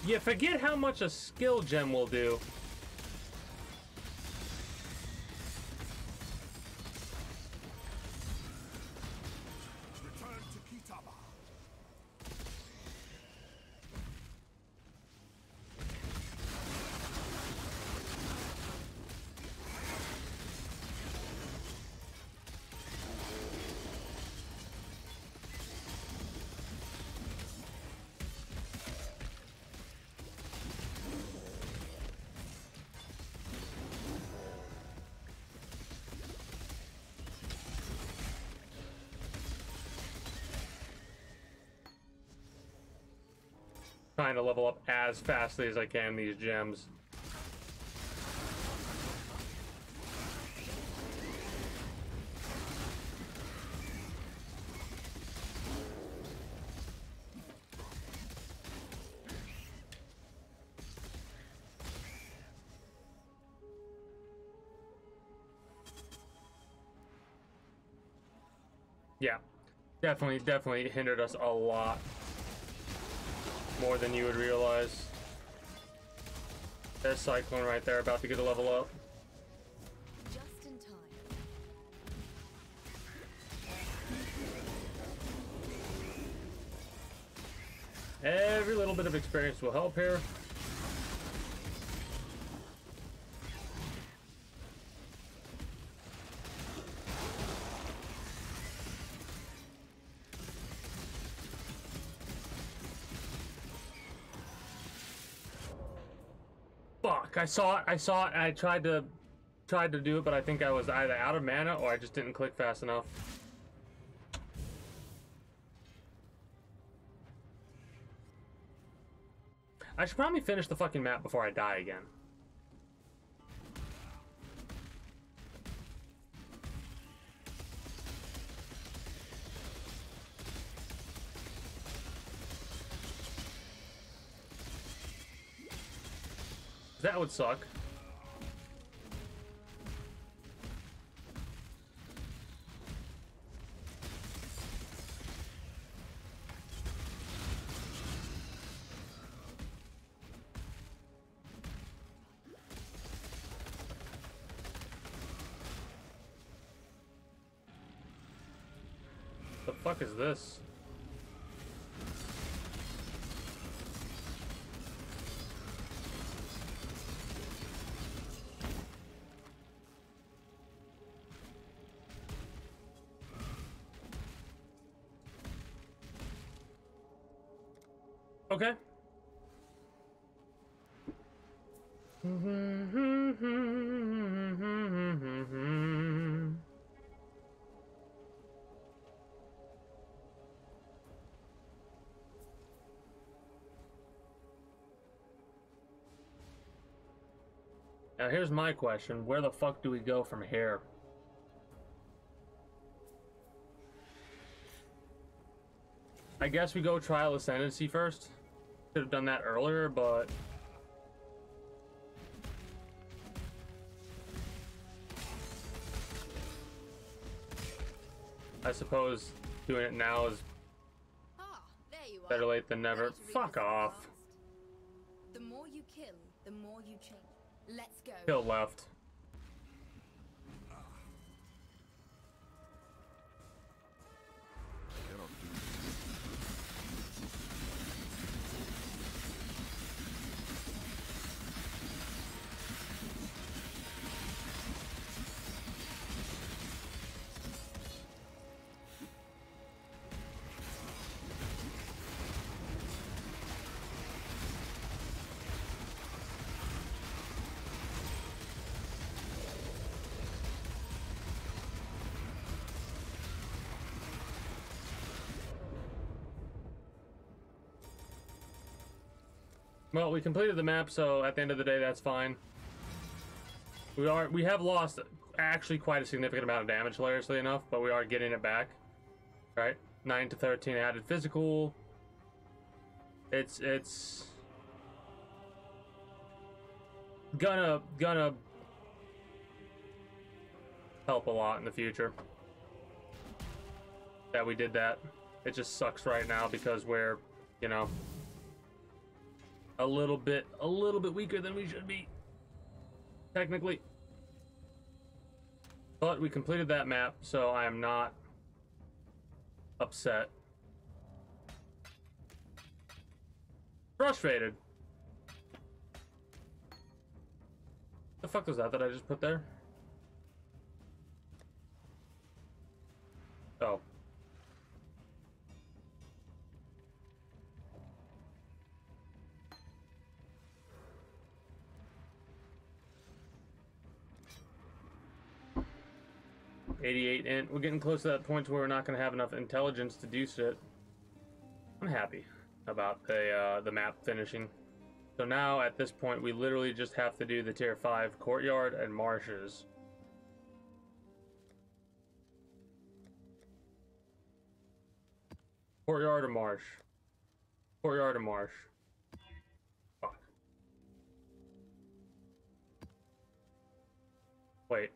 You forget how much a skill gem will do. Return to Kitaba. Trying to level up as fastly as I can these gems. Yeah, definitely hindered us a lot. More than you would realize. There's Cyclone right there, about to get a level up. Just in time. Every little bit of experience will help here. Fuck, I saw it, and I tried to do it, but I think I was either out of mana or I just didn't click fast enough. I should probably finish the fucking map before I die again. That would suck. The fuck is this? Okay. Now here's my question. Where the fuck do we go from here? I guess we go Trial Ascendancy first. Could have done that earlier, but I suppose doing it now is better late than never. Fuck off. The more you kill, the more you change. Let's go. Kill left. Well, we completed the map, so at the end of the day, that's fine. We have lost actually quite a significant amount of damage, hilariously enough, but we are getting it back. Right? 9 to 13 added physical. It's gonna help a lot in the future that we did that. It just sucks right now because we're, you know, a little bit weaker than we should be, technically. But we completed that map, so I am not upset. Frustrated. The fuck was that I just put there? Oh. $88 int. We're getting close to that point where we're not going to have enough intelligence to do shit. I'm happy about the map finishing. So now at this point we literally just have to do the tier 5 courtyard and marshes. Courtyard or marsh? Courtyard or marsh? Fuck. Wait.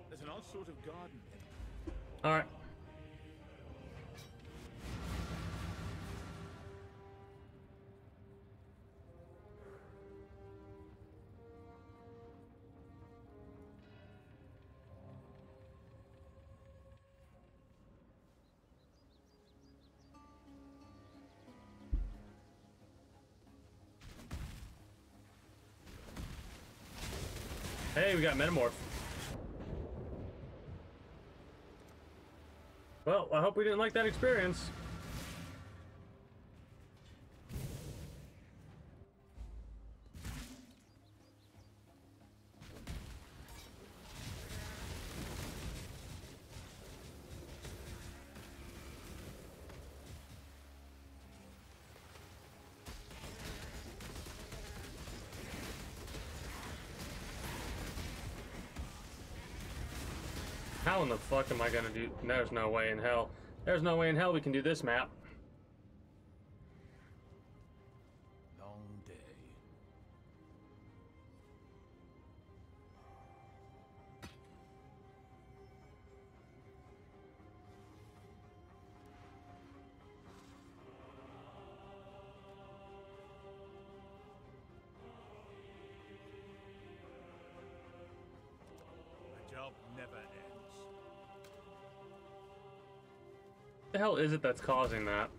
There's an odd sort of garden. All right. Hey, we got Metamorph. Well, I hope we didn't like that experience. How in the fuck am I gonna do? There's no way in hell. There's no way in hell we can do this map. Long day. The job never ends. What the hell is it that's causing that?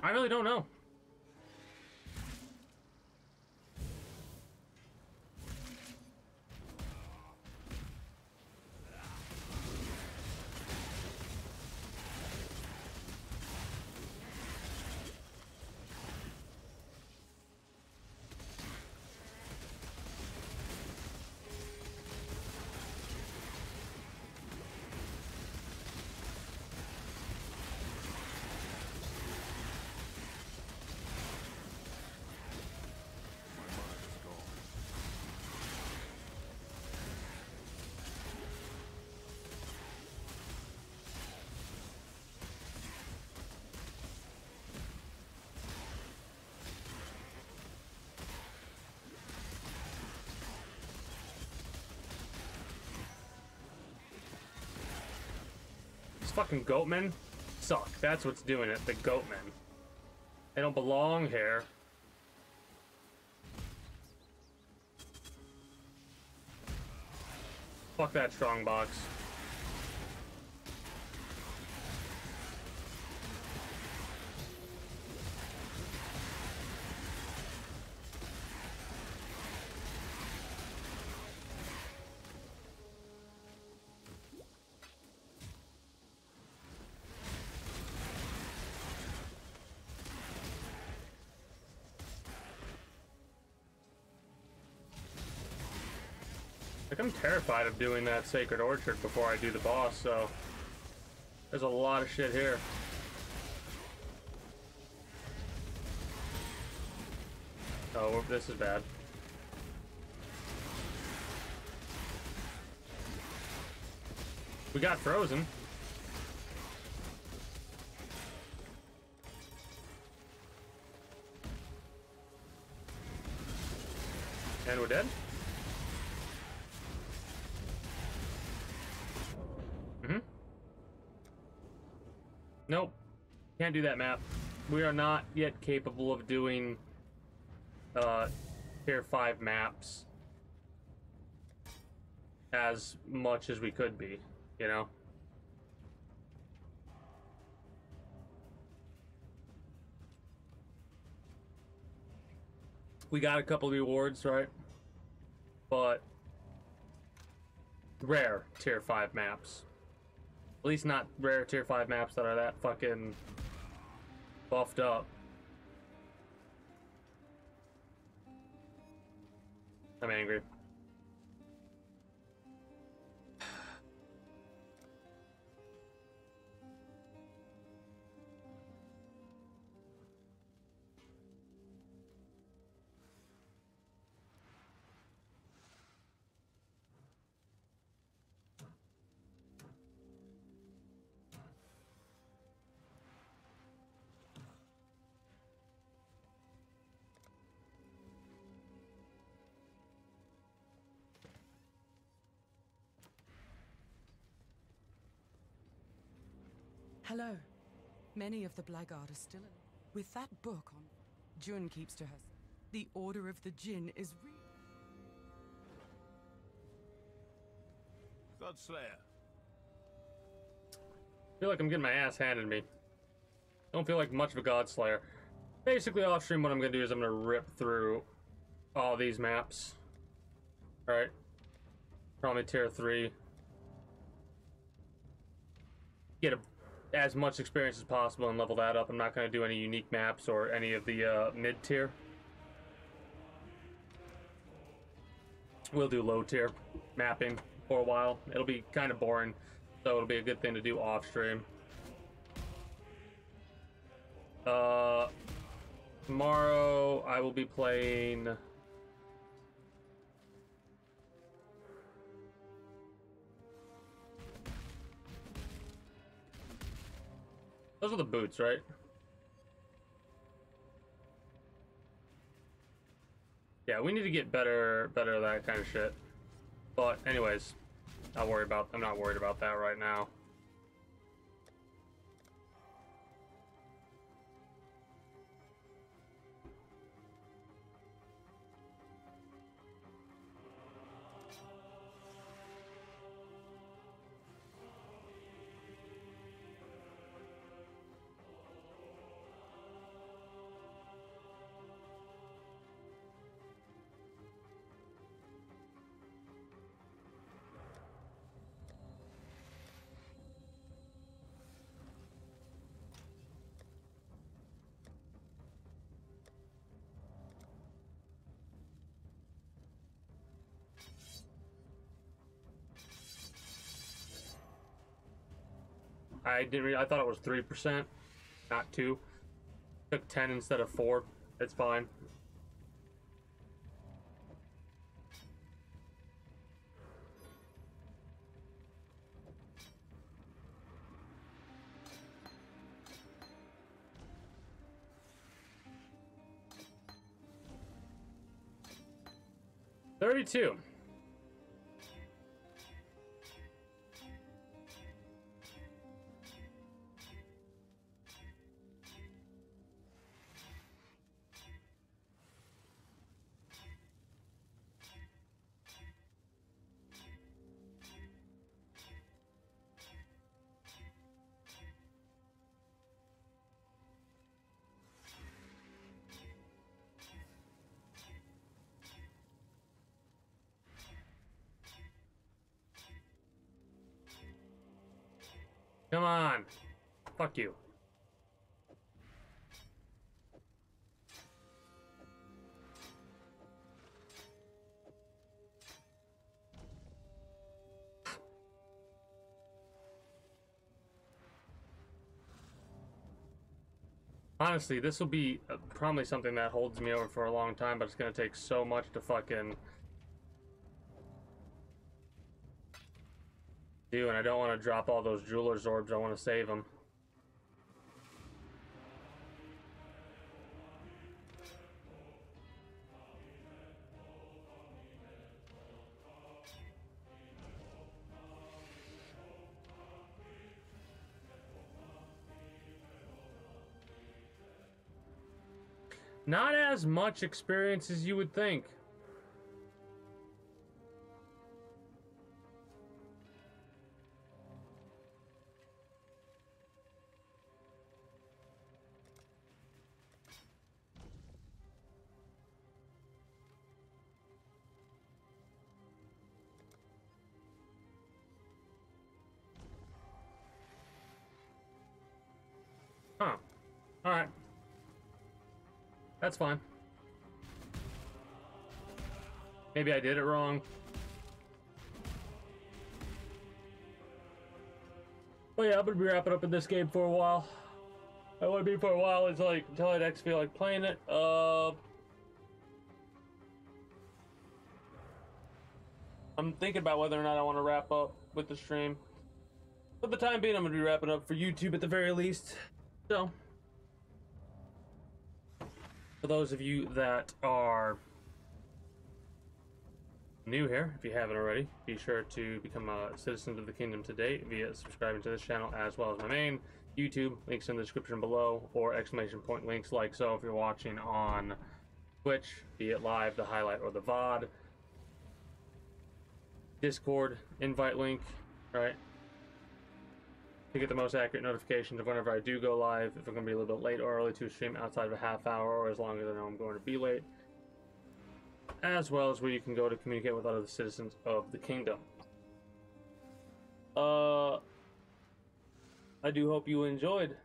I really don't know. These fucking goatmen suck. That's what's doing it. The goatmen. They don't belong here. Fuck that strong box. Like, I'm terrified of doing that Sacred Orchard before I do the boss, so there's a lot of shit here. Oh, this is bad. We got frozen. And we're dead. Nope. Can't do that map. We are not yet capable of doing tier 5 maps as much as we could be, you know? We got a couple of rewards, right? But rare tier 5 maps. At least not rare tier 5 maps that are that fucking buffed up. I'm angry. Hello. Many of the Blackguard are still alive. With that book on, Jun keeps to herself. The Order of the Jinn is real. Godslayer. I feel like I'm getting my ass handed to me. Don't feel like much of a Godslayer. Basically, off stream, what I'm gonna do is I'm gonna rip through all these maps. Alright. Probably tier 3. Get as much experience as possible and level that up. I'm not gonna do any unique maps or any of the mid tier. We'll do low tier mapping for a while. It'll be kind of boring, so it'll be a good thing to do off stream. Tomorrow I will be playing those are the boots, right? Yeah, we need to get better at that kind of shit. But anyways, I'm not worried about that right now. I thought it was 3%, not 2. Took 10 instead of 4. It's fine. $32. Come on. Fuck you. Honestly, this will be probably something that holds me over for a long time, but it's going to take so much to fucking do, and I don't want to drop all those jeweler's orbs. I want to save them. Not as much experience as you would think. Huh. Alright. That's fine. Maybe I did it wrong. But yeah, I'm gonna be wrapping up in this game for a while. I want to be for a while until I next feel like playing it. I'm thinking about whether or not I want to wrap up with the stream. For the time being, I'm gonna be wrapping up for YouTube at the very least. So, for those of you that are new here, if you haven't already, be sure to become a citizen of the kingdom today via subscribing to this channel as well as my main YouTube. Links in the description below, or exclamation point links like so if you're watching on Twitch, be it live, the highlight, or the VOD. Discord invite link, right? To get the most accurate notifications of whenever I do go live, if I'm going to be a little bit late or early to stream outside of a half hour, or as long as I know I'm going to be late. As well as where you can go to communicate with other citizens of the kingdom. I do hope you enjoyed.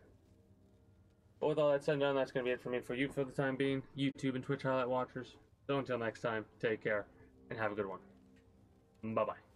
But with all that said and done, that's going to be it for me for you for the time being, YouTube and Twitch highlight watchers. So until next time, take care and have a good one. Bye-bye.